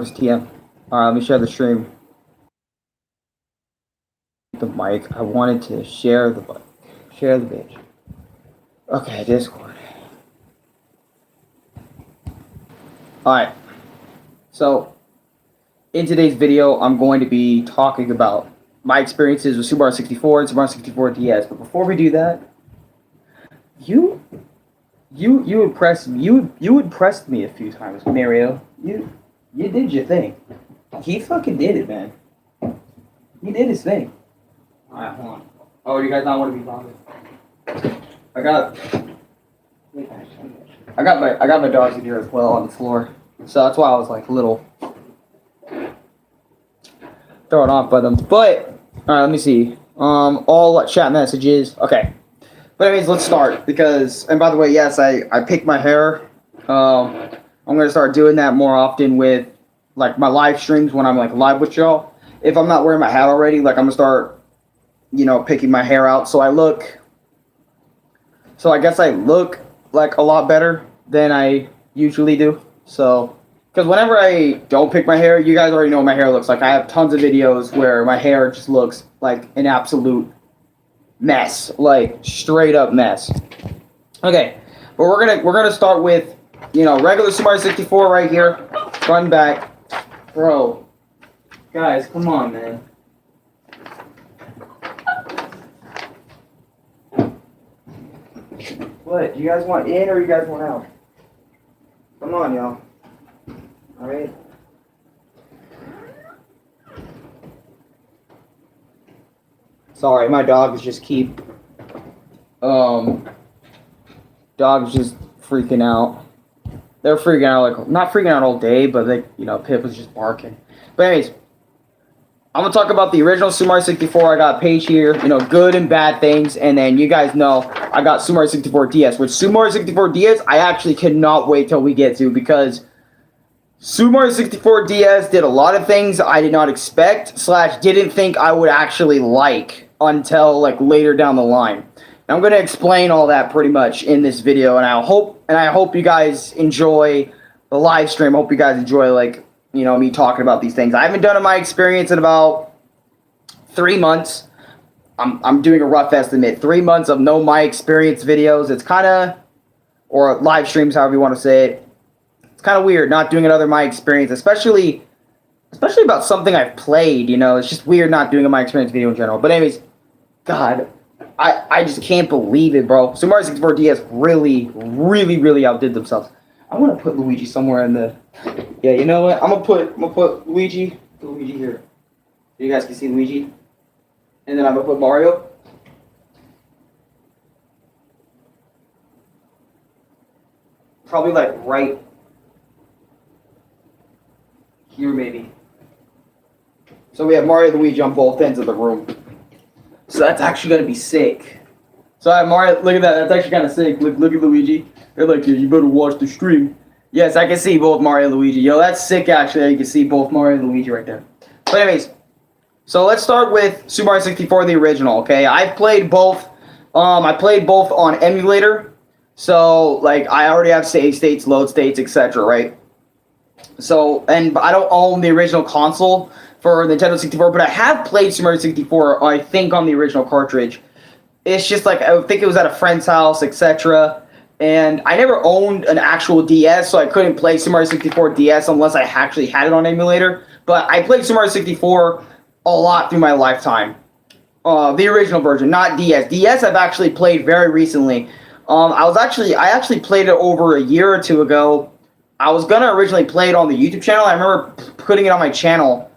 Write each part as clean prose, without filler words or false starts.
TM. Let me share the stream. The mic. I wanted to share the page. Okay, Discord. Alright. So, in today's video, I'm going to be talking about my experiences with Super Mario 64 and Super Mario 64 DS. But before we do that, you impressed me a few times, Mario. You did your thing. He fucking did it, man. He did his thing. Alright, hold on. Oh, you guys not want to be bothered? I got my dogs in here as well on the floor. So that's why I was like a little thrown off by them. But alright, let me see. All chat messages. Okay. But anyways, let's start because, and by the way, yes, I picked my hair. I'm gonna start doing that more often with like my live streams when I'm like live with y'all. If I'm not wearing my hat already, like I'm gonna start, picking my hair out so I guess I look like a lot better than I usually do. So, because whenever I don't pick my hair, you guys already know what my hair looks like. I have tons of videos where my hair just looks like an absolute mess, like straight up mess. Okay, but we're gonna start with regular Super Mario 64 right here, front and back. Bro, guys, come on, man. What? You guys want in or you guys want out? Come on, y'all. Alright. Sorry, my dogs just keep dogs just freaking out. They're freaking out, like not freaking out all day, but they Pip was just barking. But anyways, I'm gonna talk about the original Super Mario 64. I got a page here, good and bad things, and then you guys know I got Super Mario 64 DS, which Super Mario 64 DS I actually cannot wait till we get to, because Super Mario 64 DS did a lot of things I did not expect / didn't think I would actually like until like later down the line. And I'm gonna explain all that pretty much in this video, and I hope you guys enjoy the live stream. I hope you guys enjoy me talking about these things. I haven't done my experience in about 3 months. I'm doing a rough estimate. 3 months of no my experience videos. It's kind of, or live streams, however you want to say it. It's kind of weird not doing another my experience, especially about something I've played. It's just weird not doing a my experience video in general. But anyways, God, I just can't believe it, bro. Super Mario 64 DS really, really, really outdid themselves. I want to put Luigi somewhere in the. Yeah, you know what? I'm gonna put Luigi here. So you guys can see Luigi, and then I'm gonna put Mario. Probably like right here, maybe. So we have Mario and Luigi on both ends of the room. So that's actually gonna be sick. So I have Mario. Look at that. That's actually kind of sick. Look at Luigi. They're like, yeah, you better watch the stream. Yes, I can see both Mario and Luigi. Yo, that's sick, actually. You can see both Mario and Luigi right there. But anyways, so let's start with Super Mario 64, the original, okay? I've played both. I played both on emulator. So, like, I already have save states, load states, etc., right? So, and I don't own the original console for Nintendo 64, but I have played Super Mario 64, I think, on the original cartridge. It's just like, I think it was at a friend's house, etc., and I never owned an actual DS, so I couldn't play Super Mario 64 DS unless I actually had it on emulator. But I played Super Mario 64 a lot through my lifetime. The original version, not DS. DS I've actually played very recently. I actually played it over a year or two ago. I was gonna originally play it on the YouTube channel. I remember putting it on my channel,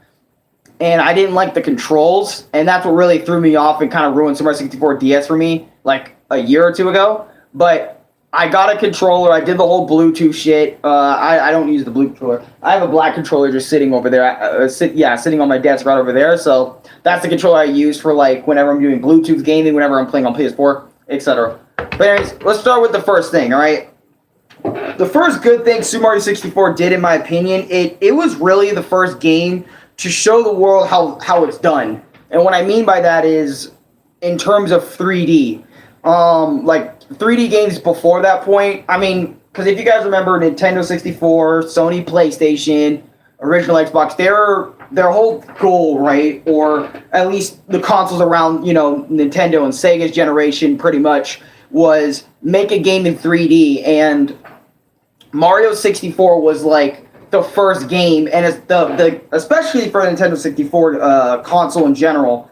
and I didn't like the controls, and that's what really threw me off and kind of ruined Super Mario 64 DS for me, like a year or two ago. But I got a controller. I did the whole Bluetooth shit. I don't use the blue controller. I have a black controller just sitting over there. Sitting on my desk right over there. So that's the controller I use for like whenever I'm doing Bluetooth gaming, whenever I'm playing on PS4, etc. But anyways, let's start with the first thing. All right. The first good thing Super Mario 64 did, in my opinion, it was really the first game to show the world how it's done. And what I mean by that is in terms of 3D. Like 3D games before that point, I mean, because if you guys remember Nintendo 64, Sony PlayStation, original Xbox, their whole goal, right, or at least the consoles around, Nintendo and Sega's generation pretty much, was make a game in 3D, and Mario 64 was like the first game, and it's the especially for the Nintendo 64 console in general,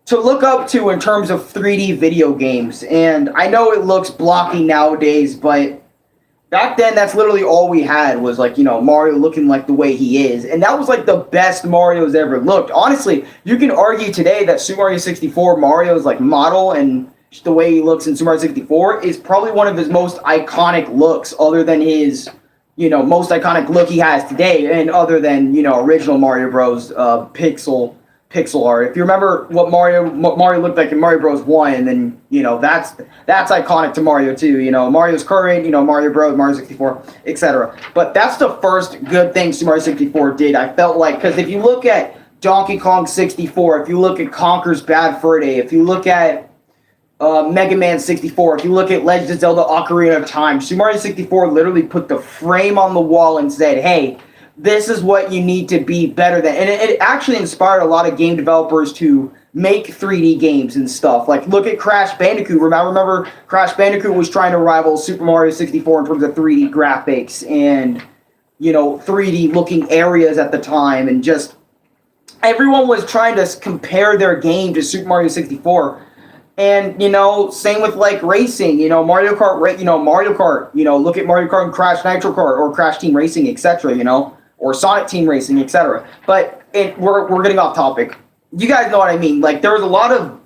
to look up to in terms of 3D video games. And I know it looks blocky nowadays, but back then that's literally all we had was like, Mario looking like the way he is. And that was like the best Mario's ever looked. Honestly, you can argue today that Super Mario 64 Mario's like model and the way he looks in Super Mario 64 is probably one of his most iconic looks, other than his, most iconic look he has today, and other than, original Mario Bros. Pixel art. If you remember what Mario looked like in Mario Bros. 1, then, that's iconic to Mario 2. Mario's current, Mario Bros., Mario 64, etc. But that's the first good thing Super Mario 64 did, I felt like, because if you look at Donkey Kong 64, if you look at Conker's Bad Fur Day, if you look at Mega Man 64, if you look at Legend of Zelda Ocarina of Time, Super Mario 64 literally put the frame on the wall and said, hey, this is what you need to be better than. And it actually inspired a lot of game developers to make 3D games and stuff. Like, look at Crash Bandicoot. Remember Crash Bandicoot was trying to rival Super Mario 64 in terms of 3D graphics and, 3D looking areas at the time. And just everyone was trying to compare their game to Super Mario 64. And, same with, like, racing, Mario Kart, look at Mario Kart and Crash Nitro Kart or Crash Team Racing, etc., or Sonic Team Racing, etc. But we're getting off topic. You guys know what I mean. Like, there was a lot of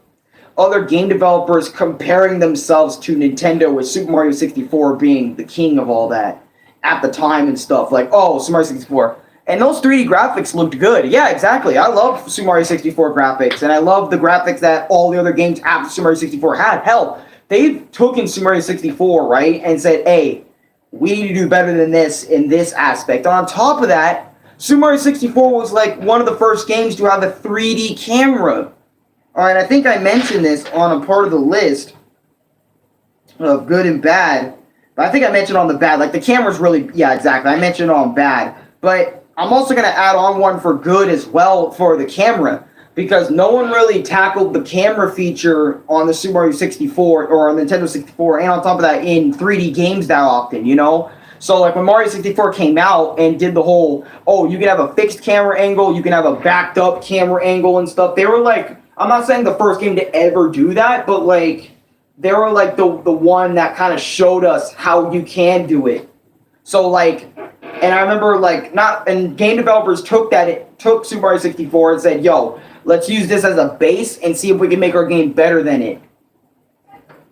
other game developers comparing themselves to Nintendo, with Super Mario 64 being the king of all that at the time and stuff. Like, oh, Super Mario 64. And those 3D graphics looked good. Yeah, exactly. I love Super Mario 64 graphics, and I love the graphics that all the other games after Super Mario 64 had. Hell, they took in Super Mario 64, right, and said, hey, we need to do better than this in this aspect. And on top of that, Super Mario 64 was like one of the first games to have a 3D camera. All right, I think I mentioned this on a part of the list of good and bad. But I think I mentioned on the bad. Like, the camera's really, yeah, exactly. I mentioned on bad. But I'm also going to add on one for good as well for the camera, because no one really tackled the camera feature on the Super Mario 64 or on Nintendo 64, and on top of that in 3D games that often, So, like, when Mario 64 came out and did the whole, oh, you can have a fixed camera angle, you can have a backed up camera angle and stuff, they were like, I'm not saying the first game to ever do that, but, like, they were, like, the one that kind of showed us how you can do it. So, like, and I remember, like, game developers took Super Mario 64 and said, yo, let's use this as a base and see if we can make our game better than it.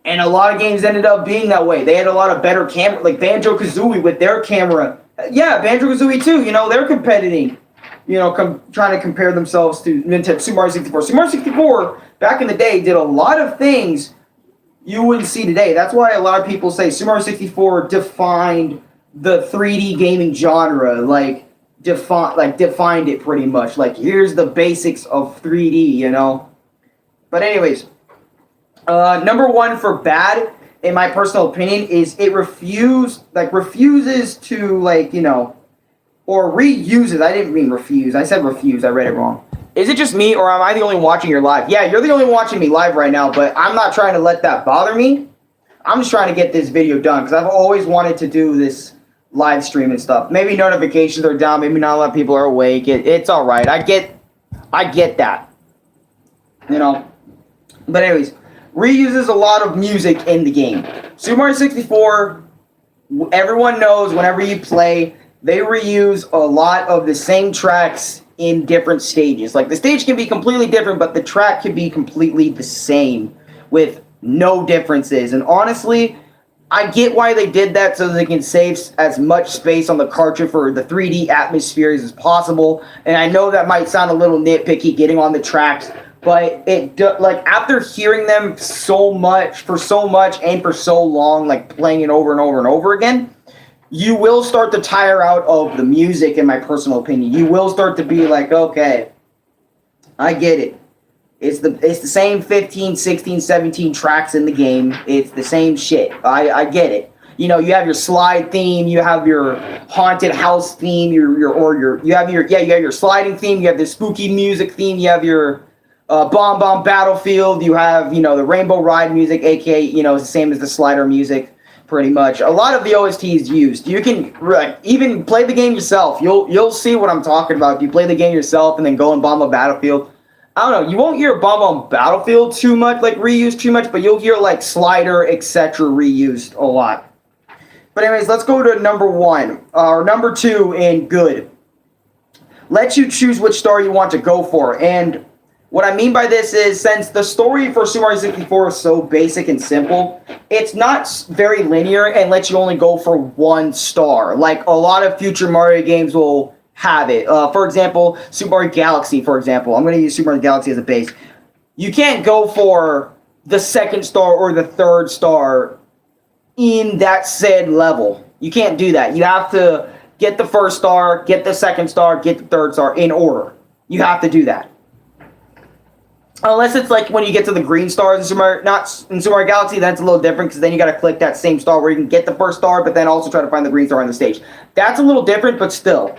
And a lot of games ended up being that way. They had a lot of better camera, like Banjo-Kazooie with their camera. Yeah, Banjo-Kazooie too, they're competing. Trying to compare themselves to Nintendo Super Mario 64. Super Mario 64, back in the day, did a lot of things you wouldn't see today. That's why a lot of people say Super Mario 64 defined the 3D gaming genre, defined it pretty much. Like, here's the basics of 3D, But anyways, number one for bad, in my personal opinion, is it refuses to, or reuses. I didn't mean refuse. I said refuse. I read it wrong. Is it just me, or am I the only one watching your live? Yeah, you're the only one watching me live right now, but I'm not trying to let that bother me. I'm just trying to get this video done, because I've always wanted to do this live stream and stuff. Maybe notifications are down. Maybe not a lot of people are awake. It's all right. I get that. But anyways, reuses a lot of music in the game. Super Mario 64, everyone knows whenever you play, they reuse a lot of the same tracks in different stages. Like, the stage can be completely different, but the track can be completely the same with no differences. And honestly, I get why they did that, so they can save as much space on the cartridge for the 3D atmospheres as possible. And I know that might sound a little nitpicky getting on the tracks, but after hearing them so much and for so long, like playing it over and over and over again, you will start to tire out of the music, in my personal opinion. You will start to be like, okay, I get it. It's the same 15, 16, 17 tracks in the game. It's the same shit. I get it. you know, you have your slide theme, you have your haunted house theme, you have your sliding theme, you have the spooky music theme, you have your Bomb Bomb Battlefield, you have, you know, the Rainbow Ride music, aka, you know, it's the same as the slider music, pretty much. A lot of the OSTs used. You can even play the game yourself. You'll see what I'm talking about. If you play the game yourself and then go and Bomb Bomb Battlefield, I don't know, you won't hear Bomb Bomb Battlefield too much, like reused too much, but you'll hear like Slider, etc. reused a lot. But anyways, let's go to number 1, or number 2 in good. Lets you choose which star you want to go for, and what I mean by this is, since the story for Super Mario 64 is so basic and simple, it's not very linear and lets you only go for 1 star. Like a lot of future Mario games will have it. For example, Super Mario Galaxy, for example. I'm going to use Super Mario Galaxy as a base. You can't go for the 2nd star or the 3rd star in that said level. You can't do that. You have to get the 1st star, get the 2nd star, get the 3rd star in order. You have to do that. Unless it's like when you get to the green stars in Super Mario Galaxy, that's a little different because then you got to click that same star where you can get the 1st star, but then also try to find the green star on the stage. That's a little different, but still.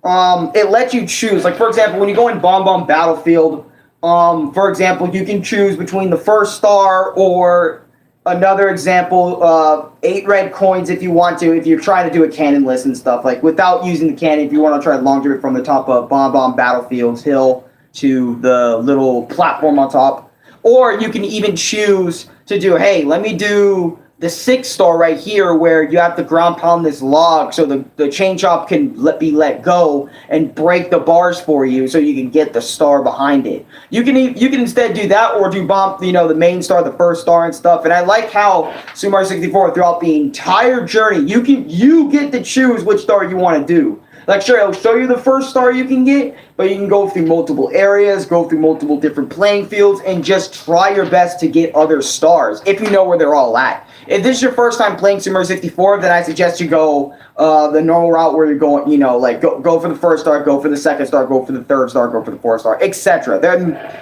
It lets you choose. Like, for example, when you go in Bomb Bomb Battlefield, for example, you can choose between the 1st star or another example, 8 red coins if you want to, if you're trying to do a cannon list and stuff. Like, without using the cannon, if you want to try to long jump it from the top of Bomb Bomb Battlefield's hill to the little platform on top. Or you can even choose to do, hey, let me do the 6th star right here where you have to ground pound this log so the chain chomp can be let go and break the bars for you so you can get the star behind it. You can instead do that or do bomb, you know, the main star, the 1st star and stuff. And I like how Super Mario 64 throughout the entire journey, you get to choose which star you want to do. Like, sure, it'll show you the 1st star you can get, but you can go through multiple areas, go through multiple different playing fields, and just try your best to get other stars, if you know where they're all at. If this is your first time playing Super Mario 64, then I suggest you go the normal route where you're going, you know, like, go for the 1st star, go for the 2nd star, go for the 3rd star, go for the 4th star, etc.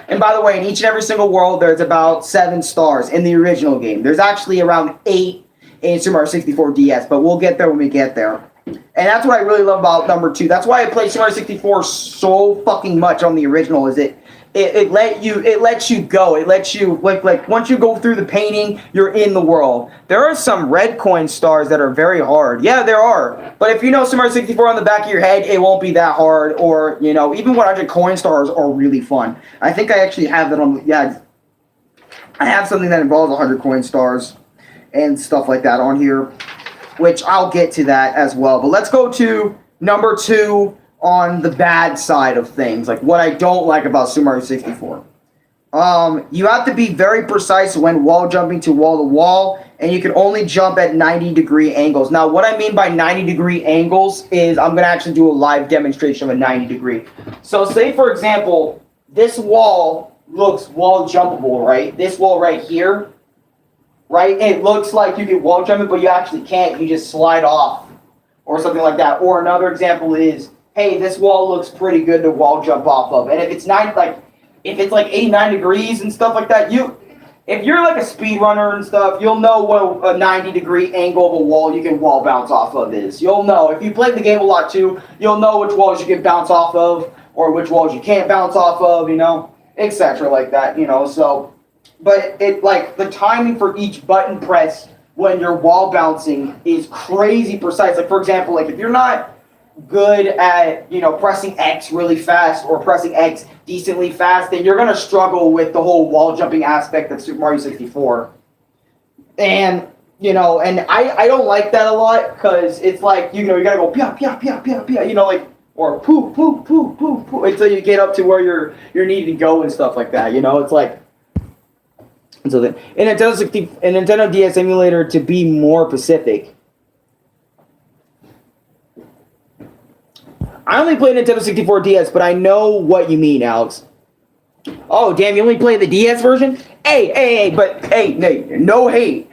And by the way, in each and every single world, there's about 7 stars in the original game. There's actually around 8 in Super Mario 64 DS, but we'll get there when we get there. And that's what I really love about number 2. That's why I played Super Mario 64 so fucking much on the original. Is it lets you go. It lets you like once you go through the painting, you're in the world. There are some red coin stars that are very hard. Yeah, there are. But if you know Super Mario 64 on the back of your head, it won't be that hard. Or, you know, even 100 coin stars are really fun. I think I actually have that on. Yeah, I have something that involves 100 coin stars and stuff like that on here, which I'll get to that as well. But let's go to number 2 on the bad side of things, like what I don't like about Super Mario 64. You have to be very precise when wall jumping to wall, and you can only jump at 90-degree angles. Now, what I mean by 90-degree angles is I'm going to actually do a live demonstration of a 90-degree. So say, for example, this wall looks wall jumpable, right? This wall right here, right? It looks like you can wall jump it, but you actually can't. You just slide off or something like that. Or another example is, hey, this wall looks pretty good to wall jump off of. And if it's like 89 degrees and stuff like that, if you're like a speedrunner and stuff, you'll know what a 90-degree angle of a wall you can wall bounce off of is. You'll know. If you played the game a lot too, you'll know which walls you can bounce off of or which walls you can't bounce off of, you know, etc. like that, you know. So, but it, like, the timing for each button press when you're wall bouncing is crazy precise. Like, for example, like if you're not good at, you know, pressing X really fast or pressing X decently fast, then you're going to struggle with the whole wall jumping aspect of Super Mario 64. And, you know, and I don't like that a lot because it's like, you know, you got to go pia, pia, pia, pia, pia, you know, like, or poo, poo, poo, poo, poo, until you get up to where you're needing to go and stuff like that, you know, it's like, so that in a Nintendo DS emulator, to be more specific, I only played Nintendo 64 DS, but I know what you mean, Alex. Oh, damn, you only play the DS version? Hey, no hate,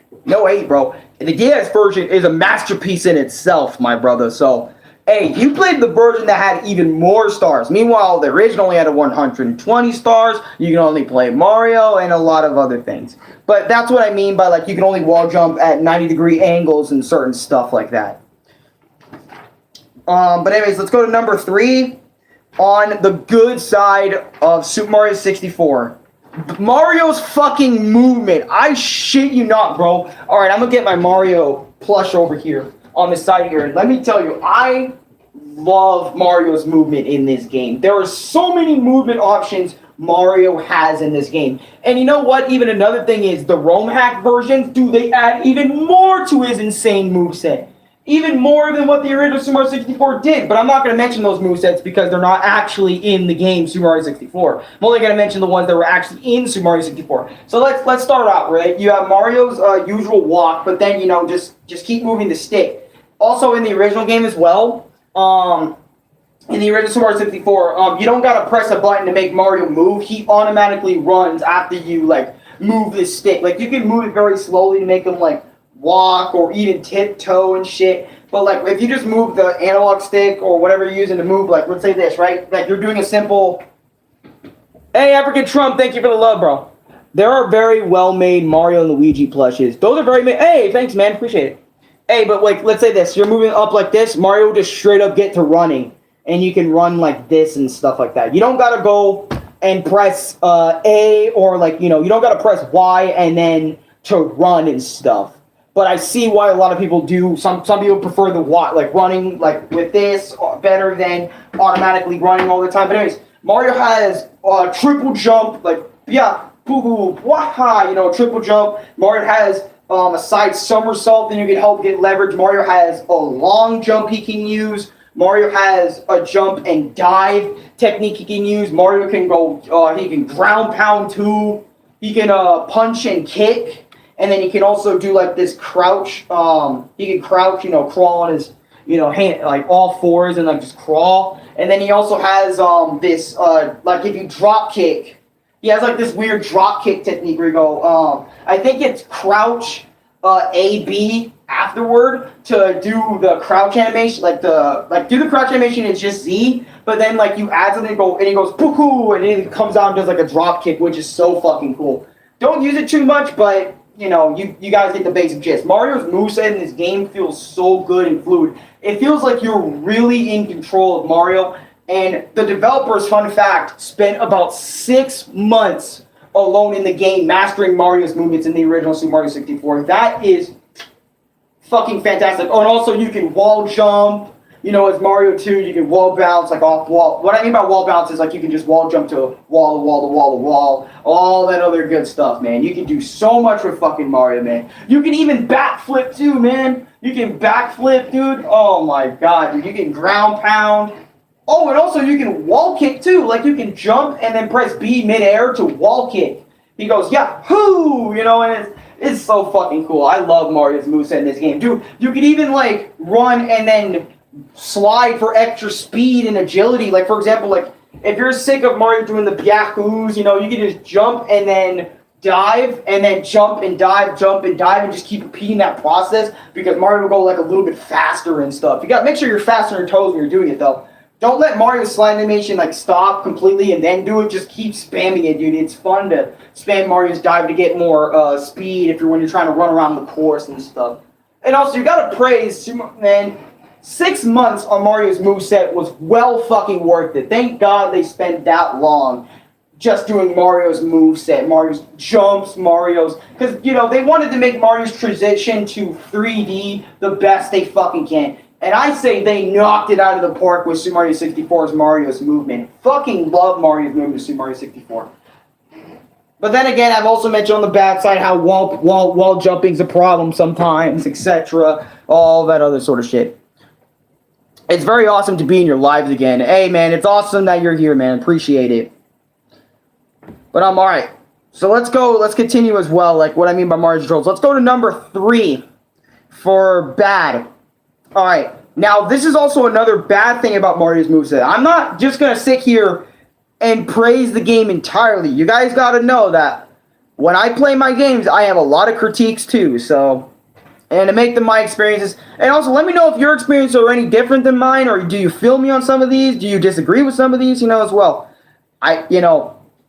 bro. The DS version is a masterpiece in itself, my brother, so Hey, you played the version that had even more stars. Meanwhile, the original only had a 120 stars. You can only play Mario and a lot of other things. But that's what I mean by, like, you can only wall jump at 90-degree angles and certain stuff like that. But anyways, let's go to number 3. On the good side of Super Mario 64. Mario's fucking movement. I shit you not, bro. Alright, I'm gonna get my Mario plush over here on the side here. And let me tell you, I love Mario's movement in this game. There are so many movement options Mario has in this game. And you know what? Even another thing is the ROM hack versions, dude, they add even more to his insane moveset. Even more than what the original Super Mario 64 did. But I'm not going to mention those movesets because they're not actually in the game Super Mario 64. I'm only going to mention the ones that were actually in Super Mario 64. So let's start out, right? You have Mario's usual walk, but then, you know, just keep moving the stick. Also in the original game as well, in the original Super Mario 64, you don't gotta press a button to make Mario move. He automatically runs after you, like, move this stick. Like, you can move it very slowly to make him, like, walk or even tiptoe and shit. But, like, if you just move the analog stick or whatever you're using to move, like, let's say this, right? Like, you're doing a simple, hey, African Trump, thank you for the love, bro. There are very well-made Mario and Luigi plushes. Those are very made. Hey, thanks, man. Appreciate it. Hey, but like, let's say this. You're moving up like this. Mario will just straight up get to running. And you can run like this and stuff like that. You don't got to go and press A or like, you know, you don't got to press Y and then to run and stuff. But I see why a lot of people do. Some people prefer the Y, like running like with this better than automatically running all the time. But anyways, Mario has triple jump, like, yeah, poo-hoo, waha, you know, triple jump. Mario has a side somersault, then you can help get leverage. Mario has a long jump he can use. Mario has a jump and dive technique he can use. Mario can go, he can ground pound too. He can punch and kick. And then he can also do like this crouch. He can crouch, you know, crawl on his, you know, hand, like all fours and like just crawl. And then he also has this, like if you drop kick, he has like this weird drop kick technique where you go, I think it's crouch A, B afterward to do the crouch animation, do the crouch animation, it's just Z, but then like you add something and he goes poo-hoo, and then it comes out and does like a drop kick, which is so fucking cool. Don't use it too much, but you know, you guys get the basic gist. Mario's moveset in this game feels so good and fluid. It feels like you're really in control of Mario. And the developers, fun fact, spent about 6 months alone in the game mastering Mario's movements in the original Super Mario 64. That is fucking fantastic. Oh, and also you can wall jump. You know, as Mario 2, you can wall bounce, like off wall. What I mean by wall bounce is like you can just wall jump to wall to wall to wall to wall. All that other good stuff, man. You can do so much with fucking Mario, man. You can even backflip too, man. You can backflip, dude. Oh my god, dude. You can ground pound. Oh, and also you can wall kick too. Like you can jump and then press B midair to wall kick. He goes, yahoo! You know, and it's so fucking cool. I love Mario's moveset in this game. Dude, you can even like run and then slide for extra speed and agility. Like for example, like if you're sick of Mario doing the byahoos, you know, you can just jump and then dive and then jump and dive and just keep repeating that process because Mario will go like a little bit faster and stuff. You gotta make sure you're fast on your toes when you're doing it though. Don't let Mario's slide animation like stop completely and then do it. Just keep spamming it, dude. It's fun to spam Mario's dive to get more speed when you're trying to run around the course and stuff. And also, you gotta praise, man, 6 months on Mario's moveset was well fucking worth it. Thank God they spent that long just doing Mario's moveset, Mario's jumps, because, you know, they wanted to make Mario's transition to 3D the best they fucking can. And I say they knocked it out of the park with Super Mario 64's Mario's movement. Fucking love Mario's movement in Super Mario 64. But then again, I've also mentioned on the bad side how wall jumping's a problem sometimes, etc. All that other sort of shit. It's very awesome to be in your lives again. Hey, man, it's awesome that you're here, man. Appreciate it. But I'm alright. So let's go. Let's continue as well, like what I mean by Mario controls. Let's go to number 3 for bad. Alright, now this is also another bad thing about Mario's moveset. I'm not just going to sit here and praise the game entirely. You guys got to know that when I play my games, I have a lot of critiques too. So, And to make them my experiences, and also let me know if your experiences are any different than mine, or do you feel me on some of these? Do you disagree with some of these? As well.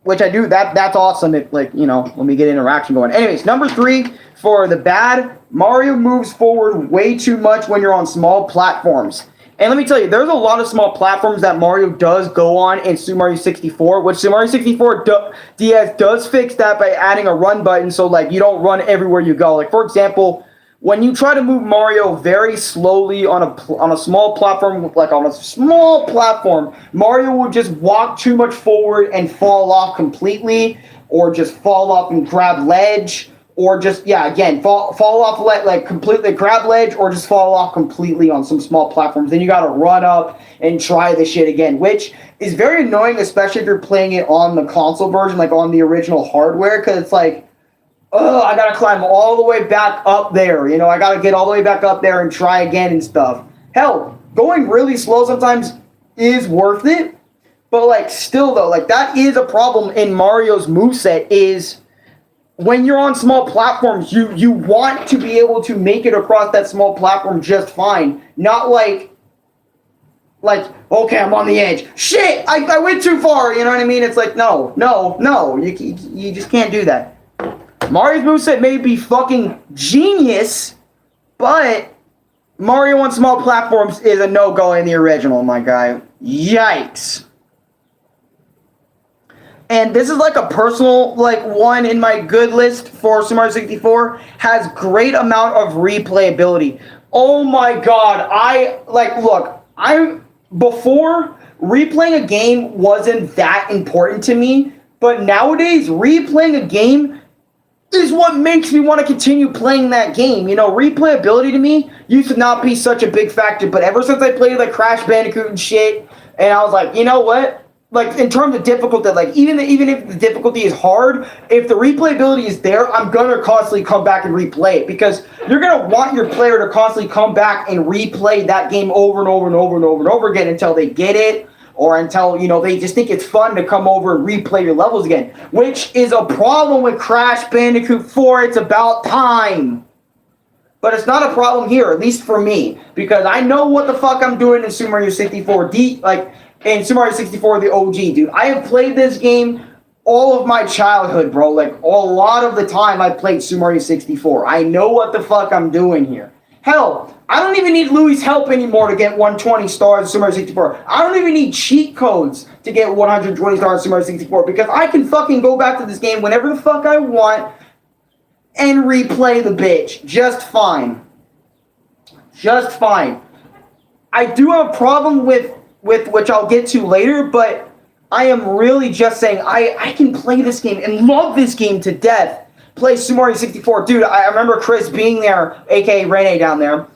Which I do. That's awesome. If when we get interaction going. Anyways, number 3 for the bad, Mario moves forward way too much when you're on small platforms. And let me tell you, there's a lot of small platforms that Mario does go on in Super Mario 64, which Super Mario 64 DS does fix that by adding a run button, so you don't run everywhere you go. Like for example, when you try to move Mario very slowly on a small platform, Mario will just walk too much forward and fall off completely, or just fall off and grab ledge, or just fall off completely grab ledge, or just fall off completely on some small platforms. Then you gotta run up and try the shit again, which is very annoying, especially if you're playing it on the console version, like on the original hardware, because it's like, oh, I gotta climb all the way back up there. I gotta get all the way back up there and try again and stuff. Hell, going really slow sometimes is worth it, but still though, that is a problem in Mario's moveset, is when you're on small platforms, you want to be able to make it across that small platform just fine. Not like, okay, I'm on the edge. Shit, I went too far, you know what I mean? It's like, no, you just can't do that. Mario's moveset may be fucking genius, but Mario on small platforms is a no-go in the original, my guy. Yikes. And this is a personal one in my good list for Super Mario 64. Has great amount of replayability. Oh my god, before, replaying a game wasn't that important to me, but nowadays replaying a game is what makes me want to continue playing that game. Replayability to me used to not be such a big factor, but ever since I played Crash Bandicoot and shit, and I was like, you know what? In terms of difficulty, even if the difficulty is hard, if the replayability is there, I'm gonna constantly come back and replay it, because you're gonna want your player to constantly come back and replay that game over and over and over and over and over again until they get it, or until, they just think it's fun to come over and replay your levels again, which is a problem with Crash Bandicoot 4. It's about time. But it's not a problem here, at least for me, because I know what the fuck I'm doing in Super Mario 64. In Super Mario 64, the OG, dude. I have played this game all of my childhood, bro. A lot of the time I played Super Mario 64. I know what the fuck I'm doing here. Hell, I don't even need Louie's help anymore to get 120 stars in Super Mario 64. I don't even need cheat codes to get 120 stars in Super Mario 64, because I can fucking go back to this game whenever the fuck I want and replay the bitch. Just fine. Just fine. I do have a problem with which I'll get to later, but I am really just saying I can play this game and love this game to death. Play Super Mario 64. Dude, I remember Chris being there, aka Rene down there,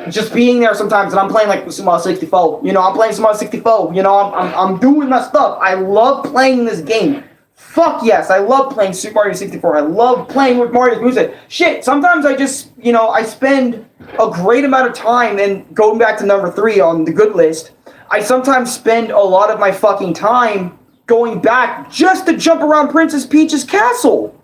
just being there sometimes, and I'm playing Super Mario 64. I'm playing Super Mario 64. I'm doing my stuff. I love playing this game. Fuck yes, I love playing Super Mario 64. I love playing with Mario's moveset. Shit, sometimes I just, I spend a great amount of time, and going back to number 3 on the good list, I sometimes spend a lot of my fucking time going back just to jump around Princess Peach's castle.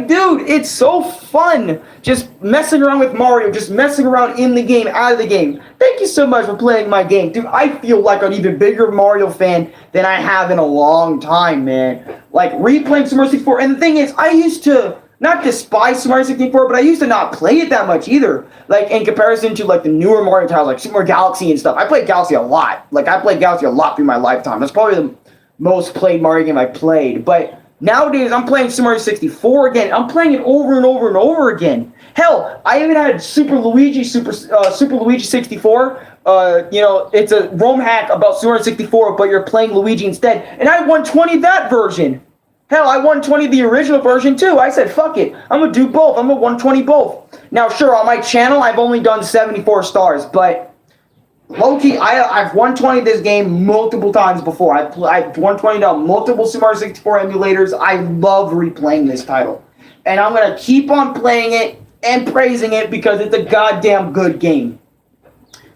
Dude, it's so fun just messing around with Mario, just messing around in the game, out of the game. Thank you so much for playing my game. Dude, I feel like an even bigger Mario fan than I have in a long time, man. Replaying Super Mario 64. And the thing is, I used to not despise Super Mario 64, but I used to not play it that much either. In comparison to the newer Mario titles, like Super Mario Galaxy and stuff. I played Galaxy a lot. I played Galaxy a lot through my lifetime. That's probably the most played Mario game I played. But nowadays, I'm playing Super Mario 64 again. I'm playing it over and over and over again. Hell, I even had Super Luigi 64. It's a ROM hack about Super Mario 64, but you're playing Luigi instead. And I 120 that version. Hell, I 120 the original version too. I said, fuck it. I'm going to do both. I'm going to 120 both. Now, sure, on my channel, I've only done 74 stars, but low-key, I've 120 this game multiple times before. I've 120 on multiple Super Mario 64 emulators. I love replaying this title. And I'm going to keep on playing it and praising it because it's a goddamn good game.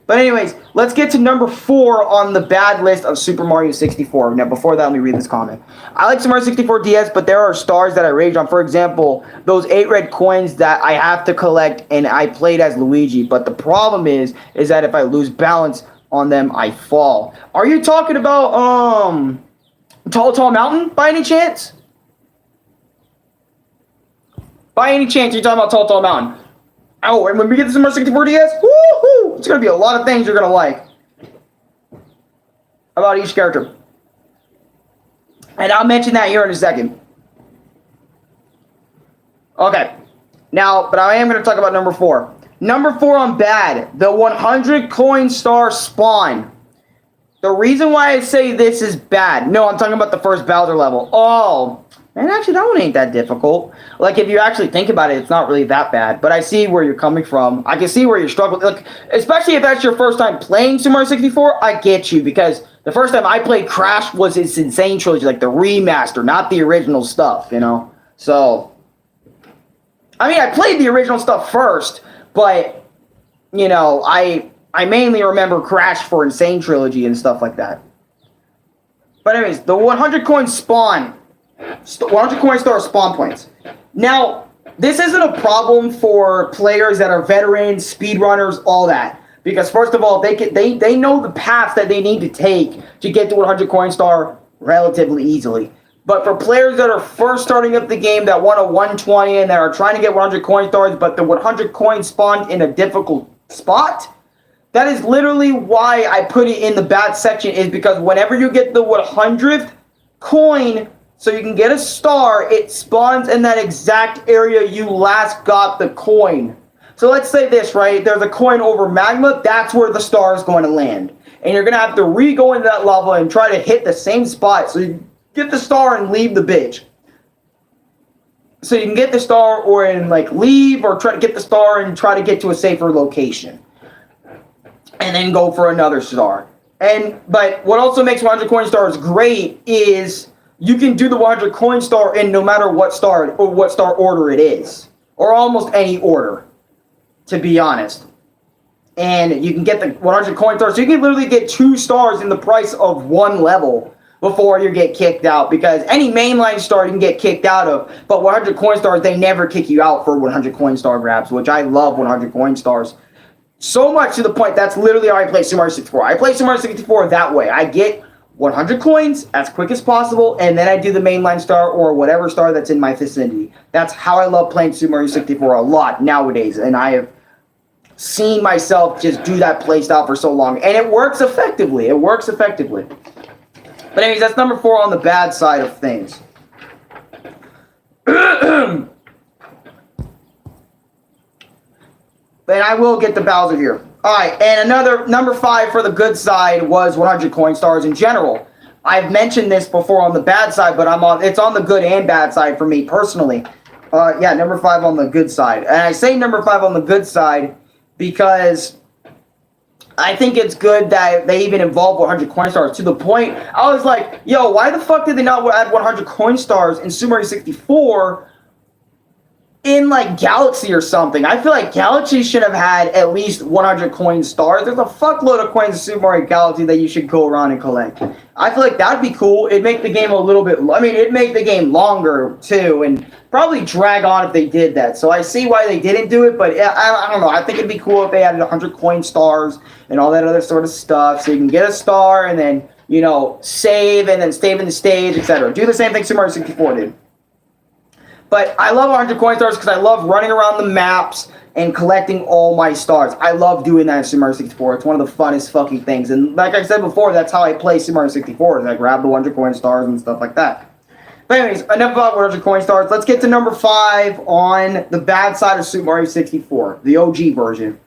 But anyways, let's get to number 4 on the bad list of Super Mario 64. Now, before that, let me read this comment. I like Super Mario 64 DS, but there are stars that I rage on. For example, those 8 red coins that I have to collect, and I played as Luigi. But the problem is that if I lose balance on them, I fall. Are you talking about Tall Mountain by any chance? By any chance, you're talking about Tall Mountain? Oh, and when we get to Super Mario 64 DS, woohoo! It's gonna be a lot of things you're gonna like about each character, and I'll mention that here in a second. Okay, now, but I am gonna talk about number 4. Number 4 on bad, the 100 coin star spawn. The reason why I say this is bad, no, I'm talking about the first Bowser level. Oh, and actually, that one ain't that difficult. Like, if you actually think about it, it's not really that bad. But I see where you're coming from. I can see where you're struggling. Like, especially if that's your first time playing Super Mario 64, I get you. Because the first time I played Crash was its Insane Trilogy, like the remaster, not the original stuff, you know? So, I mean, I played the original stuff first, but, you know, I mainly remember Crash for Insane Trilogy and stuff like that. But anyways, the 100 coin spawn. 100 coin star spawn points. Now, this isn't a problem for players that are veterans, speedrunners, all that. Because first of all, they know the paths that they need to take to get to 100 coin star relatively easily. But for players that are first starting up the game that want a 120 and that are trying to get 100 coin stars, but the 100 coins spawned in a difficult spot, that is literally why I put it in the bad section, is because whenever you get the 100th coin, so you can get a star, it spawns in that exact area you last got the coin. So let's say this, right? There's a coin over magma, that's where the star is going to land. And you're going to have to re-go into that lava and try to hit the same spot. So you get the star and leave the bitch. So you can get the star or leave, or try to get the star and try to get to a safer location. And then go for another star. But what also makes 100 coin stars great is you can do the 100 coin star in no matter what star order it is, or almost any order, to be honest. And you can get the 100 coin stars, so you can literally get 2 stars in the price of 1 level before you get kicked out. Because any mainline star you can get kicked out of, but 100 coin stars, they never kick you out for 100 coin star grabs, which I love 100 coin stars. So much to the point, that's literally how I play Super Mario 64. I play Super Mario 64 that way. I get 100 coins as quick as possible, and then I do the mainline star or whatever star that's in my vicinity. That's how I love playing Super Mario 64 a lot nowadays, and I have seen myself just do that playstyle for so long, and it works effectively. It works effectively. But anyways, that's number 4 on the bad side of things. But I will get to Bowser here. Alright, and another, number 5 for the good side was 100 coin stars in general. I've mentioned this before on the bad side, but it's on the good and bad side for me personally. Yeah, number 5 on the good side. And I say number 5 on the good side because I think it's good that they even involve 100 coin stars, to the point I was like, yo, why the fuck did they not add 100 coin stars in Super Mario 64 in Galaxy or something? I feel like Galaxy should have had at least 100 coin stars. There's a fuckload of coins in Super Mario Galaxy that you should go around and collect. I feel like that'd be cool. It'd make the game a little bit, it'd make the game longer too, and probably drag on if they did that. So I see why they didn't do it, but I don't know. I think it'd be cool if they added 100 coin stars and all that other sort of stuff, so you can get a star and then, save and then save in the stage, etc. Do the same thing Super Mario 64 did. But I love 100 coin stars because I love running around the maps and collecting all my stars. I love doing that in Super Mario 64. It's one of the funnest fucking things. And like I said before, that's how I play Super Mario 64. Is I grab the 100 coin stars and stuff like that. But anyways, enough about 100 coin stars. Let's get to number 5 on the bad side of Super Mario 64, the OG version.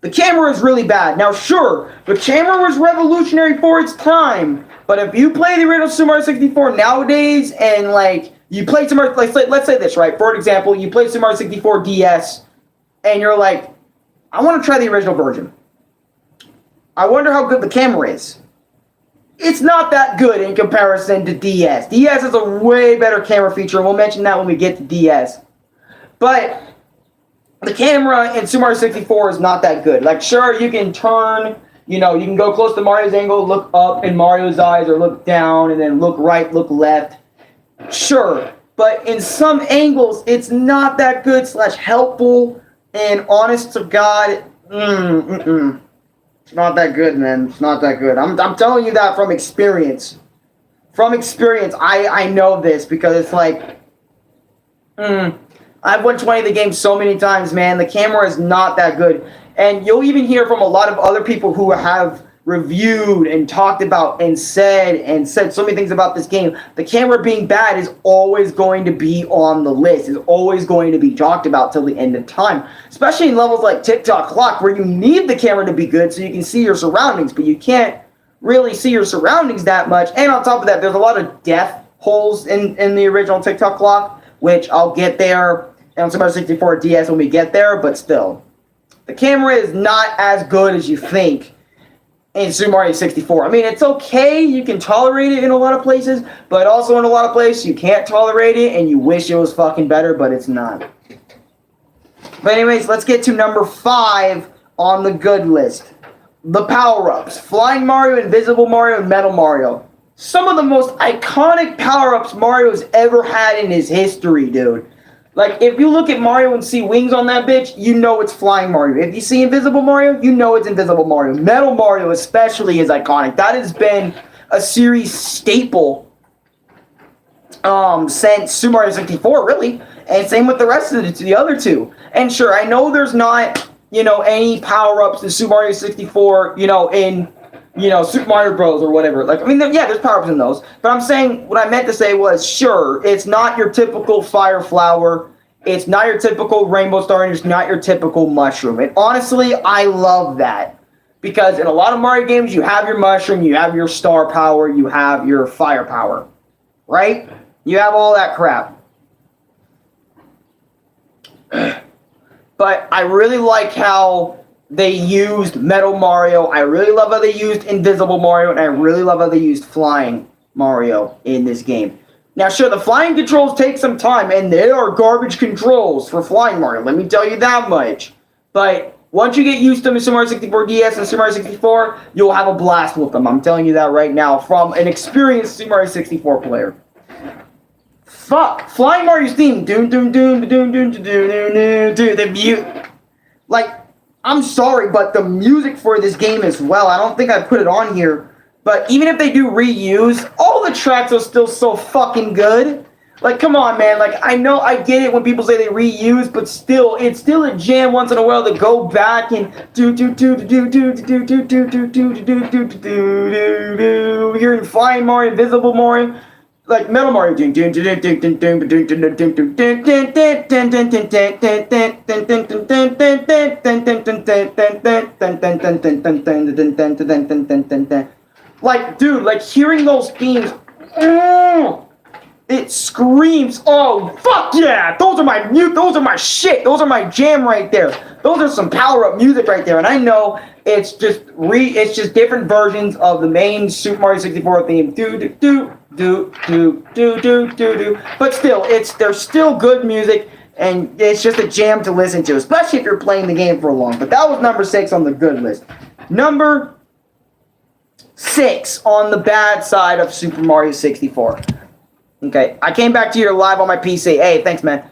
The camera is really bad. Now, sure, the camera was revolutionary for its time, but if you play the original Super Mario 64 nowadays and you play Super Mario, let's say this, right? For example, you play Super Mario 64 DS, and you're like, I want to try the original version. I wonder how good the camera is. It's not that good in comparison to DS. DS has a way better camera feature, and we'll mention that when we get to DS. But the camera in Super Mario 64 is not that good. Sure, you can turn You know, you can go close to Mario's angle, look up in Mario's eyes, or look down, and then look right, look left. Sure, but in some angles, it's not that good / helpful, and honest to God, it's not that good, man. It's not that good. I'm telling you that from experience. From experience, I know this because it's like, I've 120 the game so many times, man. The camera is not that good. And you'll even hear from a lot of other people who have reviewed and talked about and said so many things about this game. The camera being bad is always going to be on the list. Is always going to be talked about till the end of time. Especially in levels like TikTok Clock, where you need the camera to be good so you can see your surroundings, but you can't really see your surroundings that much. And on top of that, there's a lot of death holes in the original TikTok Clock, which I'll get there on Super Mario 64 DS when we get there, but still. The camera is not as good as you think in Super Mario 64. I mean, it's okay, you can tolerate it in a lot of places, but also in a lot of places you can't tolerate it and you wish it was fucking better, but it's not. But anyways, let's get to number 5 on the good list. The power-ups. Flying Mario, Invisible Mario, and Metal Mario. Some of the most iconic power-ups Mario's ever had in his history, dude. Like, if you look at Mario and see wings on that bitch, you know it's Flying Mario. If you see Invisible Mario, you know it's Invisible Mario. Metal Mario especially is iconic. That has been a series staple since Super Mario 64, really. And same with the rest of the other two. And sure, I know there's not, you know, any power-ups in Super Mario 64, you know, in, you know, Super Mario Bros. Or whatever. Like, I mean, yeah, there's power-ups in those. But I'm saying, what I meant to say was, sure, it's not your typical Fire Flower. It's not your typical Rainbow Star, and it's not your typical Mushroom. And honestly, I love that. Because in a lot of Mario games, you have your Mushroom, you have your Star Power, you have your Fire Power. Right? You have all that crap. But I really like how they used Metal Mario. I really love how they used Invisible Mario. And I really love how they used Flying Mario in this game. Now, sure, the flying controls take some time. And they are garbage controls for Flying Mario. Let me tell you that much. But once you get used to them in Super Mario 64 DS and Super Mario 64, you'll have a blast with them. I'm telling you that right now from an experienced Super Mario 64 player. Fuck, Flying Mario's theme, the mute, like, I'm sorry, but the music for this game as well, I don't think I put it on here, but even if they do reuse, all the tracks are still so fucking good. Like, come on, man, like, I know, I get it when people say they reuse, but still, it's still a jam once in a while to go back and hearing Flying Mario, Invisible Mario, like Metal Mario, like, dude, like hearing those themes, it screams, oh fuck yeah, those are my shit, those are my jam right there. Those are some power-up music right there, and I know it's just different versions of the main Super Mario 64 theme. But still, there's still good music, and it's just a jam to listen to, especially if you're playing the game for long. But that was number 6 on the good list. Number 6 on the bad side of Super Mario 64. Okay, I came back to you live on my PC. Hey, thanks, man.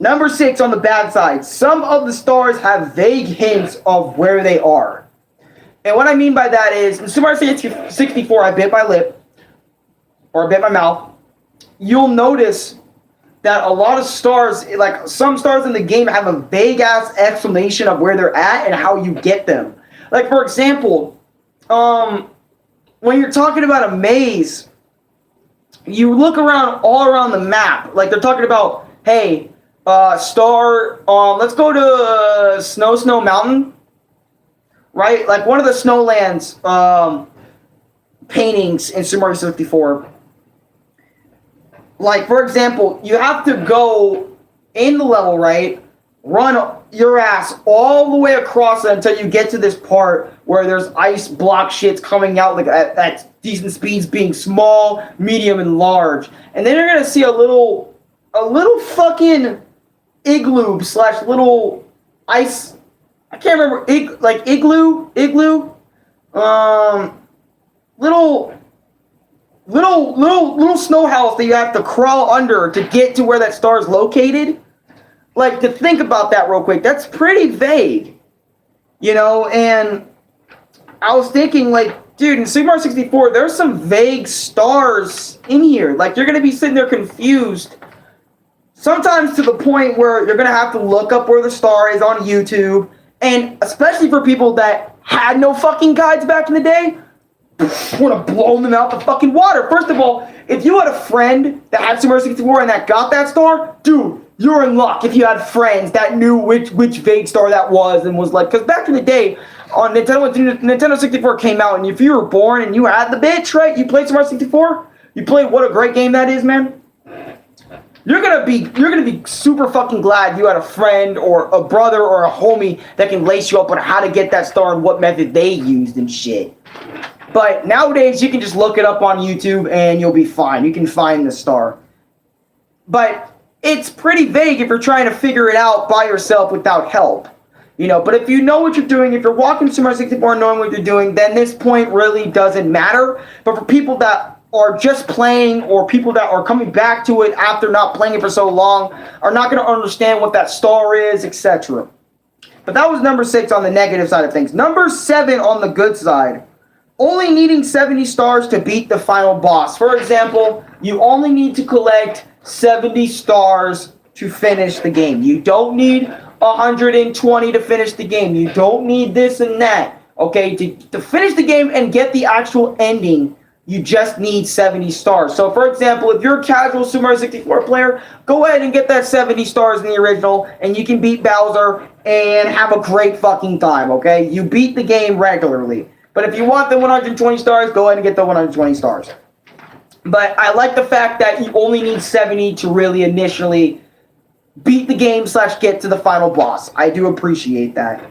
Number 6 on the bad side. Some of the stars have vague hints of where they are. And what I mean by that is, in Super Mario 64, I bit my lip, or I bit my mouth. You'll notice that a lot of stars, like some stars in the game, have a vague-ass explanation of where they're at and how you get them. Like, for example, when you're talking about a maze, you look around all around the map. Like, they're talking about, hey, star, let's go to Snow Mountain. Right? Like one of the Snowlands paintings in Super Mario 64. Like, for example, you have to go in the level, right? Run your ass all the way across it until you get to this part where there's ice block shits coming out like at decent speeds, being small, medium, and large. And then you're gonna see a little fucking igloo / little ice I can't remember, igloo, little snow house that you have to crawl under to get to where that star is located. Like, to think about that real quick, that's pretty vague, you know. And I was thinking, like, dude, in Super Mario 64, there's some vague stars in here. Like, you're gonna be sitting there confused. Sometimes to the point where you're gonna have to look up where the star is on YouTube. And especially for people that had no fucking guides back in the day, want to blow them out the fucking water. First of all, if you had a friend that had Super Mario 64 and that got that star, dude, you're in luck if you had friends that knew which vague star that was and was like, because back in the day, on Nintendo 64 came out, and if you were born and you had the bitch, right, you played Super Mario 64, you played, what a great game that is, man. You're gonna be super fucking glad you had a friend or a brother or a homie that can lace you up on how to get that star and what method they used and shit. But nowadays, you can just look it up on YouTube and you'll be fine. You can find the star. But it's pretty vague if you're trying to figure it out by yourself without help. You know, but if you know what you're doing, if you're walking Super Mario 64 knowing what you're doing, then this point really doesn't matter. But for people that are just playing, or people that are coming back to it after not playing it for so long, are not going to understand what that star is, etc. But that was number 6 on the negative side of things. Number 7 on the good side. Only needing 70 stars to beat the final boss. For example, you only need to collect 70 stars to finish the game. You don't need 120 to finish the game. You don't need this and that. Okay, to finish the game and get the actual ending, you just need 70 stars. So, for example, if you're a casual Super Mario 64 player, go ahead and get that 70 stars in the original, and you can beat Bowser and have a great fucking time, okay? You beat the game regularly. But if you want the 120 stars, go ahead and get the 120 stars. But I like the fact that you only need 70 to really initially beat the game / get to the final boss. I do appreciate that.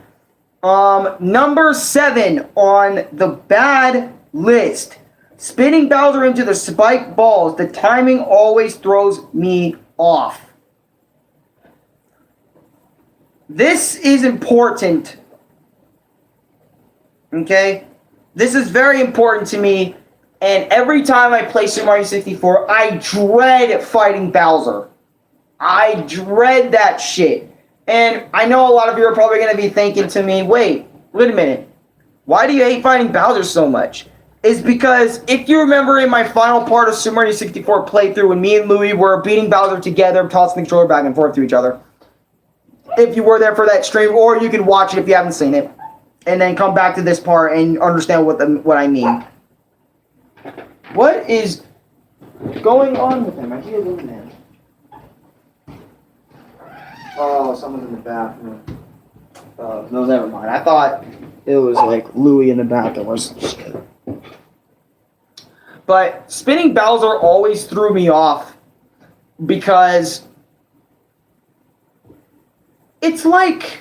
Number 7 on the bad list. Spinning Bowser into the spike balls. The timing always throws me off. This is important. Okay? This is very important to me. And every time I play Super Mario 64, I dread fighting Bowser. I dread that shit. And I know a lot of you are probably going to be thinking to me, wait a minute. Why do you hate fighting Bowser so much? It's because if you remember in my final part of Super Mario 64 playthrough, when me and Louie were beating Bowser together, tossing the controller back and forth to each other. If you were there for that stream, or you can watch it if you haven't seen it, and then come back to this part and understand what I mean. What is going on with him? I hear him in there. Oh, someone's in the bathroom. No, never mind. I thought it was like Louie in the bathroom or some shit. But spinning Bowser always threw me off because it's like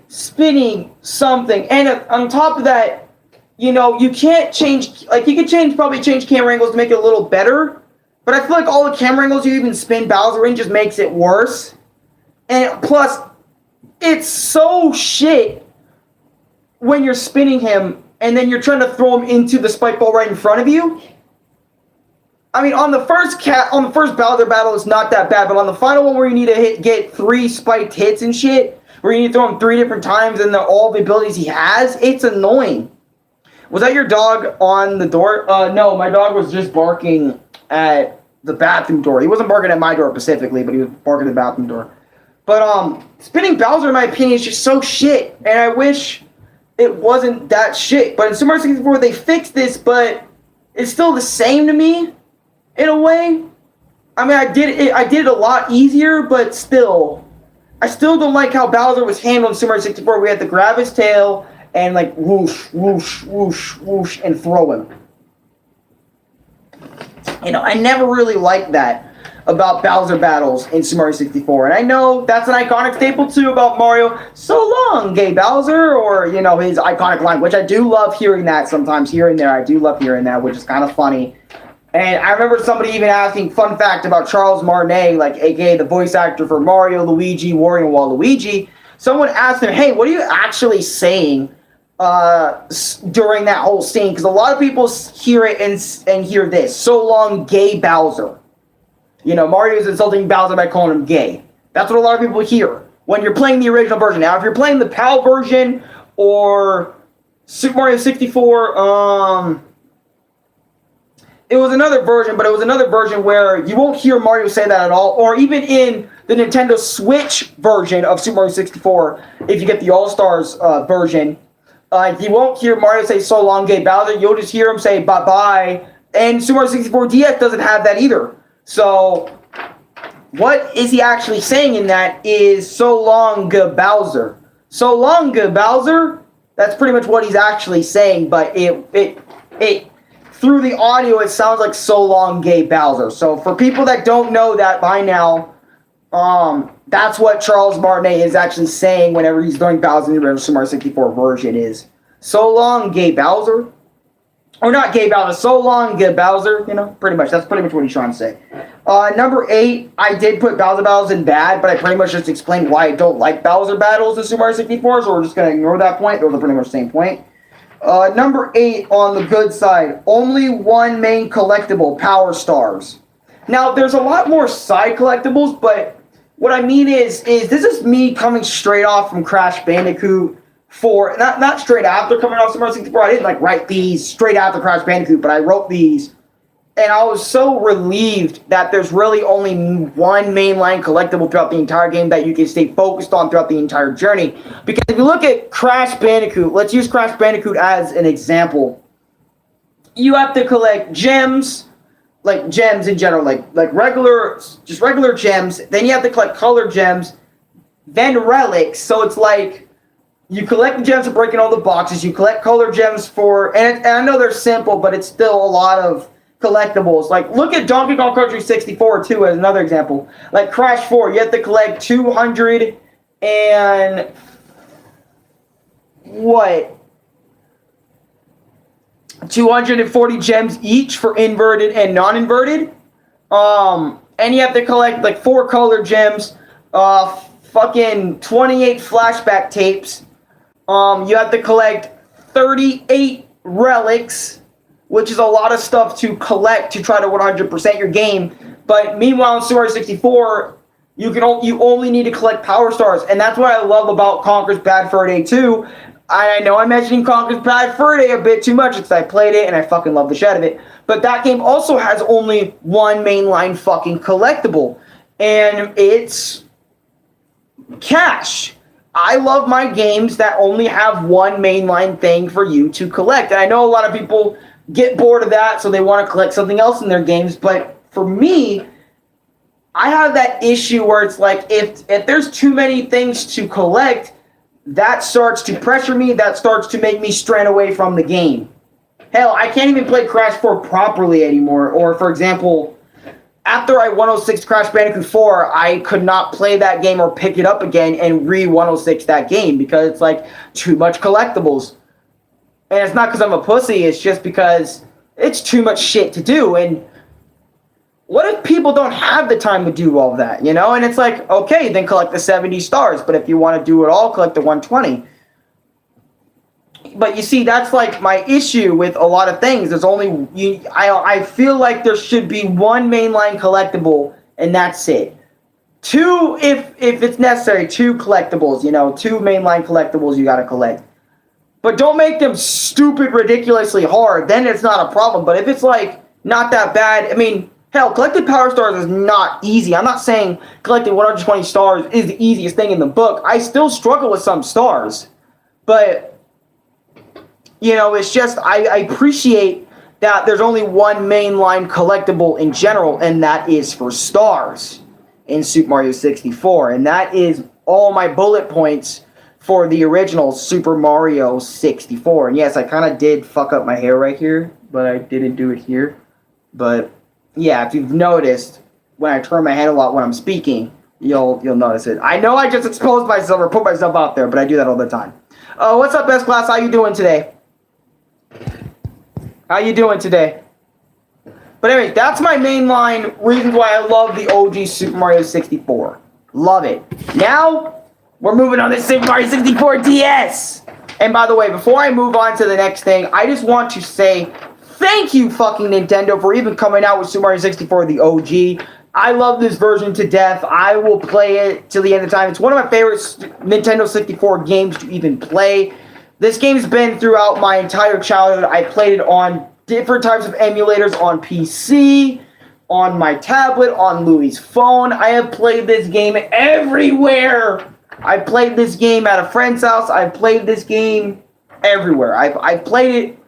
spinning something. And on top of that, you know, you can't change, like you could probably change camera angles to make it a little better. But I feel like all the camera angles you even spin Bowser in just makes it worse. And plus, it's so shit when you're spinning him and then you're trying to throw him into the spike ball right in front of you. I mean, on the first Bowser battle, it's not that bad, but on the final one where you need to get 3 spiked hits and shit, where you need to throw him 3 different times and all the abilities he has, it's annoying. Was that your dog on the door? No, my dog was just barking at the bathroom door. He wasn't barking at my door specifically, but he was barking at the bathroom door. But spinning Bowser, in my opinion, is just so shit, and I wish it wasn't that shit. But in Super Mario 64, they fixed this, but it's still the same to me. In a way, I mean, I did it a lot easier, but still, I still don't like how Bowser was handled in Super Mario 64. We had to grab his tail and like whoosh, whoosh, whoosh, whoosh, and throw him. You know, I never really liked that about Bowser battles in Super Mario 64. And I know that's an iconic staple too about Mario. So long, gay Bowser, or, you know, his iconic line, which I do love hearing that sometimes here and there. I do love hearing that, which is kind of funny. And I remember somebody even asking, fun fact about Charles Martinet, like, aka the voice actor for Mario, Luigi, Wario, and Waluigi. someone asked him, hey, what are you actually saying during that whole scene? Because a lot of people hear it and hear this, so long, gay Bowser. You know, Mario is insulting Bowser by calling him gay. That's what a lot of people hear when you're playing the original version. Now, if you're playing the PAL version or Super Mario 64, it was another version, but it was another version where you won't hear Mario say that at all. Or even in the Nintendo Switch version of Super Mario 64, if you get the All-Stars version, you won't hear Mario say so long, gay Bowser. You'll just hear him say bye-bye. And Super Mario 64 DS doesn't have that either. So, what is he actually saying in that is so long, Bowser. So long, Bowser? That's pretty much what he's actually saying, but it through the audio, it sounds like so long, gay Bowser. So for people that don't know that by now, that's what Charles Martinet is actually saying whenever he's doing Bowser in the original Super Mario 64 version is, so long, gay Bowser. Or not gay Bowser, so long, gay Bowser, you know, pretty much. That's pretty much what he's trying to say. Number 8, I did put Bowser battles in bad, but I pretty much just explained why I don't like Bowser battles in Super Mario 64, so we're just going to ignore that point. Those are pretty much the same point. Number 8, on the good side, only one main collectible, Power Stars. Now, there's a lot more side collectibles, but what I mean is this is me coming straight off from Crash Bandicoot 4. Not straight after coming off Super Mario 64. I didn't like write these straight after Crash Bandicoot, but I wrote these. And I was so relieved that there's really only one mainline collectible throughout the entire game that you can stay focused on throughout the entire journey. Because if you look at Crash Bandicoot, let's use Crash Bandicoot as an example. You have to collect gems, like gems in general, like regular gems. Then you have to collect colored gems, then relics. So it's like you collect the gems for breaking all the boxes. You collect colored gems for, and I know they're simple, but it's still a lot of collectibles. Like, look at Donkey Kong Country 64 too as another example. Like Crash 4, you have to collect 200 and what? 240 gems each for inverted and non-inverted. And you have to collect like 4 colored gems, fucking 28 flashback tapes. You have to collect 38 relics, which is a lot of stuff to collect to try to 100% your game. But meanwhile, in Super Mario 64, you only need to collect Power Stars, and that's what I love about Conker's Bad Fur Day 2. I know I'm mentioning Conker's Bad Fur Day a bit too much because I played it and I fucking love the shit out of it. But that game also has only one mainline fucking collectible, and it's cash. I love my games that only have one mainline thing for you to collect. And I know a lot of people get bored of that, so they want to collect something else in their games. But for me, I have that issue where it's like, if there's too many things to collect, that starts to pressure me, that starts to make me strain away from the game. Hell, I can't even play Crash 4 properly anymore. Or, for example, after I 106 Crash Bandicoot 4, I could not play that game or pick it up again and re-106 that game because it's like too much collectibles. And it's not because I'm a pussy, it's just because it's too much shit to do. And what if people don't have the time to do all that, you know? And it's like, okay, then collect the 70 stars. But if you want to do it all, collect the 120. But you see, that's like my issue with a lot of things. There's only, I feel like there should be one mainline collectible, and that's it. 2, if it's necessary, 2 collectibles, you know, 2 mainline collectibles you gotta collect. But don't make them stupid, ridiculously hard. Then it's not a problem. But if it's like not that bad, I mean, hell, collecting Power Stars is not easy. I'm not saying collecting 120 stars is the easiest thing in the book. I still struggle with some stars. But, you know, it's just, I appreciate that there's only one mainline collectible in general, and that is for stars in Super Mario 64. And that is all my bullet points for the original Super Mario 64. And yes, I kind of did fuck up my hair right here, but I didn't do it here. But yeah, if you've noticed, when I turn my head a lot when I'm speaking, you'll notice it. I know I just exposed myself or put myself out there, but I do that all the time. What's up, Best Class? How you doing today? How you doing today? But anyway, that's my mainline reasons why I love the OG Super Mario 64. Love it. Now, we're moving on to Super Mario 64 DS. And by the way, before I move on to the next thing, I just want to say thank you, fucking Nintendo, for even coming out with Super Mario 64, the OG. I love this version to death. I will play it till the end of time. It's one of my favorite Nintendo 64 games to even play. This game's been throughout my entire childhood. I played it on different types of emulators on PC, on my tablet, on Louie's phone. I have played this game everywhere. I played this game at a friend's house. I played this game everywhere. I've played it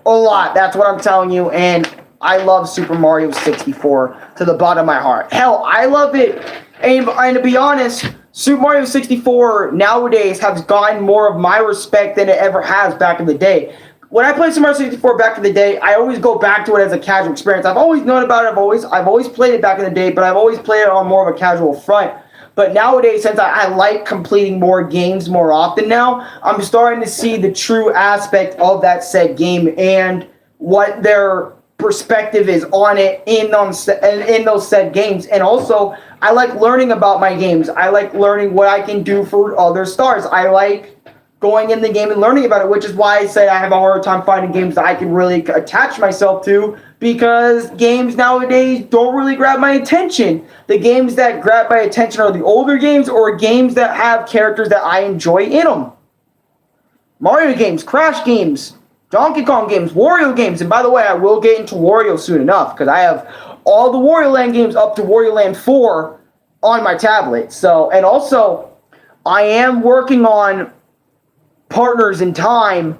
a lot. That's what I'm telling you. And I love Super Mario 64 to the bottom of my heart. Hell, I love it. And to be honest, Super Mario 64 nowadays has gotten more of my respect than it ever has back in the day. When I played Super Mario 64 back in the day, I always go back to it as a casual experience. I've always known about it. I've always played it back in the day, but I've always played it on more of a casual front. But nowadays, since I like completing more games more often now, I'm starting to see the true aspect of that said game and what their perspective is on it in those said games. And also, I like learning about my games. I like learning what I can do for other stars. I like going in the game and learning about it, which is why I say I have a hard time finding games that I can really attach myself to, because games nowadays don't really grab my attention. The games that grab my attention are the older games or games that have characters that I enjoy in them. Mario games, Crash games, Donkey Kong games, Wario games. And by the way, I will get into Wario soon enough, because I have all the Wario Land games up to Wario Land 4 on my tablet. So, and also, I am working on Partners in Time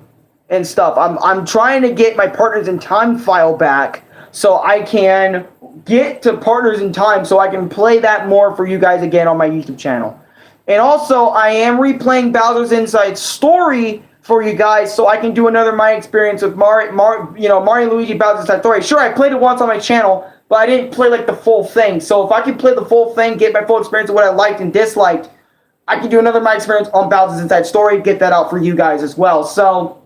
and stuff. I'm trying to get my Partners in Time file back so I can get to Partners in Time so I can play that more for you guys again on my YouTube channel. And also, I am replaying Bowser's Inside Story for you guys so I can do another my experience with Mario and Luigi Bowser's Inside Story. Sure, I played it once on my channel, but I didn't play like the full thing. So if I can play the full thing, get my full experience of what I liked and disliked, I can do another my experience on Bowser's Inside Story, get that out for you guys as well. So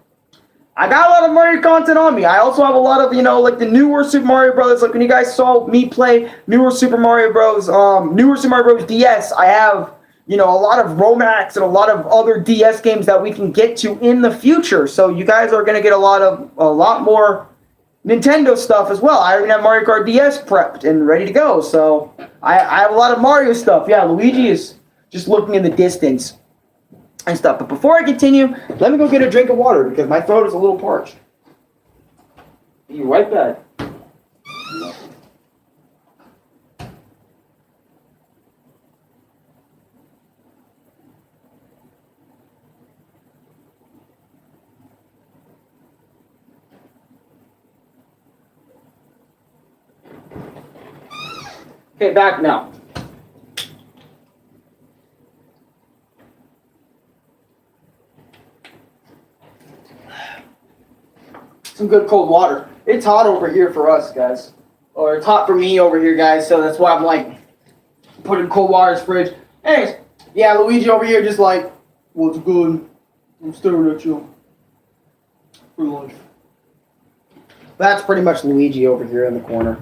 I got a lot of Mario content on me. I also have a lot of, like the newer Super Mario Brothers. Like when you guys saw me play newer Super Mario Bros. Newer Super Mario Bros. DS, I have, a lot of Romax and a lot of other DS games that we can get to in the future. So you guys are going to get a lot more Nintendo stuff as well. I already have Mario Kart DS prepped and ready to go. So I have a lot of Mario stuff. Yeah, Luigi is just looking in the distance and stuff. But before I continue, let me go get a drink of water because my throat is a little parched. Be right back. Okay, back now. Some good cold water. It's hot over here for us, guys. Or it's hot for me over here, guys, so that's why I'm like putting cold water in the fridge. Anyways, yeah, Luigi over here just like, what's good? I'm staring at you. For life. That's pretty much Luigi over here in the corner.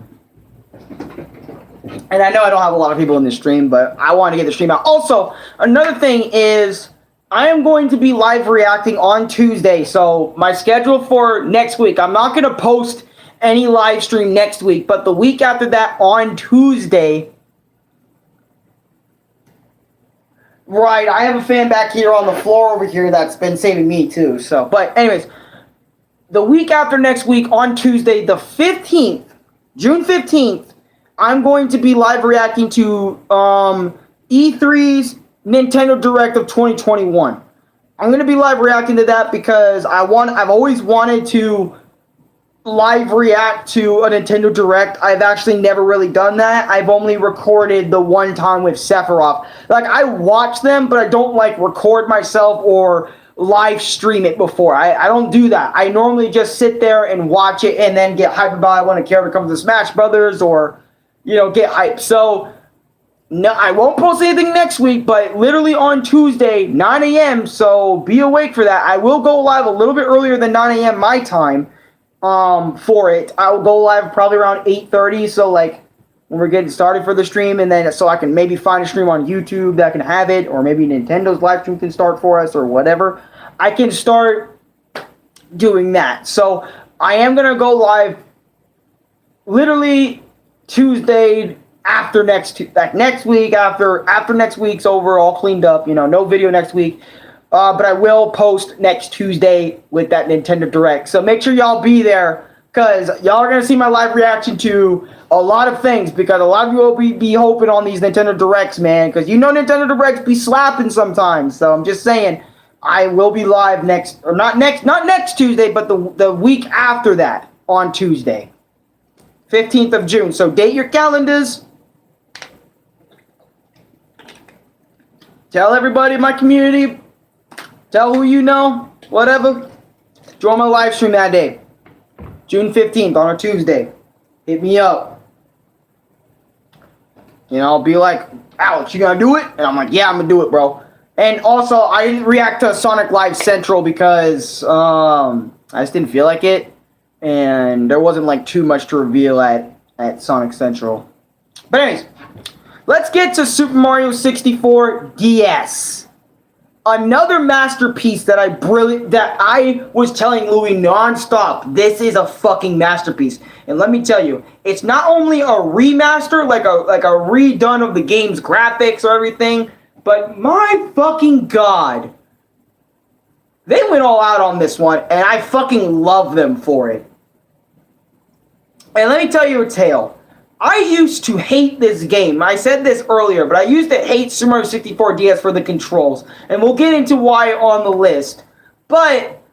And I know I don't have a lot of people in this stream, but I want to get the stream out. Also, another thing is I am going to be live reacting on Tuesday. So my schedule for next week, I'm not going to post any live stream next week, but the week after that on Tuesday. Right, I have a fan back here on the floor over here that's been saving me too. So, but anyways, the week after next week on Tuesday, the 15th, June 15th, I'm going to be live reacting to E3's Nintendo Direct of 2021. I'm going to be live reacting to that because I've always wanted to live react to a Nintendo Direct. I've actually never really done that. I've only recorded the one time with Sephiroth. Like, I watch them, but I don't like record myself or live stream it before. I don't do that. I normally just sit there and watch it and then get hyped about it when a character comes to Smash Brothers or get hyped. So, no, I won't post anything next week, but literally on Tuesday, 9 a.m., so be awake for that. I will go live a little bit earlier than 9 a.m. my time for it. I will go live probably around 8:30, so like when we're getting started for the stream, and then so I can maybe find a stream on YouTube that can have it, or maybe Nintendo's live stream can start for us, or whatever. I can start doing that. So I am gonna go live literally Tuesday after next week, after next week's over, all cleaned up. No video next week. But I will post next Tuesday with that Nintendo Direct. So make sure y'all be there, because y'all are going to see my live reaction to a lot of things, because a lot of you will be hoping on these Nintendo Directs, man, because Nintendo Directs be slapping sometimes. So I'm just saying, I will be live not next Tuesday, but the week after that on Tuesday, 15th of June. So date your calendars. Tell everybody in my community. Tell who you know, whatever. Join my live stream that day. June 15th on a Tuesday. Hit me up. I'll be like, Alex, you gonna do it? And I'm like, yeah, I'm gonna do it, bro. And also, I didn't react to Sonic Live Central because I just didn't feel like it. And there wasn't like too much to reveal at Sonic Central. But anyways, let's get to Super Mario 64 DS. Another masterpiece that I was telling Louis nonstop, this is a fucking masterpiece. And let me tell you, it's not only a remaster, like a redone of the game's graphics or everything, but my fucking god, they went all out on this one, and I fucking love them for it. And let me tell you a tale. I used to hate this game. I said this earlier, but I used to hate Super Mario 64 DS for the controls. And we'll get into why on the list. But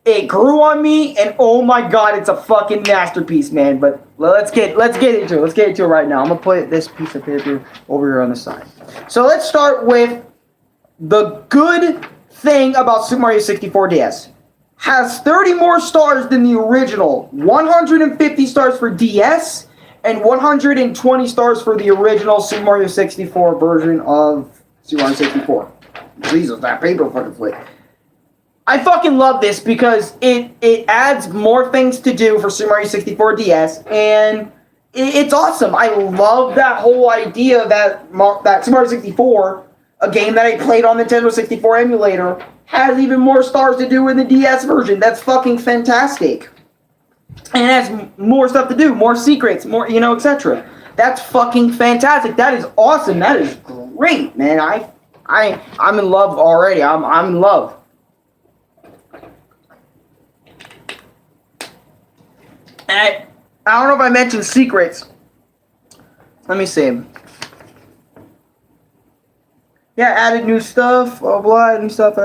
it grew on me, and oh my god, it's a fucking masterpiece, man. But let's get into it. Let's get into it right now. I'm going to put this piece of paper over here on the side. So let's start with the good thing about Super Mario 64 DS. Has 30 more stars than the original. 150 stars for DS. And 120 stars for the original Super Mario 64 version of Super Mario 64. Jesus, that paper fucking flick. I fucking love this because it adds more things to do for Super Mario 64 DS, and it's awesome. I love that whole idea that Super Mario 64, a game that I played on Nintendo 64 emulator, has even more stars to do in the DS version. That's fucking fantastic. And it has more stuff to do, more secrets, more, etc. That's fucking fantastic. That is awesome. That is great, man. I'm in love already. I'm in love. And I don't know if I mentioned secrets. Let me see. Yeah, added new stuff, blah blah, new stuff.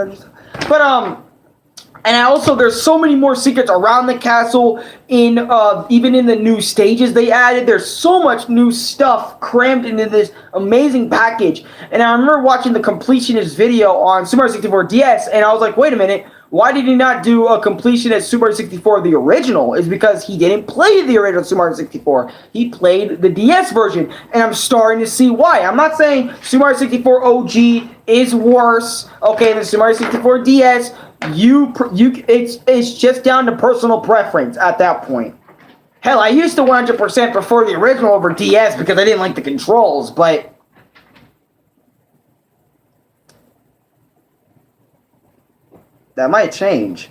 And also, there's so many more secrets around the castle, even in the new stages they added. There's so much new stuff crammed into this amazing package. And I remember watching the completionist video on Super Mario 64 DS, and I was like, wait a minute, why did he not do a completionist Super Mario 64 the original? It's because he didn't play the original Super Mario 64. He played the DS version, and I'm starting to see why. I'm not saying Super Mario 64 OG is worse, okay, than Super Mario 64 DS. It's just down to personal preference at that point. Hell, I used to 100% prefer the original over DS because I didn't like the controls, but that might change.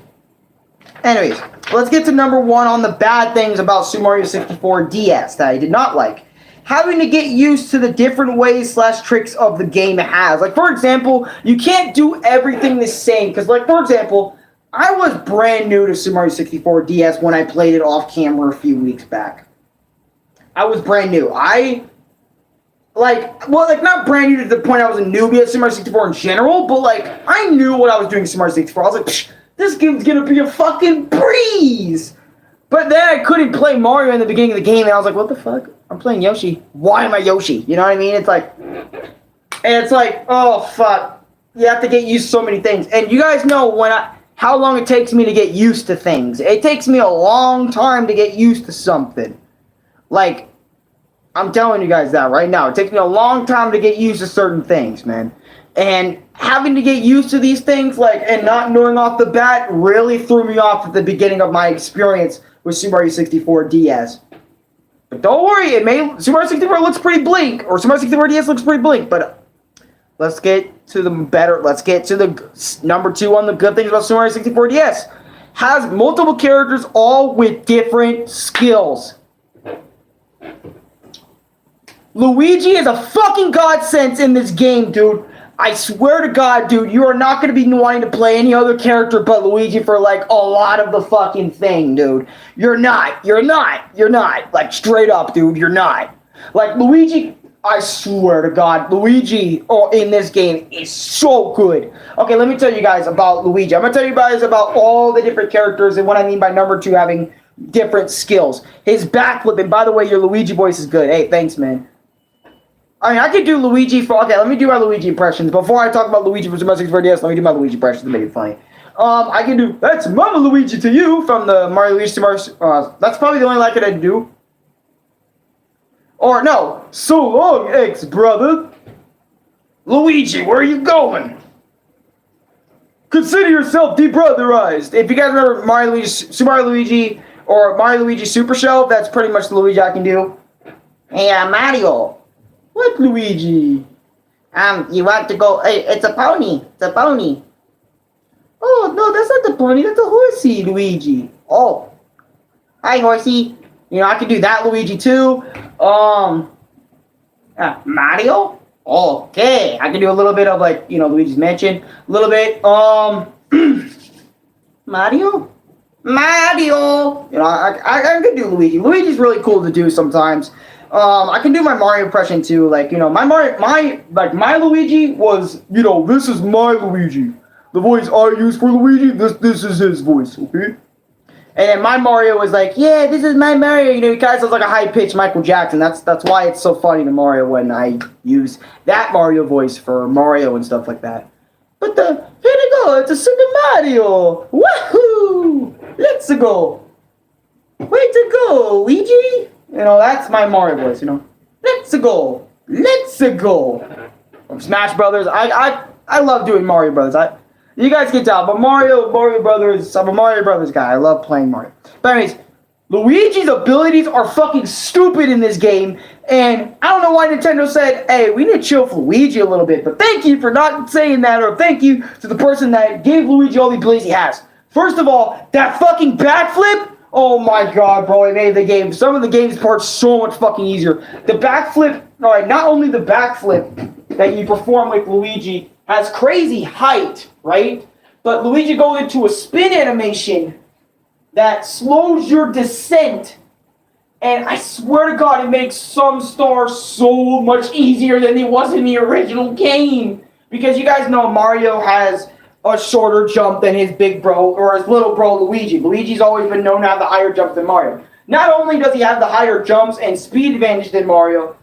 Anyways, let's get to number one on the bad things about Super Mario 64 DS that I did not like. Having to get used to the different ways / tricks of the game it has. Like, for example, you can't do everything the same. Because, like, for example, I was brand new to Super Mario 64 DS when I played it off camera a few weeks back. I was brand new. Not brand new to the point I was a newbie at Super Mario 64 in general, but, like, I knew what I was doing in Super Mario 64. I was like, psh, this game's gonna be a fucking breeze! But then I couldn't play Mario in the beginning of the game, and I was like, what the fuck? I'm playing Yoshi. Why am I Yoshi? You know what I mean? It's like, oh, fuck. You have to get used to so many things. And you guys know how long it takes me to get used to things. It takes me a long time to get used to something. Like, I'm telling you guys that right now. It takes me a long time to get used to certain things, man. And having to get used to these things, and not knowing off the bat really threw me off at the beginning of my experience with Super Mario 64 DS. But don't worry, Super Mario 64 looks pretty bleak, or Super Mario 64 DS looks pretty bleak, but let's get to the number 2 on the good things about Super Mario 64 DS. Has multiple characters, all with different skills. Luigi is a fucking godsend in this game, dude. I swear to God, dude, you are not going to be wanting to play any other character but Luigi for, like, a lot of the fucking thing, dude. You're not. Like, straight up, dude, you're not. Like, Luigi, I swear to God, Luigi in this game is so good. Okay, let me tell you guys about Luigi. I'm going to tell you guys about all the different characters and what I mean by number 2 having different skills. His backflip, and by the way, your Luigi voice is good. Hey, thanks, man. I mean, I could do Luigi for... Okay, let me do my Luigi impressions. Before I talk about Luigi from Super Mario 64 DS, let me do my Luigi impressions to make it funny. I can do... That's Mama Luigi to you from the Mario Luigi Super... that's probably the only line I could do. Or, no. So long, ex-brother. Luigi, where are you going? Consider yourself debrotherized. If you guys remember Mario Luigi, Super Mario Luigi, or Mario Luigi Super Show, that's pretty much the Luigi I can do. Hey, Mario. What, Luigi? You want to go... Hey, it's a pony. It's a pony. Oh, no, that's not the pony. That's a horsey, Luigi. Oh. Hi, horsey. You know, I can do that Luigi, too. Mario? Okay. I can do a little bit of, like, you know, Luigi's Mansion. A little bit, Mario? Mario! You know, I can do Luigi. Luigi's really cool to do sometimes. I can do my Mario impression too, like, you know, my Luigi was, you know, this is my Luigi. The voice I use for Luigi, this is his voice, okay? And then my Mario was like, yeah, this is my Mario, you know, he kind of sounds like a high-pitched Michael Jackson. That's why it's so funny to Mario when I use that Mario voice for Mario and stuff like that. But here we go, it's a Super Mario! Woohoo! Let's go! Way to go, Luigi! You know, that's my Mario voice, you know. Let's go. Let's go. From Smash Brothers. I love doing Mario Brothers. You guys can tell, but Mario Brothers, I'm a Mario Brothers guy. I love playing Mario. But anyways, Luigi's abilities are fucking stupid in this game. And I don't know why Nintendo said, hey, we need to chill for Luigi a little bit. But thank you for not saying that, or thank you to the person that gave Luigi all the abilities he has. First of all, that fucking backflip. Oh my God, bro, it made the game, some of the game's parts so much fucking easier. The backflip, alright, not only the backflip that you perform with Luigi has crazy height, right? But Luigi goes into a spin animation that slows your descent. And I swear to God, it makes some stars so much easier than it was in the original game. Because you guys know Mario has a shorter jump than his big bro, or his little bro, Luigi. Luigi's always been known to have the higher jumps than Mario. Not only does he have the higher jumps and speed advantage than Mario,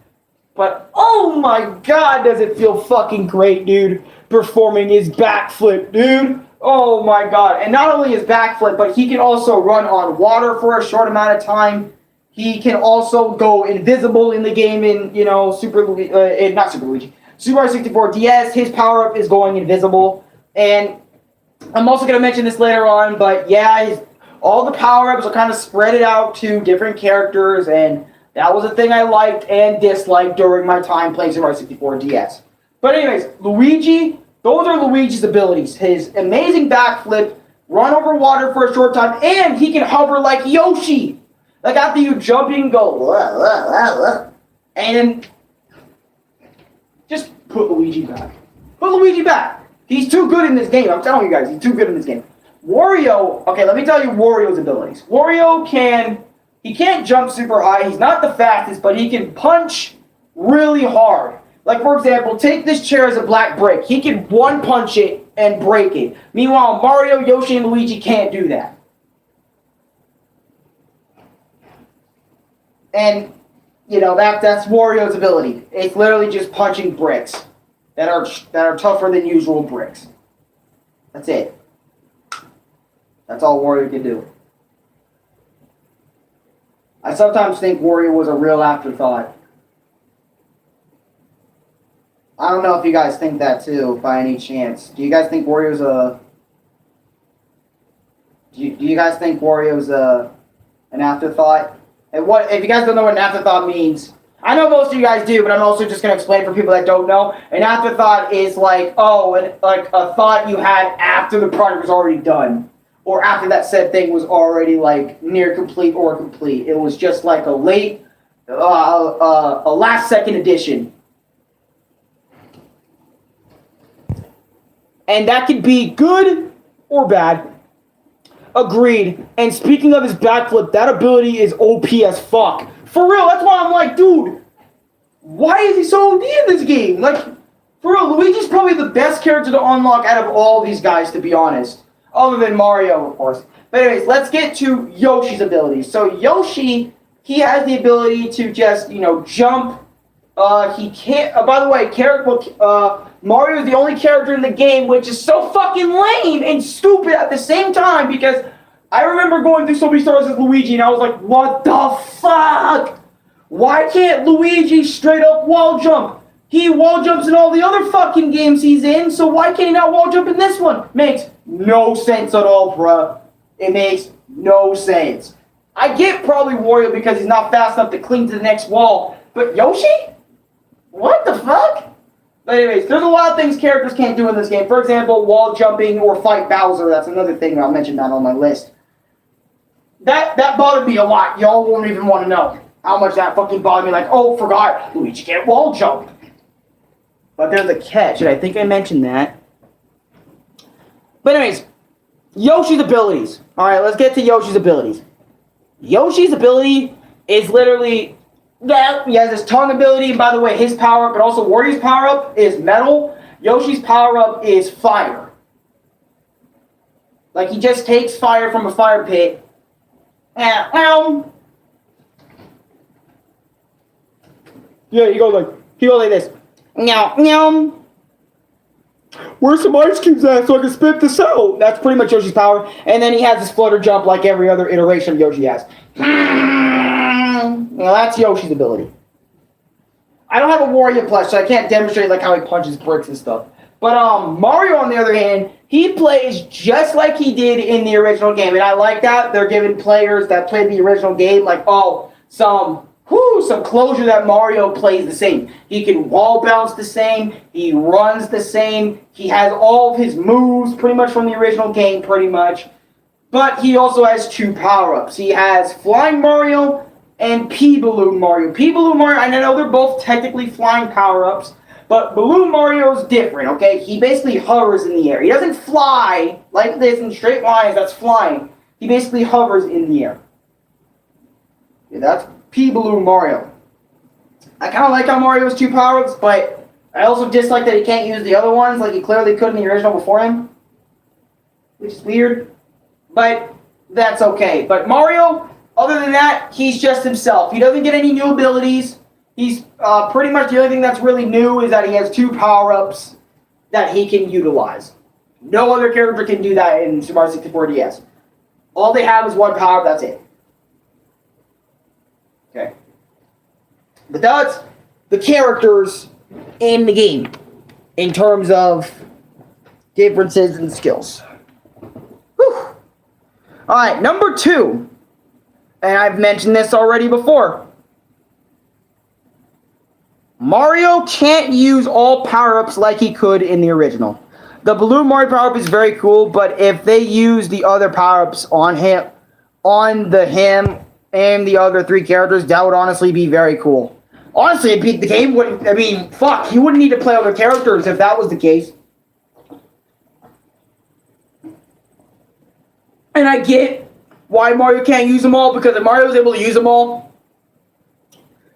but oh my God, does it feel fucking great, dude, performing his backflip, dude. Oh my God. And not only his backflip, but he can also run on water for a short amount of time. He can also go invisible in the game in, you know, Super Mario 64 DS. His power-up is going invisible. And I'm also going to mention this later on, but yeah, all the power-ups are kind of spread out to different characters, and that was a thing I liked and disliked during my time playing Super Mario 64 DS. But anyways, Luigi, those are Luigi's abilities. His amazing backflip, run over water for a short time, and he can hover like Yoshi. Like after you jump, you can go, wah, wah, wah, wah, and then just put Luigi back. Put Luigi back. He's too good in this game. I'm telling you guys, he's too good in this game. Wario, okay, let me tell you Wario's abilities. Wario he can't jump super high. He's not the fastest, but he can punch really hard. Like, for example, take this chair as a black brick. He can one punch it and break it. Meanwhile, Mario, Yoshi, and Luigi can't do that. And, you know, that's Wario's ability. It's literally just punching bricks that are tougher than usual bricks. That's it. That's all Wario can do. I sometimes think Wario was a real afterthought. I don't know if you guys think that too, by any chance. Do you guys think Wario's an afterthought? And what if you guys don't know what an afterthought means? I know most of you guys do, but I'm also just gonna explain for people that don't know. An afterthought is like, like a thought you had after the project was already done, or after that said thing was already like near complete or complete. It was just like a last second addition. And that could be good or bad. Agreed. And speaking of his backflip, that ability is OP as fuck. For real, that's why I'm like, dude, why is he so OP in this game? Like, for real, Luigi's probably the best character to unlock out of all these guys, to be honest. Other than Mario, of course. But anyways, let's get to Yoshi's abilities. So Yoshi, he has the ability to just, jump. He can't, by the way, Mario is the only character in the game which is so fucking lame and stupid at the same time, because I remember going through so many stars as Luigi and I was like, what the fuck? Why can't Luigi straight up wall jump? He wall jumps in all the other fucking games he's in, so why can't he not wall jump in this one? Makes no sense at all, bruh. It makes no sense. I get probably Wario because he's not fast enough to cling to the next wall, but Yoshi? What the fuck? But anyways, there's a lot of things characters can't do in this game. For example, wall jumping or fight Bowser. That's another thing I'll mention down on my list. That bothered me a lot. Y'all won't even want to know how much that fucking bothered me. Like, oh, forgot, Luigi can't wall jump. But there's a catch, and I think I mentioned that. But anyways, Yoshi's abilities. Alright, let's get to Yoshi's abilities. Yoshi's ability is literally... Yeah, he has his tongue ability, and by the way, his power-up, but also Wario's power-up is metal. Yoshi's power-up is fire. Like, he just takes fire from a fire pit. And, yeah, he goes like this. Meow. Where's some ice cubes at so I can spit this out? That's pretty much Yoshi's power. And then he has his flutter jump like every other iteration Yoshi has. Well, that's Yoshi's ability. I don't have a Wario plush, so I can't demonstrate like how he punches bricks and stuff. But Mario, on the other hand, he plays just like he did in the original game, and I like that. They're giving players that played the original game like, some closure that Mario plays the same. He can wall bounce the same. He runs the same. He has all of his moves pretty much from the original game, pretty much. But he also has two power-ups. He has Flying Mario and P-Balloon Mario. P-Balloon Mario, I know they're both technically flying power-ups, but Balloon Mario is different, okay? He basically hovers in the air. He doesn't fly like this in straight lines, that's flying. He basically hovers in the air. Yeah, that's P-Balloon Mario. I kind of like how Mario has two power-ups, but I also dislike that he can't use the other ones like he clearly could in the original before him, which is weird. But that's okay. But Mario, other than that, he's just himself. He doesn't get any new abilities. He's pretty much the only thing that's really new is that he has two power-ups that he can utilize. No other character can do that in Super Mario 64 DS. All they have is one power-up, that's it. Okay. But that's the characters in the game in terms of differences and skills. Whew. Alright, number 2. And I've mentioned this already before. Mario can't use all power-ups like he could in the original. The Balloon Mario power-up is very cool, but if they use the other power-ups on him and the other 3 characters, that would honestly be very cool. Honestly, the game wouldn't... I mean, fuck, you wouldn't need to play other characters if that was the case. And I get why Mario can't use them all, because if Mario was able to use them all,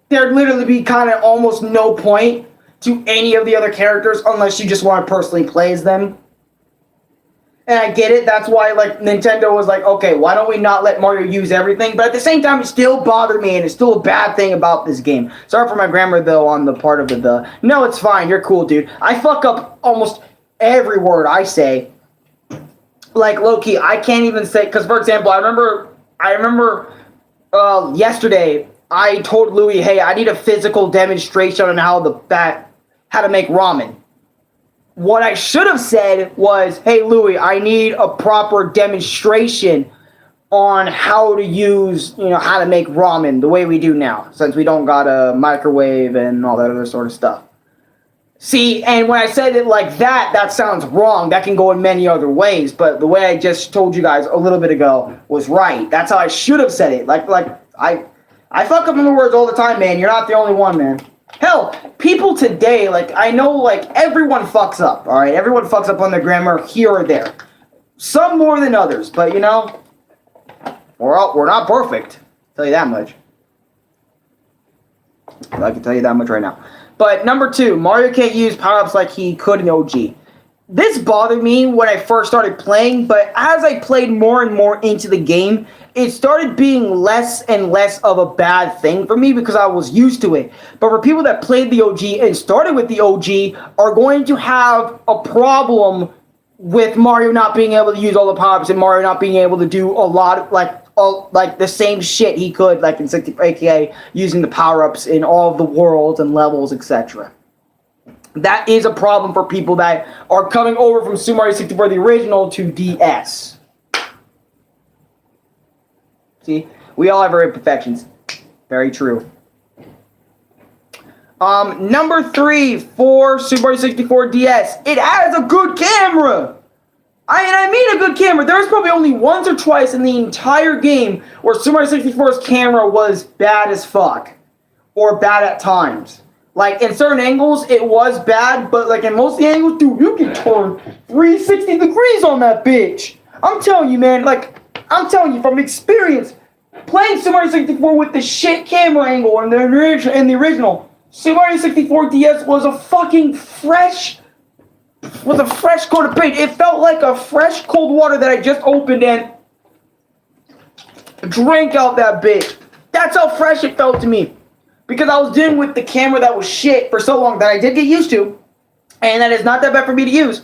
there'd literally be kind of almost no point to any of the other characters unless you just want to personally play as them. And I get it, that's why like Nintendo was like, okay, why don't we not let Mario use everything? But at the same time, it still bothered me, and it's still a bad thing about this game. Sorry for my grammar, though, on the part of the. No, it's fine, you're cool, dude. I fuck up almost every word I say. Like, low-key, I can't even say, because, for example, I remember yesterday, I told Louis, hey, I need a physical demonstration on how to make ramen. What I should have said was, hey, Louis, I need a proper demonstration on how to use, how to make ramen the way we do now, since we don't got a microwave and all that other sort of stuff. See, and when I said it like that, that sounds wrong. That can go in many other ways, but the way I just told you guys a little bit ago was right. That's how I should have said it. I fuck up in the words all the time, man. You're not the only one, man. Hell, people today, I know, everyone fucks up, all right? Everyone fucks up on their grammar here or there. Some more than others, but, we're not perfect. I'll tell you that much. I can tell you that much right now. But number 2, Mario can't use power-ups like he could in OG. This bothered me when I first started playing, but as I played more and more into the game, it started being less and less of a bad thing for me because I was used to it. But for people that played the OG and started with the OG are going to have a problem with Mario not being able to use all the power-ups and Mario not being able to do a lot of, the same shit he could, in 60, aka using the power-ups in all of the worlds and levels, etc. That is a problem for people that are coming over from Super Mario 64, the original, to DS. See? We all have our imperfections. Very true. Number 3 for Super Mario 64 DS. It has a good camera! I mean a good camera. There was probably only once or twice in the entire game where Super Mario 64's camera was bad as fuck. Or bad at times. In certain angles, it was bad, but in most of the angles, dude, you can turn 360 degrees on that bitch. I'm telling you, man, I'm telling you from experience, playing Super Mario 64 with the shit camera angle in the original, Super Mario 64 DS was a fucking fresh coat of paint. It felt like a fresh cold water that I just opened and drank out that bitch. That's how fresh it felt to me. Because I was dealing with the camera that was shit for so long that I did get used to. And that is not that bad for me to use.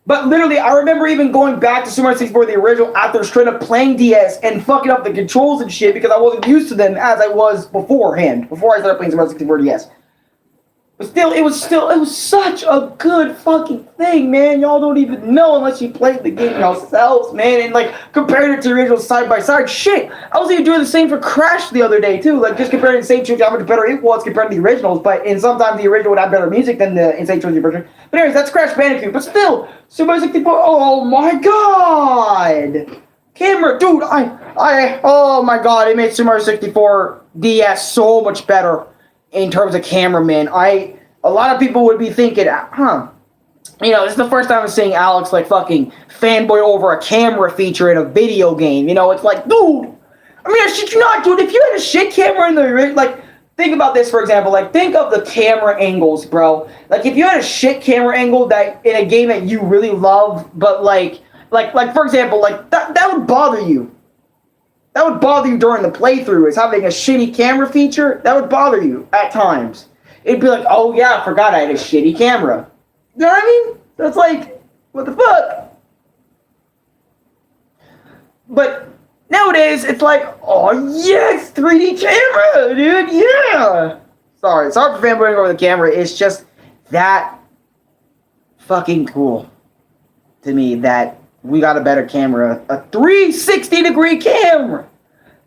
But literally, I remember even going back to Super Mario 64, the original, after straight up playing DS and fucking up the controls and shit because I wasn't used to them as I was beforehand. Before I started playing Super Mario 64 DS. But it was such a good fucking thing, man. Y'all don't even know unless you played the game yourselves, man. And compared it to the original side by side, shit. I was even doing the same for Crash the other day too. Just comparing Insane Trilogy, how much better it was compared to the originals. And sometimes the original would have better music than the Insane Trilogy version. But anyways, that's Crash Bandicoot. But still, Super Mario 64. Oh my god, camera, dude. Oh my god, it made Super Mario 64 DS so much better. In terms of cameraman, a lot of people would be thinking, this is the first time I'm seeing Alex fucking fanboy over a camera feature in a video game. It's dude, I shit you not, dude. If you had a shit camera in the think about this for example. Think of the camera angles, bro. If you had a shit camera angle that in a game that you really love, but for example, that would bother you. That would bother you during the playthrough, is having a shitty camera feature. That would bother you at times. It'd be oh yeah, I forgot I had a shitty camera. You know what I mean? That's what the fuck? But nowadays, it's oh yes, 3D camera, dude, yeah! Sorry for fanboying over the camera. It's just that fucking cool to me that we got a better camera, a 360-degree camera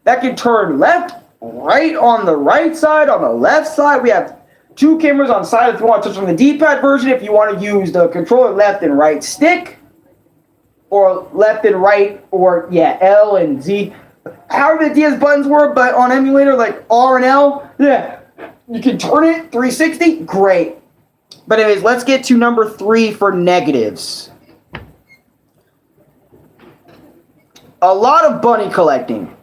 that can turn left, right on the right side, on the left side. We have 2 cameras on side if you want to touch on the D-pad version, if you want to use the controller left and right stick, or left and right, or yeah, L and Z. However the DS buttons were, but on emulator R and L, yeah, you can turn it 360, great. But anyways, let's get to number 3 for negatives. A lot of bunny collecting.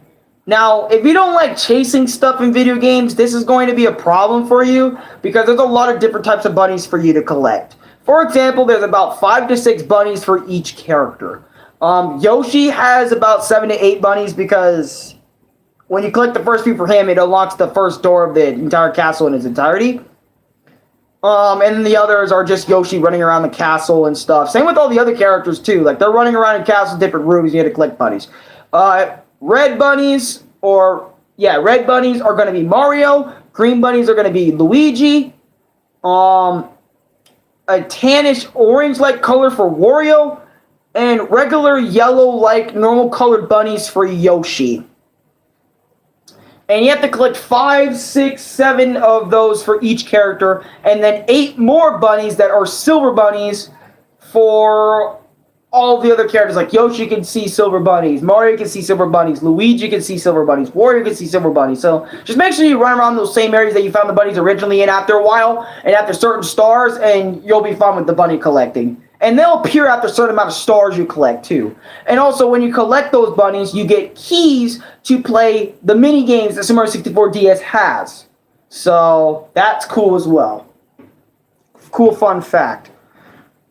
Now, if you don't like chasing stuff in video games, this is going to be a problem for you because there's a lot of different types of bunnies for you to collect. For example, there's about 5 to 6 bunnies for each character. Yoshi has about 7 to 8 bunnies because when you collect the first few for him, it unlocks the first door of the entire castle in its entirety. And then the others are just Yoshi running around the castle and stuff. Same with all the other characters too. They're running around in castles, different rooms. You have to collect bunnies. Red bunnies are going to be Mario. Green bunnies are going to be Luigi. A tannish orange-like color for Wario. and regular yellow like normal colored bunnies for Yoshi. And you have to collect 5, 6, 7 of those for each character, and then 8 more bunnies that are silver bunnies for all the other characters. Like Yoshi can see silver bunnies, Mario can see silver bunnies, Luigi can see silver bunnies, Wario can see silver bunnies. So just make sure you run around those same areas that you found the bunnies originally in after a while, and after certain stars, and you'll be fine with the bunny collecting. And they'll appear after a certain amount of stars you collect too. And also when you collect those bunnies, you get keys to play the mini games that Super Mario 64 DS has. So that's cool as well. Cool fun fact.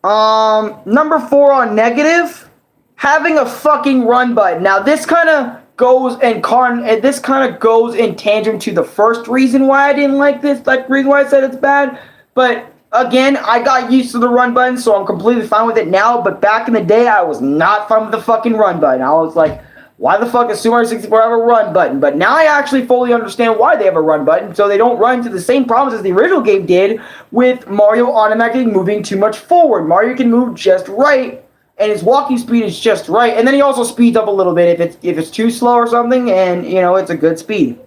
Number 4 on negative, having a fucking run button. Now this kind of goes in tangent to the first reason why I didn't like this, like reason why I said it's bad. But again, I got used to the run button, so I'm completely fine with it now. But back in the day, I was not fine with the fucking run button. I was like, why the fuck does Super Mario 64 have a run button? But now I actually fully understand why they have a run button, so they don't run into the same problems as the original game did with Mario automatically moving too much forward. Mario can move just right, and his walking speed is just right. And then he also speeds up a little bit if it's too slow or something, and, you know, it's a good speed.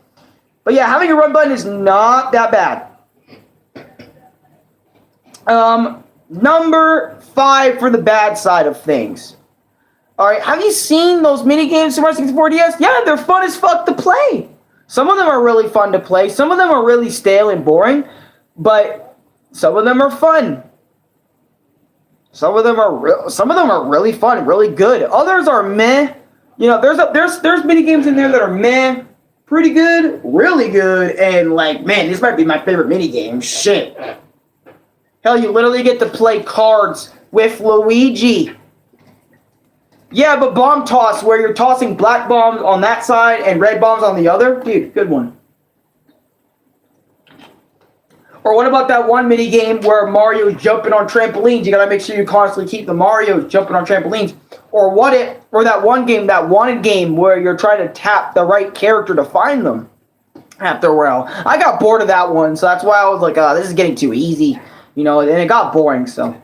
But yeah, having a run button is not that bad. Number 5 for the bad side of things. Alright, have you seen those mini games Super Mario 64 DS? Yeah, they're fun as fuck to play. Some of them are really fun to play. Some of them are really stale and boring, but some of them are fun. Some of them are really fun, really good. Others are meh. You know, there's mini games in there that are meh, pretty good, really good, and like, man, this might be my favorite mini game. Shit. Hell, you literally get to play cards with Luigi. Yeah, but bomb toss, where you're tossing black bombs on that side and red bombs on the other. Dude, good one. Or what about that one mini game where Mario's jumping on trampolines? You gotta make sure you constantly keep the Marios jumping on trampolines. Or that one game, that wanted game where you're trying to tap the right character to find them. After a while, I got bored of that one, so that's why I was like, this is getting too easy. You know, and it got boring, so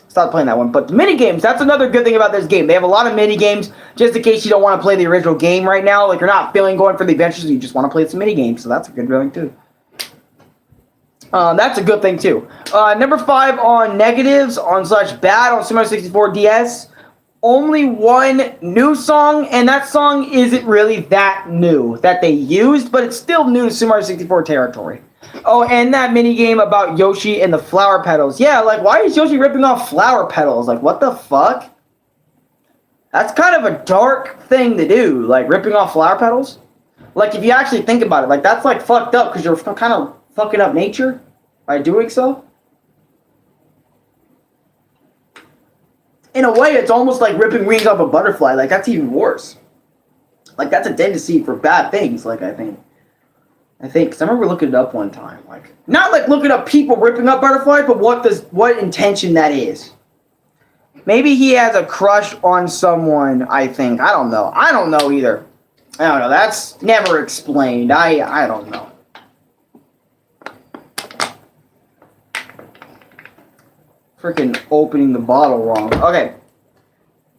stopped playing that one. But the mini games, that's another good thing about this game. They have a lot of mini games, just in case you don't want to play the original game right now. Like, you're not feeling going for the adventures, you just want to play some mini games. So that's a good thing too. That's a good thing too. Number 5 on negatives on / bad on Super Mario 64 DS. Only one new song, and that song isn't really that new that they used, but it's still new to Super Mario 64 territory. Oh, and that mini game about Yoshi and the flower petals. Yeah, like, why is Yoshi ripping off flower petals? Like, what the fuck? That's kind of a dark thing to do, like, ripping off flower petals. Like, if you actually think about it, like, that's, like, fucked up, because you're kind of fucking up nature by doing so. In a way, it's almost like ripping wings off a butterfly. Like, that's even worse. Like, that's a tendency for bad things, like, I think, because I remember looking it up one time. Like, not like looking up people ripping up butterflies, but what intention that is. Maybe he has a crush on someone, I think. I don't know. I don't know either. I don't know. That's never explained. I don't know. Freaking opening the bottle wrong. Okay.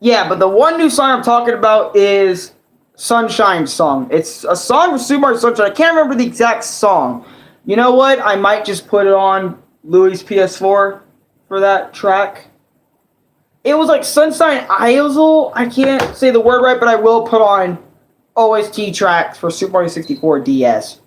Yeah, but the one new song I'm talking about is Sunshine Song. It's a song from Super Mario Sunshine. I can't remember the exact song. You know what? I might just put it on Louis' PS4 for that track. It was like Sunshine Isle. I can't say the word right, but I will put on OST tracks for Super Mario 64 DS.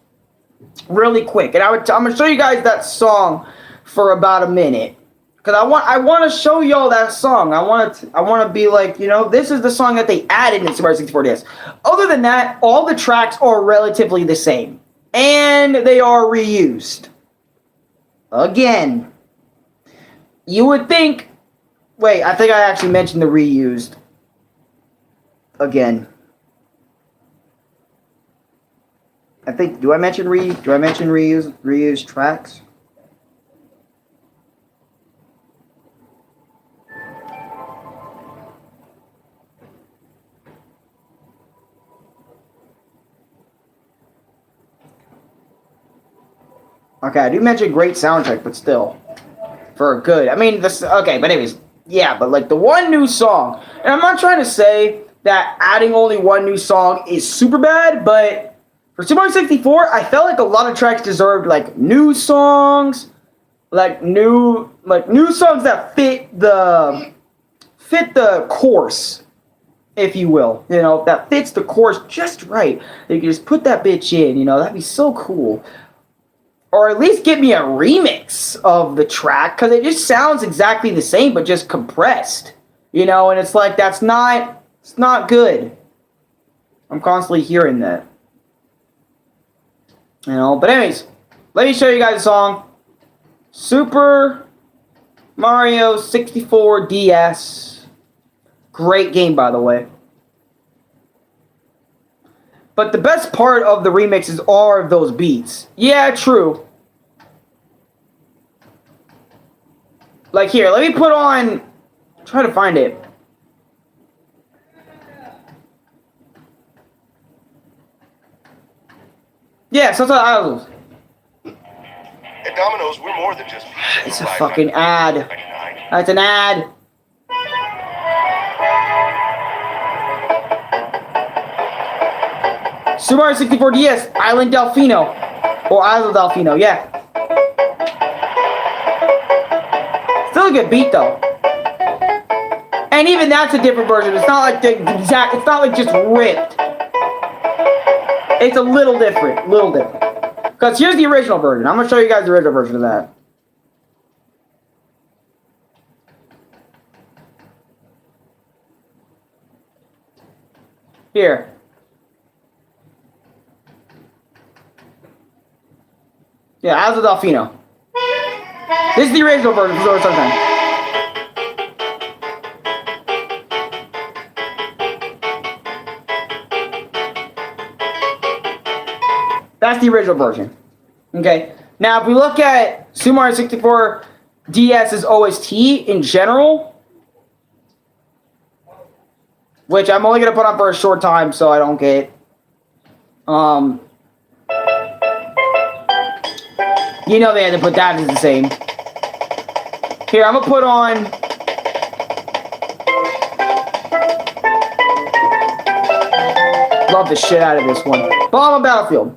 Really quick. And I'm going to show you guys that song for about a minute. Because I want to show y'all that song. I want to be like, you know, this is the song that they added in Super Mario 64 DS. Other than that, all the tracks are relatively the same. And they are reused. Again. You would think... Wait, I think I actually mentioned the reused. Again. I think... Do I mention reused tracks? Okay, I do mention great soundtrack, but still. For a good... I mean, this... Okay, but anyways. Yeah, but like the one new song, and I'm not trying to say that adding only one new song is super bad, but for Super Mario 64, I felt like a lot of tracks deserved like new songs, like new songs that fit the course, if you will. You know, that fits the course just right. You can just put that bitch in, you know, that'd be so cool. Or at least give me a remix of the track, because it just sounds exactly the same, but just compressed. You know, and it's like, it's not good. I'm constantly hearing that. You know, but anyways, let me show you guys a song. Super Mario 64 DS. Great game, by the way. But the best part of the remixes are those beats. Yeah, true. Like here, let me put on... Try to find it. Yeah, so I was... At Domino's, we're more than just... It's a fucking ad. That's an ad. Super Mario 64 DS, Island Delfino. Or Isle of Delfino, yeah. Still a good beat though. And even that's a different version. It's not like the exact, it's not like just ripped. It's a little different, Because here's the original version. I'm going to show you guys the original version of that. Here. Yeah, Isle of Delfino. This is the original version. So sometimes. That's the original version. Okay. Now, if we look at Super Mario 64 DS's OST in general, which I'm only going to put on for a short time so I don't get... You know they had to put that as the same. Here, I'm going to put on... Love the shit out of this one. Bomb on Battlefield.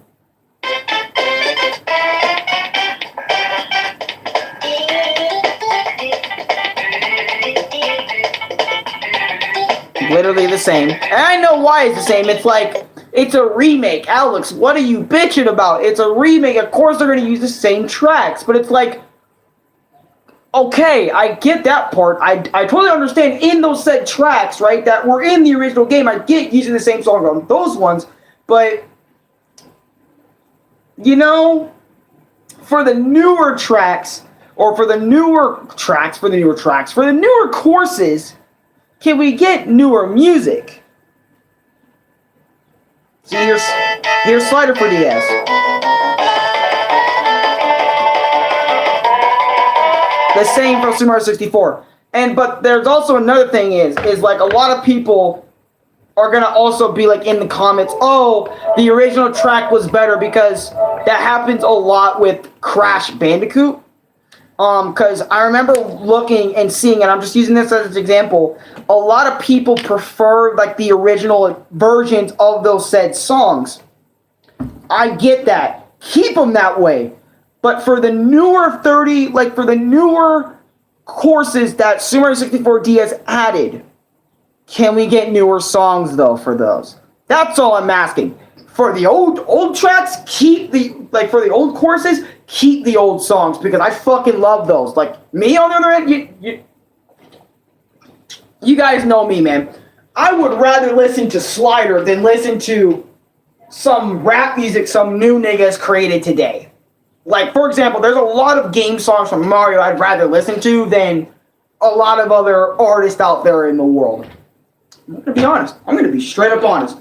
Literally the same. And I know why it's the same. It's like, it's a remake. Alex, what are you bitching about? It's a remake. Of course they're going to use the same tracks. But it's like, okay, I get that part. I totally understand in those said tracks, right, that were in the original game. I get using the same song on those ones. But, you know, for the newer tracks, or for the newer courses, can we get newer music? See, here's Slider for DS. The same for Super Mario 64. But there's also another thing is like a lot of people are gonna also be like in the comments, oh, the original track was better, because that happens a lot with Crash Bandicoot. Because I remember looking and seeing, and I'm just using this as an example, a lot of people prefer like the original versions of those said songs. I get that. Keep them that way. But for the newer for the newer courses that Super Mario 64 DS added, can we get newer songs though for those? That's all I'm asking. For the old tracks, keep for the old courses, keep the old songs, because I fucking love those. Like, me on the other end, you guys know me, man. I would rather listen to Slider than listen to some rap music some new niggas created today. Like, for example, there's a lot of game songs from Mario I'd rather listen to than a lot of other artists out there in the world. I'm going to be honest. I'm going to be straight up honest.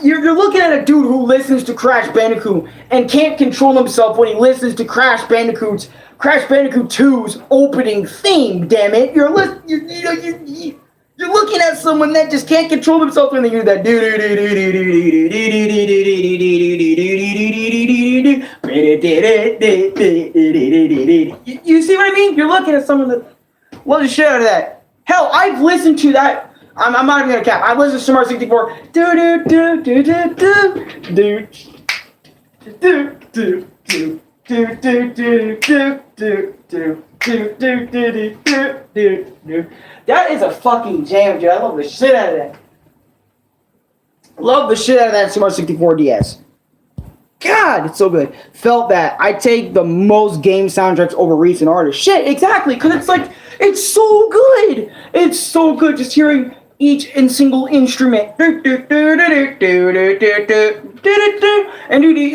You're looking at a dude who listens to Crash Bandicoot and can't control himself when he listens to Crash Bandicoot 2's opening theme, damn it. You're looking at someone that just can't control themselves when they hear that. You see what I mean? You're looking at someone that... Love the shit out of that. Hell, I've listened to that. I'm not even gonna cap. I've listened to Super Mario 64. Do do do do do do do do do. Do do do do do do do do do do do. That is a fucking jam, dude. I love the shit out of that. Love the shit out of that Super Mario 64 DS. God, it's so good. Felt that. I take the most game soundtracks over recent artists. Shit, exactly, because it's like, it's so good. It's so good just hearing each and single instrument. And dude,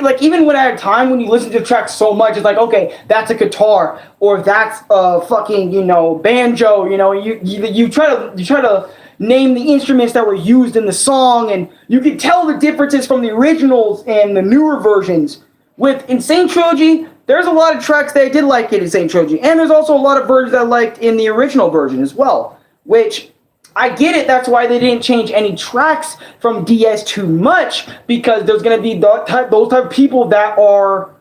like, even when I had time, when you listen to the track so much, it's like, okay, that's a guitar, or that's a fucking, you know, banjo, you know, you try to name the instruments that were used in the song, and you can tell the differences from the originals and the newer versions. With Insane Trilogy, there's a lot of tracks that I did like in Insane Trilogy, and there's also a lot of versions I liked in the original version as well, which I get it, that's why they didn't change any tracks from DS too much, because there's going to be those type of people that are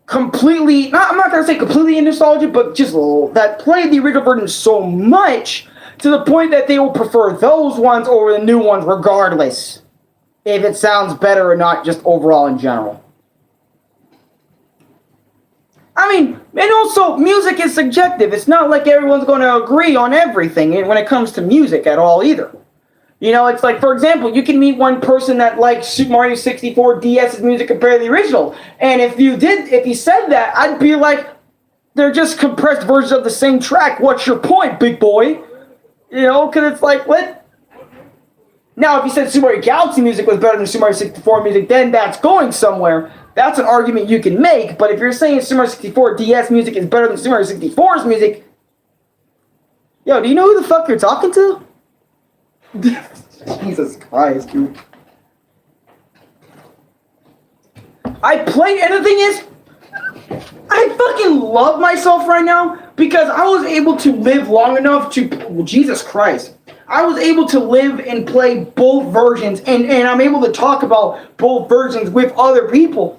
completely, I'm not going to say completely nostalgic, but just that played the original version so much to the point that they will prefer those ones over the new ones regardless if it sounds better or not, just overall in general. I mean, and also, music is subjective. It's not like everyone's going to agree on everything when it comes to music at all either. You know, it's like, for example, you can meet one person that likes Super Mario 64 DS's music compared to the original. And if you said that, I'd be like, they're just compressed versions of the same track. What's your point, big boy? You know, because it's like, what? Now, if you said Super Mario Galaxy music was better than Super Mario 64 music, then that's going somewhere. That's an argument you can make, but if you're saying Super Mario 64 DS music is better than Super Mario 64's music, yo, do you know who the fuck you're talking to? Jesus Christ, dude. And the thing is, I fucking love myself right now because I was able to live long enough to, Jesus Christ. I was able to live and play both versions, and I'm able to talk about both versions with other people.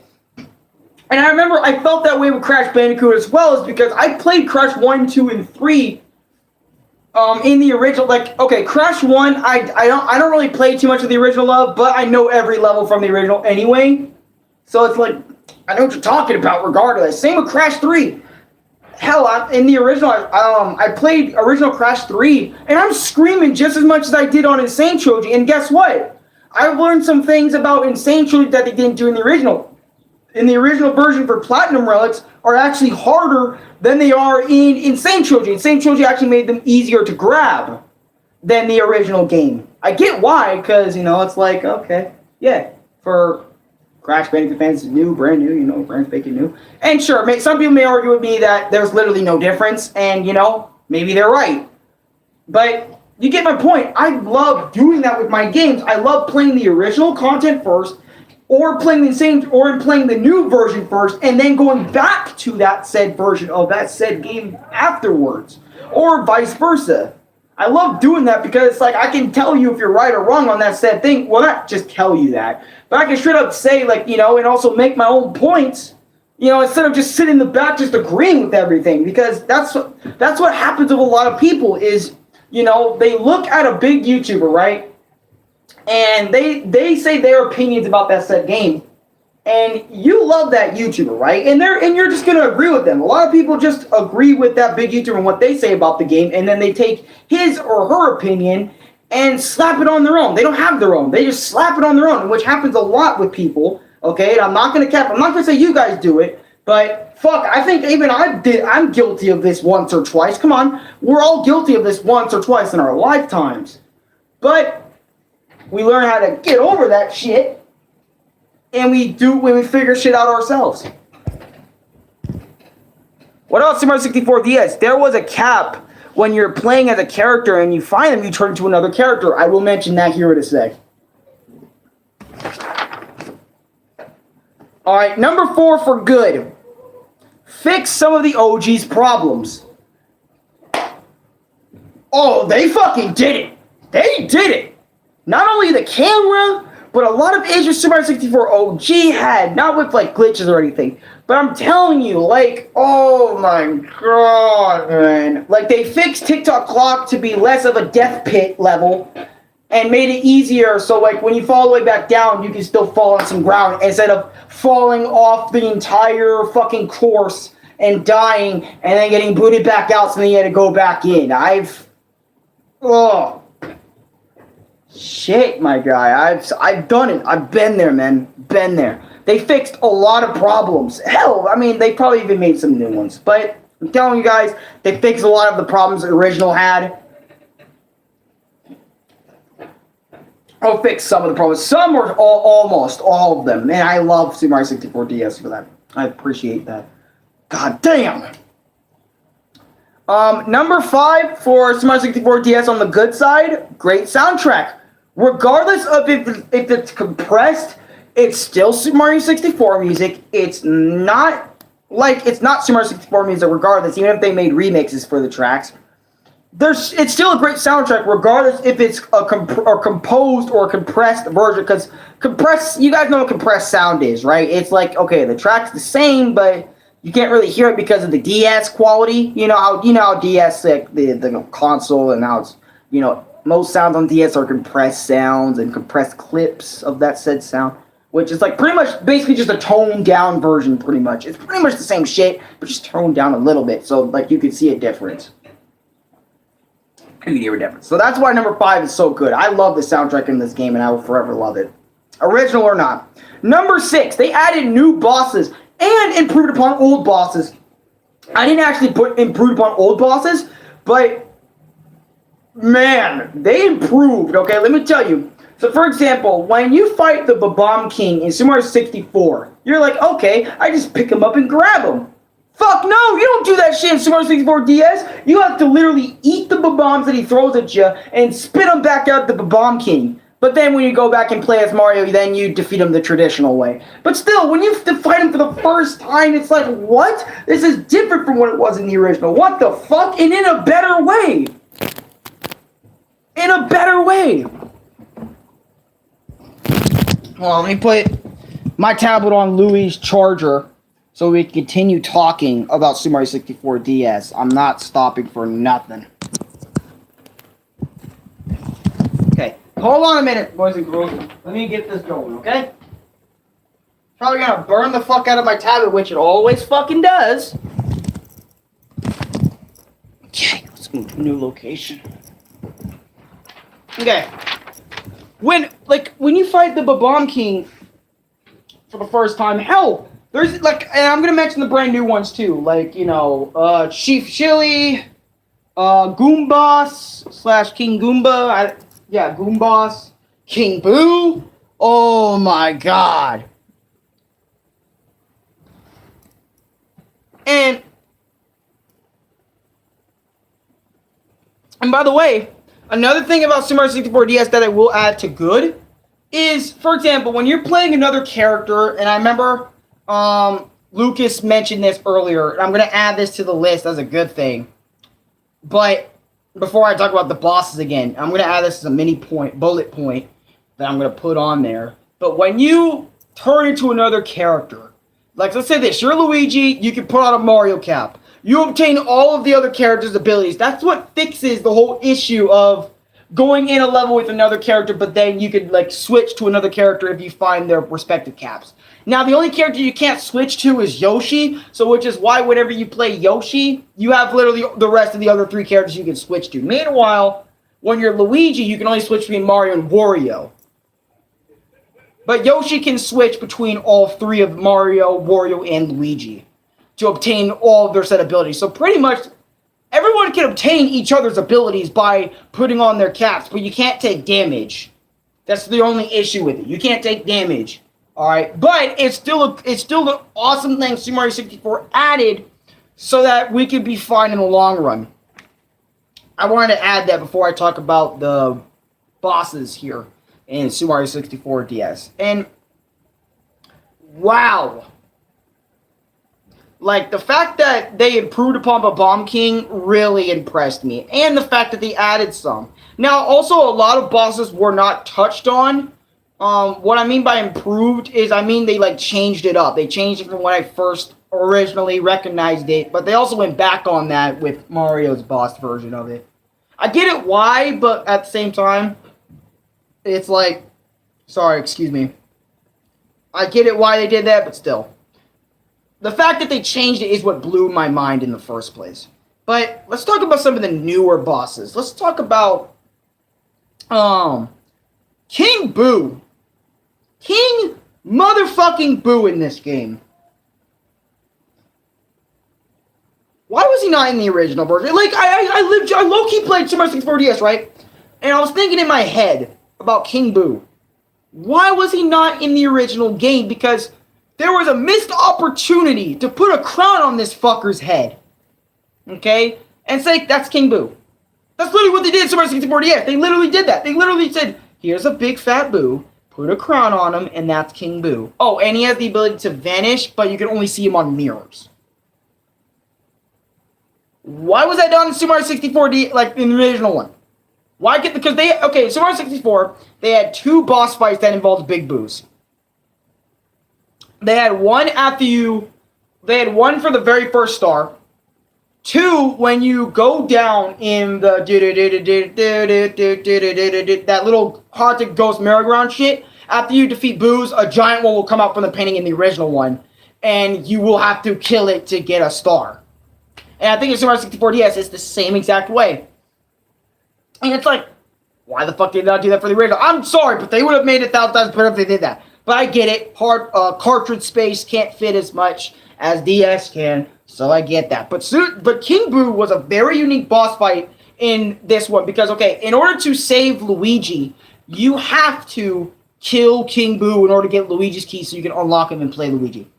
And I remember I felt that way with Crash Bandicoot as well, is because I played Crash 1, 2, and 3 in the original. Like, okay, Crash 1, I don't really play too much of the original love, but I know every level from the original anyway. So it's like, I know what you're talking about regardless. Same with Crash 3. Hell, in the original, I played original Crash 3, and I'm screaming just as much as I did on Insane Trilogy. And guess what? I've learned some things about Insane Trilogy that they didn't do in the original. In the original version for Platinum Relics are actually harder than they are in Insane Trilogy. Insane Trilogy actually made them easier to grab than the original game. I get why, because, you know, it's like, okay, yeah, for Crash Bandicoot fans, brand new, brand spanking new. And sure, some people may argue with me that there's literally no difference, and, you know, maybe they're right. But you get my point. I love doing that with my games. I love playing the original content first, or playing the new version first, and then going back to that said version of that said game afterwards, or vice versa. I love doing that because it's like I can tell you if you're right or wrong on that said thing. Well, not just tell you that, but I can straight up say, like, you know, and also make my own points, you know, instead of just sitting in the back just agreeing with everything, because that's what happens with a lot of people is, you know, they look at a big YouTuber, right? And they say their opinions about that said game, and you love that YouTuber, right? And you're just gonna agree with them. A lot of people just agree with that big YouTuber and what they say about the game, and then they take his or her opinion and slap it on their own. They don't have their own. They just slap it on their own, which happens a lot with people. Okay, and I'm not gonna say you guys do it, but fuck, I think even I'm guilty of this once or twice. Come on, we're all guilty of this once or twice in our lifetimes, but we learn how to get over that shit, and we figure shit out ourselves. What else, Super Mario 64 DS? There was a cap when you're playing as a character and you find them, you turn into another character. I will mention that here in a sec. Alright, number 4 for good. Fix some of the OG's problems. Oh, they fucking did it. They did it. Not only the camera, but a lot of issues Super Mario 64 OG had, not with like glitches or anything, but I'm telling you, like, oh my god, man. Like, they fixed TikTok clock to be less of a death pit level and made it easier, so like when you fall all the way back down, you can still fall on some ground instead of falling off the entire fucking course and dying and then getting booted back out, so then you had to go back in. Shit, my guy. I've done it. I've been there, man. Been there. They fixed a lot of problems. Hell, I mean, they probably even made some new ones. But I'm telling you guys, they fixed a lot of the problems the original had. I'll fix some of the problems. Some or almost all of them. Man, I love Super Mario 64 DS for that. I appreciate that. God damn. Number 5 for Super Mario 64 DS on the good side, great soundtrack. Regardless of if it's compressed, it's still Super Mario 64 music. It's not Super Mario 64 music regardless, even if they made remixes for the tracks. It's still a great soundtrack regardless if it's a composed or a compressed version, because you guys know what compressed sound is, right? It's like, okay, the track's the same, but you can't really hear it because of the DS quality. You know how DS, like the console, and how it's, most sounds on DS are compressed sounds and compressed clips of that said sound, which is like pretty much basically just a toned down version. Pretty much, it's pretty much the same shit, but just toned down a little bit, so like you can see a difference. You can hear a difference. So that's why number 5 is so good. I love the soundtrack in this game, and I will forever love it, original or not. Number 6, they added new bosses and improved upon old bosses. I didn't actually put improved upon old bosses, but man, they improved. Okay, let me tell you. So, for example, when you fight the Bomb King in Super Mario 64, you're like, okay, I just pick him up and grab him. Fuck no, you don't do that shit in Super Mario 64 DS. You have to literally eat the bombs that he throws at you and spit them back out the Bomb King. But then when you go back and play as Mario, then you defeat him the traditional way. But still, when you fight him for the first time, it's like, what? This is different from what it was in the original. What the fuck? And in a better way. In a better way. Well, let me put my tablet on Louis' charger so we can continue talking about Super Mario 64 DS. I'm not stopping for nothing. Okay, hold on a minute, boys and girls. Let me get this going, okay? Probably gonna burn the fuck out of my tablet, which it always fucking does. Okay, let's move to a new location. Okay. When you fight the Bomb King for the first time, hell, there's and I'm gonna mention the brand new ones too, Chief Chili, Goomboss / King Goomba, Goomboss, King Boo. Oh my god! And by the way, another thing about Super Mario 64 DS that I will add to good is, for example, when you're playing another character, and I remember Lucas mentioned this earlier, and I'm going to add this to the list as a good thing. But before I talk about the bosses again, I'm going to add this as a bullet point that I'm going to put on there. But when you turn into another character, like let's say this, you're Luigi, you can put on a Mario cap. You obtain all of the other characters' abilities. That's what fixes the whole issue of going in a level with another character, but then you could switch to another character if you find their respective caps. Now, the only character you can't switch to is Yoshi, so which is why whenever you play Yoshi, you have literally the rest of the other 3 characters you can switch to. Meanwhile, when you're Luigi, you can only switch between Mario and Wario. But Yoshi can switch between all 3 of Mario, Wario, and Luigi to obtain all of their set abilities. So pretty much everyone can obtain each other's abilities by putting on their caps, but you can't take damage. That's the only issue with it. You can't take damage. Alright, but it's still an awesome thing Super Mario 64 added so that we could be fine in the long run. I wanted to add that before I talk about the bosses here in Super Mario 64 DS. And wow. The fact that they improved upon the Bomb King really impressed me. And the fact that they added some. Now, also, a lot of bosses were not touched on What I mean by improved is, I mean they like changed it up. They changed it from when I first originally recognized it, but they also went back on that with Mario's boss version of it. I get it why, but at the same time, it's like, sorry, excuse me. I get it why they did that, but still. The fact that they changed it is what blew my mind in the first place. But let's talk about some of the newer bosses. Let's talk about King Boo. King motherfucking Boo in this game. Why was he not in the original version? Like, I low-key played Super Mario 64 DS, right? And I was thinking in my head about King Boo. Why was he not in the original game? Because there was a missed opportunity to put a crown on this fucker's head. Okay? And say, that's King Boo. That's literally what they did in Super Mario 64 DS. They literally did that. They literally said, here's a big fat Boo. Put a crown on him, and that's King Boo. Oh, and he has the ability to vanish, but you can only see him on mirrors. Why was that done in Super Mario 64 like in the original one? Why get because they Super Mario 64, they had 2 boss fights that involved big Boos. They had one for the very first star. 2 when you go down in the that little haunted ghost merry-go-round shit. After you defeat Boos, a giant one will come out from the painting in the original one, and you will have to kill it to get a star. And I think in Super Mario 64 DS, it's the same exact way. And it's like, why the fuck did they not do that for the original? I'm sorry, but they would have made it 1,000 times better if they did that. But I get it. Cartridge space can't fit as much as DS can, so I get that. But King Boo was a very unique boss fight in this one because, okay, in order to save Luigi, you have to kill King Boo in order to get Luigi's key so you can unlock him and play Luigi.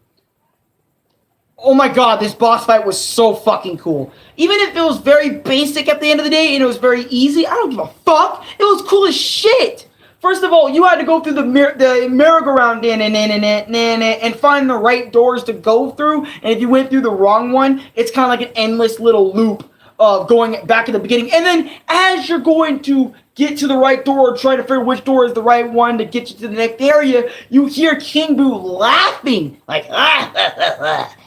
Oh my god, this boss fight was so fucking cool. Even if it was very basic at the end of the day and it was very easy, I don't give a fuck. It was cool as shit. First of all, you had to go through the merry-go-round and find the right doors to go through. And if you went through the wrong one, it's kind of like an endless little loop of going back to the beginning. And then as you're going to get to the right door or try to figure which door is the right one to get you to the next area, you hear King Boo laughing. Like,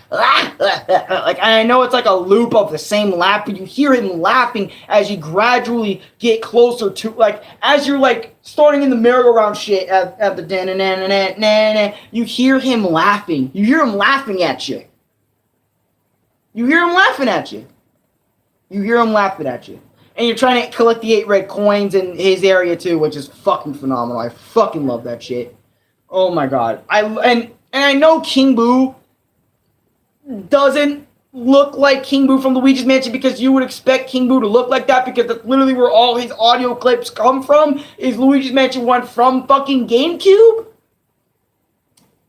like, I know it's like a loop of the same laugh, but you hear him laughing as you gradually get closer to, like, as you're, like, starting in the merry-go-round shit at the na-na-na-na-na-na, you hear him laughing. You hear him laughing at you. You hear him laughing at you. You hear him laughing at you. And you're trying to collect the 8 red coins in his area, too, which is fucking phenomenal. I fucking love that shit. Oh, my God. And I know King Boo doesn't look like King Boo from Luigi's Mansion because you would expect King Boo to look like that because that's literally where all his audio clips come from is Luigi's Mansion 1 from fucking GameCube.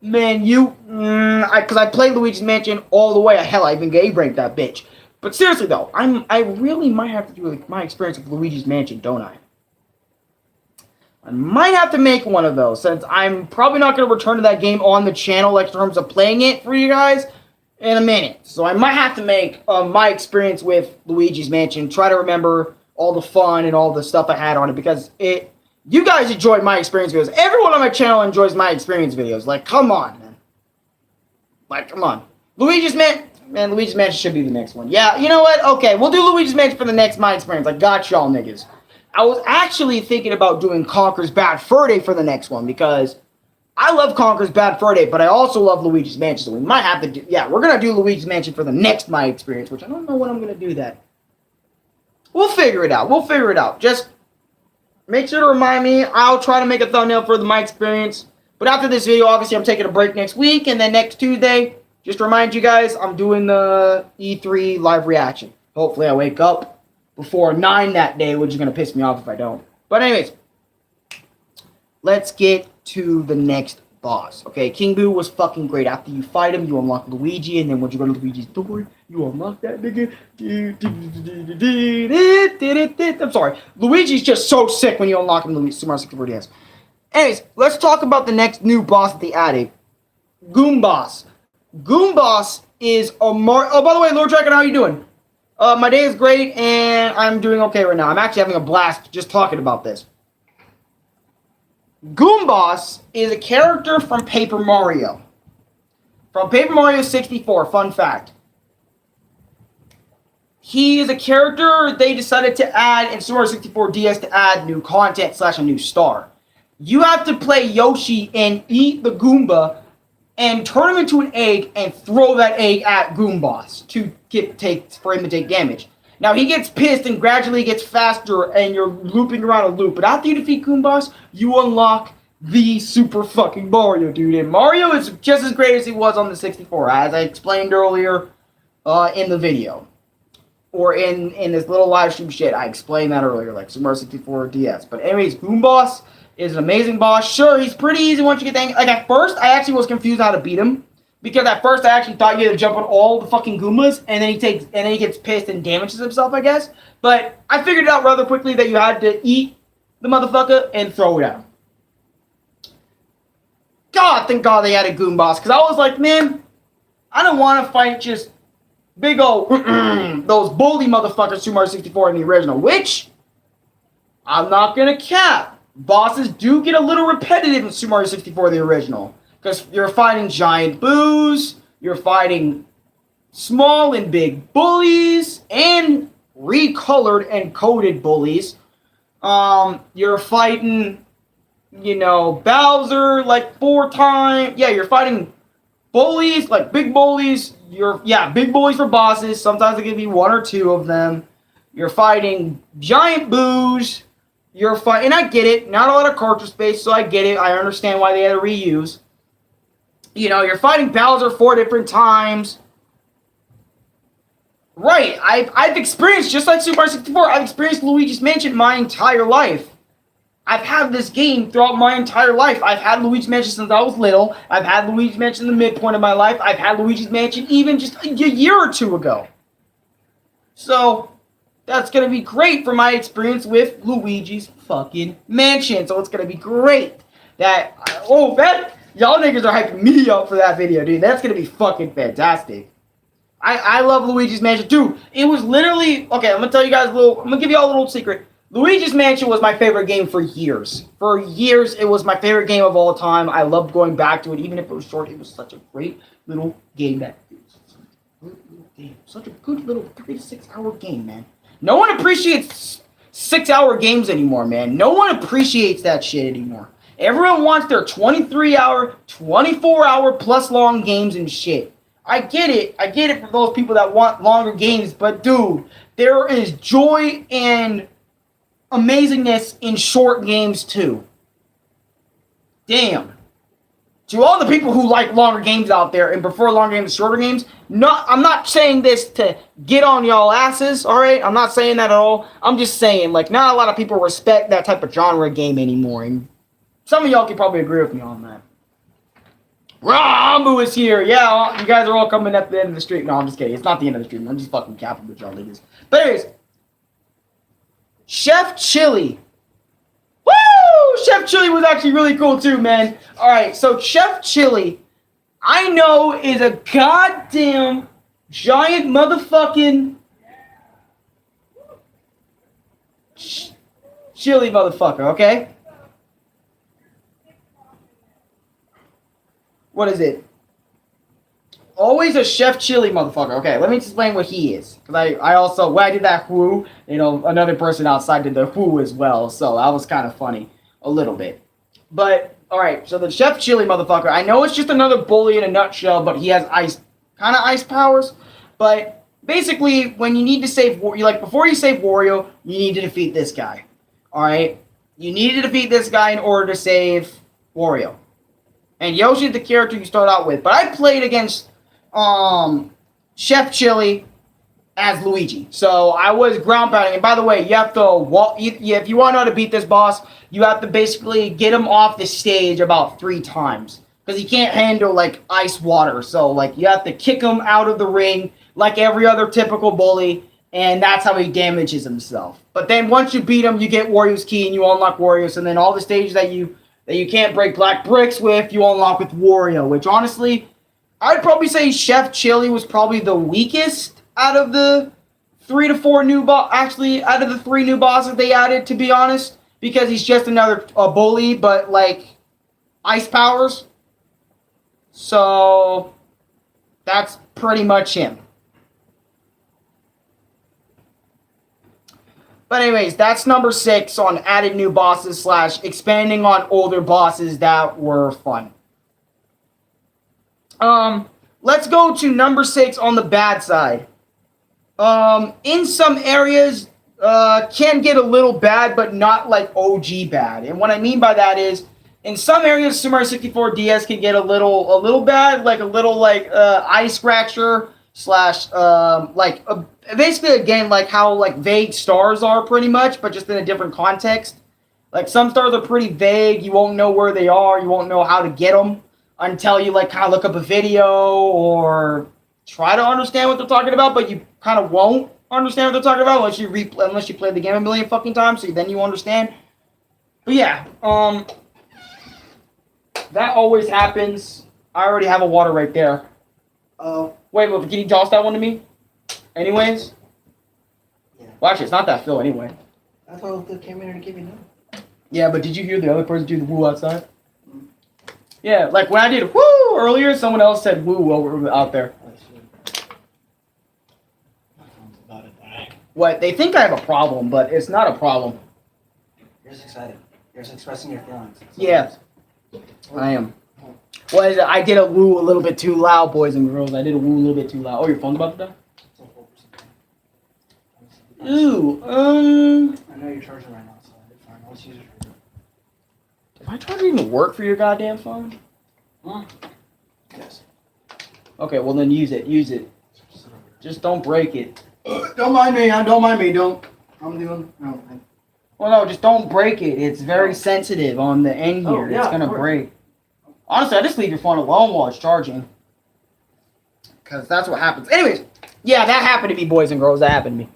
Man, because I played Luigi's Mansion all the way. Hell, I even game ranked that bitch. But seriously though, I really might have to do like my experience with Luigi's Mansion, don't I? I might have to make one of those since I'm probably not going to return to that game on the channel like in terms of playing it for you guys in a minute. So I might have to make my experience with Luigi's Mansion, try to remember all the fun and all the stuff I had on it because you guys enjoyed my experience videos. Everyone on my channel enjoys my experience videos. Like, come on, man. Like, come on. Luigi's Mansion should be the next one. Yeah, you know what? Okay, we'll do Luigi's Mansion for the next my experience. I got y'all niggas. I was actually thinking about doing Conker's Bad Fur Day for the next one because I love Conker's Bad Fur Day, but I also love Luigi's Mansion, so we might have to do... Yeah, we're going to do Luigi's Mansion for the next my experience, which I don't know when I'm going to do that. We'll figure it out. We'll figure it out. Just make sure to remind me. I'll try to make a thumbnail for the my experience. But after this video, obviously, I'm taking a break next week, and then next Tuesday, just to remind you guys, I'm doing the E3 live reaction. Hopefully, I wake up before 9 that day, which is going to piss me off if I don't. But anyways, let's get to the next boss. Okay, King Boo was fucking great. After you fight him, you unlock Luigi, and then once you go to Luigi's door, you unlock that nigga. I'm sorry. Luigi's just so sick when you unlock him in Super Mario 64 DS. Anyways, let's talk about the next new boss that they added. Goomboss. Goomboss is a Oh, by the way, Lord Dragon, how you doing? My day is great, and I'm doing okay right now. I'm actually having a blast just talking about this. Goomboss is a character from Paper Mario. From Paper Mario 64, fun fact. He is a character they decided to add in Super Mario 64 DS to add new content / a new star. You have to play Yoshi and eat the Goomba and turn him into an egg and throw that egg at Goomboss for him to take damage. Now, he gets pissed and gradually gets faster and you're looping around a loop. But after you defeat Goomboss, you unlock the Super fucking Mario, dude. And Mario is just as great as he was on the 64, as I explained earlier in the video. Or in this little live stream shit, I explained that earlier, like Super Mario 64 DS. But anyways, Goomboss is an amazing boss. Sure, he's pretty easy once you get the like, at first, I actually was confused how to beat him. Because at first, I actually thought you had to jump on all the fucking Goombas, and then he gets pissed and damages himself, I guess. But I figured it out rather quickly that you had to eat the motherfucker and throw it at him. God, thank God they added Goomboss, because I was like, man, I don't want to fight just big old those bully motherfuckers Super Mario 64 in the original, which I'm not gonna cap. Bosses do get a little repetitive in Super Mario 64 the original, because you're fighting giant boos, you're fighting small and big bullies, and recolored and coded bullies. You're fighting, you know, Bowser like 4 times. Yeah, you're fighting bullies, like big bullies. Big bullies for bosses. Sometimes it can be 1 or 2 of them. You're fighting giant boos. And I get it. Not a lot of cartridge space, so I get it. I understand why they had to reuse. You know, you're fighting Bowser 4 different times. Right. I've experienced, just like Super Mario 64, I've experienced Luigi's Mansion my entire life. I've had this game throughout my entire life. I've had Luigi's Mansion since I was little. I've had Luigi's Mansion in the midpoint of my life. I've had Luigi's Mansion even just a year or 2 ago. So, that's going to be great for my experience with Luigi's fucking Mansion. So, it's going to be great. Y'all niggas are hyping me up for that video, dude. That's going to be fucking fantastic. I love Luigi's Mansion. Dude, it was literally, okay, I'm going to tell you guys I'm going to give you all a little secret. Luigi's Mansion was my favorite game for years. For years, it was my favorite game of all time. I loved going back to it, even if it was short. It was such a great little game. Such a good little 3 to 6 hour game, man. No one appreciates 6-hour games anymore, man. No one appreciates that shit anymore. Everyone wants their 23-hour, 24-hour plus long games and shit. I get it. I get it for those people that want longer games, but dude, there is joy and amazingness in short games too. Damn. To all the people who like longer games out there and prefer longer games to shorter games, I'm not saying this to get on y'all asses, alright? I'm not saying that at all. I'm just saying, like, not a lot of people respect that type of genre game anymore, and some of y'all can probably agree with me on that. Rambu is here. Yeah, you guys are all coming at the end of the stream. No, I'm just kidding. It's not the end of the stream. I'm just fucking capping with y'all niggas. But anyways, Chef Chili. Woo! Chef Chili was actually really cool too, man. Alright, so Chef Chili, I know, is a goddamn giant motherfucking chili motherfucker, okay? What is it? Always a Chef Chili motherfucker. Okay, let me explain what he is. Because I also, when I did that whoo, you know, another person outside did the whoo as well. So that was kind of funny. A little bit. But, alright, so the Chef Chili motherfucker, I know it's just another bully in a nutshell, but he has ice powers. But basically, when you need to save, before you save Wario, you need to defeat this guy. Alright? You need to defeat this guy in order to save Wario. And Yoshi's the character you start out with. But I played against Chef Chili as Luigi. So I was ground pounding. And by the way, you have to if you want to know how to beat this boss, you have to basically get him off the stage about 3 times. Because he can't handle, like, ice water. So, like, you have to kick him out of the ring like every other typical bully. And that's how he damages himself. But then once you beat him, you get Wario's key and you unlock Wario's. And then all the stages that you can't break black bricks with, you unlock with Wario. Which, honestly, I'd probably say Chef Chili was probably the weakest out of the 3 to 4 new out of the 3 new bosses they added, to be honest. because he's just another bully, but like ice powers. So that's pretty much him. But anyways, that's number 6 on added new bosses / expanding on older bosses that were fun. Let's go to number 6 on the bad side. In some areas, can get a little bad, but not like OG bad. And what I mean by that is, in some areas, Super Mario 64 DS can get a little bad, like a little eye scratcher / basically again like how like vague stars are pretty much, but just in a different context. Like some stars are pretty vague. You won't know where they are. You won't know how to get them until you like kind of look up a video or try to understand what they're talking about. But you kind of won't understand what they're talking about unless you play the game a million fucking times. So then you understand. But yeah, that always happens. I already have a water right there. Wait, can you toss that one to me? Anyways? Yeah. Well, actually, it's not that Phil anyway. I thought they came in here to give me none. Yeah, but did you hear the other person do the woo outside? Mm. Yeah, like when I did woo earlier, someone else said woo while we were out there. What? They think I have a problem, but it's not a problem. You're just excited. You're just expressing your feelings. Yeah, I am. What is it? I did a woo a little bit too loud, boys and girls. I did a woo a little bit too loud. Oh, your phone's about to die? Ooh, I know you're charging right now, so it's fine. Let's use it for you. Did my charger even work for your goddamn phone? Huh? Yes. Okay, well then use it. Use it. Just don't break it. Don't mind me. Don't mind me. Don't. I'm doing. No. Well, no, just don't break it. It's very sensitive on the end here. Oh, yeah, it's gonna of course. break. Honestly, I just leave your phone alone while it's charging. Because that's what happens. Anyways, yeah, that happened to me, boys and girls. That happened to me.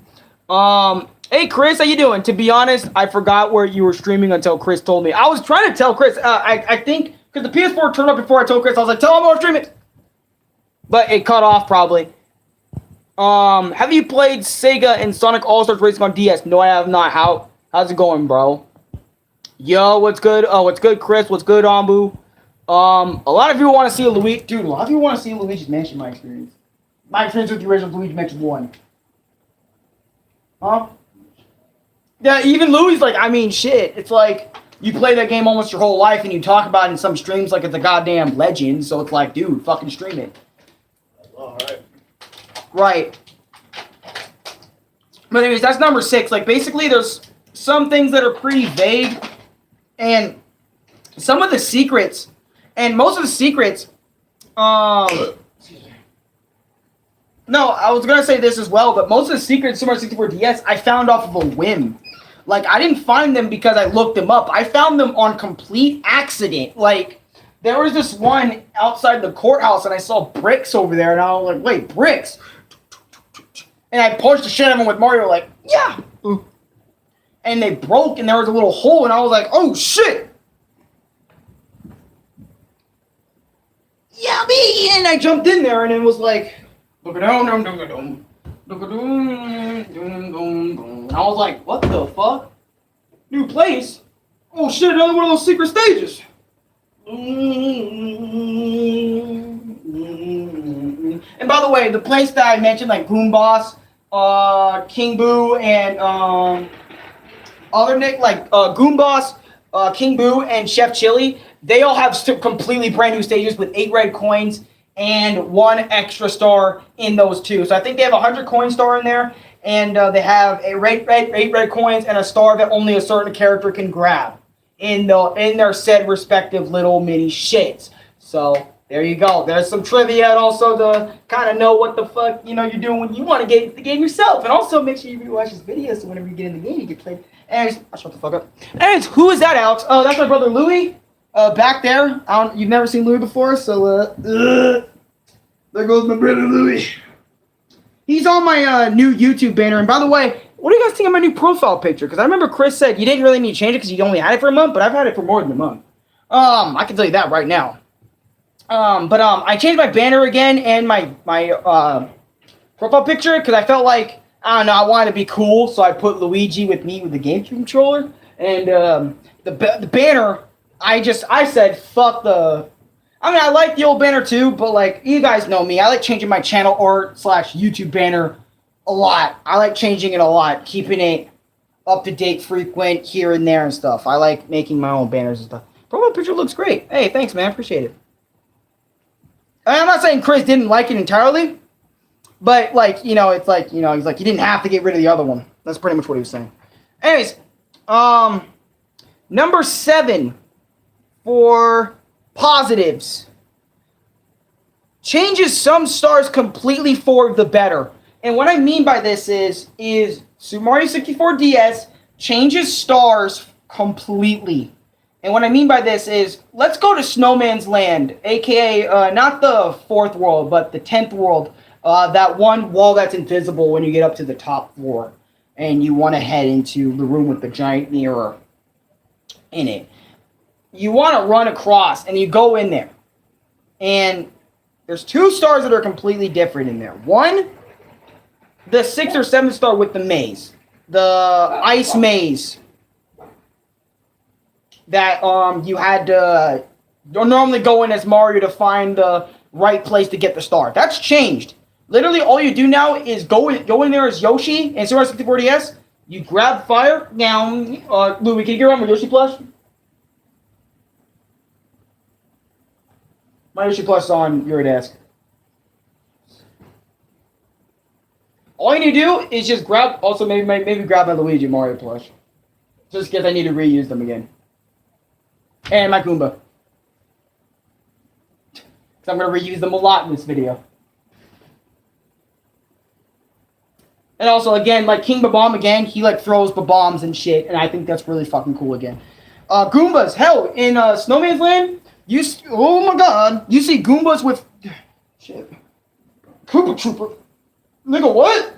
Hey, Chris, how you doing? To be honest, I forgot where you were streaming until Chris told me. I was trying to tell Chris. I think, because the PS4 turned up before I told Chris. I was like, tell him I was streaming. But it cut off, probably. Have you played Sega and Sonic All-Stars Racing on DS? No, I have not. How's it going, bro? Yo, what's good? What's good, Chris? What's good, Ambu? A lot of you want to see Luigi. Dude, a lot of you want to see Luigi's Mansion, my experience. My experience with the original Luigi Mansion 1. Huh? Yeah, even Louis, like, I mean, shit. It's like, you play that game almost your whole life and you talk about it in some streams like it's a goddamn legend. So it's like, dude, fucking stream it. Alright. Right. But anyways, that's number 6. Like, basically, there's some things that are pretty vague. And some of the secrets, and most of the secrets, no, I was going to say this as well, but most of the secrets in Super Mario 64 DS, I found off of a whim. Like, I didn't find them because I looked them up. I found them on complete accident. Like, there was this one outside the courthouse, and I saw bricks over there, and I was like, wait, bricks? And I punched the shit out of them with Mario, like, yeah. And they broke, and there was a little hole, and I was like, oh, shit. Yeah, me. And I jumped in there, and it was like, and I was like, what the fuck? New place? Oh shit, another one of those secret stages. And by the way, the place that I mentioned, like Boom Boss, King Boo, and other Nick, like Goon Boss, King Boo, and Chef Chili, they all have completely brand new stages with 8 red coins and 1 extra star in those 2. So I think they have a 100 coin star in there, and they have a 8 red coins and a star that only a certain character can grab in their said respective little mini shits. So there you go. There's some trivia, and also to kind of know what the fuck you're doing when you want to get into the game yourself. And also make sure you rewatch this video so whenever you get in the game you get played. Anyways, I'll shut the fuck up. Anyways, who is that, Alex? Oh, that's my brother Louie. Back there. You've never seen Louie before, so there goes my brother Louie. He's on my new YouTube banner. And by the way, what do you guys think of my new profile picture? Because I remember Chris said you didn't really need to change it because you only had it for a month, but I've had it for more than a month. I can tell you that right now. I changed my banner again and my profile picture because I felt like, I don't know, I wanted to be cool, so I put Luigi with me with the GameCube controller. And the banner, I said, fuck the... I mean, I like the old banner too, but like, you guys know me. I like changing my channel art / YouTube banner a lot. I like changing it a lot, keeping it up to date, frequent, here and there and stuff. I like making my own banners and stuff. Profile picture looks great. Hey, thanks, man. Appreciate it. I'm not saying Chris didn't like it entirely, but like, you know, it's like, you know, he's like, you didn't have to get rid of the other one. That's pretty much what he was saying. Anyways, number 7 for positives. Changes some stars completely for the better. And what I mean by this is Super Mario 64 DS changes stars completely. And what I mean by this is, let's go to Snowman's Land, aka not the 4th world, but the 10th world. That one wall that's invisible when you get up to the top floor. And you want to head into the room with the giant mirror in it. You want to run across, and you go in there. And there's 2 stars that are completely different in there. One, the 6 or 7 star with the maze. The ice maze. That you had to normally go in as Mario to find the right place to get the star. That's changed. Literally, all you do now is go in there as Yoshi and Super Mario 64 DS. You grab fire. Now, Louie, can you get around my Yoshi plush? My Yoshi plush is on your desk. All you need to do is just grab. Also, maybe grab my Luigi Mario plush, just because I need to reuse them again. And my Goomba. Because I'm going to reuse them a lot in this video. And also, again, like King Babam, again, he like throws Babams and shit. And I think that's really fucking cool again. Goombas, hell, in Snowman's Land, oh my god, you see Goombas with... Shit. Koopa Trooper. Nigga, what?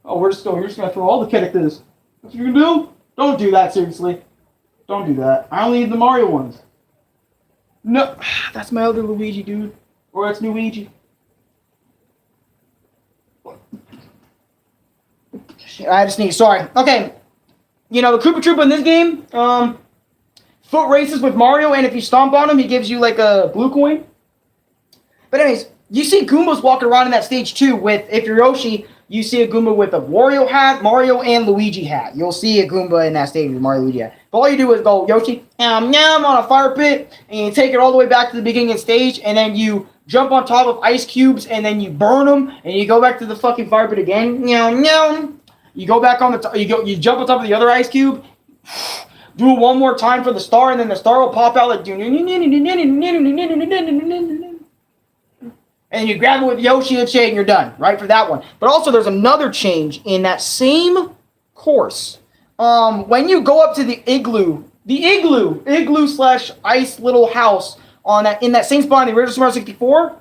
Oh, we're just going to throw all the characters. What you gonna do? Don't do that, seriously. Don't do that. I only need the Mario ones. No, that's my other Luigi, dude. Or that's Luigi. I just need, sorry. Okay. You know, the Koopa Troopa in this game, foot races with Mario, and if you stomp on him, he gives you like a blue coin. But anyways, you see Goombas walking around in that stage too with, if you're Yoshi, you see a Goomba with a Wario hat, Mario and Luigi hat. You'll see a Goomba in that stage with Mario Luigi hat. But all you do is go, Yoshi, on a fire pit, and you take it all the way back to the beginning of the stage, and then you jump on top of ice cubes, and then you burn them, and you go back to the fucking fire pit again. You go back on the top, you jump on top of the other ice cube, do it one more time for the star, and then the star will pop out like, and you grab it with Yoshi and Shade and you're done, right, for that one. But also there's another change in that same course. When you go up to the igloo / ice little house in that same spot in the original Super Mario 64,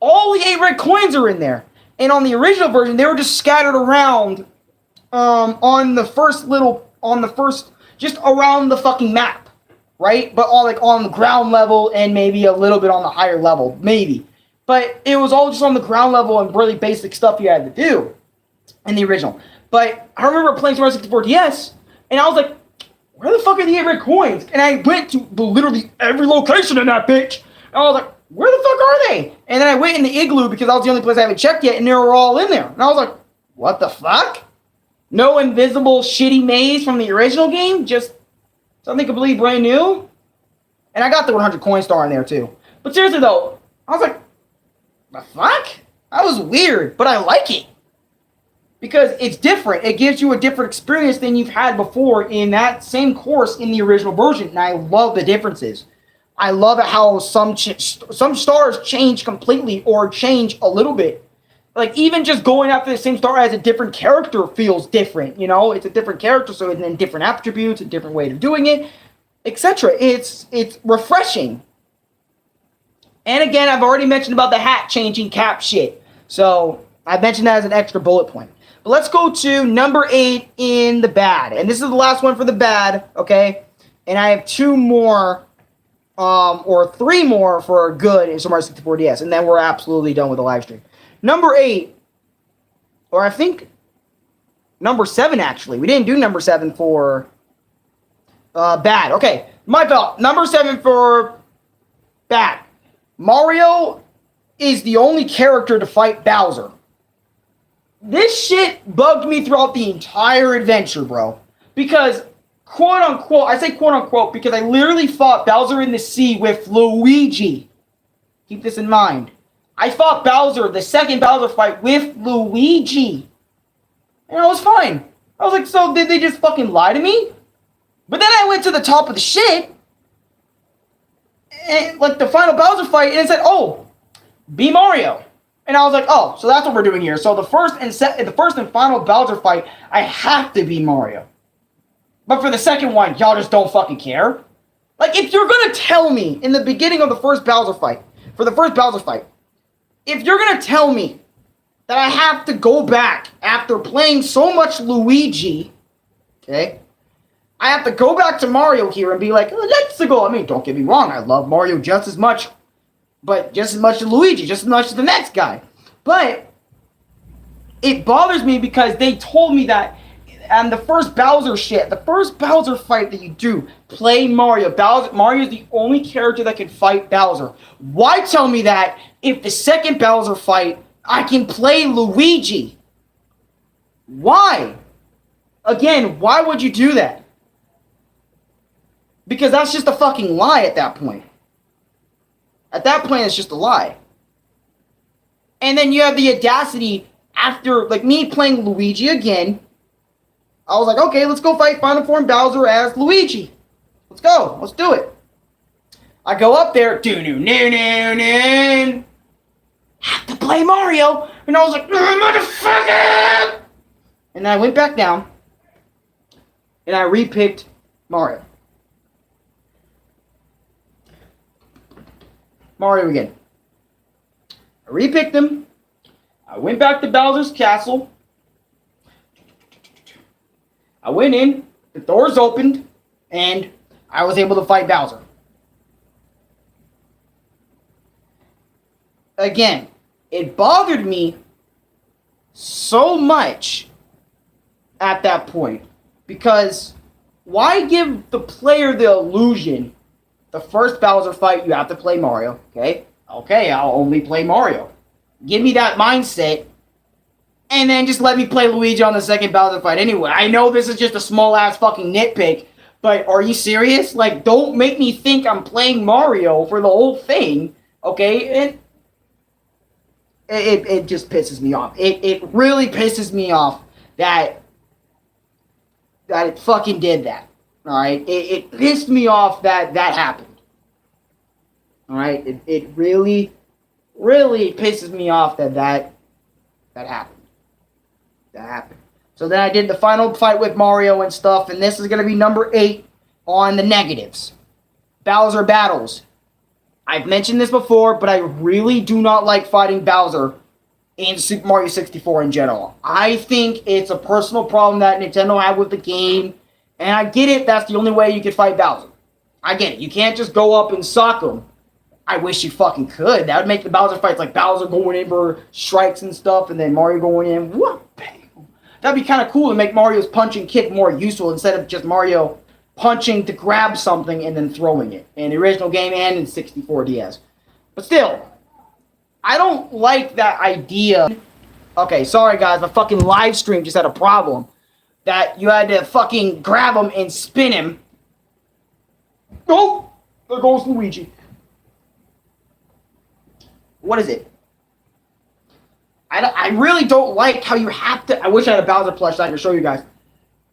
all the 8 red coins are in there. And on the original version, they were just scattered around just around the fucking map, right? But all like on the ground level and maybe a little bit on the higher level, maybe. But it was all just on the ground level and really basic stuff you had to do in the original. But I remember playing Super Mario 64 DS, and I was like, where the fuck are the 8 red coins? And I went to literally every location in that bitch. And I was like, where the fuck are they? And then I went in the igloo because that was the only place I haven't checked yet, and they were all in there. And I was like, what the fuck? No invisible shitty maze from the original game? Just something completely brand new? And I got the 100 coin star in there too. But seriously though, I was like, the fuck? That was weird, but I like it. Because it's different. It gives you a different experience than you've had before in that same course in the original version. And I love the differences. I love how some stars change completely or change a little bit. Like, even just going after the same star as a different character feels different, you know? It's a different character, so it's in different attributes, a different way of doing it, etc. It's refreshing. And again, I've already mentioned about the hat changing cap shit. So, I mentioned that as an extra bullet point. But let's go to number 8 in the bad. And this is the last one for the bad, okay? And I have 2 more, or 3 more for good in Super Mario 64 DS. And then we're absolutely done with the live stream. Number 8, or I think, number 7, actually. We didn't do number 7 for bad. Okay, my fault. Number 7 for bad. Mario is the only character to fight Bowser. This shit bugged me throughout the entire adventure, bro. Because, quote unquote, I say quote unquote because I literally fought Bowser in the sea with Luigi. Keep this in mind. I fought Bowser, the second Bowser fight, with Luigi. And I was fine. I was like, so did they just fucking lie to me? But then I went to the top of the shit. And, like, the final Bowser fight, and it said, oh, be Mario. And I was like, oh, so that's what we're doing here. So the first and final Bowser fight, I have to be Mario. But for the second one, y'all just don't fucking care. Like, if you're gonna tell me in the beginning of the first Bowser fight, if you're gonna tell me that I have to go back after playing so much Luigi, okay, I have to go back to Mario here and be like, oh, let's go. I mean, don't get me wrong, I love Mario just as much, but just as much as Luigi, just as much as the next guy. But it bothers me because they told me that and the first Bowser shit, the first Bowser fight that you do, play Mario. Mario is the only character that can fight Bowser. Why tell me that if the second Bowser fight, I can play Luigi? Why? Again, why would you do that? Because that's just a fucking lie at that point. At that point, it's just a lie. And then you have the audacity after, like, me playing Luigi again. I was like, okay, let's go fight Final Form Bowser as Luigi. Let's go. Let's do it. I go up there. Have to play Mario. And I was like, motherfucker! And then I went back down. And I repicked Mario. Mario again. I repicked him. I went back to Bowser's castle. I went in, the doors opened, and I was able to fight Bowser. Again, it bothered me so much at that point, because why give the player the illusion, the first Bowser fight, you have to play Mario, okay? Okay, I'll only play Mario. Give me that mindset, and then just let me play Luigi on the second Bowser fight anyway. I know this is just a small-ass fucking nitpick, but are you serious? Like, don't make me think I'm playing Mario for the whole thing, okay? It just pisses me off. It really pisses me off that it fucking did that, alright? It pissed me off that happened, alright? It really, really pisses me off that happened. That happened. So then I did the final fight with Mario and stuff, and this is going to be number 8 on the negatives. Bowser battles. I've mentioned this before, but I really do not like fighting Bowser in Super Mario 64 in general. I think it's a personal problem that Nintendo had with the game, and I get it, that's the only way you could fight Bowser. I get it. You can't just go up and sock him. I wish you fucking could. That would make the Bowser fights like Bowser going in for strikes and stuff, and then Mario going in. Whoop. That'd be kind of cool to make Mario's punch and kick more useful instead of just Mario punching to grab something and then throwing it in the original game and in 64 DS. But still, I don't like that idea. Okay, sorry guys, my fucking live stream just had a problem. That you had to fucking grab him and spin him. Oh, there goes Luigi. What is it? I really don't like how you have to... I wish I had a Bowser plush that I could show you guys.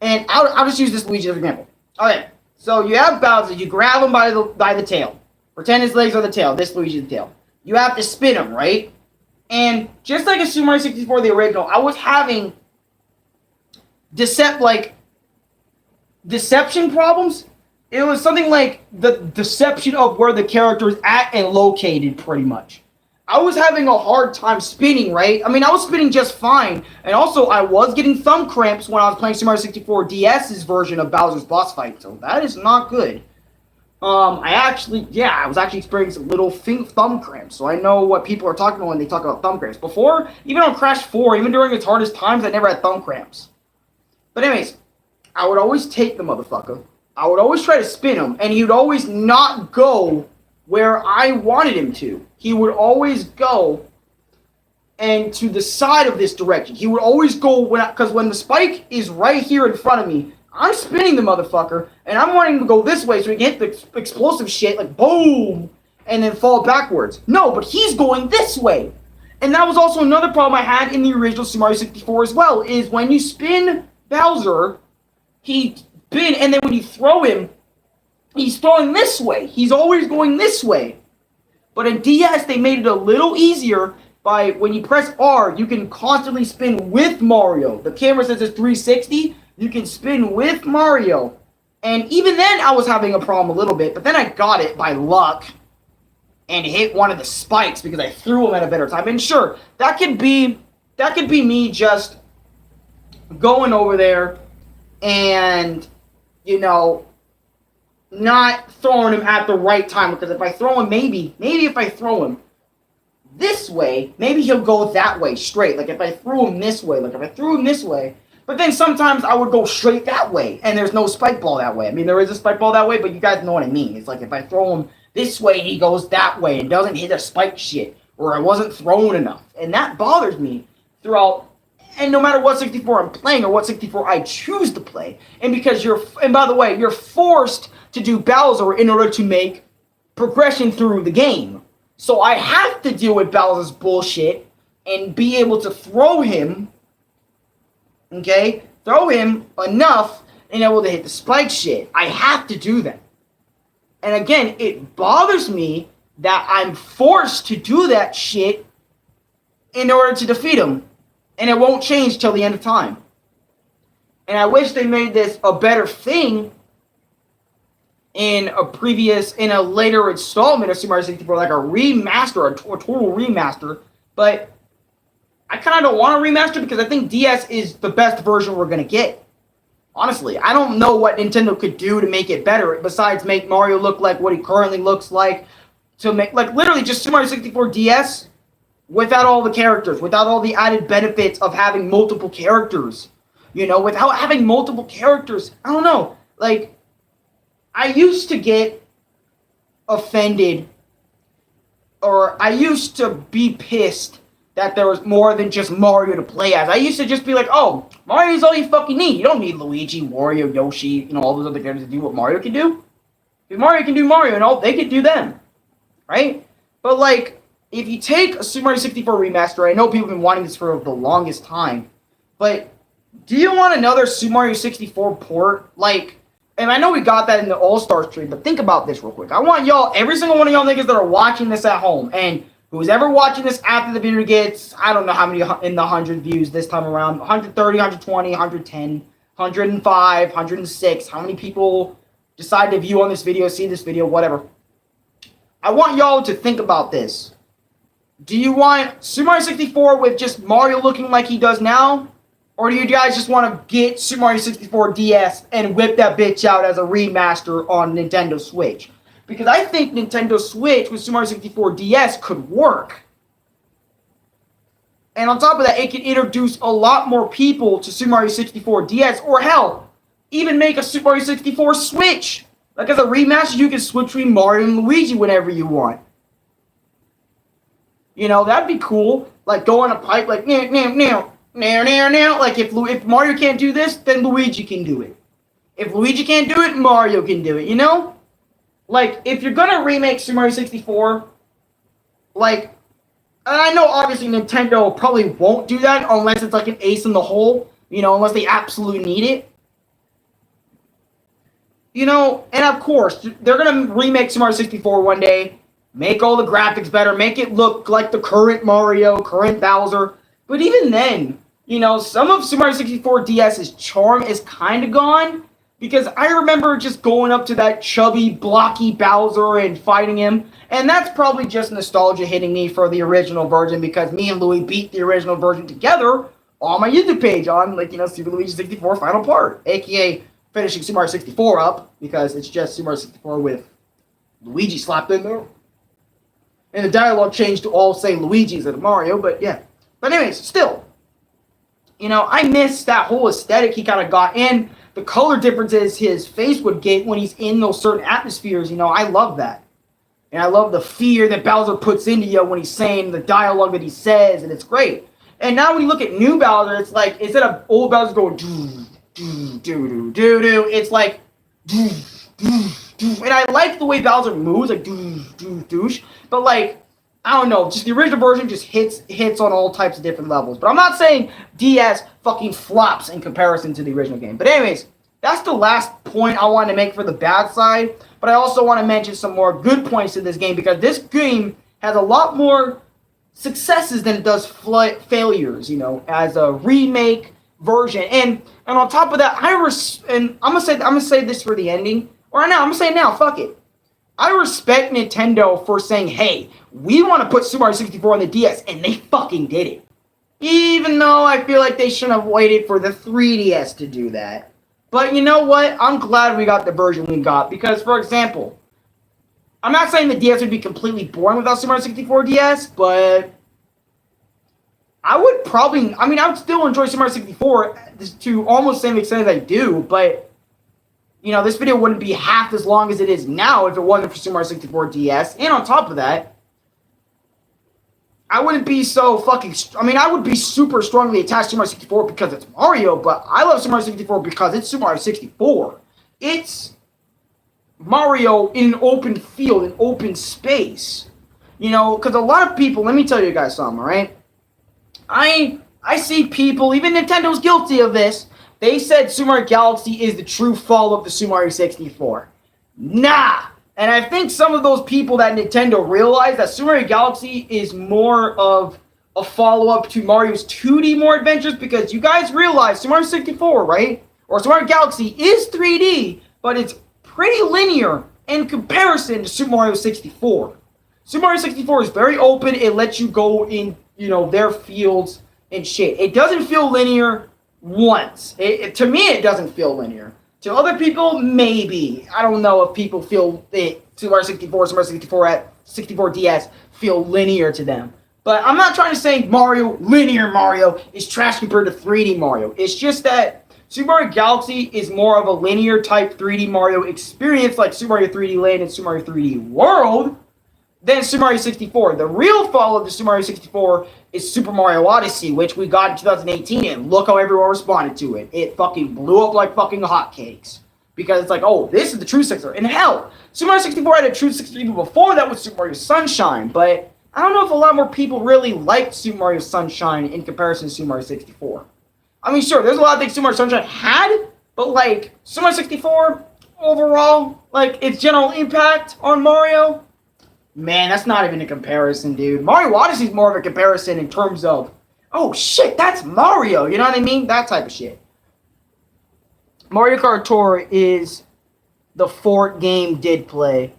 And I'll just use this Luigi as an example. Okay, so you have Bowser. You grab him by the tail. Pretend his legs are the tail. This Luigi's the tail. You have to spin him, right? And just like in Super Mario 64, the original, I was having deception problems. It was something like the deception of where the character is at and located, pretty much. I was having a hard time spinning, right? I mean, I was spinning just fine. And also, I was getting thumb cramps when I was playing Super Mario 64 DS's version of Bowser's boss fight. So that is not good. I was actually experiencing little thumb cramps. So I know what people are talking about when they talk about thumb cramps. Before, even on Crash 4, even during its hardest times, I never had thumb cramps. But anyways, I would always take the motherfucker. I would always try to spin him, and he would always not go where I wanted him to. He would always go and to the side of this direction. He would always go because when the spike is right here in front of me, I'm spinning the motherfucker, and I'm wanting to go this way so he can hit the explosive shit, like boom, and then fall backwards. No, but he's going this way. And that was also another problem I had in the original Super Mario 64 as well, is when you spin Bowser, and then when you throw him, he's throwing this way. He's always going this way. But in DS, they made it a little easier by when you press R, you can constantly spin with Mario. The camera says it's 360. You can spin with Mario. And even then, I was having a problem a little bit. But then I got it by luck and hit one of the spikes because I threw him at a better time. And sure, that could be me just going over there and, you know, not throwing him at the right time. Because if I throw him, maybe if I throw him this way, maybe he'll go that way straight. Like if I threw him this way, but then sometimes I would go straight that way, and there's no spike ball that way. I mean, there is a spike ball that way, but you guys know what I mean. It's like if I throw him this way, he goes that way and doesn't hit a spike shit, or I wasn't thrown enough. And that bothers me throughout, and no matter what 64 I'm playing or what 64 I choose to play. And because and by the way, you're forced to do Bowser in order to make progression through the game. So I have to deal with Bowser's bullshit and be able to throw him, okay? Throw him enough and able to hit the spike shit. I have to do that. And again, it bothers me that I'm forced to do that shit in order to defeat him. And it won't change till the end of time. And I wish they made this a better thing in a later installment of Super Mario 64, like a remaster, a total remaster. But I kind of don't want a remaster because I think DS is the best version we're going to get. Honestly, I don't know what Nintendo could do to make it better besides make Mario look like what he currently looks like. To make, like, literally just Super Mario 64 DS without all the characters, without all the added benefits of having multiple characters. You know, without having multiple characters. I don't know. Like, I used to get offended, or I used to be pissed that there was more than just Mario to play as. I used to just be like, oh, Mario's all you fucking need. You don't need Luigi, Wario, Yoshi, you know, all those other characters to do what Mario can do. If Mario can do Mario, and all they can do them. Right? But, like, if you take a Super Mario 64 remaster, I know people have been wanting this for the longest time, but do you want another Super Mario 64 port? Like, and I know we got that in the All-Star stream, but think about this real quick. I want y'all, every single one of y'all niggas that are watching this at home, and who's ever watching this after the video gets, I don't know how many in the 100 views this time around, 130, 120, 110, 105, 106, how many people decide to view on this video, see this video, whatever. I want y'all to think about this. Do you want Super Mario 64 with just Mario looking like he does now? Or do you guys just want to get Super Mario 64 DS and whip that bitch out as a remaster on Nintendo Switch? Because I think Nintendo Switch with Super Mario 64 DS could work. And on top of that, it could introduce a lot more people to Super Mario 64 DS. Or hell, even make a Super Mario 64 Switch. Like as a remaster, you can switch between Mario and Luigi whenever you want. You know, that'd be cool. Like go on a pipe like, now. Like if Mario can't do this, then Luigi can do it. If Luigi can't do it, Mario can do it, you know? Like, if you're gonna remake Super Mario 64, like, and I know obviously Nintendo probably won't do that unless it's like an ace in the hole, you know, unless they absolutely need it. You know, and of course, they're gonna remake Super Mario 64 one day, make all the graphics better, make it look like the current Mario, current Bowser. But even then, you know, some of Super Mario 64 DS's charm is kind of gone. Because I remember just going up to that chubby, blocky Bowser and fighting him. And that's probably just nostalgia hitting me for the original version. Because me and Louie beat the original version together on my YouTube page on, like, you know, Super Luigi 64 Final Part. A.k.a. finishing Super Mario 64 up. Because it's just Super Mario 64 with Luigi slapped in there. And the dialogue changed to all say Luigi instead of Mario. But yeah. But anyways, still. You know, I miss that whole aesthetic he kind of got, and the color differences his face would get when he's in those certain atmospheres. You know, I love that. And I love the fear that Bowser puts into you when he's saying the dialogue that he says, and it's great. And now when you look at new Bowser, it's like, instead of old Bowser going doo doo doo doo doo doo, it's like doo doo doo. And I like the way Bowser moves, like doo doo doosh. But like, I don't know, just the original version just hits on all types of different levels. But I'm not saying DS fucking flops in comparison to the original game. But anyways, that's the last point I wanted to make for the bad side. But I also want to mention some more good points to this game, because this game has a lot more successes than it does failures, you know, as a remake version. And on top of that, and I'm gonna say this for the ending, or now I'm gonna say it now, fuck it. I respect Nintendo for saying, hey, we want to put Super Mario 64 on the DS, and they fucking did it. Even though I feel like they shouldn't have waited for the 3DS to do that. But you know what? I'm glad we got the version we got, because, for example, I'm not saying the DS would be completely boring without Super Mario 64 DS, but I would still enjoy Super Mario 64 to almost the same extent as I do, but, you know, this video wouldn't be half as long as it is now if it wasn't for Super Mario 64 DS, and on top of that, I wouldn't be so fucking... I would be super strongly attached to Super Mario 64 because it's Mario, but I love Super Mario 64 because it's Super Mario 64. It's Mario in an open field, an open space. You know, because a lot of people... Let me tell you guys something, alright? I see people, even Nintendo's guilty of this, they said Super Mario Galaxy is the true fall of the Super Mario 64. Nah! And I think some of those people at Nintendo realize that Super Mario Galaxy is more of a follow-up to Mario's 2D more adventures, because you guys realize Super Mario 64, right? Or Super Mario Galaxy is 3D, but it's pretty linear in comparison to Super Mario 64. Super Mario 64 is very open. It lets you go in, you know, their fields and shit. It doesn't feel linear once. To me, it doesn't feel linear. To other people, maybe. I don't know if people feel it. Super Mario 64, Super Mario 64 at 64 DS feel linear to them. But I'm not trying to say linear Mario is trash compared to 3D Mario. It's just that Super Mario Galaxy is more of a linear type 3D Mario experience, like Super Mario 3D Land and Super Mario 3D World, than Super Mario 64. The real fall of the Super Mario 64 is Super Mario Odyssey, which we got in 2018, and look how everyone responded to it. It fucking blew up like fucking hotcakes. Because it's like, oh, this is the true 64. And hell, Super Mario 64 had a true 64 even before that with Super Mario Sunshine, but I don't know if a lot more people really liked Super Mario Sunshine in comparison to Super Mario 64. I mean, sure, there's a lot of things Super Mario Sunshine had, but like, Super Mario 64, overall, like, its general impact on Mario, man, that's not even a comparison, dude. Mario Odyssey is more of a comparison in terms of, oh shit, that's Mario, you know what I mean? That type of shit. Mario Kart Tour is the Fort game did play.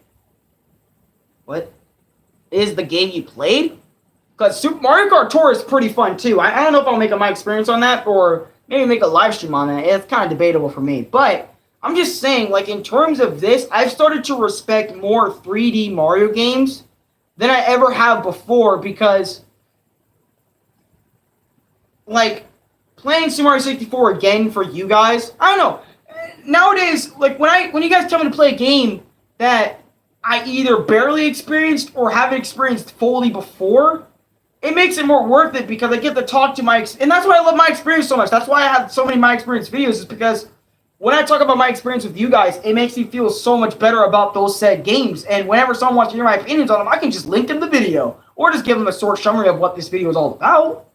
What? Is the game you played? Because Mario Kart Tour is pretty fun too. I don't know if I'll make my experience on that, or maybe make a live stream on that. It's kind of debatable for me. But I'm just saying, like, in terms of this, I've started to respect more 3D Mario games than I ever have before, because, like, playing Super Mario 64 again for you guys, I don't know. Nowadays, like, when you guys tell me to play a game that I either barely experienced or haven't experienced fully before, it makes it more worth it, because I get to talk to and that's why I love my experience so much. That's why I have so many my experience videos, is because when I talk about my experience with you guys, it makes me feel so much better about those said games. And whenever someone wants to hear my opinions on them, I can just link them the video, or just give them a short summary of what this video is all about.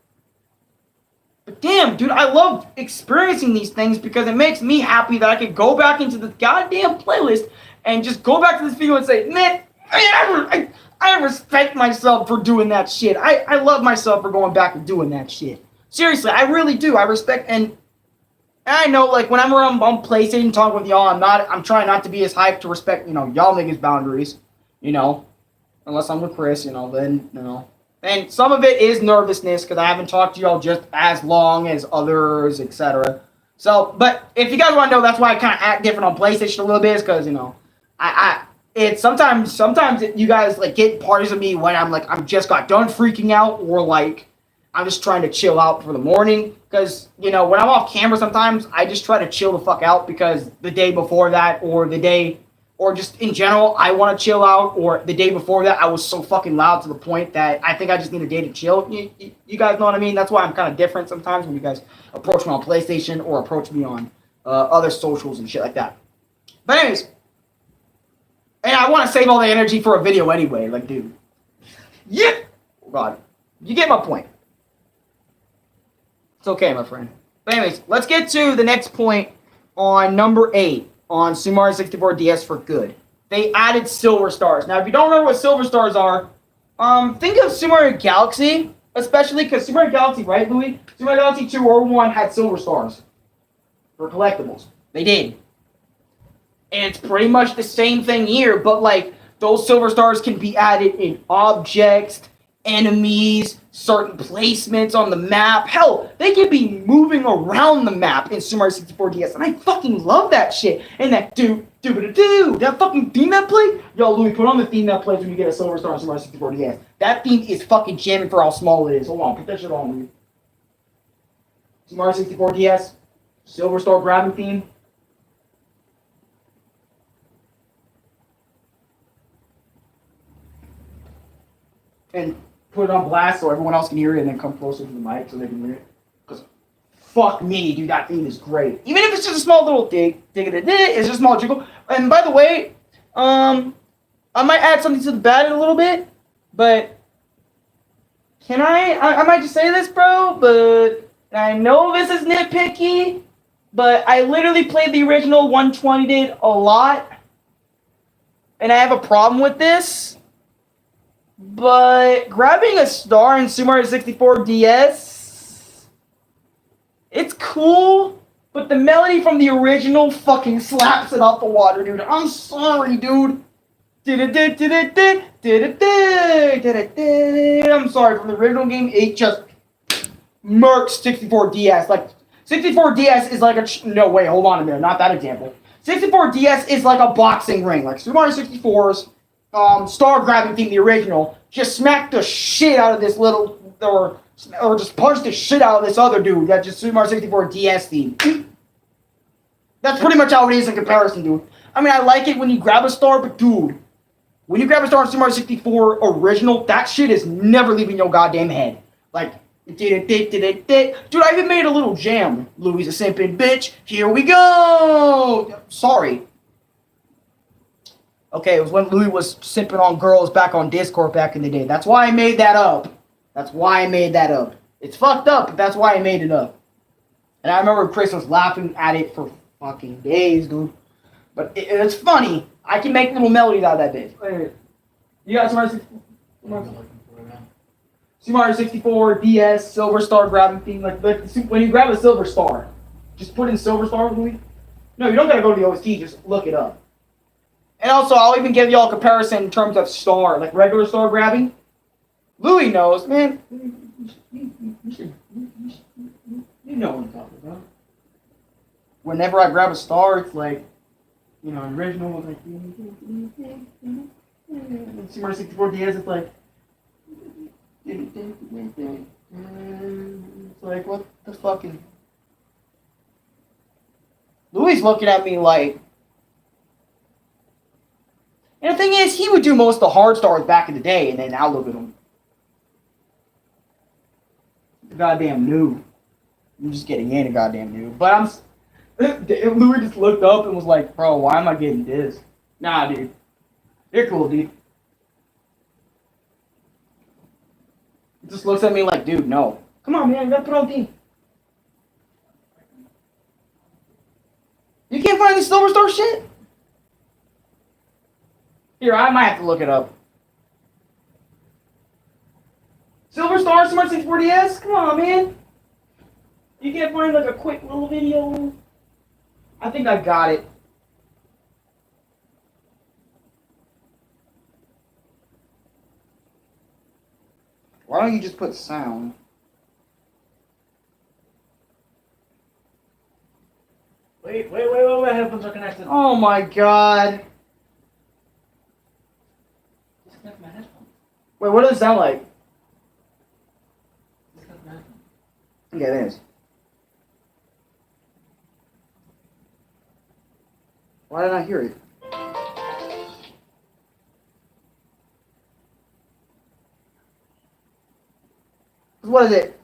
But damn, dude, I love experiencing these things, because it makes me happy that I can go back into the goddamn playlist and just go back to this video and say, man, I respect myself for doing that shit. I love myself for going back and doing that shit. Seriously, I really do. I respect, and I know, like, whenever I'm on PlayStation talking with y'all, I'm trying not to be as hyped to respect, you know, y'all niggas' boundaries, you know, unless I'm with Chris, you know, then, you know. And some of it is nervousness, because I haven't talked to y'all just as long as others, etc. So, but if you guys want to know, that's why I kind of act different on PlayStation a little bit, is because, you know, it's sometimes you guys, like, get parts of me when I'm just got done freaking out, or, like, I'm just trying to chill out for the morning. Because, you know, when I'm off camera sometimes, I just try to chill the fuck out because the day before that or the day, or just in general, I want to chill out. Or the day before that, I was so fucking loud to the point that I think I just need a day to chill. You guys know what I mean? That's why I'm kind of different sometimes when you guys approach me on PlayStation or approach me on other socials and shit like that. But anyways, and I want to save all the energy for a video anyway. Like, dude. Yeah! Oh, God. You get my point. It's okay, my friend. But anyways, let's get to the next point on number 8 on Super Mario 64 DS for good. They added silver stars. Now, if you don't remember what silver stars are, think of Super Mario Galaxy, especially because Super Mario Galaxy, right, Louis? Super Mario Galaxy 2 or 1 had silver stars for collectibles. They did. And it's pretty much the same thing here, but like those silver stars can be added in objects, enemies, certain placements on the map. Hell, they can be moving around the map in Super Mario 64 DS, and I fucking love that shit. And that that fucking theme that plays. Yo, Louis, put on the theme that plays when you get a silver star in Super Mario 64 DS. That theme is fucking jamming for how small it is. Hold on, put that shit on, Louis. Super Mario 64 DS, silver star grabbing theme. And put it on blast so everyone else can hear it and then come closer to the mic so they can hear it. Because fuck me, dude, that theme is great. Even if it's just a small little it's just a small jiggle. And by the way, I might add something to the bat in a little bit, but can I might just say this, bro, but I know this is nitpicky, but I literally played the original 120 did a lot, and I have a problem with this. But grabbing a star in Super Mario 64 DS, it's cool, but the melody from the original fucking slaps it off the water, dude. I'm sorry, dude. I'm sorry, from the original game, it just murks 64 DS. Like, 64 DS is like a... No, wait, hold on a minute. Not that example. 64 DS is like a boxing ring. Like, Super Mario 64's star grabbing theme, the original, just smacked the shit out of this little, or just punched the shit out of this other dude. That just Super Mario 64 DS theme. That's pretty much how it is in comparison, dude. I mean, I like it when you grab a star, but dude, when you grab a star in Super Mario 64 original, that shit is never leaving your goddamn head. Like, dude, I even made a little jam. Louis a simping bitch. Here we go. Sorry. Okay, it was when Louis was simping on girls back on Discord back in the day. That's why I made that up. That's why I made that up. It's fucked up, but that's why I made it up. And I remember Chris was laughing at it for fucking days, dude. But it's funny. I can make little melodies out of that bitch. Wait. You got Super Mario 64 DS silver star grabbing theme. Like when you grab a silver star, just put in silver star, Louis. No, you don't gotta go to the OST. Just look it up. And also, I'll even give y'all a comparison in terms of star, like regular star grabbing. Louis knows, man. You know what I'm talking about. Whenever I grab a star, it's like, you know, original was like, Super Mario 64 DS, it's like, it's like, what the fucking... Louis looking at me like... And the thing is, he would do most of the hard stars back in the day, and then now look at him. Goddamn noob. I'm just getting in a goddamn noob. But Louis just looked up and was like, bro, why am I getting this? Nah, dude. You're cool, dude. He just looks at me like, dude, no. Come on, man, you gotta put on team. You can't find the silver star shit? Here, I might have to look it up. Silver Star Smart 64 DS? Come on, man. You can't find like a quick little video? I think I got it. Why don't you just put sound? Wait. Headphones are connected. Oh my god. Disconnect my headphones. Wait, what does it sound like? Disconnect my Okay, there it is. Why did I hear it? What is it?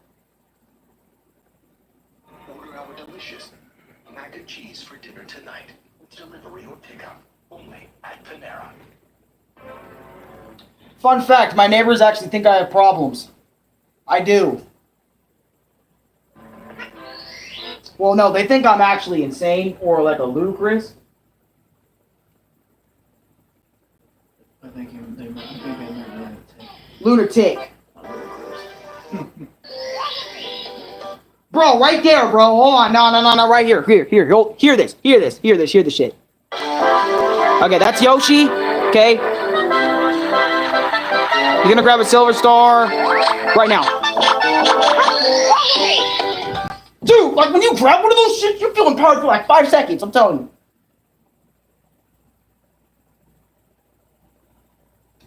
Order our delicious mac and cheese for dinner tonight. Delivery or pickup only at Panera. Fun fact, my neighbors actually think I have problems. I do. Well, no, they think I'm actually insane or like a ludicrous. I think they might Lunatic. Bro, right there, bro. Hold on. No, right here. Here. Hear this shit. Okay, that's Yoshi. Okay. You're gonna grab a silver star right now. Dude, like when you grab one of those shit, you're feeling powered for like 5 seconds, I'm telling you.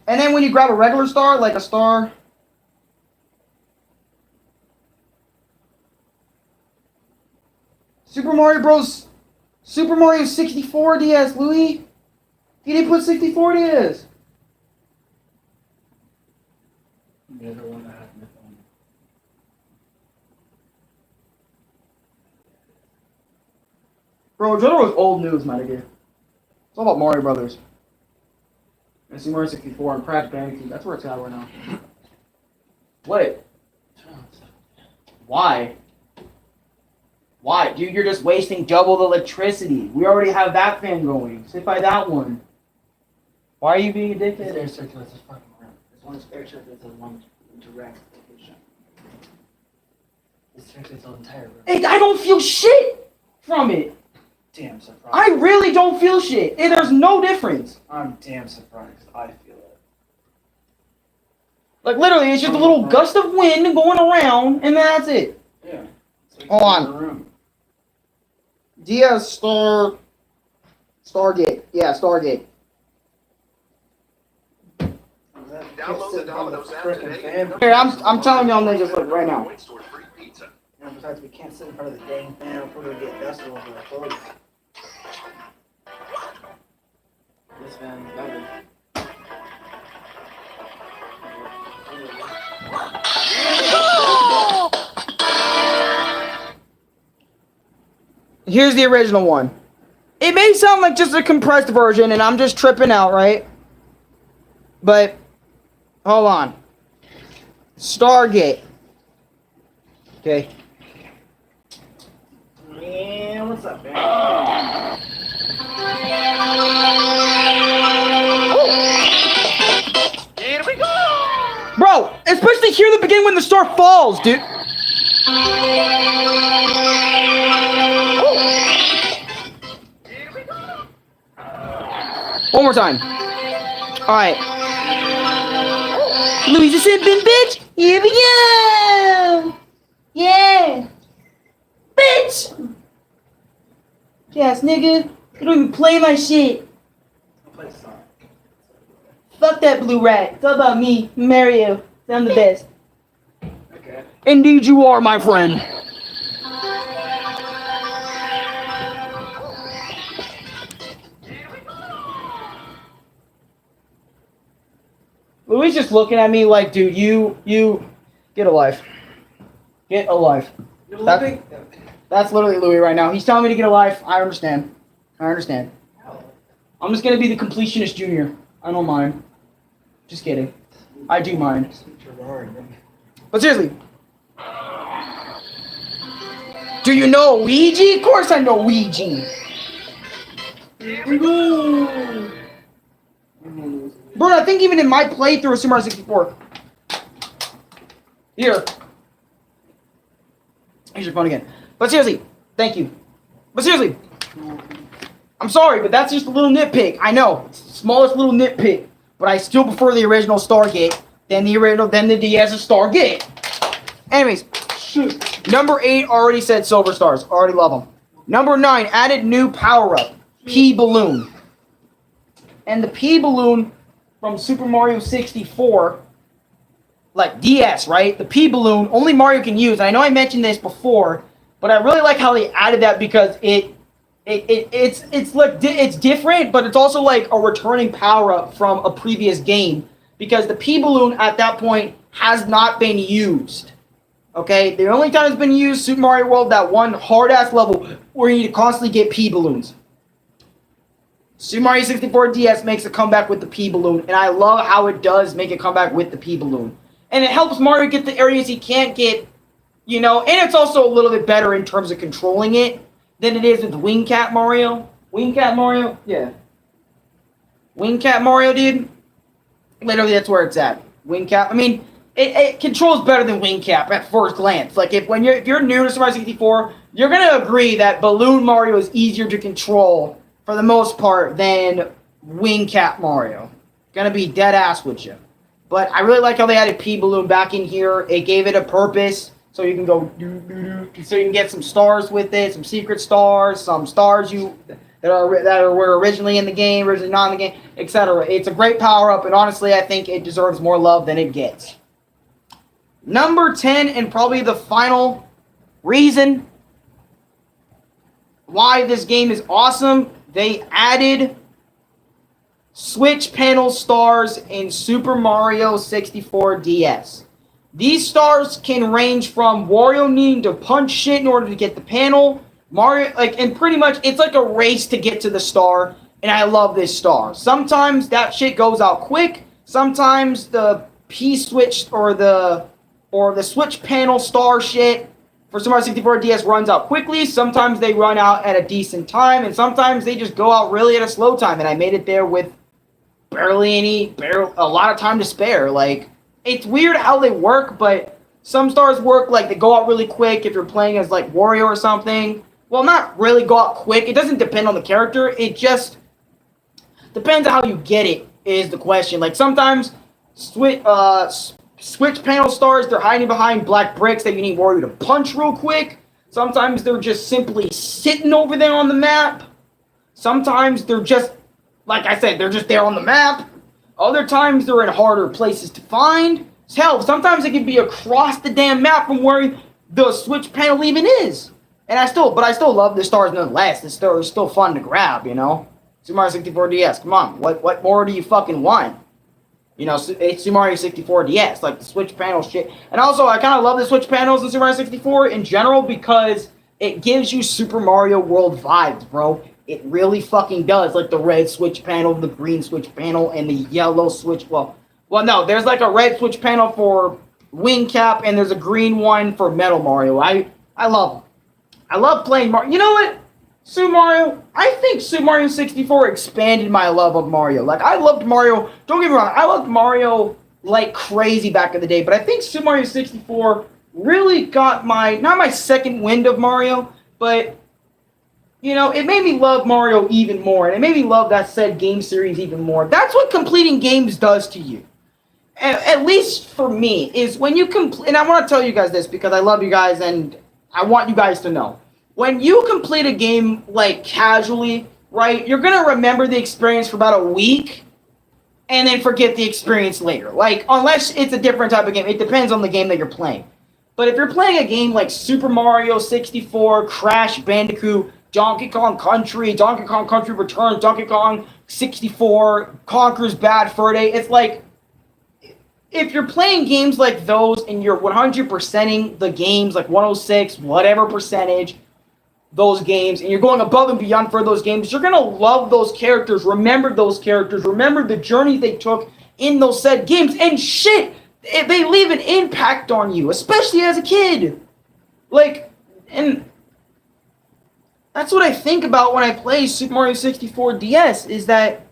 And then when you grab a regular star, like a star. Super Mario 64 DS, Louis. You didn't put 64 DS. The other one that had my phone. Bro, Jotaro was old news, my nigga. It's all about Mario Brothers. And Super Mario 64 and Crash Bandicoot. That's where it's at right now. What? Why? Why? Dude, you're just wasting double the electricity. We already have that fan going. Sit by that one. Why are you being This addicted? air circulates is fucking around. This one is air circulates on one direct location. This circulates the entire room. Hey, I don't feel shit from it. Damn surprised. I really don't feel shit. Hey, there's no difference. I'm damn surprised. I feel it. Like, literally, it's just a little gust of wind going around, and then that's it. Yeah. It's Hold on. in the room. DS Stargate. Yeah, Stargate. Download the Domino's app today. Here, I'm telling y'all niggas, look, right now. Points toward free pizza. Yeah, besides, we can't sit in front of the dang fan. We're going to get dust all over our clothes. This fan is better. Here's the original one. It may sound like just a compressed version, and I'm just tripping out, right? But, hold on. Stargate. Okay. Man, what's up, man? Here we go! Bro, especially here in the beginning when the star falls, dude. One more time. Alright. Louisa Simpin, bitch! Here we go! Yeah! Bitch! Yes, nigga. You don't even play my shit. I'll play the song. Fuck that blue rat. It's all about me, Mario. I'm the best. Okay. Indeed you are, my friend. Louis just looking at me like, dude, you get a life. Get a life. You're living. That's literally Louis right now. He's telling me to get a life. I understand. I'm just gonna be the completionist junior. I don't mind. Just kidding. I do mind. But seriously. Do you know Ouija? Of course I know Ouija. Bro, I think even in my playthrough of Super Mario 64. Here. Here's your phone again. But seriously, thank you. But seriously, I'm sorry, but that's just a little nitpick. I know, it's the smallest little nitpick, but I still prefer the original Stargate than the DS Stargate. Anyways, number 8 already said silver stars. Already love them. Number 9 added new power up, P balloon, and the P balloon from Super Mario 64 like DS, right? The P balloon only Mario can use. And I know I mentioned this before, but I really like how they added that because it's different, but it's also like a returning power up from a previous game because the P balloon at that point has not been used. Okay, the only time it's been used, Super Mario World, that one hard ass level where you need to constantly get P balloons. Super Mario 64 DS makes a comeback with the P balloon, and I love how it does make a comeback with the P balloon. And it helps Mario get the areas he can't get, you know, and it's also a little bit better in terms of controlling it than it is with Wing Cat Mario. Wing Cat Mario? Yeah. Wing Cat Mario, dude. Literally, that's where it's at. Wing Cat. I mean, it controls better than Wing Cap at first glance. Like, if you're new to Super Mario 64, you're going to agree that Balloon Mario is easier to control for the most part than Wing Cap Mario. Gonna be dead ass with you. But I really like how they added P Balloon back in here. It gave it a purpose. So you can go so you can get some stars with it, some secret stars, some stars that were originally in the game, originally not in the game, etc. It's a great power up, and honestly, I think it deserves more love than it gets. Number 10, and probably the final reason why this game is awesome, they added Switch panel stars in Super Mario 64 DS. These stars can range from Wario needing to punch shit in order to get the panel, Mario, and pretty much it's like a race to get to the star, and I love this star. Sometimes that shit goes out quick, sometimes the P-switch or the Switch panel star shit for Super Mario 64 DS runs out quickly, sometimes they run out at a decent time, and sometimes they just go out really at a slow time, and I made it there with a lot of time to spare. Like, it's weird how they work, but some stars work, like, they go out really quick if you're playing as, like, Wario or something. Well, not really go out quick. It doesn't depend on the character. It just depends on how you get it, is the question. Like, sometimes Switch panel stars, they're hiding behind black bricks that you need Wario to punch real quick. Sometimes they're just simply sitting over there on the map. Sometimes they're just, like I said, they're just there on the map. Other times they're in harder places to find. Hell, sometimes it can be across the damn map from where the Switch panel even is. And I still love the stars nonetheless. They're still fun to grab, you know? Super Mario 64 DS, come on. What more do you fucking want? You know, it's Super Mario 64 DS, like the Switch panel shit. And also, I kind of love the Switch panels in Super Mario 64 in general because it gives you Super Mario World vibes, bro. It really fucking does. Like the red Switch panel, the green Switch panel, and the yellow Switch. Well, no, there's like a red Switch panel for Wing Cap, and there's a green one for Metal Mario. I love them. I love playing Mario. You know what? Super Mario, I think Super Mario 64 expanded my love of Mario. Like, I loved Mario, don't get me wrong, I loved Mario like crazy back in the day, but I think Super Mario 64 really got not my second wind of Mario, but, you know, it made me love Mario even more, and it made me love that said game series even more. That's what completing games does to you. At least for me, is when you complete, and I want to tell you guys this because I love you guys, and I want you guys to know. When you complete a game, like, casually, right, you're going to remember the experience for about a week and then forget the experience later. Like, unless it's a different type of game. It depends on the game that you're playing. But if you're playing a game like Super Mario 64, Crash Bandicoot, Donkey Kong Country, Donkey Kong Country Returns, Donkey Kong 64, Conker's Bad Fur Day, it's like, if you're playing games like those and you're 100%ing the games, like 106, whatever percentage, those games, and you're going above and beyond for those games, you're going to love those characters, remember those characters, remember the journey they took in those said games, and shit, they leave an impact on you, especially as a kid. Like, and that's what I think about when I play Super Mario 64 DS, is that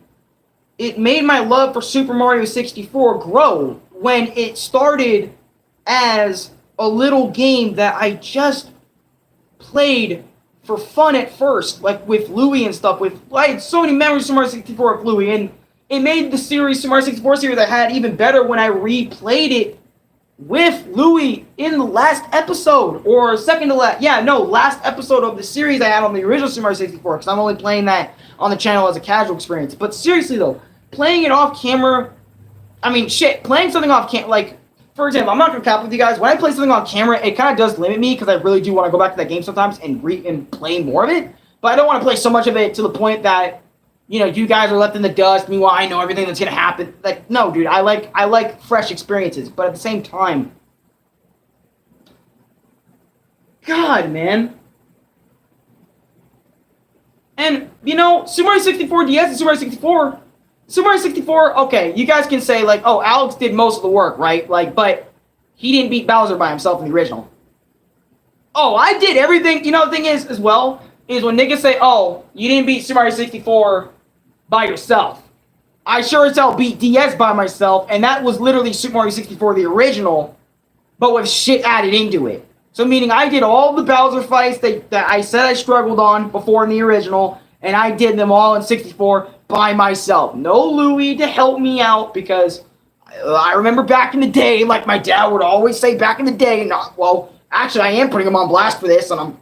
it made my love for Super Mario 64 grow when it started as a little game that I just played for fun at first, like with Louie and stuff. I had so many memories of Super Mario 64 with Louie, and it made the series, Super Mario 64 series I had, even better when I replayed it with Louie in the last episode, or last episode of the series I had on the original Super Mario 64, because I'm only playing that on the channel as a casual experience. But seriously though, playing it off camera, I mean, shit, playing something off camera, like, for example, I'm not gonna cap with you guys. When I play something on camera, it kind of does limit me because I really do want to go back to that game sometimes and play more of it. But I don't want to play so much of it to the point that, you know, you guys are left in the dust. Meanwhile, I know everything that's gonna happen. Like, no, dude, I like fresh experiences, but at the same time, God, man. And you know, Super Mario 64 DS and Super Mario 64. Okay, you guys can say like, oh, Alex did most of the work, right? Like, but he didn't beat Bowser by himself in the original. Oh, I did everything. You know, the thing is, as well, is when niggas say, oh, you didn't beat Super Mario 64 by yourself. I sure as hell beat DS by myself, and that was literally Super Mario 64, the original, but with shit added into it. So meaning I did all the Bowser fights that I said I struggled on before in the original, and I did them all in 64 by myself. No Louie to help me out, because I remember back in the day, like my dad would always say back in the day, not, well, actually I am putting him on blast for this, and I'm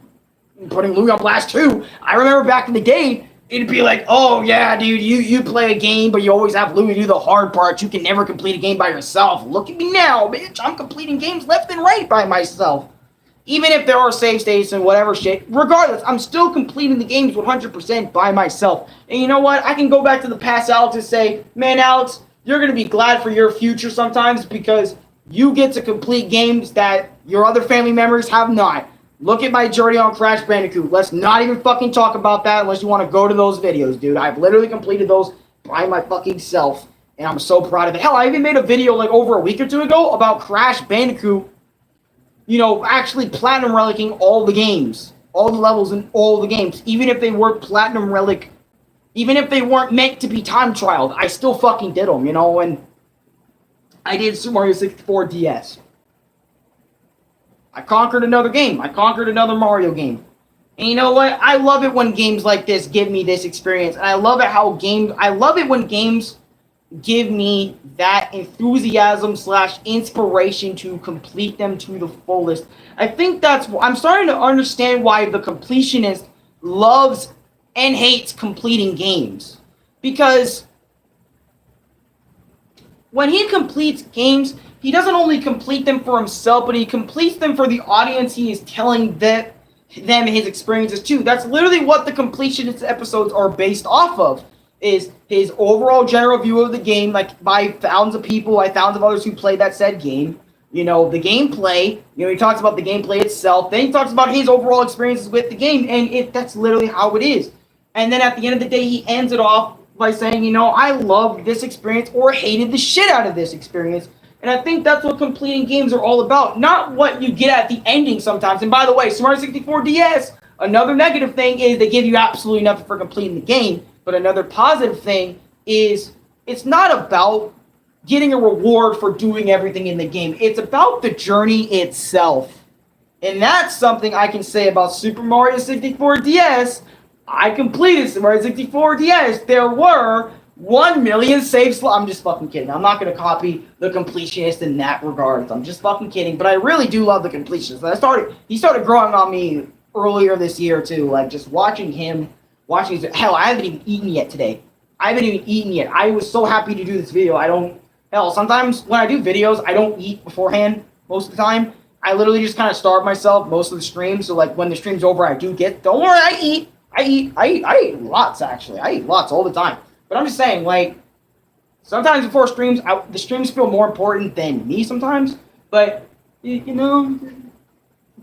putting Louie on blast too. I remember back in the day, it'd be like, oh yeah, dude, you play a game, but you always have Louie do the hard parts. You can never complete a game by yourself. Look at me now, bitch. I'm completing games left and right by myself. Even if there are save states and whatever shit, regardless, I'm still completing the games 100% by myself. And you know what? I can go back to the past Alex and say, man, Alex, you're going to be glad for your future sometimes because you get to complete games that your other family members have not. Look at my journey on Crash Bandicoot. Let's not even fucking talk about that unless you want to go to those videos, dude. I've literally completed those by my fucking self, and I'm so proud of it. Hell, I even made a video like over a week or two ago about Crash Bandicoot, you know, actually platinum relicking all the games, all the levels in all the games, even if they were platinum relic, even if they weren't meant to be time trialed, I still fucking did them, you know, and I did Super Mario 64 DS. I conquered another game. I conquered another Mario game. And you know what? I love it when games like this give me this experience. And I love it when games give me that enthusiasm / inspiration to complete them to the fullest. I think I'm starting to understand why the completionist loves and hates completing games. Because when he completes games, he doesn't only complete them for himself, but he completes them for the audience he is telling them his experiences too. That's literally what the completionist episodes are based off of, is his overall general view of the game, like by thousands of people, by thousands of others who played that said game. You know, the gameplay, you know, he talks about the gameplay itself, then he talks about his overall experiences with the game, and that's literally how it is. And then at the end of the day, he ends it off by saying, you know, I loved this experience or hated the shit out of this experience. And I think that's what completing games are all about, not what you get at the ending sometimes. And by the way, Super Mario 64 DS, another negative thing is they give you absolutely nothing for completing the game. But another positive thing is it's not about getting a reward for doing everything in the game. It's about the journey itself. And that's something I can say about Super Mario 64 DS. I completed Super Mario 64 DS. There were 1 million save slots. I'm just fucking kidding. I'm not going to copy the completionist in that regard. I'm just fucking kidding. But I really do love the completionist. He started growing on me earlier this year too. Like just watching him. Hell, I haven't even eaten yet today. I was so happy to do this video. Sometimes when I do videos, I don't eat beforehand most of the time. I literally just kind of starve myself most of the stream. So like when the stream's over, don't worry, I eat lots actually. I eat lots all the time. But I'm just saying, like, sometimes before streams, the streams feel more important than me sometimes. But, you know,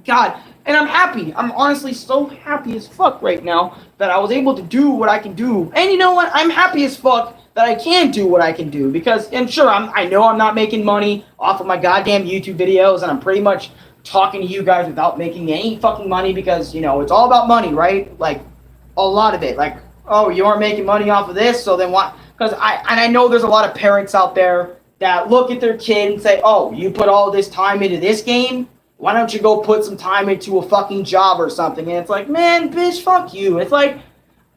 God. And I'm happy. I'm honestly so happy as fuck right now that I was able to do what I can do. And you know what? I'm happy as fuck that I can do what I can do. Because, and sure, I know I'm not making money off of my goddamn YouTube videos. And I'm pretty much talking to you guys without making any fucking money. Because, you know, it's all about money, right? Like, a lot of it. Like, oh, you aren't making money off of this, so then what? Because I know there's a lot of parents out there that look at their kid and say, oh, you put all this time into this game? Why don't you go put some time into a fucking job or something? And it's like, man, bitch, fuck you. It's like,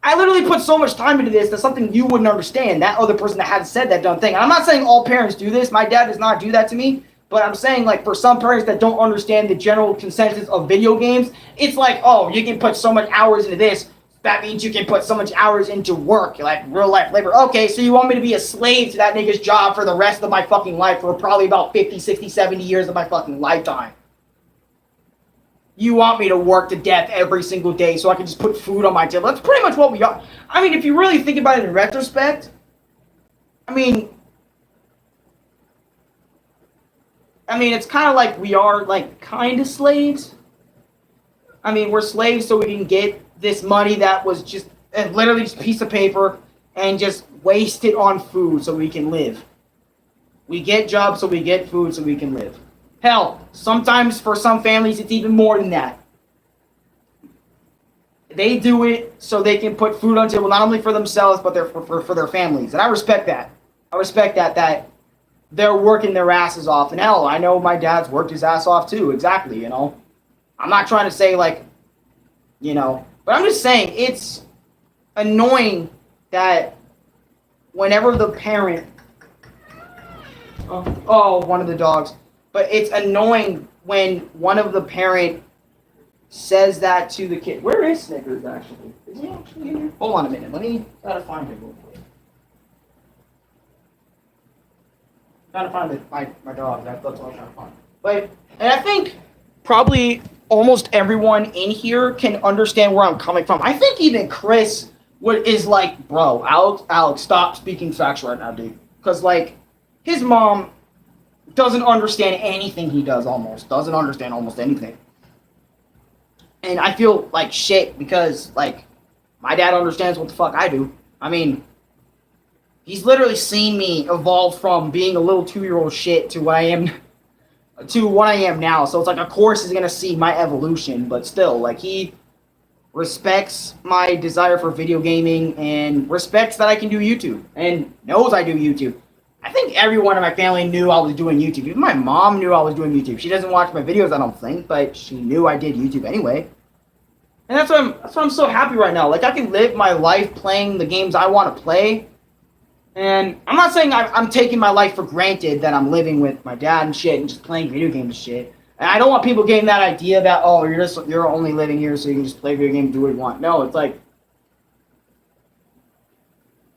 I literally put so much time into this. That's something you wouldn't understand. That other person that had said that dumb thing. And I'm not saying all parents do this. My dad does not do that to me. But I'm saying, like, for some parents that don't understand the general consensus of video games, it's like, oh, you can put so much hours into this. that means you can put so much hours into work, like real life labor. Okay, so you want me to be a slave to that nigga's job for the rest of my fucking life, for probably about 50, 60, 70 years of my fucking lifetime. You want me to work to death every single day so I can just put food on my table. That's pretty much what we are. I mean, if you really think about it in retrospect, I mean, it's kind of like we are, like, kind of slaves. I mean, we're slaves so we can get this money that was just literally just a piece of paper and just waste it on food so we can live. We get jobs so we get food so we can live. Hell, sometimes for some families it's even more than that. They do it so they can put food on the table not only for themselves but for their families. And I respect that. I respect that they're working their asses off. And hell, I know my dad's worked his ass off too, exactly, you know. I'm not trying to say, like, you know, but I'm just saying it's annoying that whenever the parent, one of the dogs, but it's annoying when one of the parent says that to the kid. Where is Snickers, actually? Is he actually in here? Hold on a minute. Let me try to find him real quick. Trying to find my dog. That's what I'm trying to find. But, and I think probably almost everyone in here can understand where I'm coming from. I think even Chris is like, bro, Alex, stop speaking facts right now, dude. Because, like, his mom doesn't understand anything he does almost. Doesn't understand almost anything. And I feel like shit because, like, my dad understands what the fuck I do. I mean, he's literally seen me evolve from being a little 2-year-old shit to what I am now. So it's like, of course he's gonna see my evolution, but still, like, he respects my desire for video gaming and respects that I can do YouTube and knows I do YouTube. I think everyone in my family knew I was doing YouTube. Even my mom knew I was doing YouTube. She doesn't watch my videos, I don't think, but she knew I did YouTube anyway. And that's why I'm so happy right now. Like, I can live my life playing the games I want to play. And I'm not saying I'm taking my life for granted that I'm living with my dad and shit and just playing video games and shit. And I don't want people getting that idea that, oh, you're only living here so you can just play video games and do what you want. No, it's like,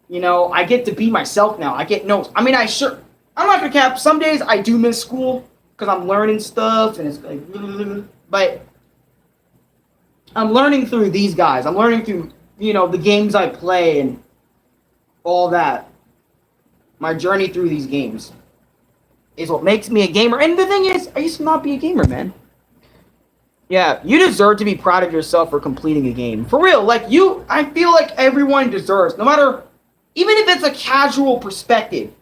you know, I get to be myself now. I get notes. I mean, I'm not gonna cap. Some days I do miss school because I'm learning stuff and it's like, but I'm learning through these guys. I'm learning through, you know, the games I play and all that. My journey through these games is what makes me a gamer. And the thing is, I used to not be a gamer, man. Yeah, you deserve to be proud of yourself for completing a game. For real, like, I feel like everyone deserves, no matter, even if it's a casual perspective,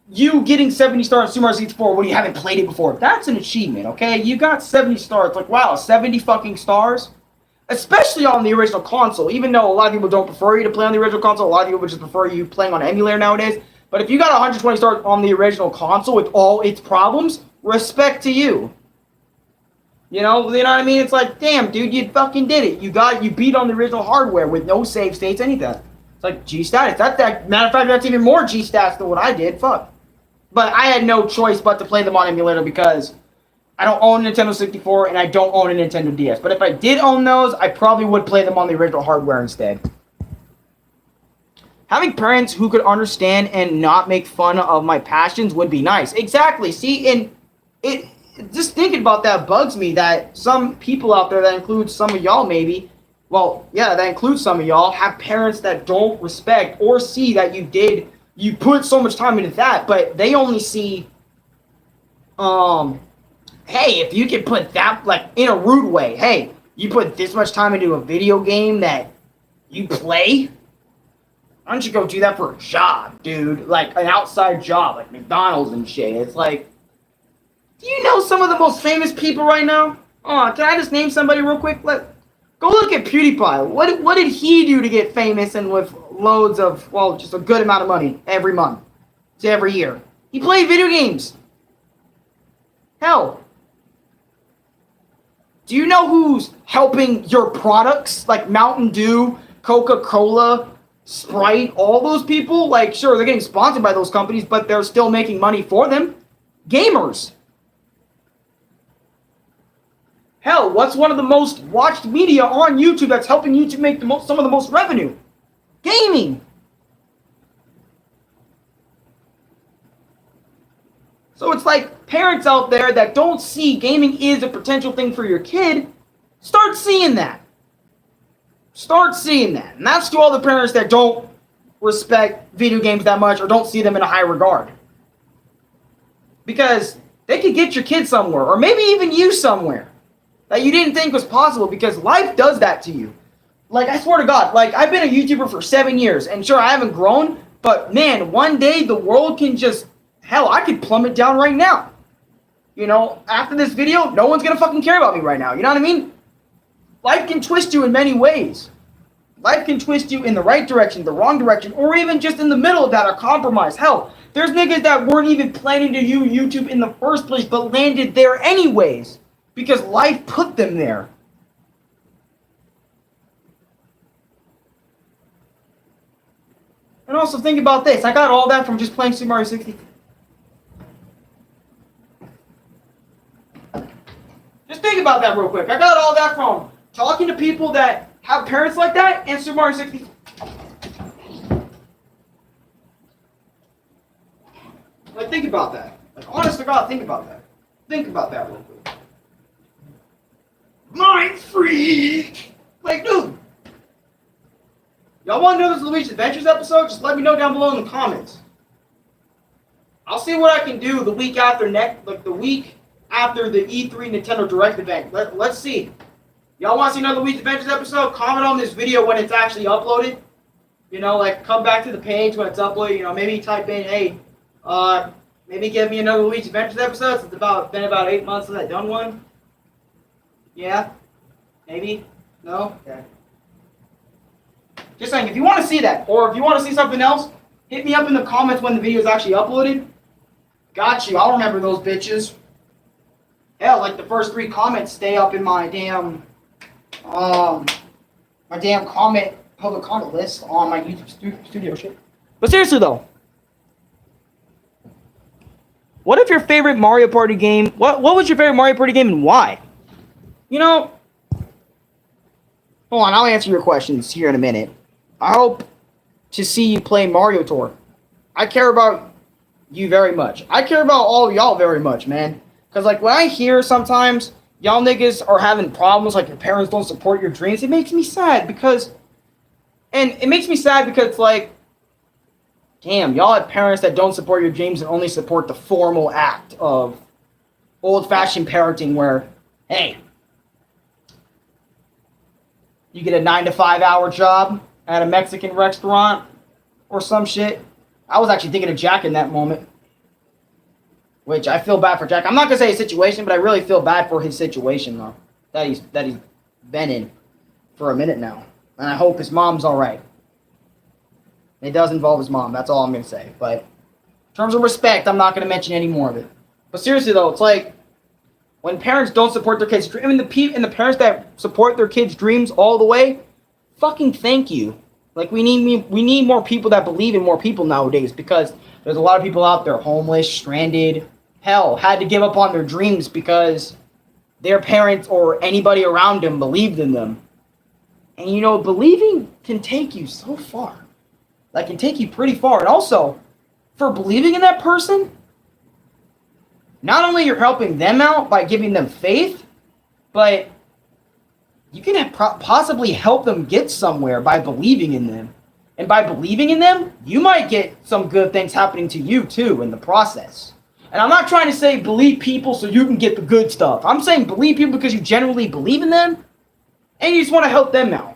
you getting 70 stars in Super Mario 64 when you haven't played it before, that's an achievement, okay? You got 70 stars, like, wow, 70 fucking stars? Especially on the original console, even though a lot of people don't prefer you to play on the original console, a lot of people just prefer you playing on emulator nowadays. But if you got 120 stars on the original console with all its problems, respect to you. You know what I mean? It's like, damn, dude, you fucking did it. You beat on the original hardware with no save states, anything. It's like G status. Matter of fact, that's even more G stats than what I did. Fuck. But I had no choice but to play them on emulator because I don't own a Nintendo 64 and I don't own a Nintendo DS. But if I did own those, I probably would play them on the original hardware instead. Having parents who could understand and not make fun of my passions would be nice. Exactly. See, and just thinking about that bugs me that some people out there, that includes some of y'all maybe, well, yeah, that includes some of y'all, have parents that don't respect or see that you put so much time into that, but they only see, hey, if you can put that, like, in a rude way, hey, you put this much time into a video game that you play, why don't you go do that for a job, dude? Like, an outside job, like McDonald's and shit. It's like, do you know some of the most famous people right now? Oh, can I just name somebody real quick? Go look at PewDiePie. What did he do to get famous and with loads of, well, just a good amount of money every month, every year? He played video games. Hell. Do you know who's helping your products? Like Mountain Dew, Coca-Cola, Sprite, all those people? Like, sure, they're getting sponsored by those companies, but they're still making money for them. Gamers. Hell, what's one of the most watched media on YouTube that's helping YouTube make some of the most revenue? Gaming. So it's like parents out there that don't see gaming is a potential thing for your kid, start seeing that. Start seeing that. And that's to all the parents that don't respect video games that much or don't see them in a high regard. Because they could get your kid somewhere, or maybe even you somewhere that you didn't think was possible, because life does that to you. Like, I swear to God, like, I've been a YouTuber for 7 years, and sure, I haven't grown, but man, one day the world can just, hell, I could plummet down right now. You know, after this video, no one's gonna fucking care about me right now, you know what I mean? Life can twist you in many ways. Life can twist you in the right direction, the wrong direction, or even just in the middle of that, a compromise. Hell, there's niggas that weren't even planning to do YouTube in the first place, but landed there anyways, because life put them there. And also think about this. I got all that from just playing Super Mario 60. Just think about that real quick. I got all that from talking to people that have parents like that and Super Mario 60. Like, think about that. Like, honest to God, think about that. Think about that real quick. Mind freak! Like, dude. Y'all want to know this Luigi's Adventures episode? Just let me know down below in the comments. I'll see what I can do the week after the week after the E3 Nintendo Direct event. Let's see. Y'all want to see another Luigi's Adventures episode? Comment on this video when it's actually uploaded. You know, like, come back to the page when it's uploaded. You know, maybe type in, hey, maybe give me another Luigi's Adventures episode. It's been about 8 months since I've done one. Yeah? Maybe? No? Okay. Just saying, if you want to see that, or if you want to see something else, hit me up in the comments when the video is actually uploaded. Got you. I'll remember those bitches. Hell, like the first 3 comments stay up in my damn, public comment list on my YouTube studio shit. But seriously though, what if your favorite Mario Party game? What was your favorite Mario Party game and why? You know, hold on. I'll answer your questions here in a minute. I hope to see you play Mario Tour. I care about you very much. I care about all of y'all very much, man. Because, like, when I hear sometimes y'all niggas are having problems, like your parents don't support your dreams, it makes me sad because... And it makes me sad because, like, damn, y'all have parents that don't support your dreams and only support the formal act of old-fashioned parenting where, hey, you get a 9 to 5 hour job at a Mexican restaurant or some shit. I was actually thinking of Jack in that moment. Which I feel bad for Jack. I'm not gonna say his situation, but I really feel bad for his situation though. That he's been in for a minute now. And I hope his mom's alright. It does involve his mom, that's all I'm gonna say. But in terms of respect, I'm not gonna mention any more of it. But seriously though, it's like when parents don't support their kids' dreams, I mean, the parents that support their kids' dreams all the way, fucking thank you. Like, we need more people that believe in more people nowadays, because there's a lot of people out there homeless, stranded, hell, had to give up on their dreams because their parents or anybody around them believed in them. And you know, believing can take you so far. Like, can take you pretty far. And also, for believing in that person, not only you're helping them out by giving them faith, but you can possibly help them get somewhere by believing in them. And by believing in them, you might get some good things happening to you too in the process. And I'm not trying to say believe people so you can get the good stuff. I'm saying believe people because you genuinely believe in them and you just want to help them out.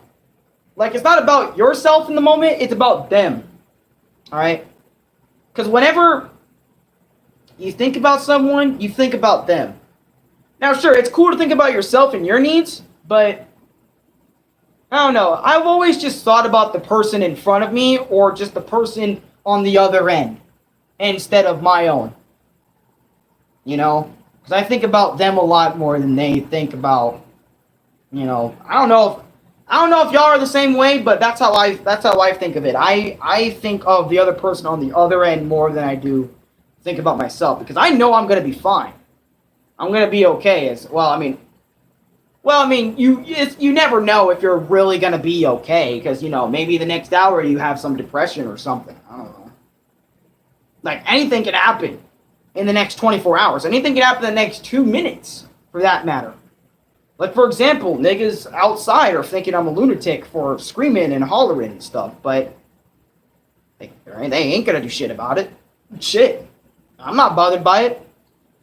Like, it's not about yourself in the moment, it's about them. Alright? Because whenever you think about someone, you think about them. Now, sure, it's cool to think about yourself and your needs, but I don't know. I've always just thought about the person in front of me or just the person on the other end instead of my own. You know? Because I think about them a lot more than they think about, you know, I don't know if y'all are the same way, but that's how I think of it. I think of the other person on the other end more than I do think about myself, because I know I'm going to be fine. I'm going to be okay as well. I mean, Well, I mean, you never know if you're really gonna be okay, because you know maybe the next hour you have some depression or something. I don't know. Like anything can happen in the next 24 hours. Anything can happen in the next 2 minutes, for that matter. Like for example, niggas outside are thinking I'm a lunatic for screaming and hollering and stuff, but they ain't gonna do shit about it. Shit, I'm not bothered by it,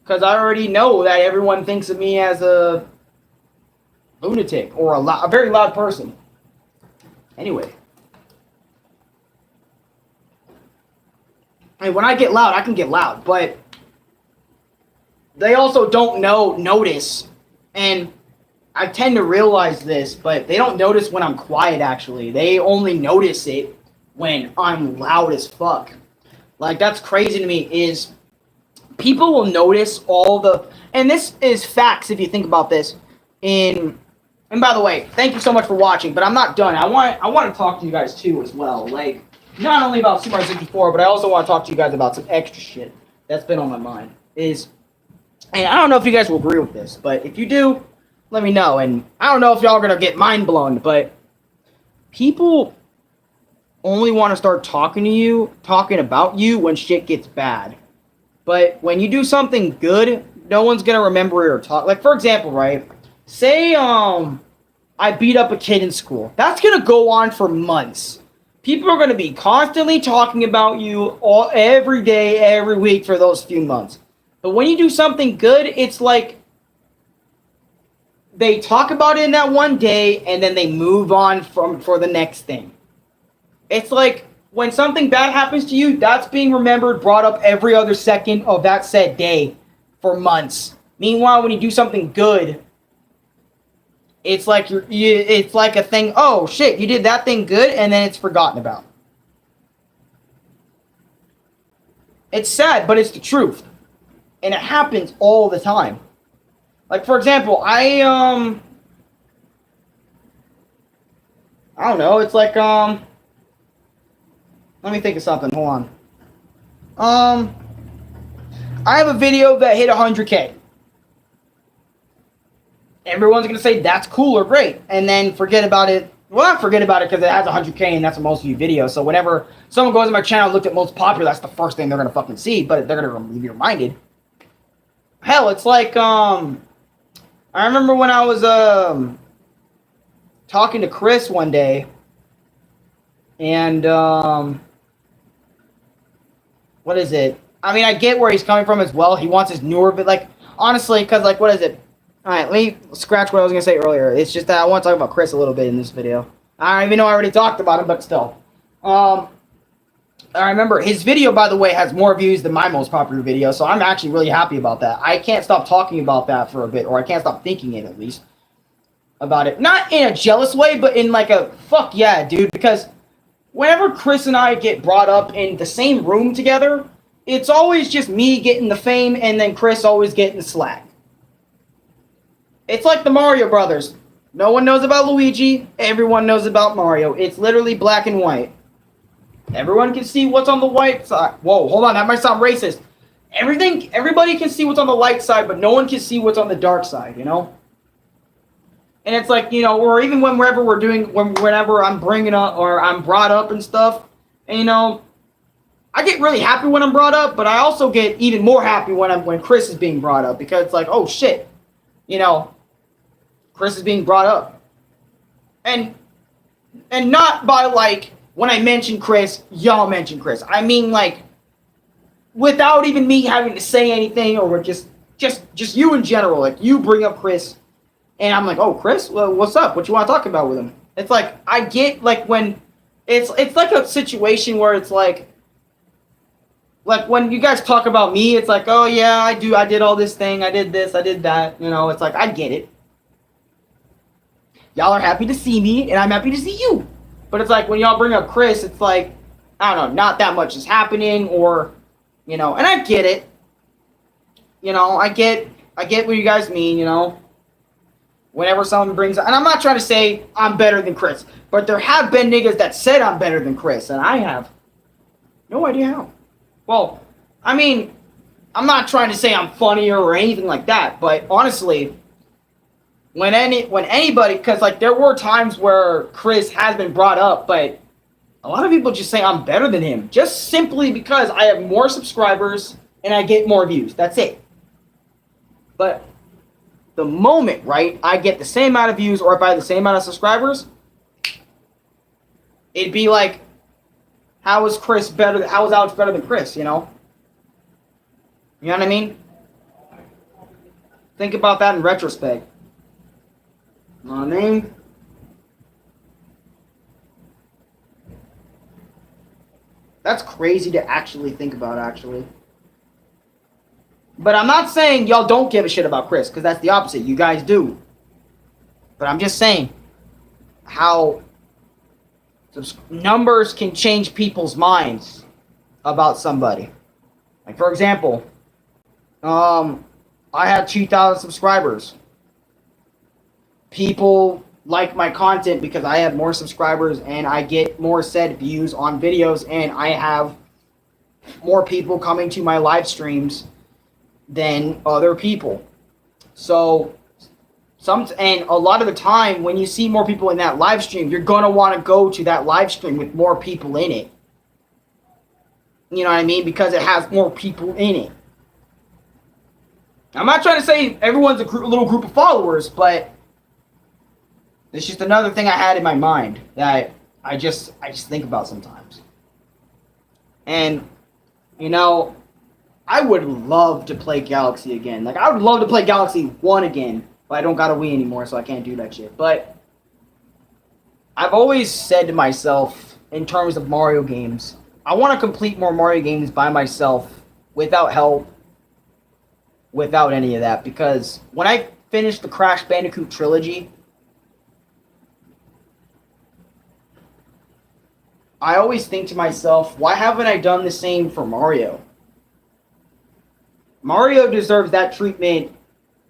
because I already know that everyone thinks of me as a lunatic or a very loud person. Anyway, I mean, when I get loud, I can get loud, but they also don't notice, and I tend to realize this, but they don't notice when I'm quiet. Actually, they only notice it when I'm loud as fuck. Like that's crazy to me. Is people will notice all the, and this is facts if you think about this. And by the way, thank you so much for watching, but I'm not done. I want to talk to you guys too as well. Like, not only about Super Mario 64, but I also want to talk to you guys about some extra shit that's been on my mind. And I don't know if you guys will agree with this, but if you do, let me know. And I don't know if y'all are going to get mind blown, but people only want to start talking about you when shit gets bad. But when you do something good, no one's going to remember it or talk. Like, for example, right? Say, I beat up a kid in school. That's going to go on for months. People are going to be constantly talking about you every day, every week for those few months. But when you do something good, it's like they talk about it in that one day and then they move on for the next thing. It's like when something bad happens to you, that's being remembered, brought up every other second of that said day for months. Meanwhile, when you do something good, it's like it's like a thing. Oh shit, you did that thing good, and then it's forgotten about. It's sad, but it's the truth, and it happens all the time. Like for example, I don't know. It's like let me think of something. Hold on. I have a video that hit 100K. Everyone's going to say that's cool or great, and then forget about it. Well, not forget about it because it has 100K and that's a most view video. So whenever someone goes to my channel and looked at most popular, that's the first thing they're going to fucking see, but they're going to be reminded. Hell, it's like, I remember when I was talking to Chris one day, and what is it? I mean, I get where he's coming from as well. He wants his newer, but like, honestly, because like, what is it? Alright, let me scratch what I was going to say earlier. It's just that I want to talk about Chris a little bit in this video. I don't even know I already talked about him, but still. I remember his video, by the way, has more views than my most popular video, so I'm actually really happy about that. I can't stop talking about that for a bit, or I can't stop thinking it, at least, about it. Not in a jealous way, but in like a, fuck yeah, dude, because whenever Chris and I get brought up in the same room together, it's always just me getting the fame, and then Chris always getting the slack. It's like the Mario Brothers. No one knows about Luigi. Everyone knows about Mario. It's literally black and white. Everyone can see what's on the white side. Whoa, hold on. That might sound racist. Everybody can see what's on the light side, but no one can see what's on the dark side, you know? And it's like, you know, or even whenever I'm bringing up or I'm brought up and stuff, and you know, I get really happy when I'm brought up, but I also get even more happy when Chris is being brought up, because it's like, oh shit, you know, Chris is being brought up. And not by like, when I mention Chris, y'all mention Chris. I mean like, without even me having to say anything, or just you in general, like you bring up Chris, and I'm like, oh Chris, well, what's up? What you want to talk about with him? It's like, I get like when, it's like a situation where it's like when you guys talk about me, it's like, oh yeah, I did all this thing, I did this, I did that, you know, it's like, I get it. Y'all are happy to see me, and I'm happy to see you. But it's like, when y'all bring up Chris, it's like, I don't know, not that much is happening, or, you know, and I get it. You know, I get what you guys mean, you know. Whenever someone brings, and I'm not trying to say I'm better than Chris, but there have been niggas that said I'm better than Chris, and I have no idea how. Well, I mean, I'm not trying to say I'm funnier or anything like that, but honestly, when anybody, because like there were times where Chris has been brought up, but a lot of people just say I'm better than him just simply because I have more subscribers and I get more views. That's it. But the moment, right, I get the same amount of views or if I have the same amount of subscribers, it'd be like, how is Alex better than Chris, you know? You know what I mean? Think about that in retrospect. You know what I mean? That's crazy to actually think about, actually. But I'm not saying y'all don't give a shit about Chris, because that's the opposite. You guys do. But I'm just saying how numbers can change people's minds about somebody. Like, for example, I had 2,000 subscribers. People like my content because I have more subscribers and I get more said views on videos and I have more people coming to my live streams than other people. So and a lot of the time when you see more people in that live stream, you're going to want to go to that live stream with more people in it. You know what I mean? Because it has more people in it. I'm not trying to say everyone's a little group of followers, but it's just another thing I had in my mind that I just think about sometimes. And, you know, I would love to play Galaxy again. Like, I would love to play Galaxy 1 again, but I don't got a Wii anymore, so I can't do that shit. But I've always said to myself, in terms of Mario games, I want to complete more Mario games by myself, without help, without any of that. Because when I finished the Crash Bandicoot trilogy, I always think to myself, why haven't I done the same for Mario? Mario deserves that treatment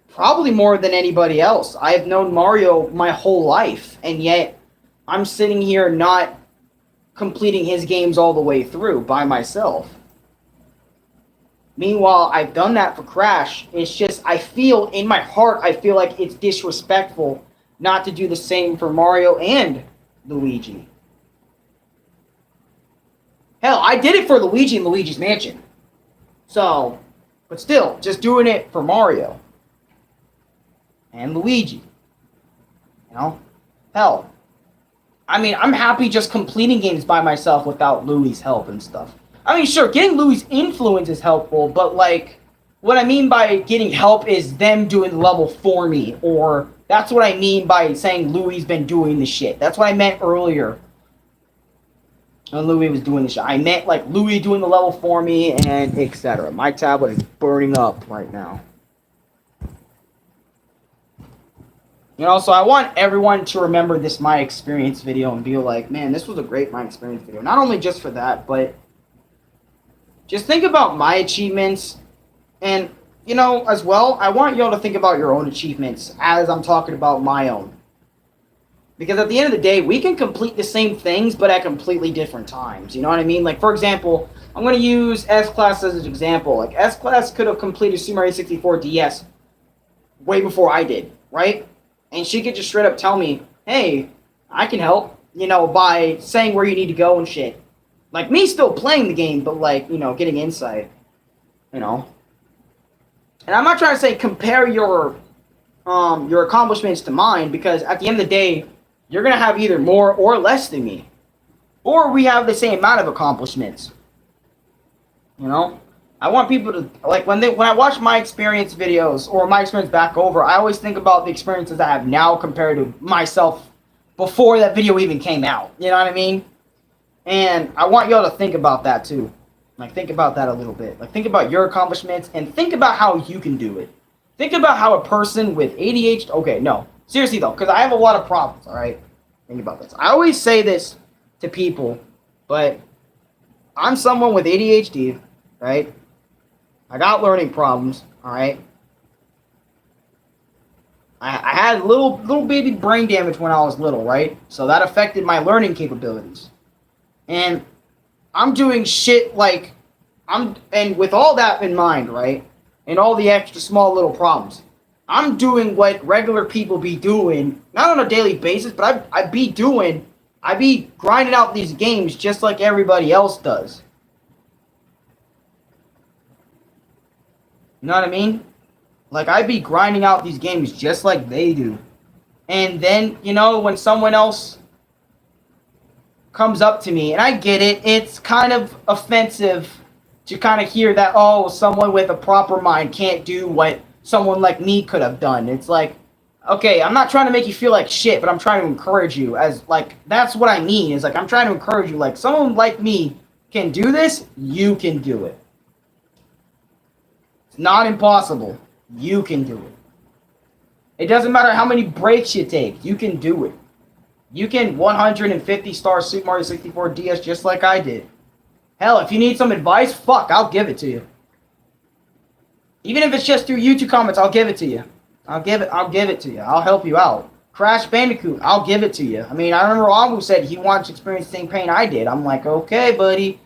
probably more than anybody else. I have known Mario my whole life, and yet I'm sitting here not completing his games all the way through by myself. Meanwhile, I've done that for Crash. It's just, I feel, in my heart, I feel like it's disrespectful not to do the same for Mario and Luigi. Hell, I did it for Luigi and Luigi's Mansion. So, but still, just doing it for Mario. And Luigi. You know? Hell. I mean, I'm happy just completing games by myself without Louie's help and stuff. I mean, sure, getting Louie's influence is helpful, but like, what I mean by getting help is them doing the level for me, or that's what I mean by saying Louie's been doing the shit. That's what I meant earlier. When Louie was doing the shit. I meant like Louie doing the level for me and etc. My tablet is burning up right now. You know, so I want everyone to remember this My Experience video and be like, man, this was a great My Experience video. Not only just for that, but just think about my achievements. And, you know, as well, I want y'all to think about your own achievements as I'm talking about my own. Because at the end of the day, we can complete the same things, but at completely different times. You know what I mean? Like, for example, I'm going to use S-Class as an example. Like, S-Class could have completed Super Mario 64 DS way before I did, right? And she could just straight up tell me, hey, I can help, you know, by saying where you need to go and shit. Like, me still playing the game, but, like, you know, getting insight, you know. And I'm not trying to say compare your accomplishments to mine, because at the end of the day, you're going to have either more or less than me. Or we have the same amount of accomplishments. You know? I want people to, like, when I watch My Experience videos, or My Experience back over, I always think about the experiences I have now compared to myself before that video even came out. You know what I mean? And I want y'all to think about that too. Like, think about that a little bit. Like, think about your accomplishments, and think about how you can do it. Think about how a person with ADHD... Okay, no. Seriously, though, because I have a lot of problems, all right? Think about this. I always say this to people, but I'm someone with ADHD, right? I got learning problems, all right? I had little baby brain damage when I was little, right? So that affected my learning capabilities. And I'm doing shit like... and with all that in mind, right? And all the extra small little problems, I'm doing what regular people be doing, not on a daily basis, but I be grinding out these games just like everybody else does. You know what I mean? Like, I be grinding out these games just like they do. And then, you know, when someone else comes up to me, and I get it, it's kind of offensive to kind of hear that, oh, someone with a proper mind can't do what someone like me could have done. It's like, okay, I'm not trying to make you feel like shit, but I'm trying to encourage you. As, like, that's what I mean, is like, I'm trying to encourage you. Like, someone like me can do this, you can do it. It's not impossible. You can do it. It doesn't matter how many breaks you take, you can do it. You can 150 star Super Mario 64 DS just like I did. Hell, if you need some advice, fuck, I'll give it to you. Even if it's just through YouTube comments, I'll give it to you. I'll give it to you. I'll help you out. Crash Bandicoot, I'll give it to you. I mean, I remember Amu said he wanted to experience the same pain I did. I'm like, okay, buddy.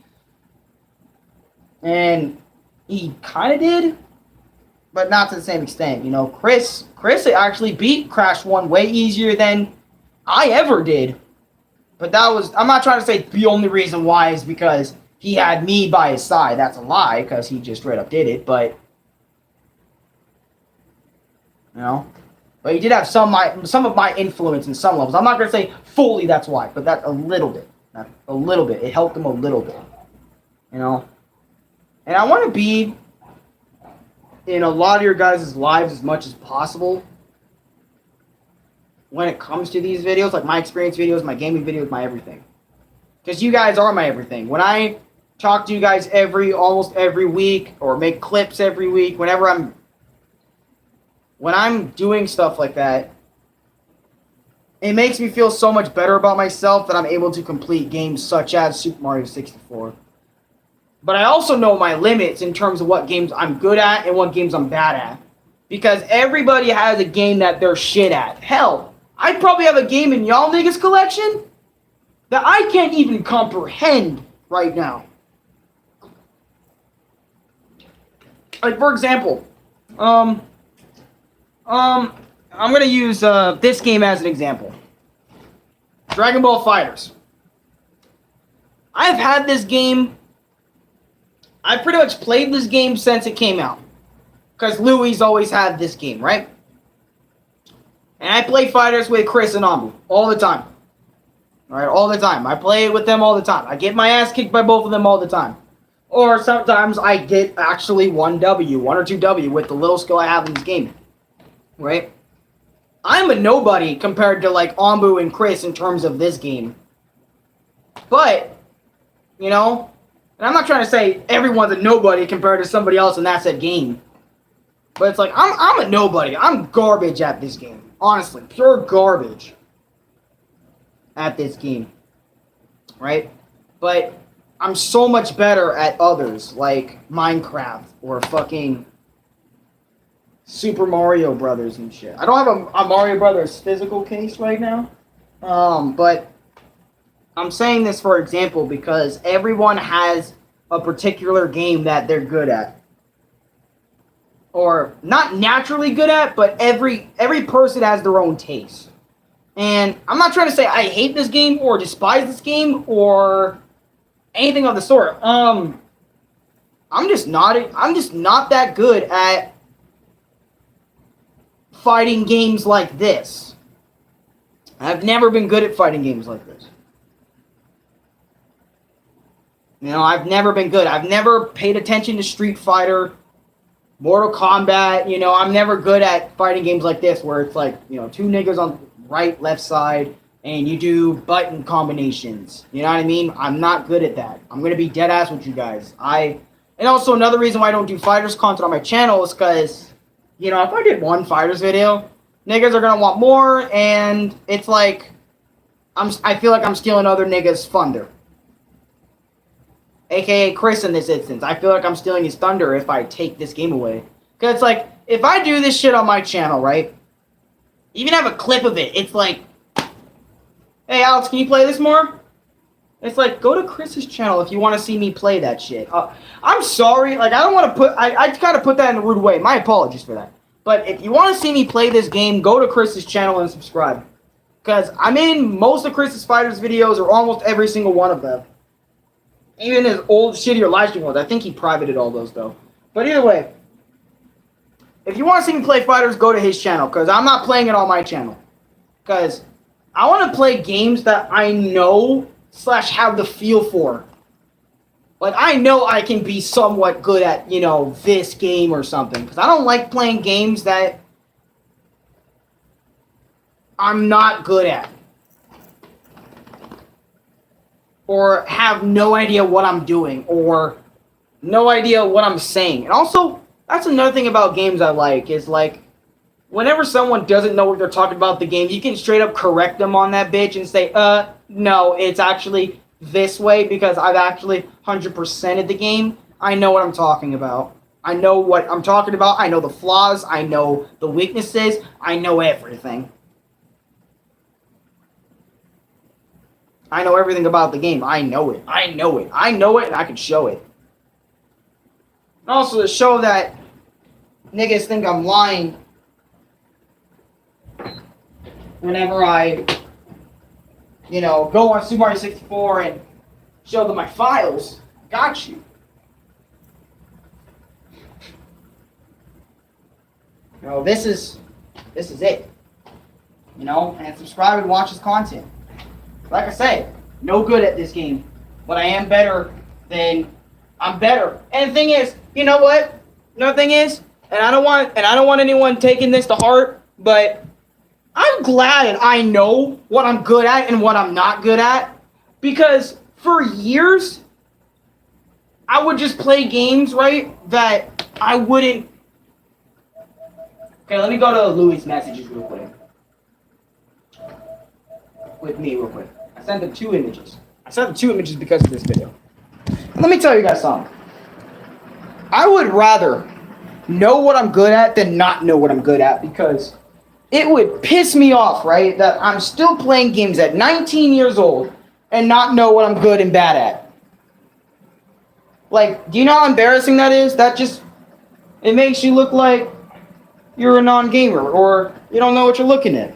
And he kind of did, but not to the same extent. You know, Chris actually beat Crash 1 way easier than I ever did. But that was, I'm not trying to say the only reason why is because he had me by his side. That's a lie, because he just straight up did it, but you know, but he did have some of my influence in some levels. I'm not gonna say fully that's why, but that a little bit. It helped him a little bit, you know. And I want to be in a lot of your guys' lives as much as possible when it comes to these videos, like my experience videos, my gaming videos, my everything. Because you guys are my everything. When I talk to you guys almost every week, or make clips every week, when I'm doing stuff like that, it makes me feel so much better about myself that I'm able to complete games such as Super Mario 64. But I also know my limits in terms of what games I'm good at and what games I'm bad at. Because everybody has a game that they're shit at. Hell, I probably have a game in y'all niggas collection that I can't even comprehend right now. Like, for example, I'm gonna use this game as an example. Dragon Ball FighterZ. I've had this game. I've pretty much played this game since it came out. Because Louis always had this game, right? And I play FighterZ with Chris and Amu all the time. Alright, all the time. I play it with them all the time. I get my ass kicked by both of them all the time. Or sometimes I get actually 1 or 2 W with the little skill I have in this game. Right? I'm a nobody compared to like Amu and Chris in terms of this game. But, you know, and I'm not trying to say everyone's a nobody compared to somebody else in that said game. But it's like, I'm a nobody. I'm garbage at this game. Honestly, pure garbage at this game. Right? But I'm so much better at others, like Minecraft or fucking Super Mario Brothers and shit. I don't have a Mario Brothers physical case right now. But I'm saying this for example because everyone has a particular game that they're good at. Or not naturally good at, but every person has their own taste. And I'm not trying to say I hate this game or despise this game or anything of the sort. I'm just not that good at fighting games like this. I've never been good at fighting games like this. You know, I've never been good. I've never paid attention to Street Fighter, Mortal Kombat. You know, I'm never good at fighting games like this where it's like, you know, 2 niggas on right, left side, and you do button combinations. You know what I mean? I'm not good at that. I'm going to be dead ass with you guys. And also another reason why I don't do FighterZ content on my channel is because, you know, if I did one FighterZ video, niggas are going to want more, and it's like, I feel like I'm stealing other niggas' thunder. AKA Chris in this instance. I feel like I'm stealing his thunder if I take this game away. Because it's like, if I do this shit on my channel, right? Even have a clip of it, it's like, hey Alex, can you play this more? It's like, go to Chris's channel if you want to see me play that shit. I'm sorry, like I don't want to I kind of put that in a rude way. My apologies for that. But if you want to see me play this game, go to Chris's channel and subscribe. Because I'm in most of Chris's Fighters videos, or almost every single one of them. Even his old shittier live stream ones. I think he privated all those, though. But either way, if you want to see me play Fighters, go to his channel. Because I'm not playing it on my channel. Because I want to play games that I know / have the feel for. Like, I know I can be somewhat good at, you know, this game or something. Because I don't like playing games that I'm not good at. Or have no idea what I'm doing. Or no idea what I'm saying. And also, that's another thing about games I like. Is like, whenever someone doesn't know what they're talking about the game, you can straight up correct them on that bitch and say, no, it's actually this way because I've actually 100%ed the game. I know what I'm talking about. I know what I'm talking about. I know the flaws. I know the weaknesses. I know everything. I know everything about the game. I know it. I know it. I know it, and I can show it. And also to show that niggas think I'm lying whenever I, you know, go on Super Mario 64 and show them my files. Got you. You know, this is it. You know, and subscribe and watch his content. Like I say, no good at this game, but I am better than I'm better. And the thing is, you know what? Another thing is, and I don't want anyone taking this to heart, but I'm glad I know what I'm good at and what I'm not good at, because for years I would just play games, right, that I wouldn't. Okay, let me go to Louis' messages real quick. With me real quick. I sent them 2 images. I sent them 2 images because of this video. Let me tell you guys something. I would rather know what I'm good at than not know what I'm good at, because it would piss me off, right, that I'm still playing games at 19 years old and not know what I'm good and bad at. Like, do you know how embarrassing that is? That just, it makes you look like you're a non-gamer, or you don't know what you're looking at.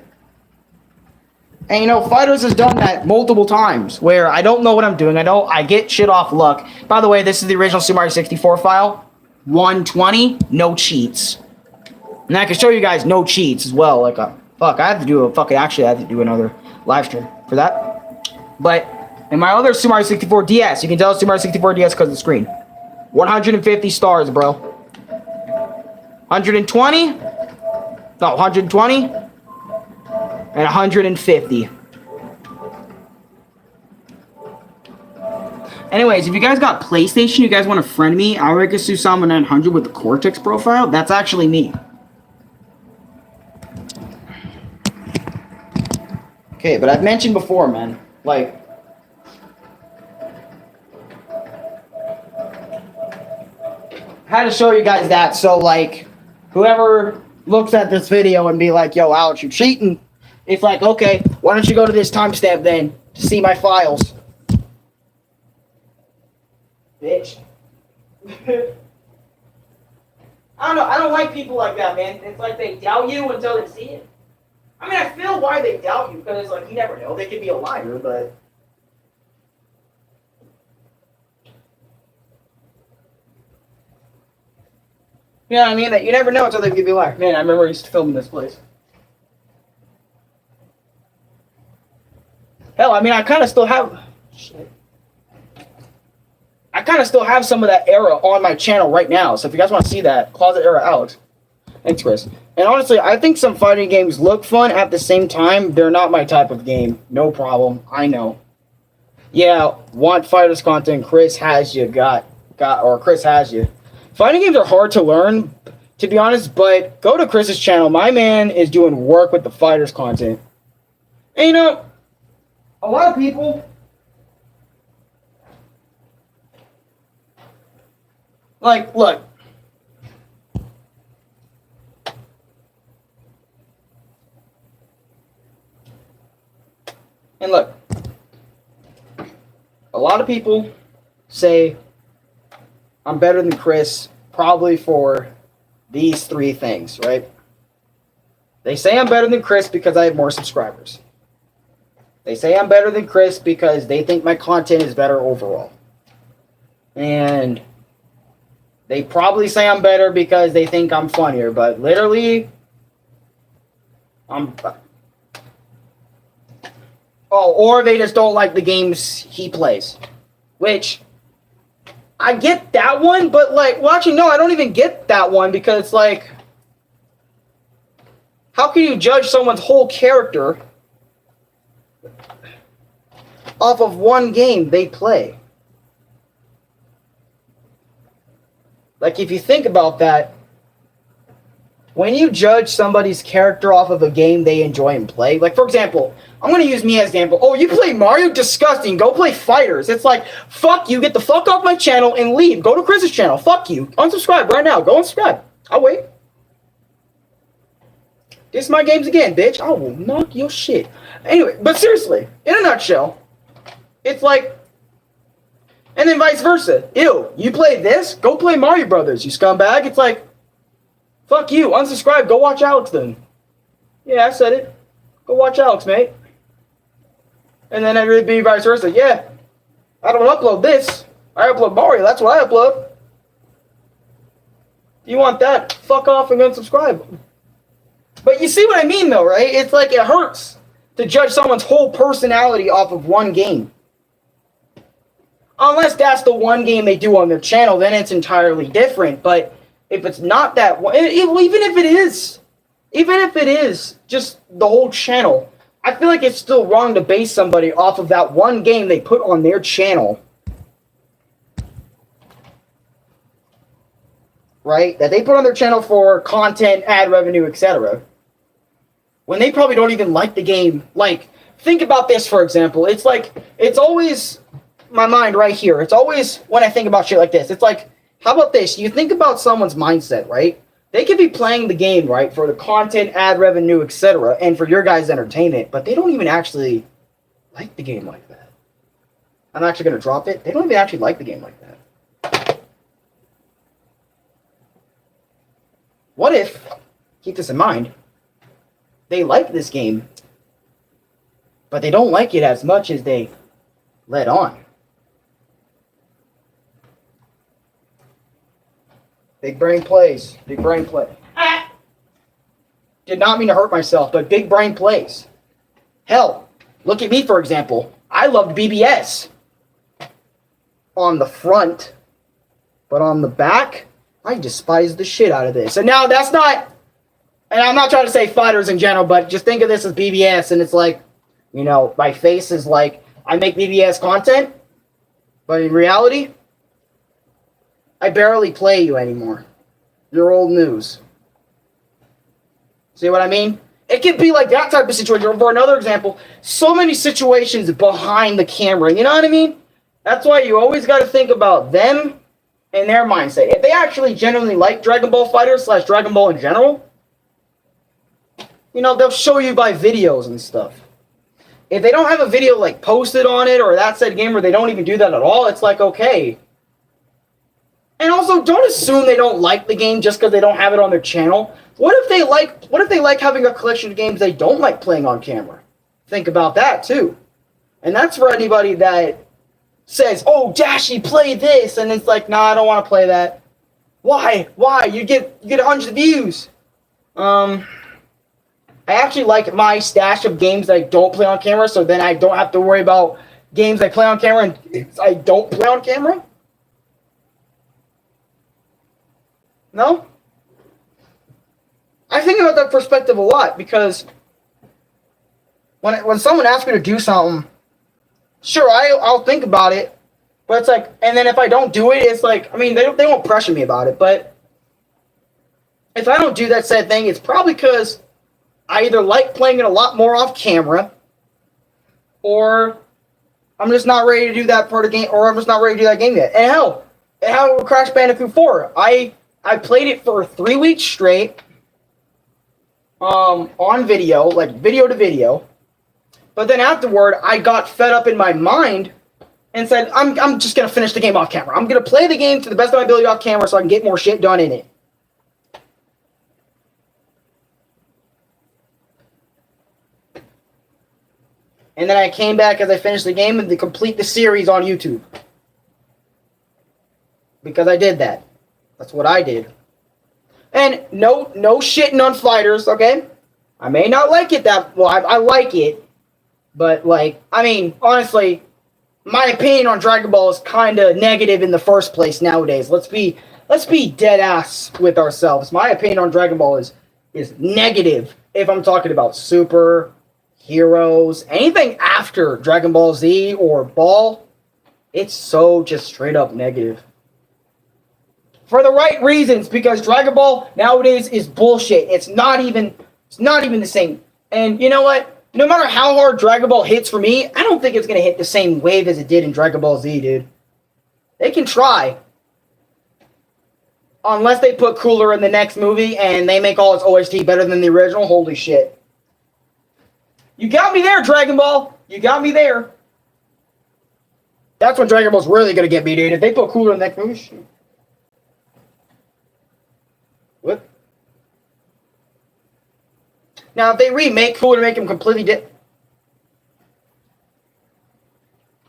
And you know, Fighters has done that multiple times, where I don't know what I'm doing. I get shit off luck. By the way, this is the original Super Mario 64 file. 120, no cheats. And I can show you guys no cheats as well. Like, I have to do another live stream for that. But in my other Super Mario 64 DS, you can tell it's Super Mario 64 DS because of the screen. 150 stars, bro. 120? No, 120? And 150. Anyways, if you guys got PlayStation, you guys want to friend me, Arekkusu Sama 900 with the Cortex profile, that's actually me. Okay, but I've mentioned before, man, like, I had to show you guys that, so, like, whoever looks at this video and be like, yo, Alex, you cheating, it's like, okay, why don't you go to this timestamp then to see my files? Bitch. I don't know, I don't like people like that, man. It's like they doubt you until they see it. I mean, I feel why they doubt you, because it's like, you never know, they could be a liar, but... You know what I mean? That you never know until they give you a liar. Man, I remember I used to film in this place. Hell, I mean, I kind of still have... Shit. I kind of still have some of that era on my channel right now. So if you guys want to see that, Closet Era Alex. Thanks, Chris. And honestly, I think some fighting games look fun. At the same time, they're not my type of game. No problem. I know. Yeah, want Fighters content. Chris has you. Chris has you. Fighting games are hard to learn, to be honest, but go to Chris's channel. My man is doing work with the Fighters content. And you know, a lot of people... Like, look. And look. A lot of people say I'm better than Chris probably for these 3 things, right? They say I'm better than Chris because I have more subscribers. They say I'm better than Chris because they think my content is better overall. And they probably say I'm better because they think I'm funnier, but literally, or they just don't like the games he plays. Which, I get that one, but like, well, actually, no, I don't even get that one because it's like, how can you judge someone's whole character off of one game they play? Like, if you think about that, when you judge somebody's character off of a game they enjoy and play, like, for example, I'm going to use me as an example. Oh, you play Mario? Disgusting. Go play Fighters. It's like, fuck you. Get the fuck off my channel and leave. Go to Chris's channel. Fuck you. Unsubscribe right now. Go unsubscribe. I'll wait. This is my games again, bitch. I will knock your shit. Anyway, but seriously, in a nutshell, it's like, and then vice versa. Ew, you play this? Go play Mario Brothers, you scumbag. It's like, fuck you, unsubscribe, go watch Alex then. Yeah, I said it. Go watch Alex, mate. And then it'd be vice versa. Yeah, I don't upload this. I upload Mario, that's what I upload. If you want that, fuck off and unsubscribe. But you see what I mean though, right? It's like it hurts to judge someone's whole personality off of one game. Unless that's the one game they do on their channel, then it's entirely different. But if it's not that one, even if it is just the whole channel, I feel like it's still wrong to base somebody off of that one game they put on their channel. Right? That they put on their channel for content, ad revenue, etc. When they probably don't even like the game. Like, think about this, for example. It's like, it's always my mind right here. It's always when I think about shit like this. It's like, how about this? You think about someone's mindset, right? They could be playing the game, right, for the content, ad revenue, etc., and for your guys' entertainment, but they don't even actually like the game like that. I'm actually going to drop it. They don't even actually like the game like that. What if, keep this in mind, they like this game, but they don't like it as much as they let on? Big brain plays. Big brain play. Did not mean to hurt myself, but big brain plays. Hell, look at me, for example. I loved BBS on the front, but on the back, I despise the shit out of this. And now that's not, and I'm not trying to say fighters in general, but just think of this as BBS, and it's like, you know, my face is like, I make BBS content, but in reality, I barely play you anymore. You're old news. See what I mean? It could be like that type of situation. For another example, so many situations behind the camera. You know what I mean? That's why you always got to think about them and their mindset. If they actually genuinely like Dragon Ball FighterZ / Dragon Ball in general, you know, they'll show you by videos and stuff. If they don't have a video like posted on it or that said game, or they don't even do that at all, it's like, okay. And also, don't assume they don't like the game just because they don't have it on their channel. What if they like having a collection of games they don't like playing on camera? Think about that too. And that's for anybody that says, "Oh, Dashy, play this," and it's like, "Nah, I don't want to play that." Why? Why? You get 100 views. I actually like my stash of games that I don't play on camera, so then I don't have to worry about games I play on camera and I don't play on camera. No? I think about that perspective a lot because when someone asks me to do something, sure, I'll think about it, but it's like, and then if I don't do it, it's like, I mean, they won't pressure me about it, but if I don't do that said thing, it's probably because I either like playing it a lot more off camera, or I'm just not ready to do that part of the game, or I'm just not ready to do that game yet. And hell, with Crash Bandicoot 4, I played it for 3 weeks straight, on video, like video to video. But then afterward, I got fed up in my mind and said, I'm just gonna finish the game off camera. I'm gonna play the game to the best of my ability off camera so I can get more shit done in it. And then I came back as I finished the game and to complete the series on YouTube. Because I did that. That's what I did. And no shitting on fighters, okay? I may not like it that well. I like it, but like, I mean, honestly, my opinion on Dragon Ball is kind of negative in the first place nowadays. Let's be dead ass with ourselves. My opinion on Dragon Ball is negative. If I'm talking about Super, Heroes, anything after Dragon Ball Z or Ball, it's so just straight up negative. For the right reasons, because Dragon Ball nowadays is bullshit. It's not even the same. And you know what? No matter how hard Dragon Ball hits for me, I don't think it's gonna hit the same wave as it did in Dragon Ball Z, dude. They can try. Unless they put Cooler in the next movie and they make all its OST better than the original, holy shit. You got me there, Dragon Ball. You got me there. That's when Dragon Ball's really gonna get me, dude. If they put Cooler in the next movie, shit. What? Now, if they remake Cooler to make him completely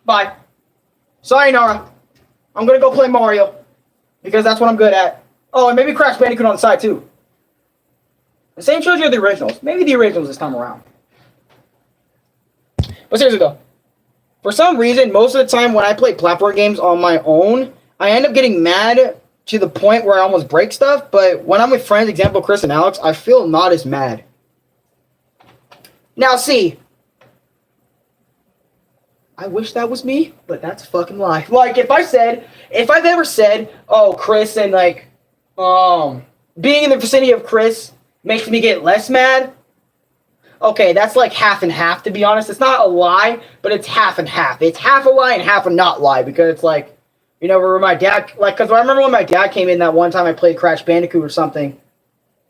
Bye. Sayonara. I'm gonna go play Mario. Because that's what I'm good at. Oh, and maybe Crash Bandicoot on the side, too. The same trilogy of the originals. Maybe the originals this time around. But seriously, though. For some reason, most of the time when I play platform games on my own, I end up getting mad to the point where I almost break stuff. But when I'm with friends, example Chris and Alex, I feel not as mad. Now, see. I wish that was me, but that's fucking lie. Like, if I've ever said, oh, Chris and, like, being in the vicinity of Chris makes me get less mad, okay, that's like half and half, to be honest. It's not a lie, but it's half and half. It's half a lie and half a not lie, because it's like, you know, where my dad, like, because I remember when my dad came in that one time I played Crash Bandicoot or something,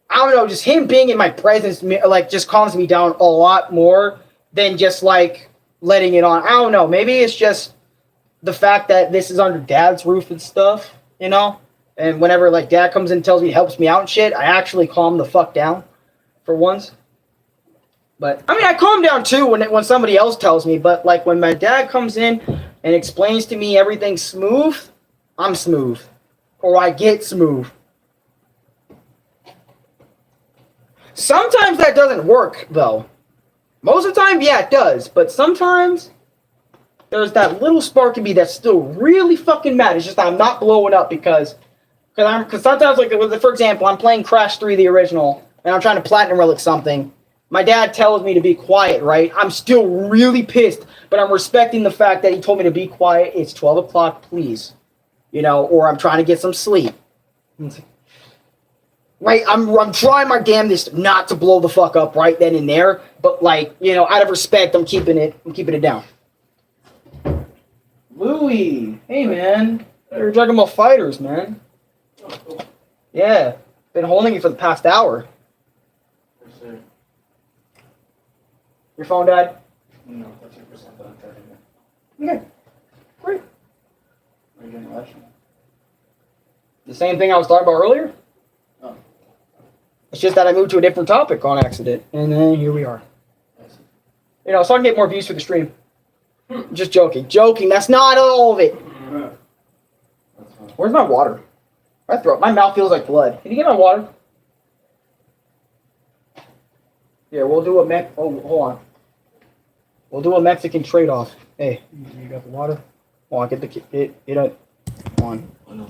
I don't know, just him being in my presence, like, just calms me down a lot more than just, like, letting it on. I don't know. Maybe it's just the fact that this is under Dad's roof and stuff, you know? And whenever, like, Dad comes in and tells me, helps me out and shit, I actually calm the fuck down for once. But, I mean, I calm down, too, when somebody else tells me. But, like, when my dad comes in and explains to me everything's smooth, I'm smooth. Or I get smooth. Sometimes that doesn't work, though. Most of the time, yeah, it does. But sometimes, there's that little spark in me that's still really fucking mad. It's just that I'm not blowing up because sometimes, like, for example, I'm playing Crash 3, the original, and I'm trying to Platinum Relic something. My dad tells me to be quiet, right? I'm still really pissed, but I'm respecting the fact that he told me to be quiet. It's 12 o'clock, please. You know, or I'm trying to get some sleep. Right, I'm trying my damnedest not to blow the fuck up right then and there, but, like, you know, out of respect, I'm keeping it down. Louie, hey man, you're Dragon Ball Fighters, man. Yeah, been holding you for the past hour. Your phone died? No, 13%, but I'm charging it. Okay, great. Are you doing election? The same thing I was talking about earlier? Oh. It's just that I moved to a different topic on accident, and then here we are. You know, so I can get more views for the stream. Just joking. Joking, that's not all of it. Where's my water? My mouth feels like blood. Can you get my water? Yeah, we'll do a hold on. We'll do a Mexican trade-off. Hey, you got the water? Hold on, get hold on. Oh, no.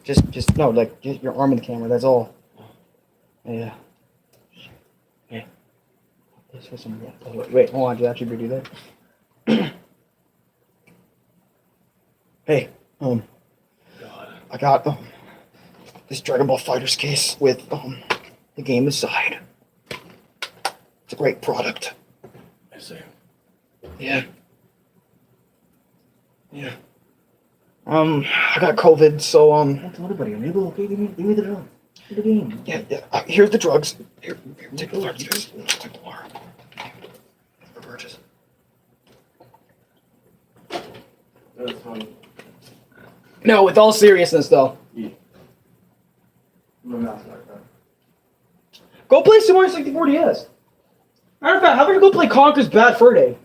Just no, like, just your arm in the camera, that's all. Yeah. Yeah. This for some, wait, hold on, do you actually do that? Hey, I got this Dragon Ball Fighters case with the game inside. It's a great product. I see. Yeah. Yeah. I got COVID, so Don't tell anybody. I'm able. Okay, give me the drug. Give me the game. yeah. Here's the drugs. Here, take the drugs, guys. Take the water. For purchase. That's fine. No, with all seriousness, though. Yeah. No, not like that. Go play some more 64 DS. Matter of fact, how about you go play Conker's Bad Fur Day?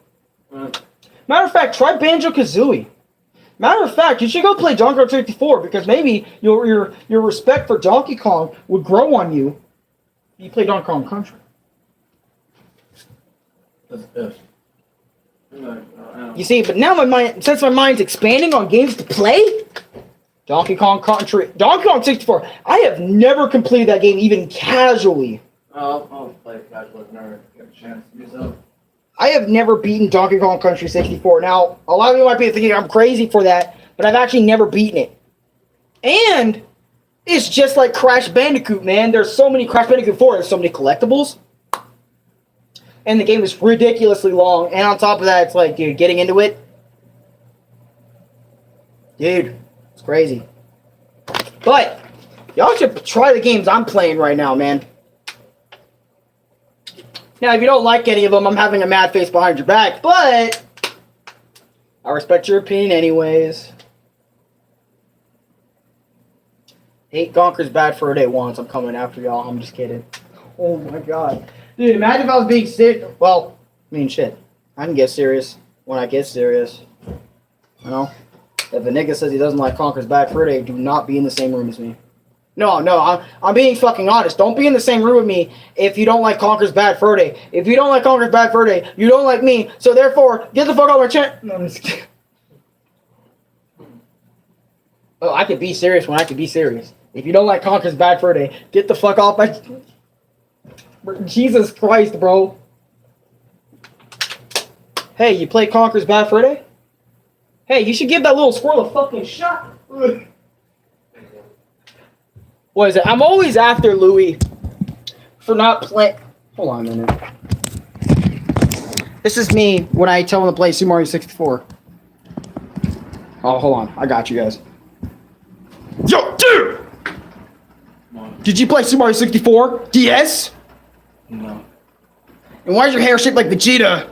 Matter of fact, try Banjo-Kazooie. Matter of fact, you should go play Donkey Kong 64 because maybe your respect for Donkey Kong would grow on you if you play Donkey Kong Country. You see, but now since my mind's expanding on games to play, Donkey Kong Country, Donkey Kong 64, I have never completed that game even casually. I'll play it casually if I never get a chance to do so. I have never beaten Donkey Kong Country 64. Now, a lot of you might be thinking I'm crazy for that, but I've actually never beaten it. And it's just like Crash Bandicoot, man. There's so many Crash Bandicoot 4. There's so many collectibles. And the game is ridiculously long. And on top of that, it's like, dude, getting into it. Dude, it's crazy. But, y'all should try the games I'm playing right now, man. Now, if you don't like any of them, I'm having a mad face behind your back, but I respect your opinion anyways. Hate Conker's Bad Fur Day once. I'm coming after y'all. I'm just kidding. Oh my god. Dude, imagine if I was being serious. Well, I mean, shit. I can get serious when I get serious. You know? If a nigga says he doesn't like Conker's Bad Fur Day, do not be in the same room as me. No, I'm being fucking honest. Don't be in the same room with me if you don't like Conker's Bad Fur Day. If you don't like Conker's Bad Fur Day, you don't like me. So therefore, get the fuck out of my channel. No, I'm just kidding. Oh, I can be serious when I can be serious. If you don't like Conker's Bad Fur Day, get the fuck off my... Jesus Christ, bro. Hey, you play Conker's Bad Fur Day? Hey, you should give that little squirrel a fucking shot. What is it? I'm always after Louis for not playing. Hold on a minute. This is me when I tell him to play Super Mario 64. Oh, hold on. I got you guys. Yo, dude! Did you play Super Mario 64? Yes? No. And why is your hair shaped like Vegeta?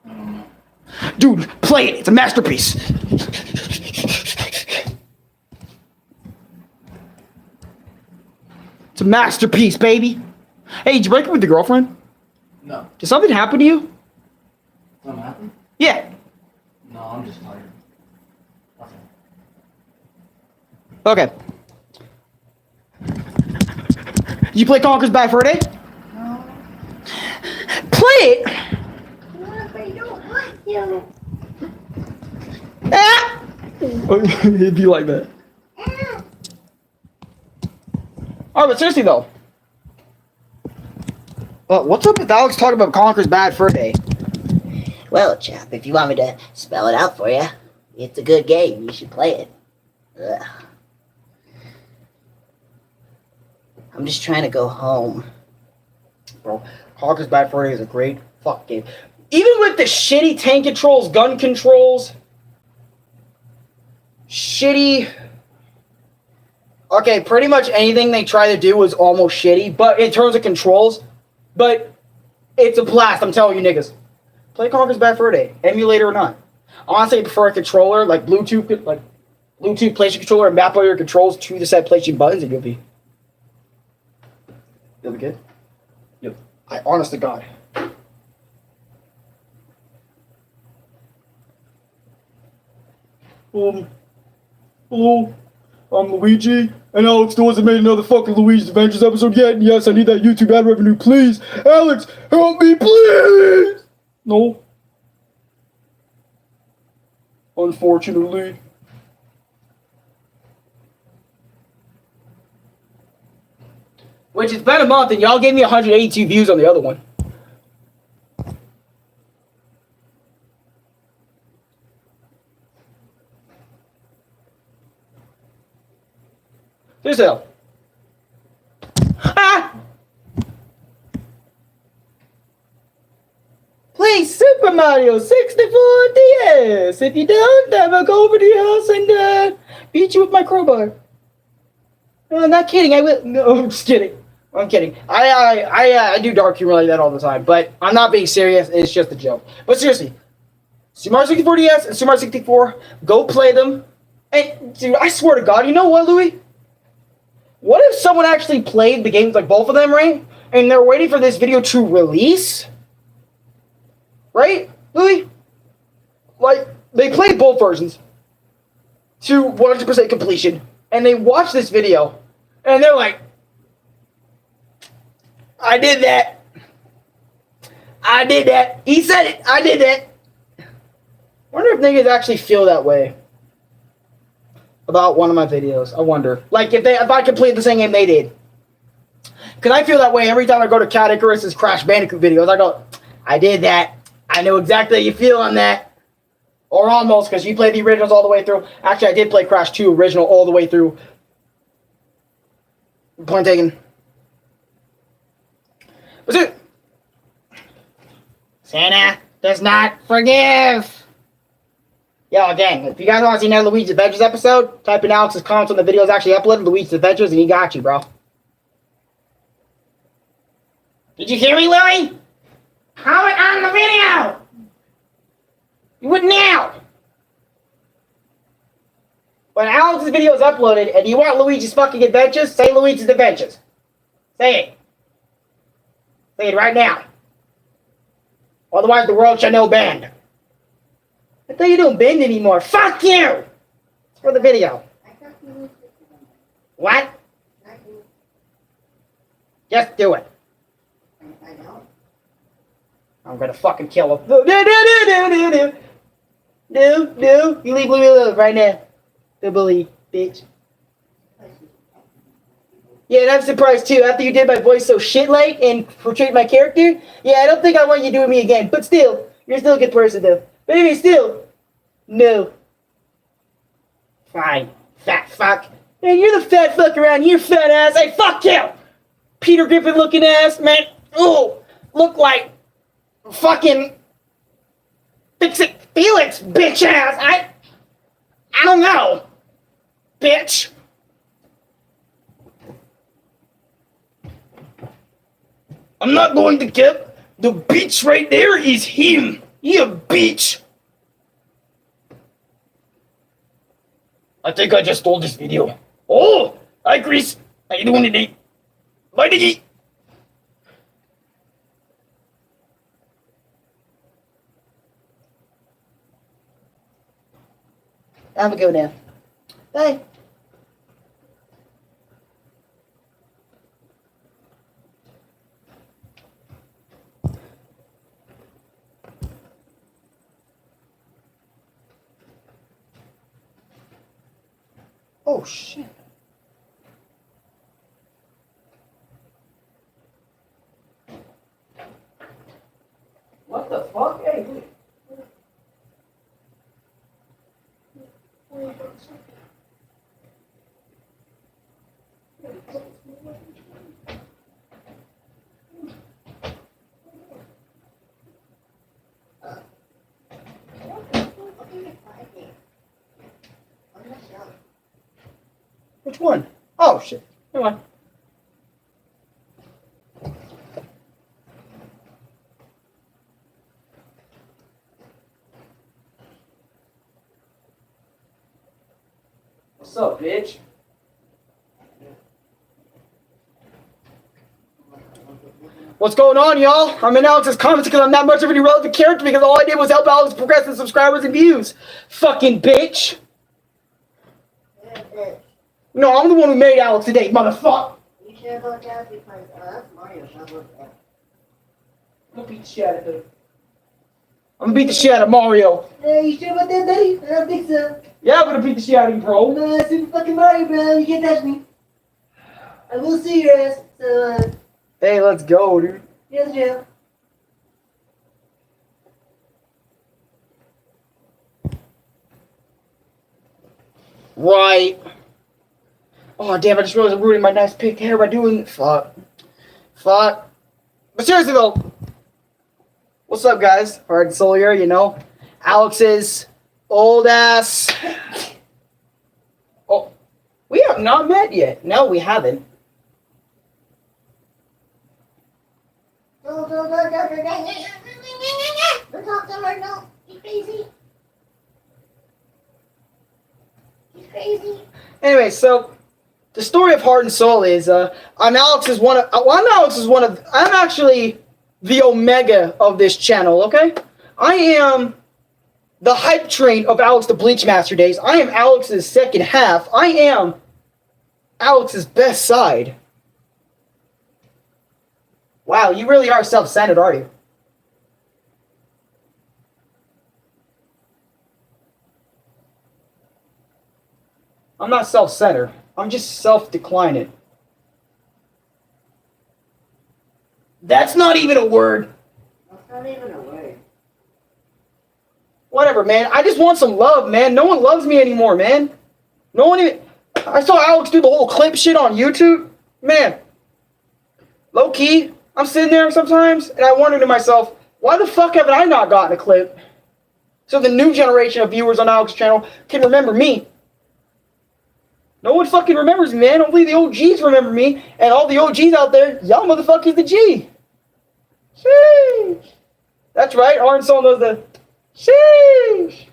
I don't know. Dude, play it. It's a masterpiece. It's a masterpiece, baby. Hey, did you break up with your girlfriend? No. Did something happen to you? Something happened? Yeah. No, I'm just tired. Nothing. Okay. Did you play Conker's Bad Fur Day? No. Play it! What if I don't want you? Ah! It'd be like that. Alright, but seriously though. What's up with Alex talking about Conker's Bad Fur Day? Well, chap, if you want me to spell it out for you, it's a good game. You should play it. Ugh. I'm just trying to go home. Bro, Conker's Bad Fur Day is a great fuck game. Even with the shitty tank controls, gun controls, shitty... Okay, pretty much anything they try to do is almost shitty, but in terms of controls, but it's a blast, I'm telling you niggas. Play Conker's Bad Fur Day, emulator or not. Honestly, I prefer a controller, like Bluetooth PlayStation controller, and map all your controls to the set PlayStation buttons, and you'll be good. Yep. I honest to God. Hello, I'm Luigi, and Alex still hasn't made another fucking Luigi's Adventures episode yet, and yes, I need that YouTube ad revenue, please! Alex, help me, please! No. Unfortunately. Which it's been a month, and y'all gave me 182 views on the other one. Here's hell. Ah! Play Super Mario 64 DS. If you don't, then I'll go over to your house and beat you with my crowbar. No, I'm not kidding. I will. No, I'm just kidding. I'm kidding. I do dark humor like that all the time, but I'm not being serious. It's just a joke. But seriously, Super Mario 64 DS and Super Mario 64, go play them. And dude, I swear to God, you know what, Louis? What if someone actually played the games, like both of them, right? And they're waiting for this video to release? right, Louis? Like, they played both versions to 100% completion, and they watched this video, and they're like, I did that. I did that. He said it. I did that. I wonder if niggas actually feel that way about one of my videos. I wonder. Like, if I completed the same game they did. Because I feel that way every time I go to Cat Icarus's Crash Bandicoot videos. I go, I did that. I know exactly how you feel on that. Or almost, because you played the originals all the way through. Actually, I did play Crash 2 original all the way through. Point taken. What's it? Santa does not forgive. Yo, gang, if you guys want to see another Luigi's Adventures episode, type in Alex's comments when the video is actually uploaded, Luigi's Adventures, and he got you, bro. Did you hear me, Louie? Comment on the video! You would now! When Alex's video is uploaded and you want Luigi's fucking Adventures, say Luigi's Adventures. Say it. Say it right now. Otherwise, the world shall know banned. I thought you don't bend anymore. Fuck you! It's for the video. What? Just do it. I'm gonna fucking kill him. No. You leave Louie alone right now. The bully, bitch. Yeah, and I'm surprised too. After you did my voice so shit-like and portrayed my character, yeah, I don't think I want you doing me again. But still, you're still a good person though. But anyway, still, no. Fine, fat fuck. Man, you're the fat fuck around here, fat ass. Hey, fuck you, Peter Griffin looking ass, man. Oh, look like fucking Fix It Felix, bitch ass. I don't know, bitch. I'm not going to get the bitch right there is him. He a bitch. I think I just stole this video. Oh, hi Chris. How you doing today? Bye, Diggy. Have a go now. Bye. Oh shit. What the fuck? Hey, wait. Which one? Oh shit. Never mind. What's up, bitch? What's going on, y'all? I'm in Alex's comments because I'm not much of any relevant character because all I did was help Alex progress in subscribers and views. Fucking bitch. No, I'm the one who made Alex today, motherfucker. You sure about that? Because that's Mario shovel. I'm gonna beat the shit out of him. I'm gonna beat the shit out of Mario. Hey, you sure about that, buddy? I don't think so. Yeah, I'm gonna beat the shit out of you, bro. No, Super fucking Mario, bro. You can't touch me. I will see your ass. So, Hey, let's go, dude. here's the jail. Right. Oh, damn, I just realized I'm ruining my nice pink hair by doing it. Fuck. But seriously, though. What's up, guys? Hard Soul here, you know. Alex's old ass. Oh, we have not met yet. No, we haven't. Don't talk to her, no. He's crazy. He's crazy. Anyway, so the story of Heart and Soul is I'm actually the Omega of this channel, okay? I am the hype train of Alex the Bleach Master days. I am Alex's second half. I am Alex's best side. Wow, you really are self-centered, are you? I'm not self-centered. I'm just self-declining. That's not even a word. That's not even a word. Whatever, man. I just want some love, man. No one loves me anymore, man. No one even... I saw Alex do the whole clip shit on YouTube. Man. Low-key, I'm sitting there sometimes, and I wonder to myself, why the fuck haven't I not gotten a clip? So the new generation of viewers on Alex's channel can remember me. No one fucking remembers me, man. Only the OGs remember me. And all the OGs out there, y'all motherfuckers the G. Sheesh. That's right. Heart and Soul knows the sheesh.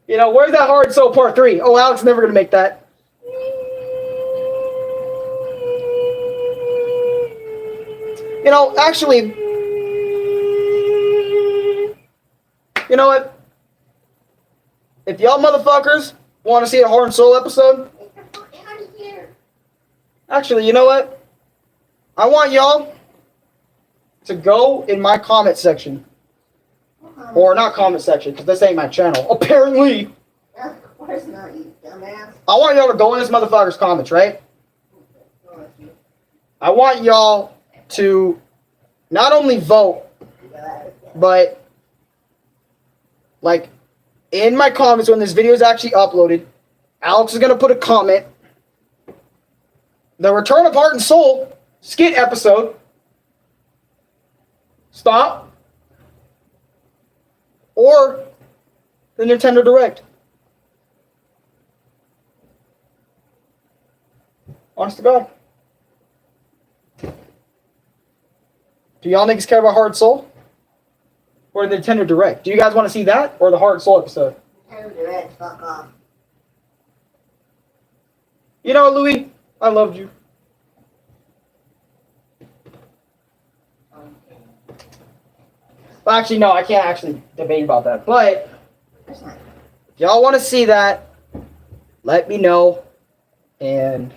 You know, where's that Heart and Soul part 3? Oh, Alex is never going to make that. You know, actually... You know what? If y'all motherfuckers want to see a Heart and Soul episode, actually, you know what? I want y'all to go in my comment section. Or not comment section, because this ain't my channel. Apparently. Of course not, you dumbass. I want y'all to go in this motherfucker's comments, right? I want y'all to not only vote, but... like, in my comments when this video is actually uploaded, Alex is going to put a comment. The Return of Heart and Soul skit episode. Stop. Or the Nintendo Direct. Honest to God. Do y'all niggas care about Heart and Soul? Or the Nintendo Direct? Do you guys want to see that? Or the Heart and Soul episode? Nintendo Direct, fuck off. You know, Louis, I loved you. Well, actually, no, I can't actually debate about that. But if y'all want to see that, let me know. And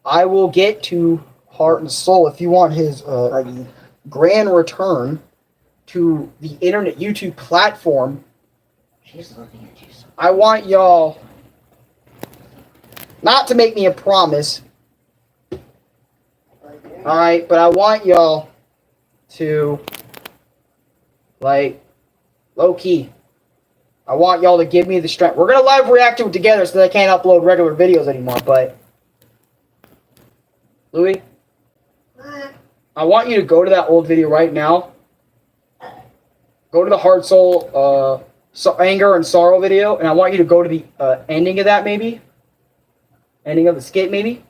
I will get to Heart and Soul if you want his grand return to the internet YouTube platform. I want y'all not to make me a promise. Alright, but I want y'all to, like, low key. I want y'all to give me the strength. We're gonna live react to it together so that I can't upload regular videos anymore, but Louis, I want you to go to that old video right now. Go to the Heart Soul Anger and Sorrow video, and I want you to go to the ending of that, maybe. Ending of the skit, maybe.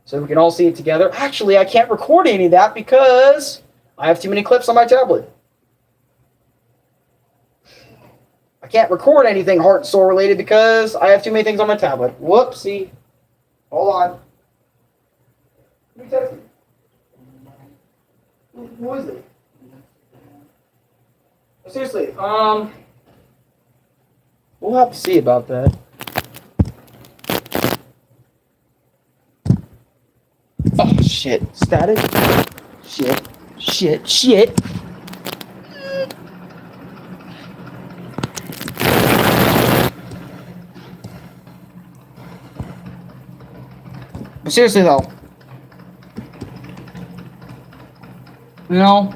So we can all see it together. Actually, I can't record any of that because I have too many clips on my tablet. I can't record anything Heart and Soul related because I have too many things on my tablet. Whoopsie. Hold on. Who texted me? Who is it? Seriously, we'll have to see about that. Oh, shit. Static? Shit. But seriously, though. You know?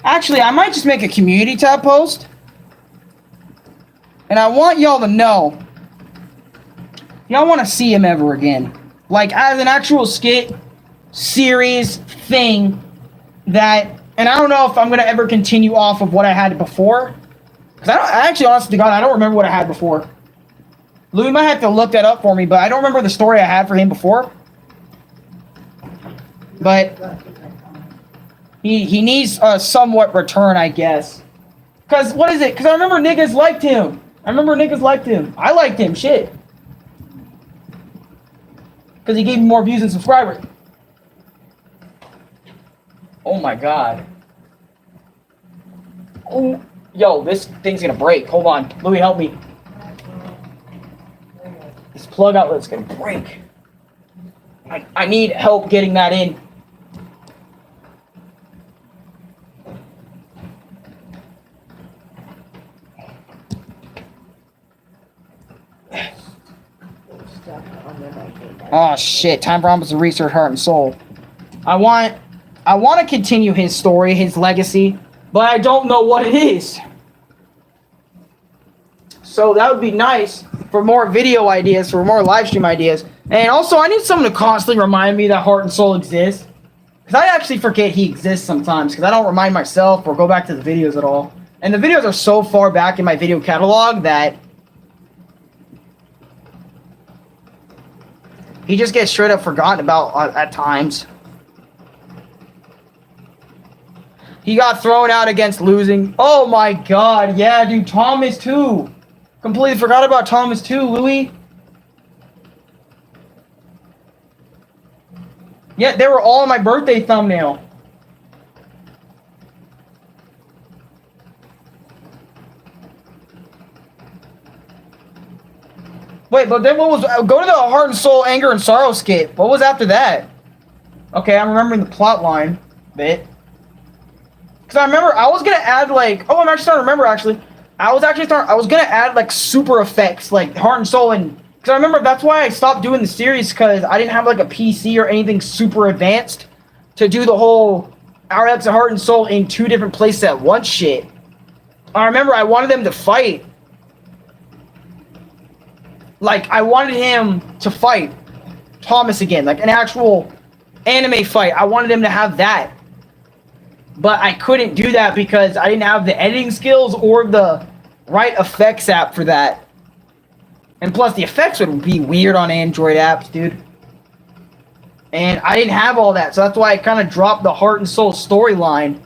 Actually, I might just make a community tab post. And I want y'all to know. Y'all want to see him ever again. Like, as an actual skit, series, thing. That, and I don't know if I'm going to ever continue off of what I had before. Because I actually, honestly to God, I don't remember what I had before. Louis might have to look that up for me, but I don't remember the story I had for him before. But he needs a somewhat return, I guess. Because, what is it? Because I remember niggas liked him. I liked him. Shit. Because he gave me more views and subscribers. Oh my god. Oh, yo, this thing's gonna break. Hold on. Louis, help me. This plug outlet's gonna break. I need help getting that in. Oh shit, time for Rambus to research Heart and Soul. I want to continue his story, his legacy, but I don't know what it is. So that would be nice for more video ideas, for more live stream ideas. And also, I need someone to constantly remind me that Heart and Soul exists. Because I actually forget he exists sometimes, because I don't remind myself or go back to the videos at all. And the videos are so far back in my video catalog that he just gets straight up forgotten about at times. He got thrown out against losing. Oh my god, yeah, dude, Thomas too. Completely forgot about Thomas too, Louis. Yeah, they were all in my birthday thumbnail. Wait, but then what was... Go to the Heart and Soul, Anger and Sorrow skit. What was after that? Okay, I'm remembering the plot line bit. Because I remember I was going to add, like... Oh, I'm actually starting to remember, actually. I was going to add, like, super effects, like Heart and Soul. And because I remember that's why I stopped doing the series, because I didn't have, like, a PC or anything super advanced to do the whole RX and Heart and Soul in 2 different places at once shit. I remember I wanted them to fight. Like, I wanted him to fight Thomas again, like an actual anime fight. I wanted him to have that. But I couldn't do that because I didn't have the editing skills or the right effects app for that. And plus, the effects would be weird on Android apps, dude. And I didn't have all that, so that's why I kind of dropped the Heart and Soul storyline.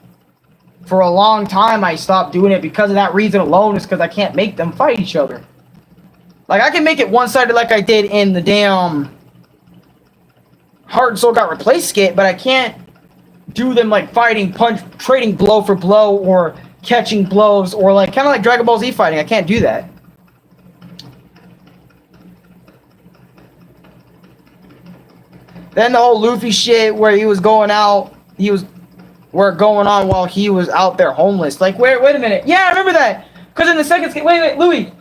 For a long time, I stopped doing it because of that reason alone, is because I can't make them fight each other. Like, I can make it one-sided like I did in the damn Heart and Soul Got Replaced skit, but I can't do them like fighting, trading blow for blow, or catching blows, or like kind of like Dragon Ball Z fighting. I can't do that. Then the whole Luffy shit where he was going out, going on while he was out there homeless. Like, wait a minute. Yeah, I remember that. Because in the second skit, wait, Louis.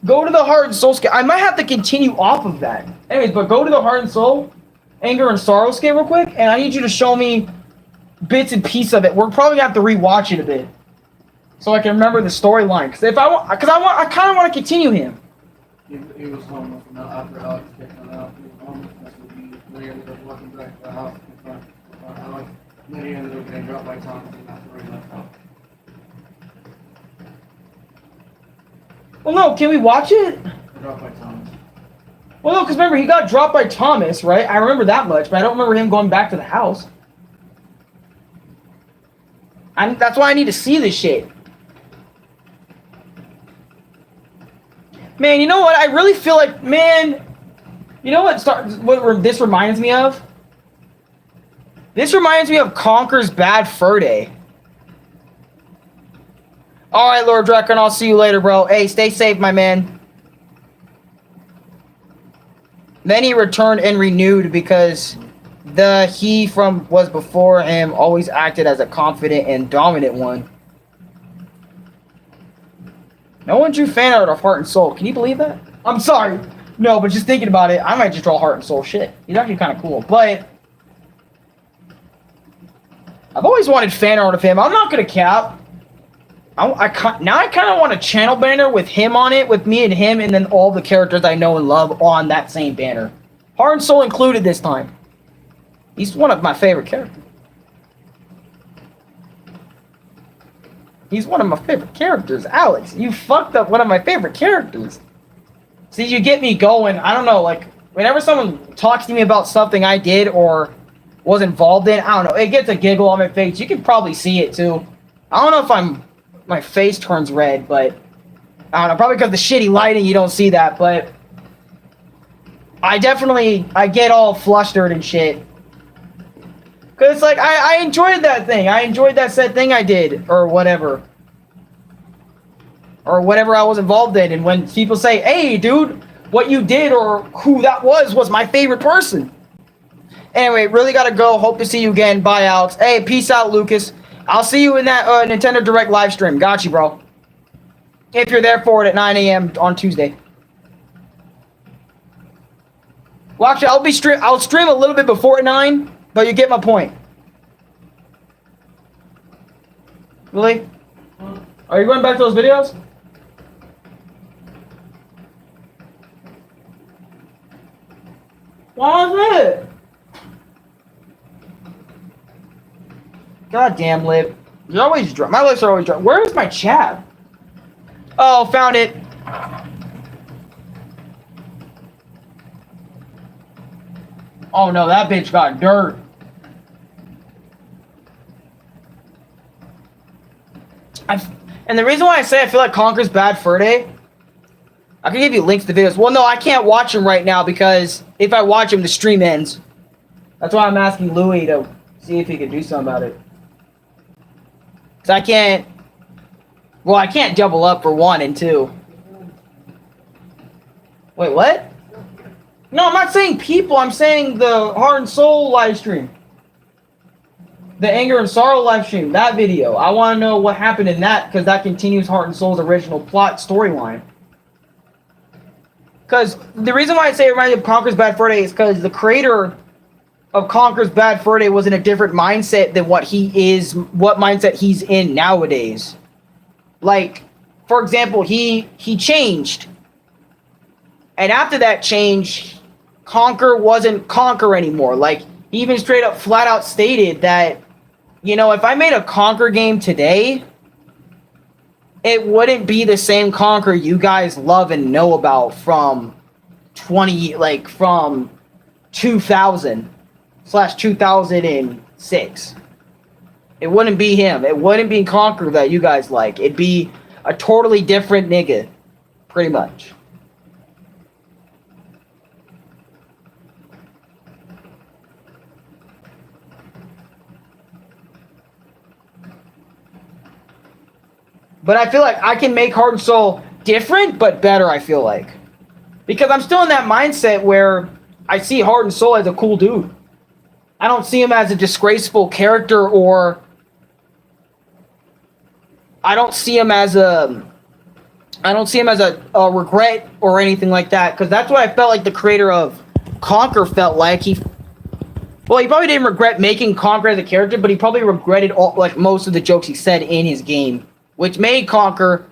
Go to the Heart and Soul skit. I might have to continue off of that. Anyways, but go to the Heart and Soul, Anger and Sorrow skit real quick, and I need you to show me bits and pieces of it. We're probably gonna have to rewatch it a bit, so I can remember the storyline. Because I kind of want to continue him. He was homeless after Alex kicked him out. He was homeless. That's what he ended up walking back to the house in front of Alex. Then he ended up getting dropped by Thomas, and that's where he left out. Well, no, can we watch it? Dropped by Thomas. Well, no, because remember, he got dropped by Thomas, right? I remember that much, but I don't remember him going back to the house. That's why I need to see this shit. Man, you know what? I really feel like, man... You know what this reminds me of? This reminds me of Conker's Bad Fur Day. Alright, Lord Draken, I'll see you later, bro. Hey, stay safe, my man. Then he returned and renewed because the he from was before him always acted as a confident and dominant one. No one drew fan art of Heart and Soul. Can you believe that? I'm sorry. No, but just thinking about it, I might just draw Heart and Soul shit. He's actually kind of cool, but I've always wanted fan art of him. I'm not gonna cap. Now I kind of want a channel banner with him on it, with me and him, and then all the characters I know and love on that same banner. Heart and Soul included this time. He's one of my favorite characters. He's one of my favorite characters. Alex, you fucked up one of my favorite characters. See, you get me going. I don't know, like, whenever someone talks to me about something I did or was involved in, I don't know, it gets a giggle on my face. You can probably see it, too. I don't know if my face turns red, but I don't know, probably because of the shitty lighting, you don't see that, but I get all flustered and shit. Cause like I enjoyed that thing. I enjoyed that said thing I did or whatever. Or whatever I was involved in. And when people say, hey dude, what you did or who that was my favorite person. Anyway, really gotta go. Hope to see you again. Bye, Alex. Hey, peace out, Lucas. I'll see you in that Nintendo Direct live stream. Got you, bro. If you're there for it at 9 a.m. on Tuesday. Well, actually, I'll stream a little bit before 9. But you get my point. Really? Are you going back to those videos? What was it? God damn, Lib. You're always drunk. My lips are always drunk. Where is my chat? Oh, found it. Oh no, that bitch got dirt. And the reason why I say I feel like Conker's Bad Fur Day, I can give you links to videos. Well, no, I can't watch them right now because if I watch them, the stream ends. That's why I'm asking Louis to see if he can do something about it. Because I can't... Well, I can't double up for 1 and 2. Wait, what? No, I'm not saying people. I'm saying the Heart and Soul live stream. The Anger and Sorrow live stream, that video. I want to know what happened in that because that continues Heart and Soul's original plot storyline. Because the reason why I say it reminds me of Conker's Bad Fur Day is because the creator of Conker's Bad Fur Day was in a different mindset than what mindset he's in nowadays. Like, for example, he changed. And after that change, Conker wasn't Conker anymore. Like, he even straight up flat out stated that, you know, if I made a Conker game today, it wouldn't be the same Conker you guys love and know about from from 2000/2006. It wouldn't be him. It wouldn't be Conker that you guys like. It'd be a totally different nigga, pretty much. But I feel like I can make Heart and Soul different, but better, I feel like. Because I'm still in that mindset where I see Heart and Soul as a cool dude. I don't see him as a disgraceful character or... I don't see him as a regret or anything like that. Because that's what I felt like the creator of Conker felt like. He probably didn't regret making Conker as a character, but he probably regretted most of the jokes he said in his game. Which made Conker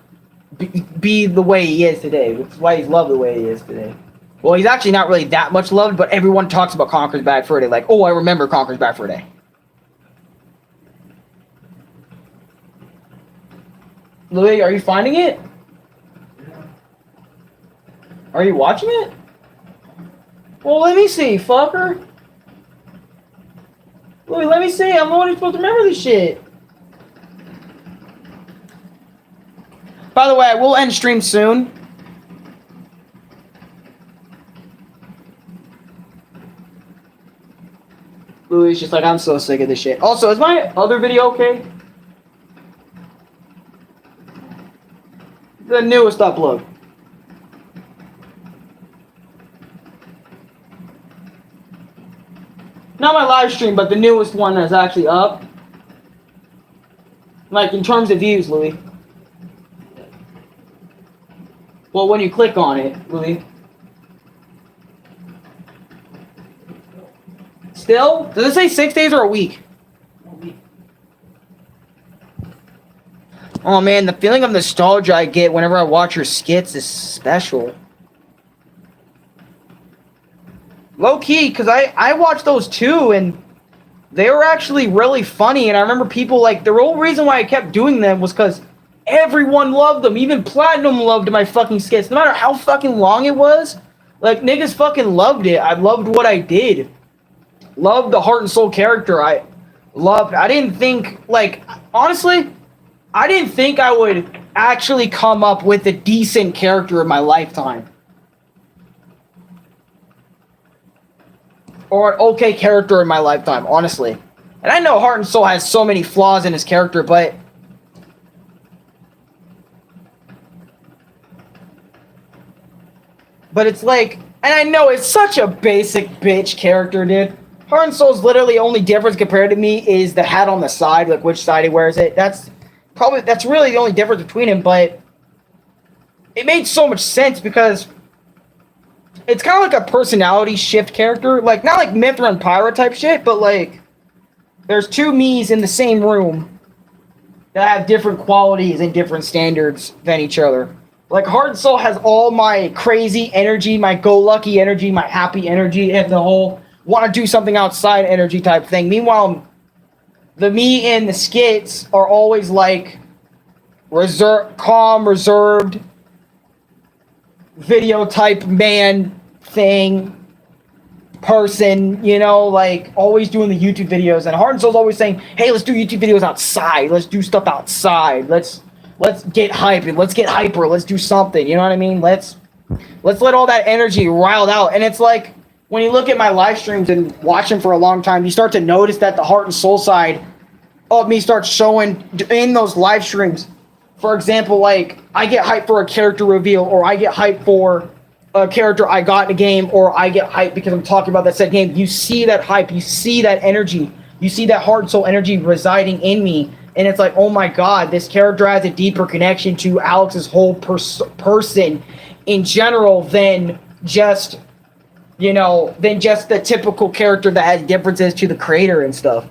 be the way he is today. Which is why he's loved the way he is today. Well, he's actually not really that much loved, but everyone talks about Conker's Bad Fur Day. Like, oh, I remember Conker's Bad Fur Day. Louis, are you finding it? Are you watching it? Well, let me see, fucker. Louis, let me see. I'm only supposed to remember this shit. By the way, I will end stream soon. Louis is just like, I'm so sick of this shit. Also, is my other video okay? The newest upload. Not my live stream, but the newest one that's actually up. Like, in terms of views, Louis. Well, when you click on it, Louis. Still? Does it say 6 days or a week? Oh man, the feeling of nostalgia I get whenever I watch your skits is special. Low key, because I watched those too, and they were actually really funny. And I remember people like, the whole reason why I kept doing them was because everyone loved them. Even Platinum loved my fucking skits. No matter how fucking long it was, like, niggas fucking loved it. I loved what I did. Loved the Heart and Soul character. I didn't think, like, honestly, I didn't think I would actually come up with a decent character in my lifetime. or an okay character in my lifetime, honestly. And I know Heart and Soul has so many flaws in his character, but it's like, and I know it's such a basic bitch character, dude. Heart and Soul's literally only difference compared to me is the hat on the side, like which side he wears it. That's really the only difference between him, but it made so much sense because it's kind of like a personality shift character. Like, not like Mithra and Pyra type shit, but like, there's two me's in the same room that have different qualities and different standards than each other. Like, Heart and Soul has all my crazy energy, my go-lucky energy, my happy energy, and the whole want to do something outside energy type thing. Meanwhile, the me in the skits are always like calm, reserved, video type man thing, person, you know, like always doing the YouTube videos. And Heart and Soul's always saying, hey, let's do YouTube videos outside. Let's do stuff outside. Let's get hype and let's get hyper. Let's do something. You know what I mean? Let's let all that energy riled out. And it's like, when you look at my live streams and watch them for a long time, you start to notice that the Heart and Soul side of me starts showing in those live streams. For example, like, I get hyped for a character reveal, or I get hyped for a character I got in a game, or I get hyped because I'm talking about that said game. You see that hype, you see that energy, you see that Heart and Soul energy residing in me, and it's like, oh my god, this character has a deeper connection to Alex's whole person in general than just, you know, than just the typical character that has differences to the creator and stuff.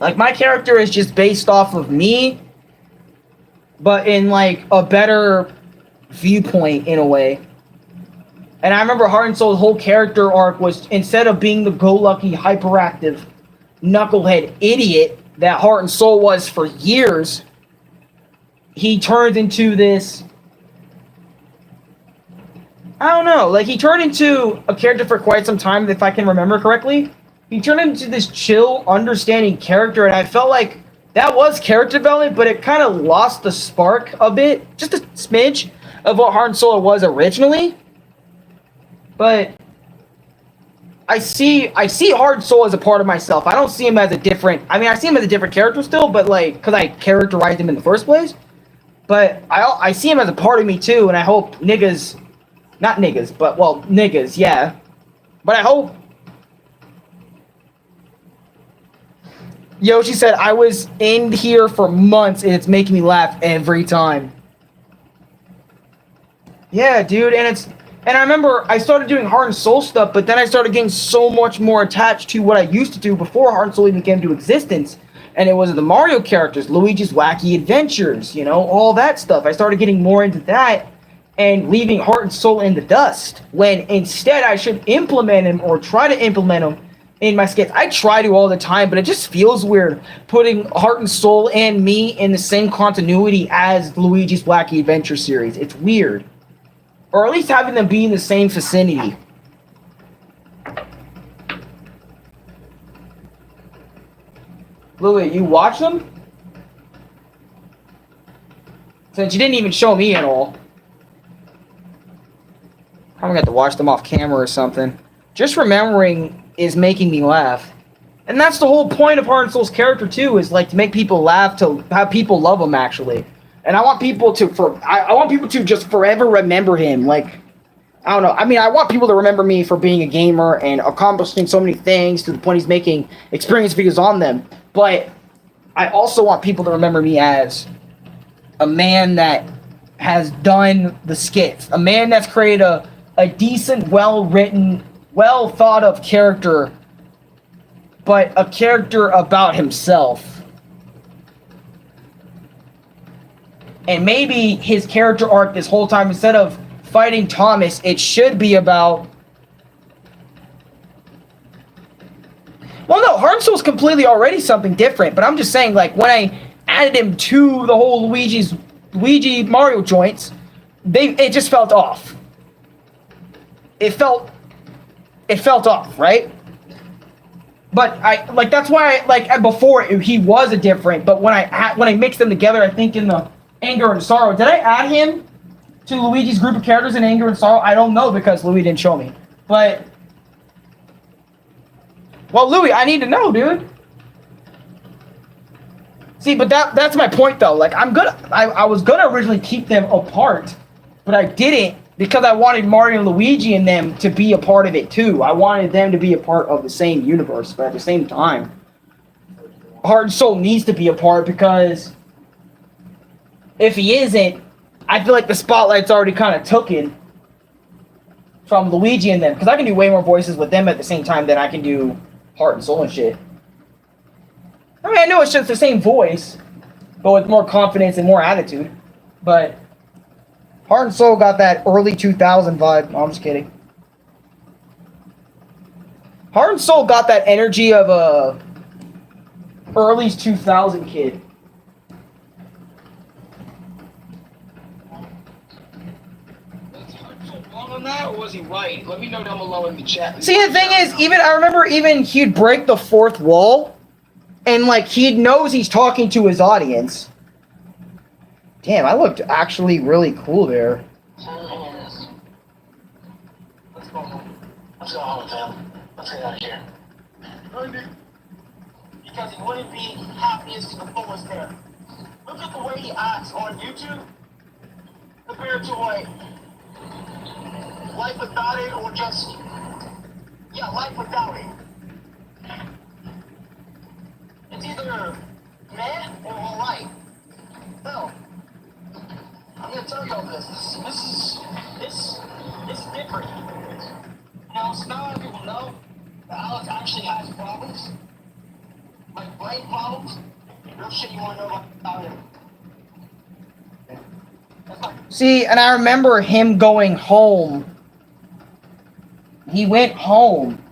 Like, my character is just based off of me, but in like a better viewpoint in a way. And I remember Heart and Soul's whole character arc was, instead of being the go-lucky, hyperactive, knucklehead idiot that Heart and Soul was for years, he turned into this, I don't know, like, he turned into a character for quite some time, if I can remember correctly. He turned into this chill, understanding character, and I felt like that was character development, but it kind of lost the spark a bit, just a smidge, of what Heart and Soul was originally. But I see Heart and Soul as a part of myself. I don't see him as a different, I mean, I see him as a different character still, but like, because I characterized him in the first place. But I see him as a part of me too, and I hope niggas, not niggas, but, well, niggas, yeah. But I hope, Yoshi said, I was in here for months, and it's making me laugh every time. Yeah, dude, and I remember I started doing Heart and Soul stuff, but then I started getting so much more attached to what I used to do before Heart and Soul even came into existence. And it was the Mario characters, Luigi's Wacky Adventures, you know, all that stuff. I started getting more into that and leaving Heart and Soul in the dust, when instead I should implement him, or try to implement him in my skits. I try to all the time, but it just feels weird putting Heart and Soul and me in the same continuity as Luigi's Wacky Adventure series. It's weird. Or at least having them be in the same vicinity. Louis, you watch them? Since you didn't even show me at all. I'm gonna have to watch them off camera or something. Just remembering is making me laugh. And that's the whole point of Heart and Soul's character too, is like to make people laugh, to have people love him actually. And I want people to I want people to just forever remember him. Like, I don't know. I mean, I want people to remember me for being a gamer and accomplishing so many things to the point he's making experience videos on them. But I also want people to remember me as a man that has done the skits. A man that's created a decent, well-written, well-thought-of character, but a character about himself. And maybe his character arc this whole time, instead of fighting Thomas, it should be about... Well, no, Heart and Soul's completely already something different, but I'm just saying, like, when I added him to the whole Luigi Mario joints, it just felt off. It felt off, right? But that's why before he was a different, but when I mixed them together, I think in the Anger and Sorrow, did I add him to Luigi's group of characters in Anger and Sorrow? I don't know, because Luigi didn't show me. But Well, Louis, I need to know, dude. See, but that's my point, though. Like, I was gonna originally keep them apart, but I didn't because I wanted Mario and Luigi and them to be a part of it, too. I wanted them to be a part of the same universe, but at the same time, Heart and Soul needs to be a part because if he isn't, I feel like the spotlight's already kind of taken from Luigi and them, because I can do way more voices with them at the same time than I can do Heart and Soul and shit. I mean, I know it's just the same voice, but with more confidence and more attitude. But Heart and Soul got that early 2000 vibe. No, I'm just kidding. Heart and Soul got that energy of a early 2000 kid. On that, or was he right? Let me know down below in the chat. See, the thing is, I remember he'd break the fourth wall, and like he knows he's talking to his audience. Damn, I looked actually really cool there. Let's go home. Let's go home, fam. Let's get out of here. Because he wouldn't be happiest to the fullest there. Look at the way he acts on YouTube compared to like life without it, or just life without it. It's either meh or alright. No. I'm gonna tell y'all this. This is different. Now, so now people know that Alex actually has problems. Like brain problems. Real shit you wanna know about him. See, and I remember him going home. He went home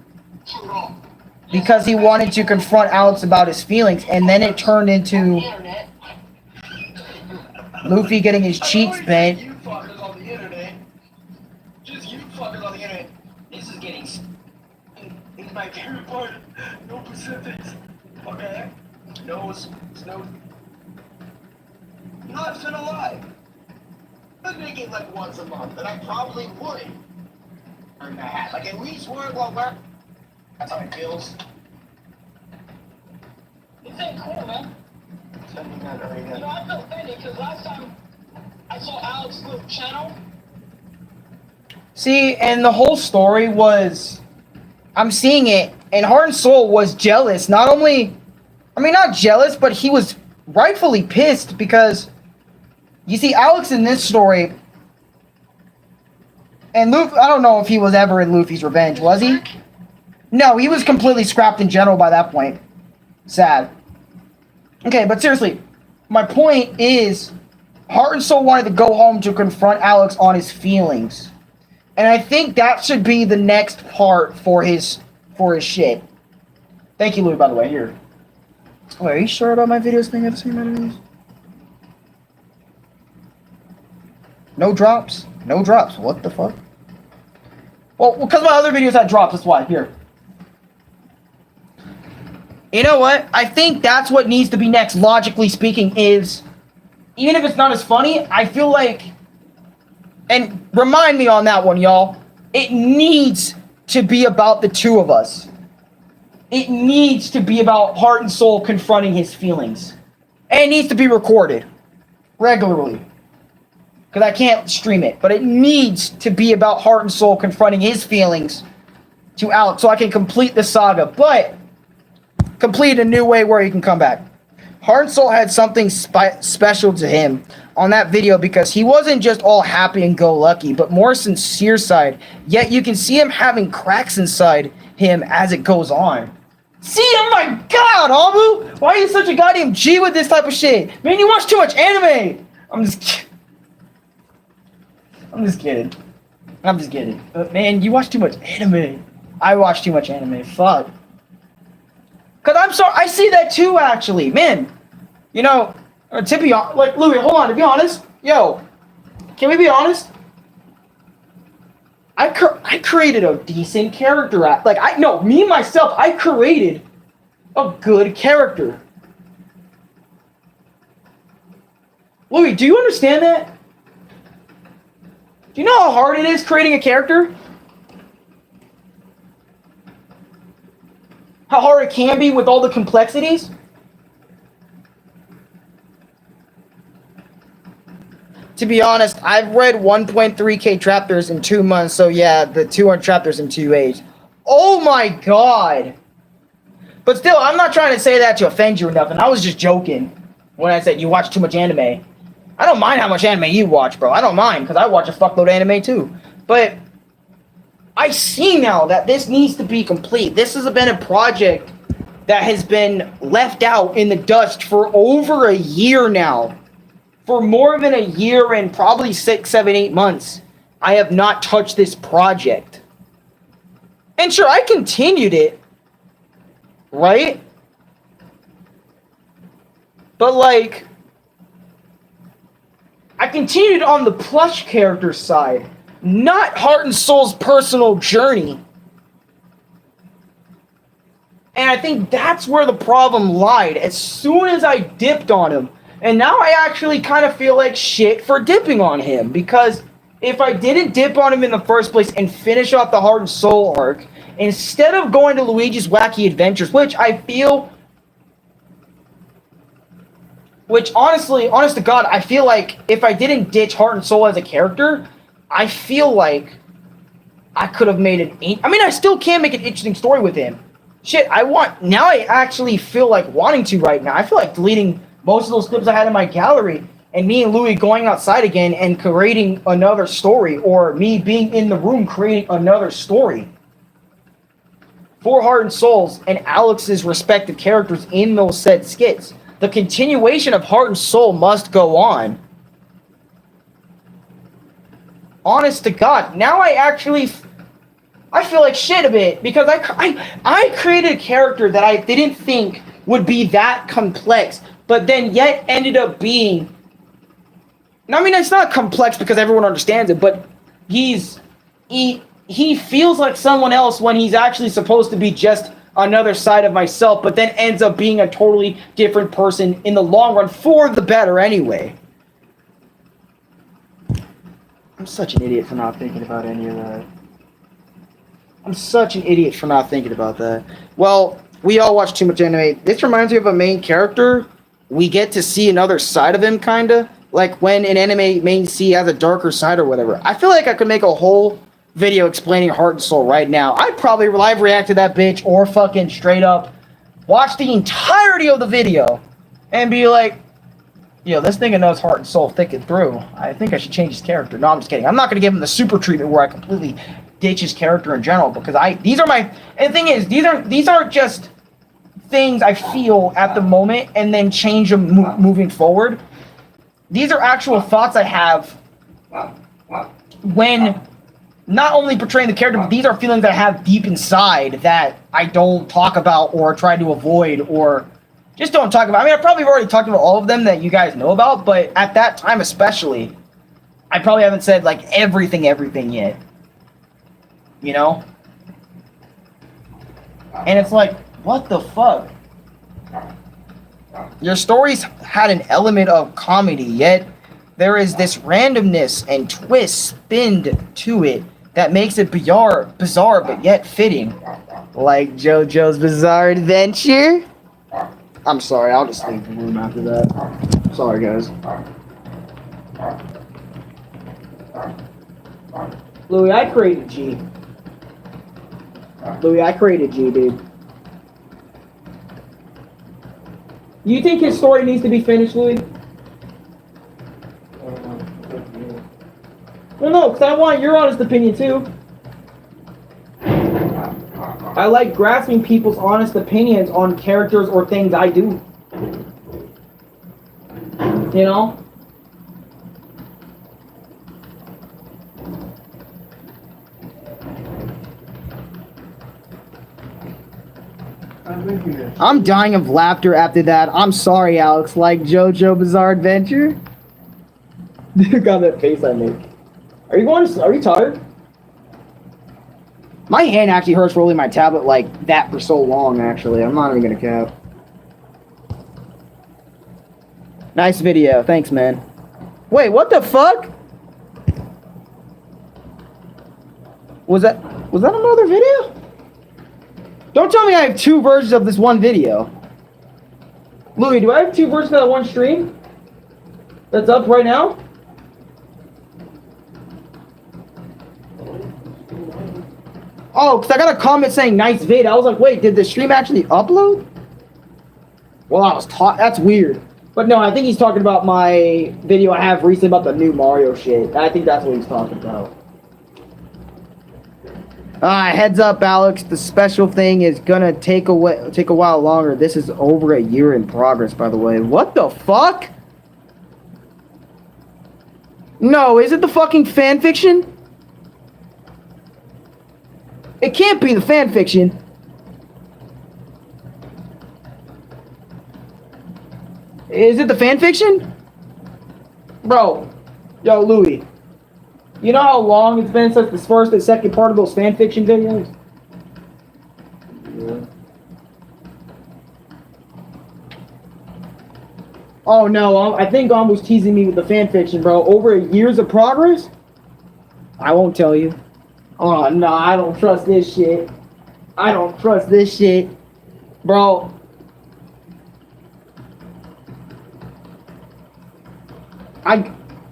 because he wanted to confront Alex about his feelings, and then it turned into Luffy getting his cheeks bent. You fuckers on the internet. Just you fuckers on the internet. This is getting. It's my favorite part. No specifics. Okay? No. Not finna lie. I'd make it like once a month, and I probably would. Like at least word while we're. That's how it feels. This ain't cool, man. You know, I feel offended because last time I saw Alex's little channel. See, and the whole story was, I'm seeing it, and Heart and Soul was jealous. Not jealous, but he was rightfully pissed because, you see, Alex in this story, and Luffy, I don't know if he was ever in Luffy's revenge, was he? No, he was completely scrapped in general by that point. Sad. Okay, but seriously, my point is, Heart and Soul wanted to go home to confront Alex on his feelings. And I think that should be the next part for his shit. Thank you, Louis, by the way. Here. Wait, are you sure about my videos being at the same amount of views? No drops? No drops. What the fuck? Well, because my other videos had drops, that's why. Here. You know what? I think that's what needs to be next, logically speaking, is, even if it's not as funny, I feel like, and remind me on that one, y'all, it needs to be about the two of us. It needs to be about Heart and Soul confronting his feelings. And it needs to be recorded regularly. Because I can't stream it. But it needs to be about Heart and Soul confronting his feelings to Alex so I can complete the saga. But complete a new way where he can come back. Heart and Soul had something special to him on that video because he wasn't just all happy and go lucky, but more sincere side. Yet you can see him having cracks inside him as it goes on. See, oh my god, Amu! Why are you such a goddamn G with this type of shit? Man, you watch too much anime! I'm just kidding. But man, you watch too much anime. I watch too much anime. Fuck. Cause I'm sorry, I see that too, actually. Man, you know, to be honest, like, Louis, hold on, to be honest, yo, can we be honest? I created a decent character. Me myself, I created a good character. Louis, do you understand that? Do you know how hard it is creating a character? how hard it can be with all the complexities. To be honest, I've read 1.3k chapters in 2 months, so yeah, the 200 chapters in 2 days. Oh my god! But still, I'm not trying to say that to offend you or nothing. I was just joking when I said you watch too much anime. I don't mind how much anime you watch, bro. I don't mind, because I watch a fuckload of anime too. But I see now that this needs to be complete. This has been a project that has been left out in the dust for over a year now. For more than a year and probably 6, 7, 8 months, I have not touched this project. And sure, I continued it, right? But like, I continued on the plush character side, not Heart and Soul's personal journey. And I think that's where the problem lied. As soon as I dipped on him, and now I actually kind of feel like shit for dipping on him, because if I didn't dip on him in the first place and finish off the Heart and Soul arc, instead of going to Luigi's Wacky Adventures, which I feel, which honestly, honest to God, I feel like if I didn't ditch Heart and Soul as a character, I feel like I could have made I mean, I still can make an interesting story with him. Shit, now I actually feel like wanting to right now. I feel like deleting most of those clips I had in my gallery, and me and Louis going outside again and creating another story, or me being in the room creating another story for Heart and Souls and Alex's respective characters in those said skits. The continuation of Heart and Soul must go on. Honest to God, now I feel like shit a bit, because I created a character that I didn't think would be that complex, but then yet ended up being, I mean, it's not complex because everyone understands it, but he feels like someone else when he's actually supposed to be just another side of myself, but then ends up being a totally different person in the long run, for the better anyway. I'm such an idiot for not thinking about any of that. I'm such an idiot for not thinking about that. Well, we all watch too much anime. This reminds me of a main character. We get to see another side of him, kinda. Like when an anime main C has a darker side or whatever. I feel like I could make a whole video explaining Heart and Soul right now. I'd probably live react to that bitch, or fucking straight up watch the entirety of the video and be like, yo, this nigga knows Heart and Soul thick and through. I think I should change his character. No, I'm just kidding. I'm not going to give him the super treatment where I completely ditch his character in general, because and the thing is, these aren't just things I feel at the moment and then change them moving forward. These are actual thoughts I have when not only portraying the character, but these are feelings I have deep inside that I don't talk about or try to avoid or just don't talk about. I mean, I probably already talked about all of them that you guys know about, but at that time especially, I probably haven't said like everything yet. You know? And it's like, what the fuck? Your stories had an element of comedy, yet there is this randomness and twist spin to it that makes it bizarre but yet fitting. Like JoJo's Bizarre Adventure? I'm sorry, I'll just leave the room after that. Sorry, guys. Louis, I created G. Dude. You think his story needs to be finished, Louis? Well, no, because I want your honest opinion, too. I like grasping people's honest opinions on characters or things I do. You know? I'm dying of laughter after that. I'm sorry, Alex. Like JoJo Bizarre Adventure? Look at that face I make. Are you tired? My hand actually hurts rolling my tablet like that for so long, actually. I'm not even gonna cap. Nice video. Thanks, man. Wait, what the fuck? Was that another video? Don't tell me I have 2 versions of this one video. Louis, do I have 2 versions of that one stream? That's up right now? Oh, because I got a comment saying nice vid. I was like, wait, did the stream actually upload? Well, I was taught. That's weird. But no, I think he's talking about my video I have recently about the new Mario shit. I think that's what he's talking about. Heads up, Alex. The special thing is gonna take a while longer. This is over a year in progress, by the way. What the fuck? No, is it the fucking fan fiction? It can't be the fan fiction. Is it the fan fiction? Bro. Yo, Louis. You know how long it's been since the first and second part of those fan fiction videos? Yeah. Oh no, I think Gom was teasing me with the fan fiction, bro. Over a years of progress? I won't tell you. Oh no, I don't trust this shit. I don't trust this shit. Bro.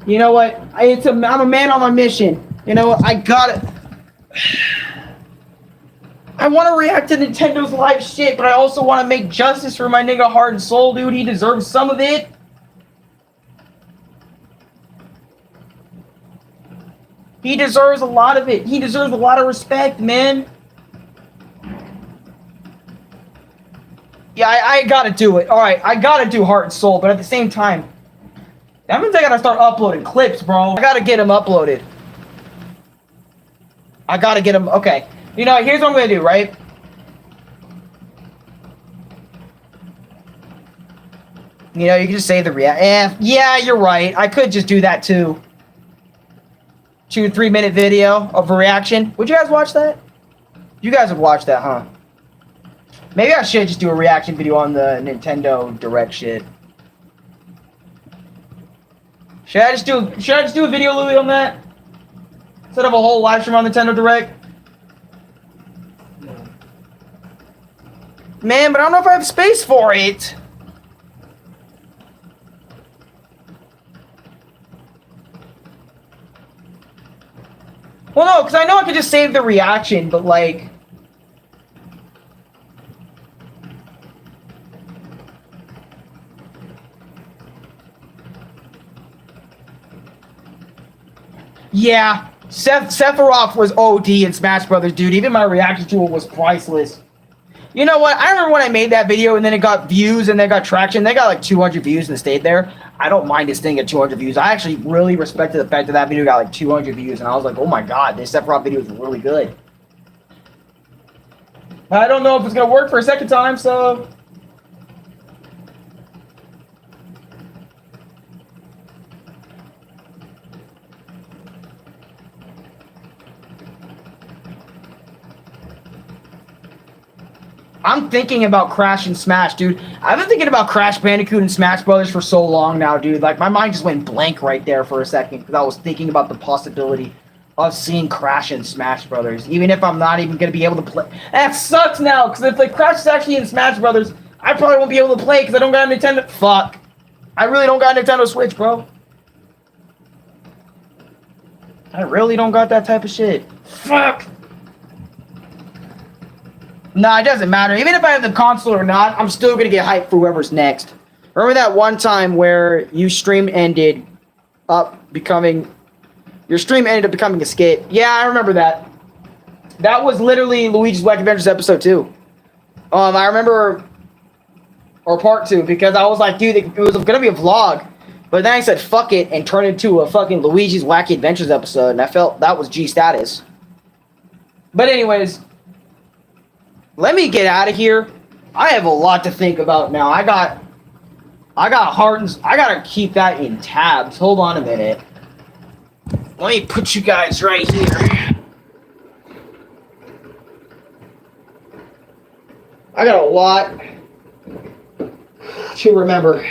You know what? I'm a man on my mission. You know what? I got it. I want to react to Nintendo's live shit, but I also want to make justice for my nigga Heart and Soul, dude. He deserves some of it. He deserves a lot of it. He deserves a lot of respect, man. Yeah, I gotta do it. Alright, I gotta do Heart and Soul, but at the same time, that means I gotta start uploading clips, bro. I gotta get them uploaded. I gotta get them. Okay. You know, here's what I'm gonna do, right? You know, you can just say the react. Yeah, you're right. I could just do that too. 2 3-minute video of a reaction. Would you guys watch that? You guys would watch that, huh? Maybe I should just do a reaction video on the Nintendo Direct shit. Should I just do a video, Louis, on that? Instead of a whole live stream on Nintendo Direct? No. Man, but I don't know if I have space for it. Well, no, because I know I could just save the reaction, but like... Yeah, Sephiroth was OD in Smash Brothers, dude. Even my reaction to it was priceless. You know what? I remember when I made that video and then it got views and then got traction. They got like 200 views and it stayed there. I don't mind this thing at 200 views. I actually really respected the fact that that video got like 200 views. And I was like, oh my god, this Sephiroth video is really good. I don't know if it's going to work for a second time, so... I'm thinking about Crash and Smash, dude. I've been thinking about Crash Bandicoot and Smash Brothers for so long now, dude. Like, my mind just went blank right there for a second because I was thinking about the possibility of seeing Crash and Smash Brothers, even if I'm not even going to be able to play. That sucks now, because if like Crash is actually in Smash Brothers, I probably won't be able to play because I don't got a Nintendo. Fuck. I really don't got a Nintendo Switch, bro. I really don't got that type of shit. Fuck. Nah, it doesn't matter. Even if I have the console or not, I'm still gonna get hyped for whoever's next. Remember that one time where your stream ended up becoming a skit? Yeah, I remember that. That was literally Luigi's Wacky Adventures episode 2. I remember, or part 2, because I was like, dude, it was gonna be a vlog. But then I said, fuck it, and turned it into a fucking Luigi's Wacky Adventures episode, and I felt that was G status. But anyways, let me get out of here. I have a lot to think about now. I got Heart. I gotta keep that in tabs. Hold on a minute. Let me put you guys right here. I got a lot to remember.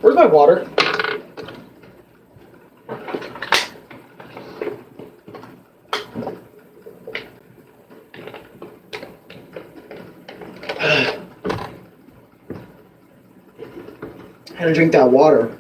Where's my water? Gotta drink that water.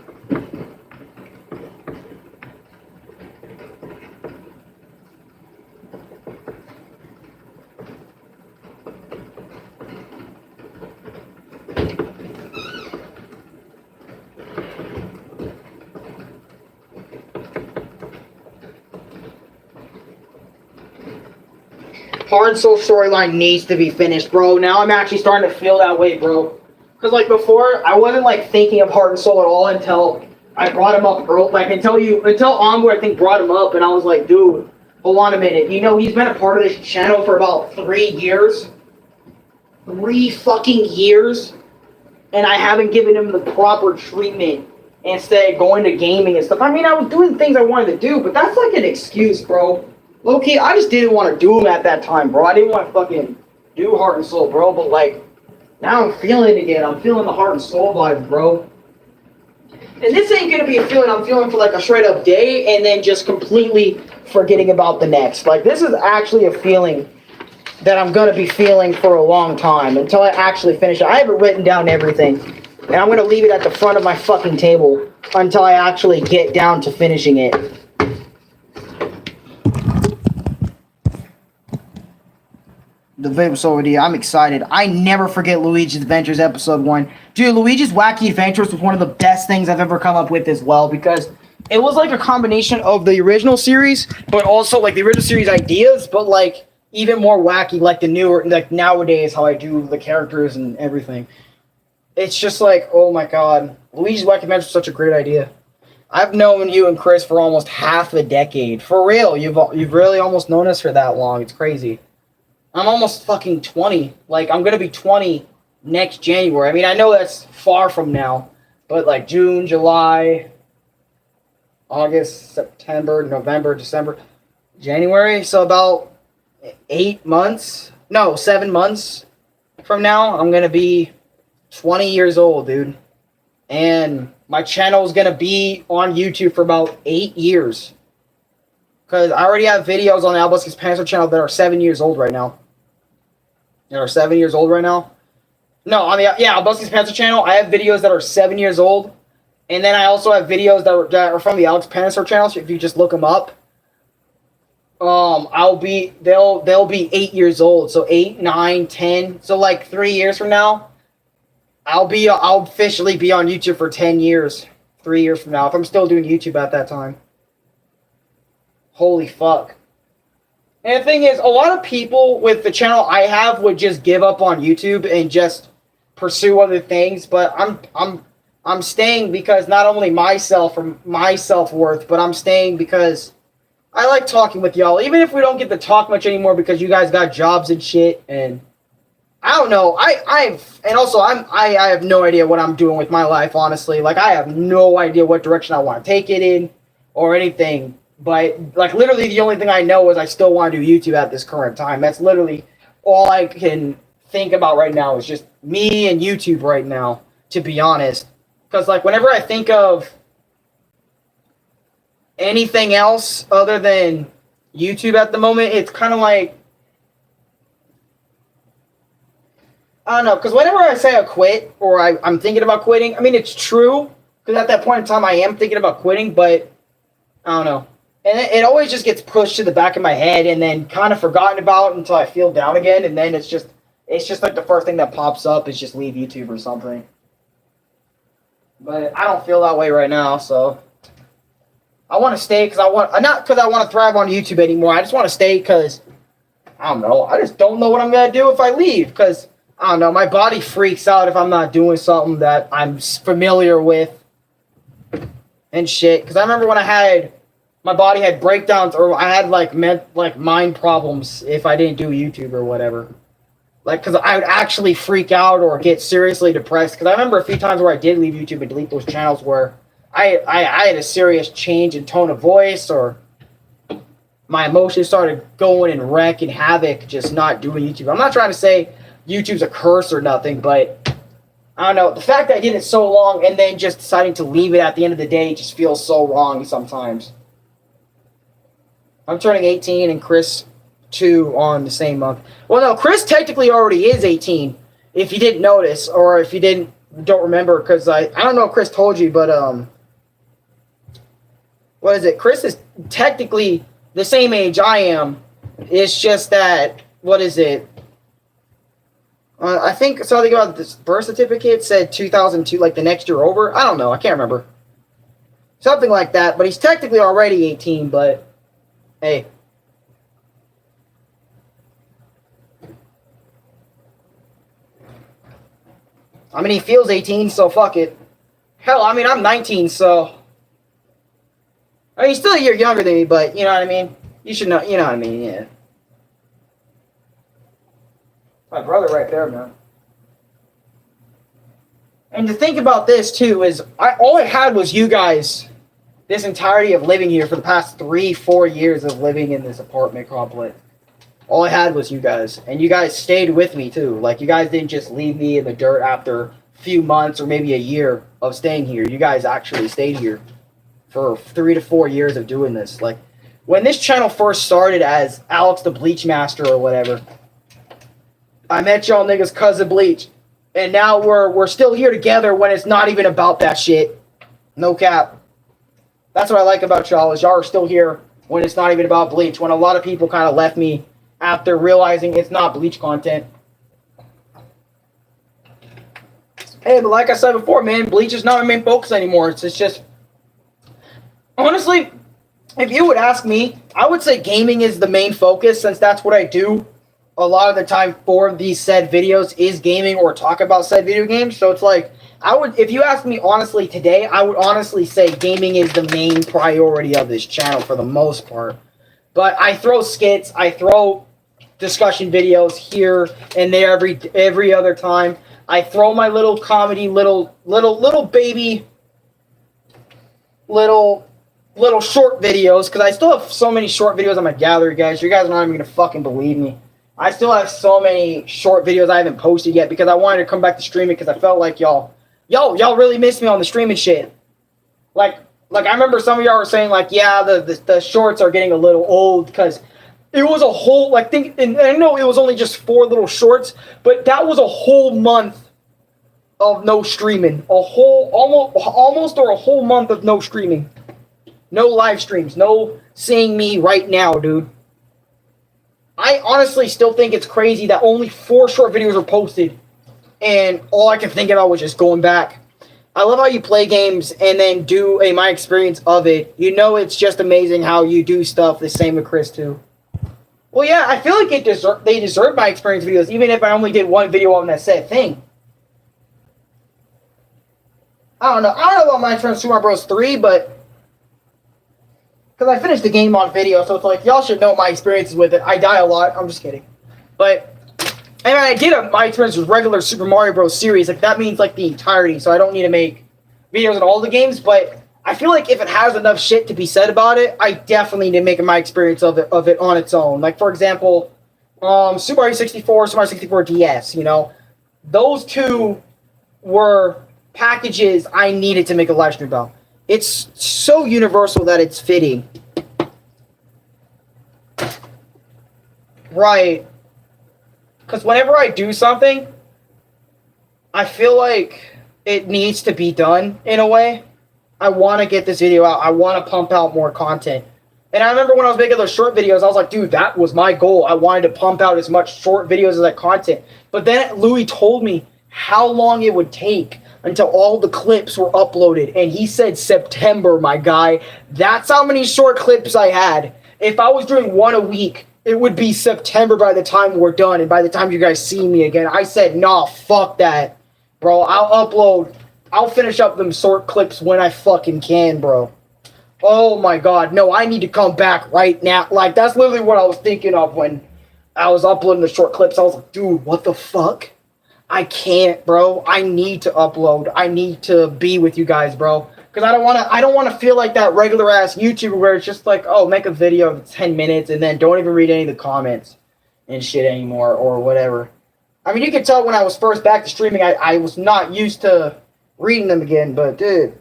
Heart and Soul storyline needs to be finished, bro. Now I'm actually starting to feel that way, bro. Because, like, before, I wasn't, like, thinking of Heart and Soul at all until I brought him up, bro. Like, until Onward, I think, brought him up, and I was like, dude, hold on a minute. You know, he's been a part of this channel for about 3 years. 3 fucking years. And I haven't given him the proper treatment instead of going to gaming and stuff. I mean, I was doing things I wanted to do, but that's, like, an excuse, bro. Low-key, I just didn't want to do them at that time, bro. I didn't want to fucking do Heart and Soul, bro. But, like, now I'm feeling it again. I'm feeling the Heart and Soul vibes, bro. And this ain't going to be a feeling I'm feeling for, like, a straight-up day and then just completely forgetting about the next. Like, this is actually a feeling that I'm going to be feeling for a long time until I actually finish it. I have it written down everything. And I'm going to leave it at the front of my fucking table until I actually get down to finishing it. The video's already. I'm excited. I never forget Luigi's Adventures Episode 1. Dude, Luigi's Wacky Adventures was one of the best things I've ever come up with as well, because it was like a combination of the original series, but also like the original series ideas, but like even more wacky, like the newer, like nowadays how I do the characters and everything. It's just like, oh my god. Luigi's Wacky Adventures is such a great idea. I've known you and Chris for almost half a decade. For real, you've really almost known us for that long. It's crazy. I'm almost fucking 20. Like, I'm gonna be 20 next January. I mean, I know that's far from now, but like June, July, August, September, November, December, January. So about 7 months from now, I'm gonna be 20 years old, dude. And my channel is gonna be on YouTube for about 8 years. Because I already have videos on the Albusky's Panzer channel that are 7 years old right now. No, on the Albusky's Panzer channel, I have videos that are 7 years old. And then I also have videos that are from the Alex Panzer channel, so if you just look them up. They'll be 8 years old. So 8, 9, 10. So like 3 years from now, I'll officially be on YouTube for 10 years. 3 years from now, if I'm still doing YouTube at that time. Holy fuck. And the thing is, a lot of people with the channel I have would just give up on YouTube and just pursue other things, but I'm staying because not only myself or my self-worth, but I'm staying because I like talking with y'all, even if we don't get to talk much anymore because you guys got jobs and shit, and I don't know. I have no idea what I'm doing with my life, honestly. Like, I have no idea what direction I want to take it in or anything. But, like, literally the only thing I know is I still want to do YouTube at this current time. That's literally all I can think about right now is just me and YouTube right now, to be honest. Because, like, whenever I think of anything else other than YouTube at the moment, it's kind of like, I don't know. Because whenever I say I quit or I'm thinking about quitting, I mean, it's true. Because at that point in time, I am thinking about quitting, but I don't know. And it always just gets pushed to the back of my head and then kind of forgotten about until I feel down again. And then it's just like the first thing that pops up is just leave YouTube or something. But I don't feel that way right now, so I want to stay because not because I want to thrive on YouTube anymore. I just want to stay because, I don't know, I just don't know what I'm going to do if I leave because, I don't know, my body freaks out if I'm not doing something that I'm familiar with and shit. Because I remember when my body had breakdowns, or I had mind problems if I didn't do YouTube or whatever. Like, because I would actually freak out or get seriously depressed. Because I remember a few times where I did leave YouTube and delete those channels where I had a serious change in tone of voice, or my emotions started going and wrecking havoc just not doing YouTube. I'm not trying to say YouTube's a curse or nothing, but I don't know. The fact that I did it so long and then just deciding to leave it at the end of the day just feels so wrong sometimes. I'm turning 18 and Chris 2 on the same month. Well, no, Chris technically already is 18, if you didn't notice, or if you didn't don't remember, because I don't know if Chris told you, but what is it? Chris is technically the same age I am. It's just that, what is it? I think something about this birth certificate said 2002, like the next year over. I don't know. I can't remember. Something like that. But he's technically already 18. But hey, I mean, he feels 18, so fuck it. Hell, I mean, I'm 19, so I mean, he's still a year younger than me. But you know what I mean. You should know. You know what I mean? Yeah. My brother right there, man. And to think about this, too, is all I had was you guys this entirety of living here for the past 3-4 years of living in this apartment complex. All I had was you guys. And you guys stayed with me, too. Like, you guys didn't just leave me in the dirt after a few months or maybe a year of staying here. You guys actually stayed here for 3 to 4 years of doing this. Like, when this channel first started as Alex the Bleach Master or whatever, I met y'all niggas cousin Bleach, and now we're still here together when it's not even about that shit. No cap. That's what I like about y'all, is y'all are still here when it's not even about Bleach. When a lot of people kind of left me after realizing it's not Bleach content. Hey, but like I said before, man, Bleach is not my main focus anymore. It's just, honestly, if you would ask me, I would say gaming is the main focus, since that's what I do a lot of the time for these said videos is gaming or talk about said video games. So it's like, if you ask me honestly today, I would honestly say gaming is the main priority of this channel for the most part. But I throw skits, I throw discussion videos here and there every other time. I throw my little comedy, little baby, little short videos, because I still have so many short videos on my gallery, guys. You guys are not even gonna fucking believe me. I still have so many short videos I haven't posted yet because I wanted to come back to streaming because I felt like y'all really missed me on the streaming shit. Like I remember some of y'all were saying like, yeah, the shorts are getting a little old because it was a whole and I know it was only just 4 little shorts, but that was a whole month of no streaming, almost or a whole month of no streaming, no live streams, no seeing me right now, dude. I honestly still think it's crazy that only 4 short videos were posted, and all I can think about was just going back. I love how you play games and then do my experience of it. You know, it's just amazing how you do stuff. The same with Chris too. Well, yeah, I feel like they deserve my experience videos, even if I only did 1 video on that said thing. I don't know about my friend Super Mario Bros. 3, but because I finished the game on video, so it's like, y'all should know my experiences with it. I die a lot. I'm just kidding. But, and I did my experience with regular Super Mario Bros. Series. Like, that means, like, the entirety, so I don't need to make videos on all the games. But I feel like if it has enough shit to be said about it, I definitely need to make my experience of it on its own. Like, for example, Super Mario 64, Super Mario 64 DS, you know. Those 2 were packages I needed to make a live stream about. It's so universal that it's fitting. Right. Because whenever I do something, I feel like it needs to be done in a way. I want to get this video out. I want to pump out more content. And I remember when I was making those short videos, I was like, dude, that was my goal. I wanted to pump out as much short videos as that content. But then Louis told me how long it would take until all the clips were uploaded. And he said September, my guy. That's how many short clips I had. If I was doing 1 a week, it would be September by the time we're done. And by the time you guys see me again, I said, nah, fuck that. Bro, I'll finish up them short clips when I fucking can, bro. Oh my god, no, I need to come back right now. Like, that's literally what I was thinking of when I was uploading the short clips. I was like, dude, what the fuck? I can't, bro. I need to upload. I need to be with you guys, bro. Because I don't want to feel like that regular ass YouTuber where it's just like, oh, make a video of 10 minutes and then don't even read any of the comments and shit anymore or whatever. I mean, you can tell when I was first back to streaming, I was not used to reading them again, but dude.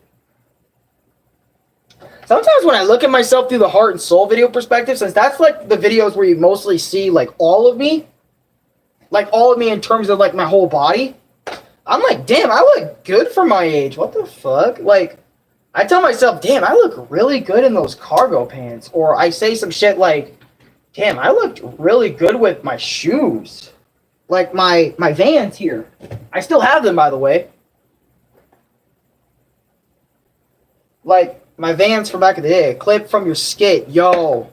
Sometimes when I look at myself through the heart and soul video perspective, since that's like the videos where you mostly see like all of me in terms of like my whole body, I'm like, damn, I look good for my age. What the fuck? Like, I tell myself, damn, I look really good in those cargo pants. Or I say some shit like, damn, I looked really good with my shoes. Like my Vans here. I still have them, by the way. Like my Vans from back in the day. A clip from your skit, yo.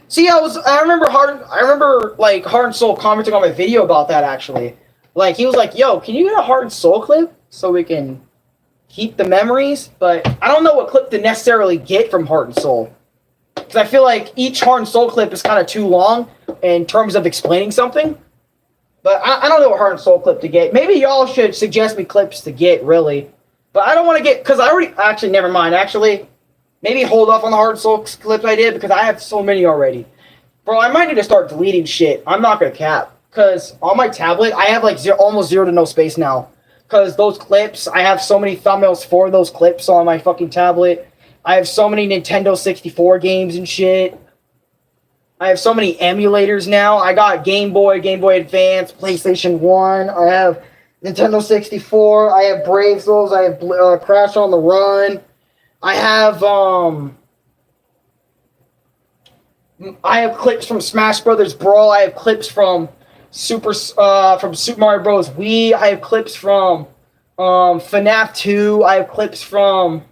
See, I remember Heart and Soul commenting on my video about that actually. Like he was like, yo, can you get a Heart and Soul clip so we can keep the memories? But I don't know what clip to necessarily get from Heart and Soul. Because I feel like each Heart and Soul clip is kind of too long in terms of explaining something. But I don't know what Heart and Soul clip to get. Maybe y'all should suggest me clips to get, really. But I don't want to get, because I already, actually, never mind. Actually, maybe hold off on the Heart and Soul clips I did, because I have so many already. Bro, I might need to start deleting shit. I'm not going to cap. Because on my tablet, I have like almost zero to no space now. Because those clips, I have so many thumbnails for those clips on my fucking tablet. I have so many Nintendo 64 games and shit. I have so many emulators now. I got Game Boy, Game Boy Advance, PlayStation 1. I have Nintendo 64. I have Brave Souls. I have Crash on the Run. I have clips from Smash Brothers Brawl. I have clips from Super Mario Bros. Wii. I have clips from FNAF 2. I have clips from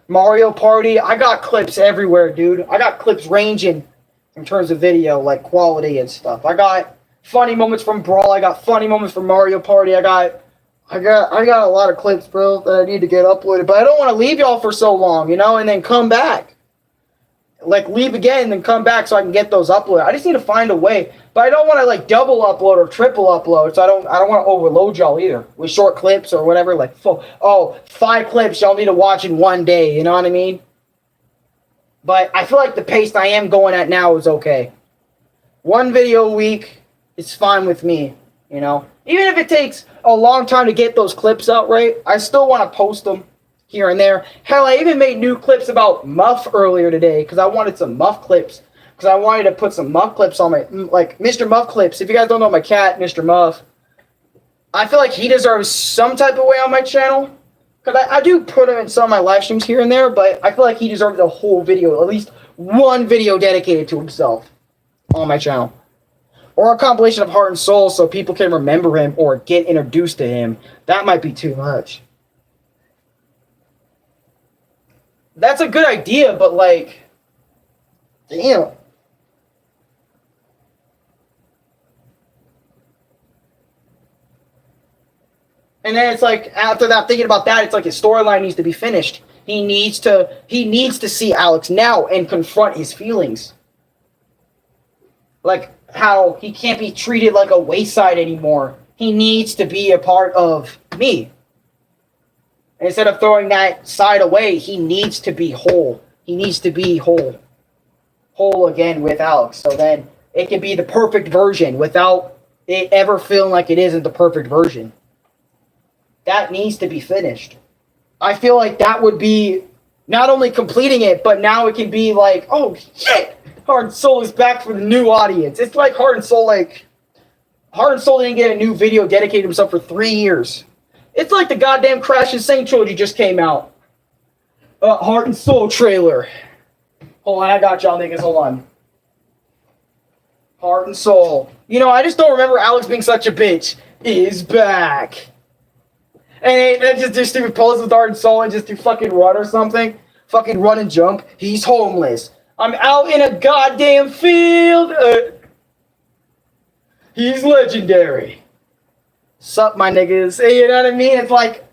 Mario Party. I got clips everywhere, dude. I got clips ranging in terms of video, like quality and stuff. I got funny moments from Brawl. I got funny moments from Mario Party. I got a lot of clips, bro, that I need to get uploaded. But I don't want to leave y'all for so long, you know, and then come back. Like, leave again and then come back so I can get those uploaded. I just need to find a way. But I don't want to, like, double upload or triple upload, so I don't want to overload y'all either with short clips or whatever. Like, 5 clips y'all need to watch in one day, you know what I mean? But I feel like the pace I am going at now is okay. 1 video a week is fine with me, you know? Even if it takes a long time to get those clips out, right? I still want to post them here and there. Hell, I even made new clips about Muff earlier today because I wanted some Muff clips. Because I wanted to put some Muff clips on my, like, Mr. Muff clips. If you guys don't know my cat, Mr. Muff, I feel like he deserves some type of way on my channel. Because I do put him in some of my live streams here and there, but I feel like he deserves a whole video, at least 1 video dedicated to himself on my channel. Or a compilation of Heart and Soul so people can remember him or get introduced to him. That might be too much. That's a good idea, but like, damn. And then it's like, after that, thinking about that, it's like his storyline needs to be finished. He needs to see Alex now and confront his feelings. Like, how he can't be treated like a wayside anymore. He needs to be a part of me. Instead of throwing that side away, he needs to be whole. He needs to be whole. Whole again with Alex. So then it can be the perfect version without it ever feeling like it isn't the perfect version. That needs to be finished. I feel like that would be not only completing it, but now it can be like, oh shit, Heart and Soul is back for the new audience. It's like Heart and Soul didn't get a new video dedicated to himself for 3 years. It's like the goddamn Crash and Saint trilogy just came out. Heart and Soul trailer. Hold on, I got y'all niggas, hold on. Heart and Soul. You know, I just don't remember Alex being such a bitch. Is back. And then just do stupid poses with Heart and Soul and just do fucking run or something. Fucking run and jump. He's homeless. I'm out in a goddamn field. He's legendary. Sup, my niggas. You know what I mean? It's like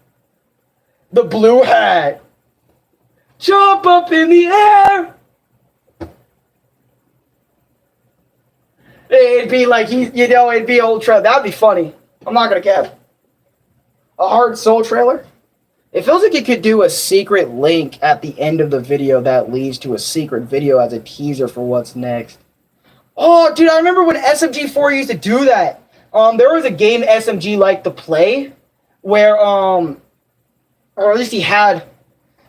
the blue hat. Jump up in the air. It'd be like, it'd be old trailer. That'd be funny. I'm not gonna cap. A Heart and Soul trailer? It feels like it could do a secret link at the end of the video that leads to a secret video as a teaser for what's next. Oh, dude, I remember when SMG4 used to do that. There was a game SMG liked to play where, or at least he had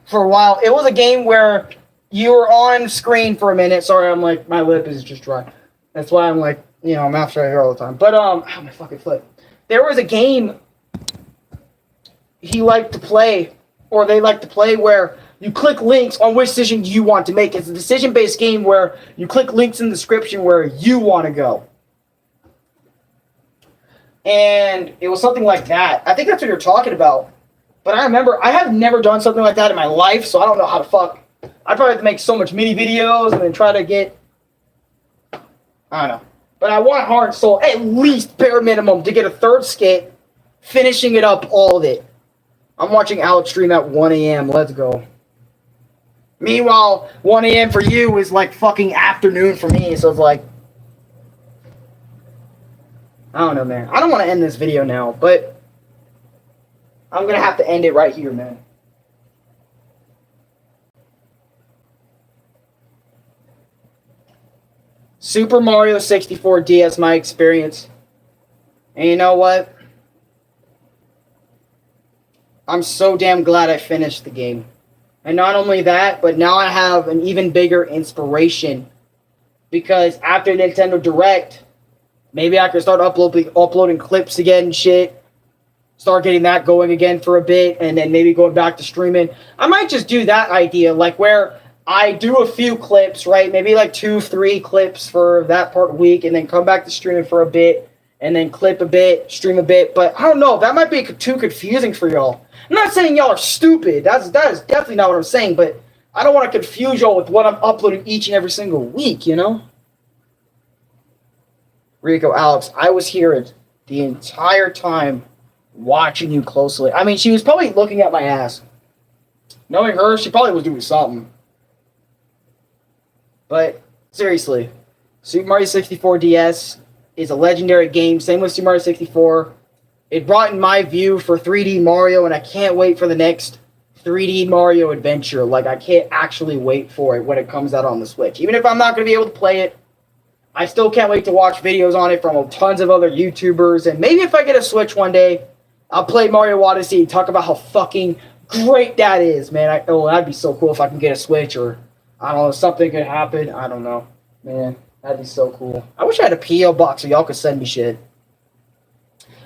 for a while. It was a game where you were on screen for a minute. Sorry, I'm like, my lip is just dry. That's why I'm like You know, maps right here all the time. But oh, my fucking foot. There was a game he liked to play, or they like to play, where you click links on which decision you want to make. It's a decision-based game where you click links in the description where you want to go. And it was something like that. I think that's what you're talking about. But I remember, I have never done something like that in my life, so I don't know how to fuck. I'd probably have to make so much mini videos and then try to get, I don't know. But I want Heart and Soul, at least bare minimum, to get a third skit, finishing it up, all of it. I'm watching Alex stream at 1 a.m. Let's go. Meanwhile, 1 a.m. for you is like fucking afternoon for me, so it's like, I don't know, man. I don't want to end this video now, but I'm going to have to end it right here, man. Super Mario 64 DS, my experience. And you know what? I'm so damn glad I finished the game. And not only that, but now I have an even bigger inspiration. Because after Nintendo Direct, maybe I could start uploading clips again and shit. Start getting that going again for a bit. And then maybe going back to streaming. I might just do that idea. Like where I do a few clips, right? Maybe like 2-3 clips for that part of the week. And then come back to streaming for a bit. And then clip a bit, stream a bit. But I don't know. That might be too confusing for y'all. I'm not saying y'all are stupid. That is definitely not what I'm saying. But I don't want to confuse y'all with what I'm uploading each and every single week, you know? Rico, Alex, I was here the entire time watching you closely. I mean, she was probably looking at my ass. Knowing her, she probably was doing something. But, seriously, Super Mario 64 DS is a legendary game. Same with Super Mario 64. It broadened my view for 3D Mario, and I can't wait for the next 3D Mario adventure. Like, I can't actually wait for it when it comes out on the Switch. Even if I'm not going to be able to play it, I still can't wait to watch videos on it from tons of other YouTubers. And maybe if I get a Switch one day, I'll play Mario Odyssey and talk about how fucking great that is, man. Oh, that'd be so cool if I can get a Switch, or, I don't know, something could happen. I don't know. Man, that'd be so cool. I wish I had a P.O. box so y'all could send me shit.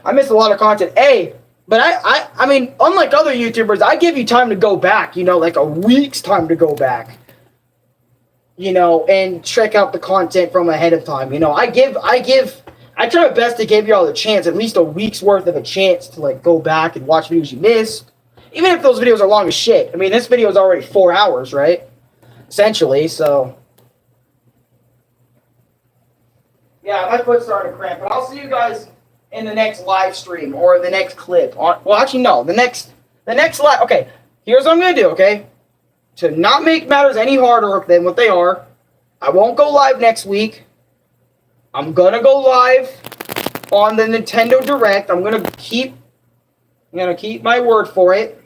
I missed a lot of content. Hey, but I mean, unlike other YouTubers, I give you time to go back, you know, like a week's time to go back. You know, and check out the content from ahead of time. You know, I try my best to give y'all a chance, at least a week's worth of a chance to, like, go back and watch videos you missed. Even if those videos are long as shit. I mean, this video is already 4 hours, right? Essentially, so. Yeah, my foot's starting to cramp, but I'll see you guys in the next live stream or the next clip. Well, actually, no. The next live. Okay, here's what I'm going to do, okay? To not make matters any harder than what they are, I won't go live next week. I'm going to go live on the Nintendo Direct. I'm going to keep my word for it.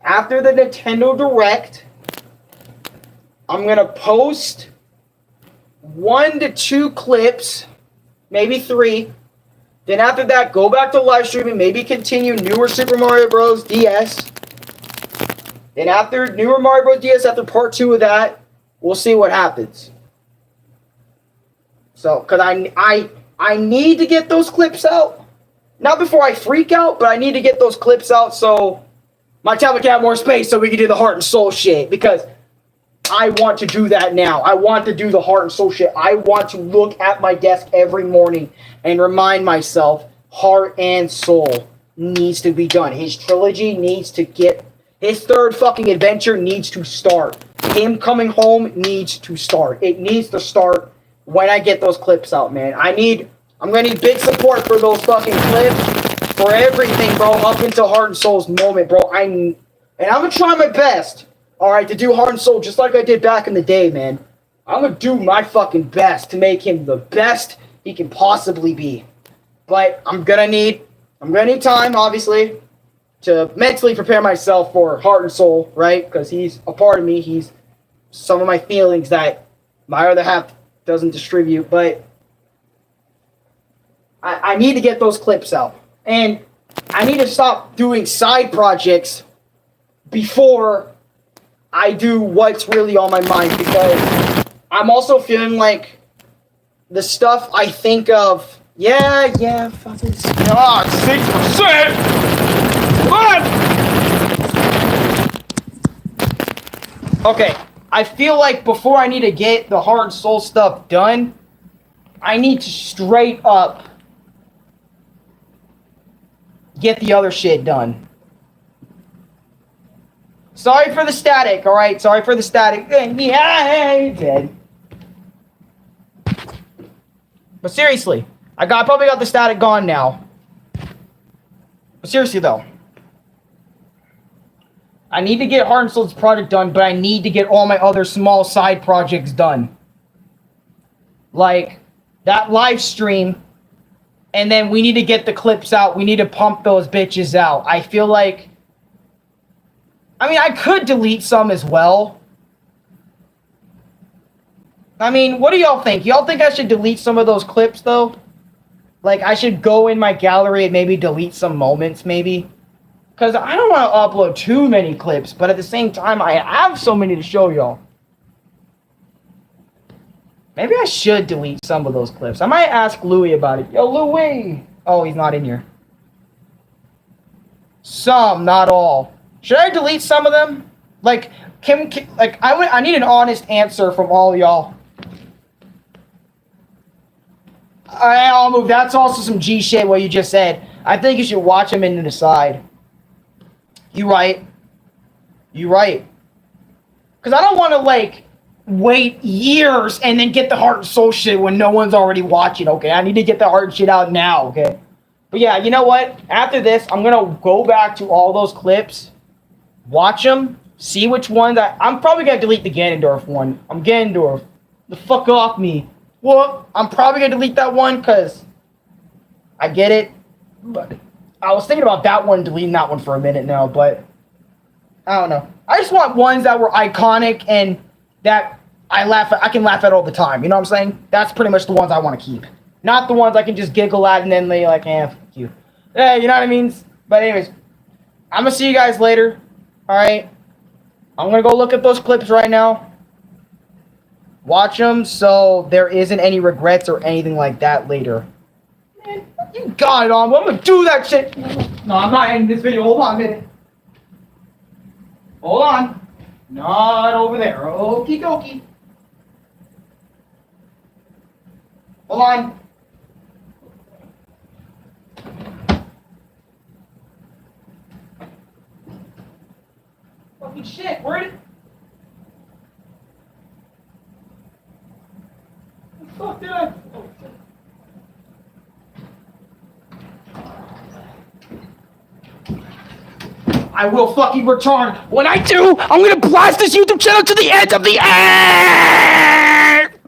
After the Nintendo Direct, I'm going to post 1 to 2 clips, maybe 3. Then after that, go back to live streaming, maybe continue newer Super Mario Bros. DS. Then after newer Mario Bros. DS, after part 2 of that, we'll see what happens. So, because I need to get those clips out. Not before I freak out, but I need to get those clips out so my tablet can have more space so we can do the heart and soul shit. Because I want to do that now. I want to do the heart and soul shit. I want to look at my desk every morning and remind myself, heart and soul needs to be done. His trilogy needs to get, his third fucking adventure needs to start. Him coming home needs to start. It needs to start when I get those clips out, man. I'm gonna need big support for those fucking clips, for everything, bro, up until Heart and Soul's moment, bro. And I'm gonna try my best, alright, to do Heart and Soul just like I did back in the day, man. I'm gonna do my fucking best to make him the best he can possibly be. But I'm gonna need time, obviously, to mentally prepare myself for Heart and Soul, right? Because he's a part of me. He's some of my feelings that my other half doesn't distribute. But I need to get those clips out. And I need to stop doing side projects before I do what's really on my mind. Because I'm also feeling like the stuff I think of. Yeah, fucking. God, 6%! Come on! Okay, I feel like before I need to get the heart and soul stuff done, I need to straight up get the other shit done. Sorry for the static, alright? Sorry for the static. Yeah, dead. But seriously, probably got the static gone now. But seriously though, I need to get Heart and Soul's project done, but I need to get all my other small side projects done. Like that live stream, and then we need to get the clips out. We need to pump those bitches out. I feel like, I mean, I could delete some as well. I mean, what do y'all think? Y'all think I should delete some of those clips, though? Like, I should go in my gallery and maybe delete some moments, maybe? Because I don't want to upload too many clips, but at the same time, I have so many to show y'all. Maybe I should delete some of those clips. I might ask Louie about it. Yo, Louie! Oh, he's not in here. Some, not all. Should I delete some of them? Like, I need an honest answer from all y'all. I'll move. That's also some G shit what you just said. I think you should watch them and decide. You right. You right. Because I don't want to, like, wait years and then get the heart and soul shit when no one's already watching, okay? I need to get the heart shit out now, okay? But yeah, you know what? After this, I'm going to go back to all those clips, watch them, see which ones I'm probably going to delete the Ganondorf one. I'm Ganondorf. The fuck off me. Well, I'm probably going to delete that one because I get it. But I was thinking about that one, deleting that one for a minute now, but I don't know. I just want ones that were iconic and that I can laugh at all the time. You know what I'm saying? That's pretty much the ones I want to keep. Not the ones I can just giggle at and then they like, fuck you. Yeah, you know what I mean? But anyways, I'm going to see you guys later. Alright? I'm going to go look at those clips right now. Watch them so there isn't any regrets or anything like that later. Man, you got it on. I'm going to do that shit. No, I'm not ending this video. Hold on a minute. Hold on. Not over there. Okie dokie. Hold on. Fucking shit. Where did... the fuck did I... Oh, shit. I will fucking return. When I do, I'm gonna blast this YouTube channel to the end of the earth!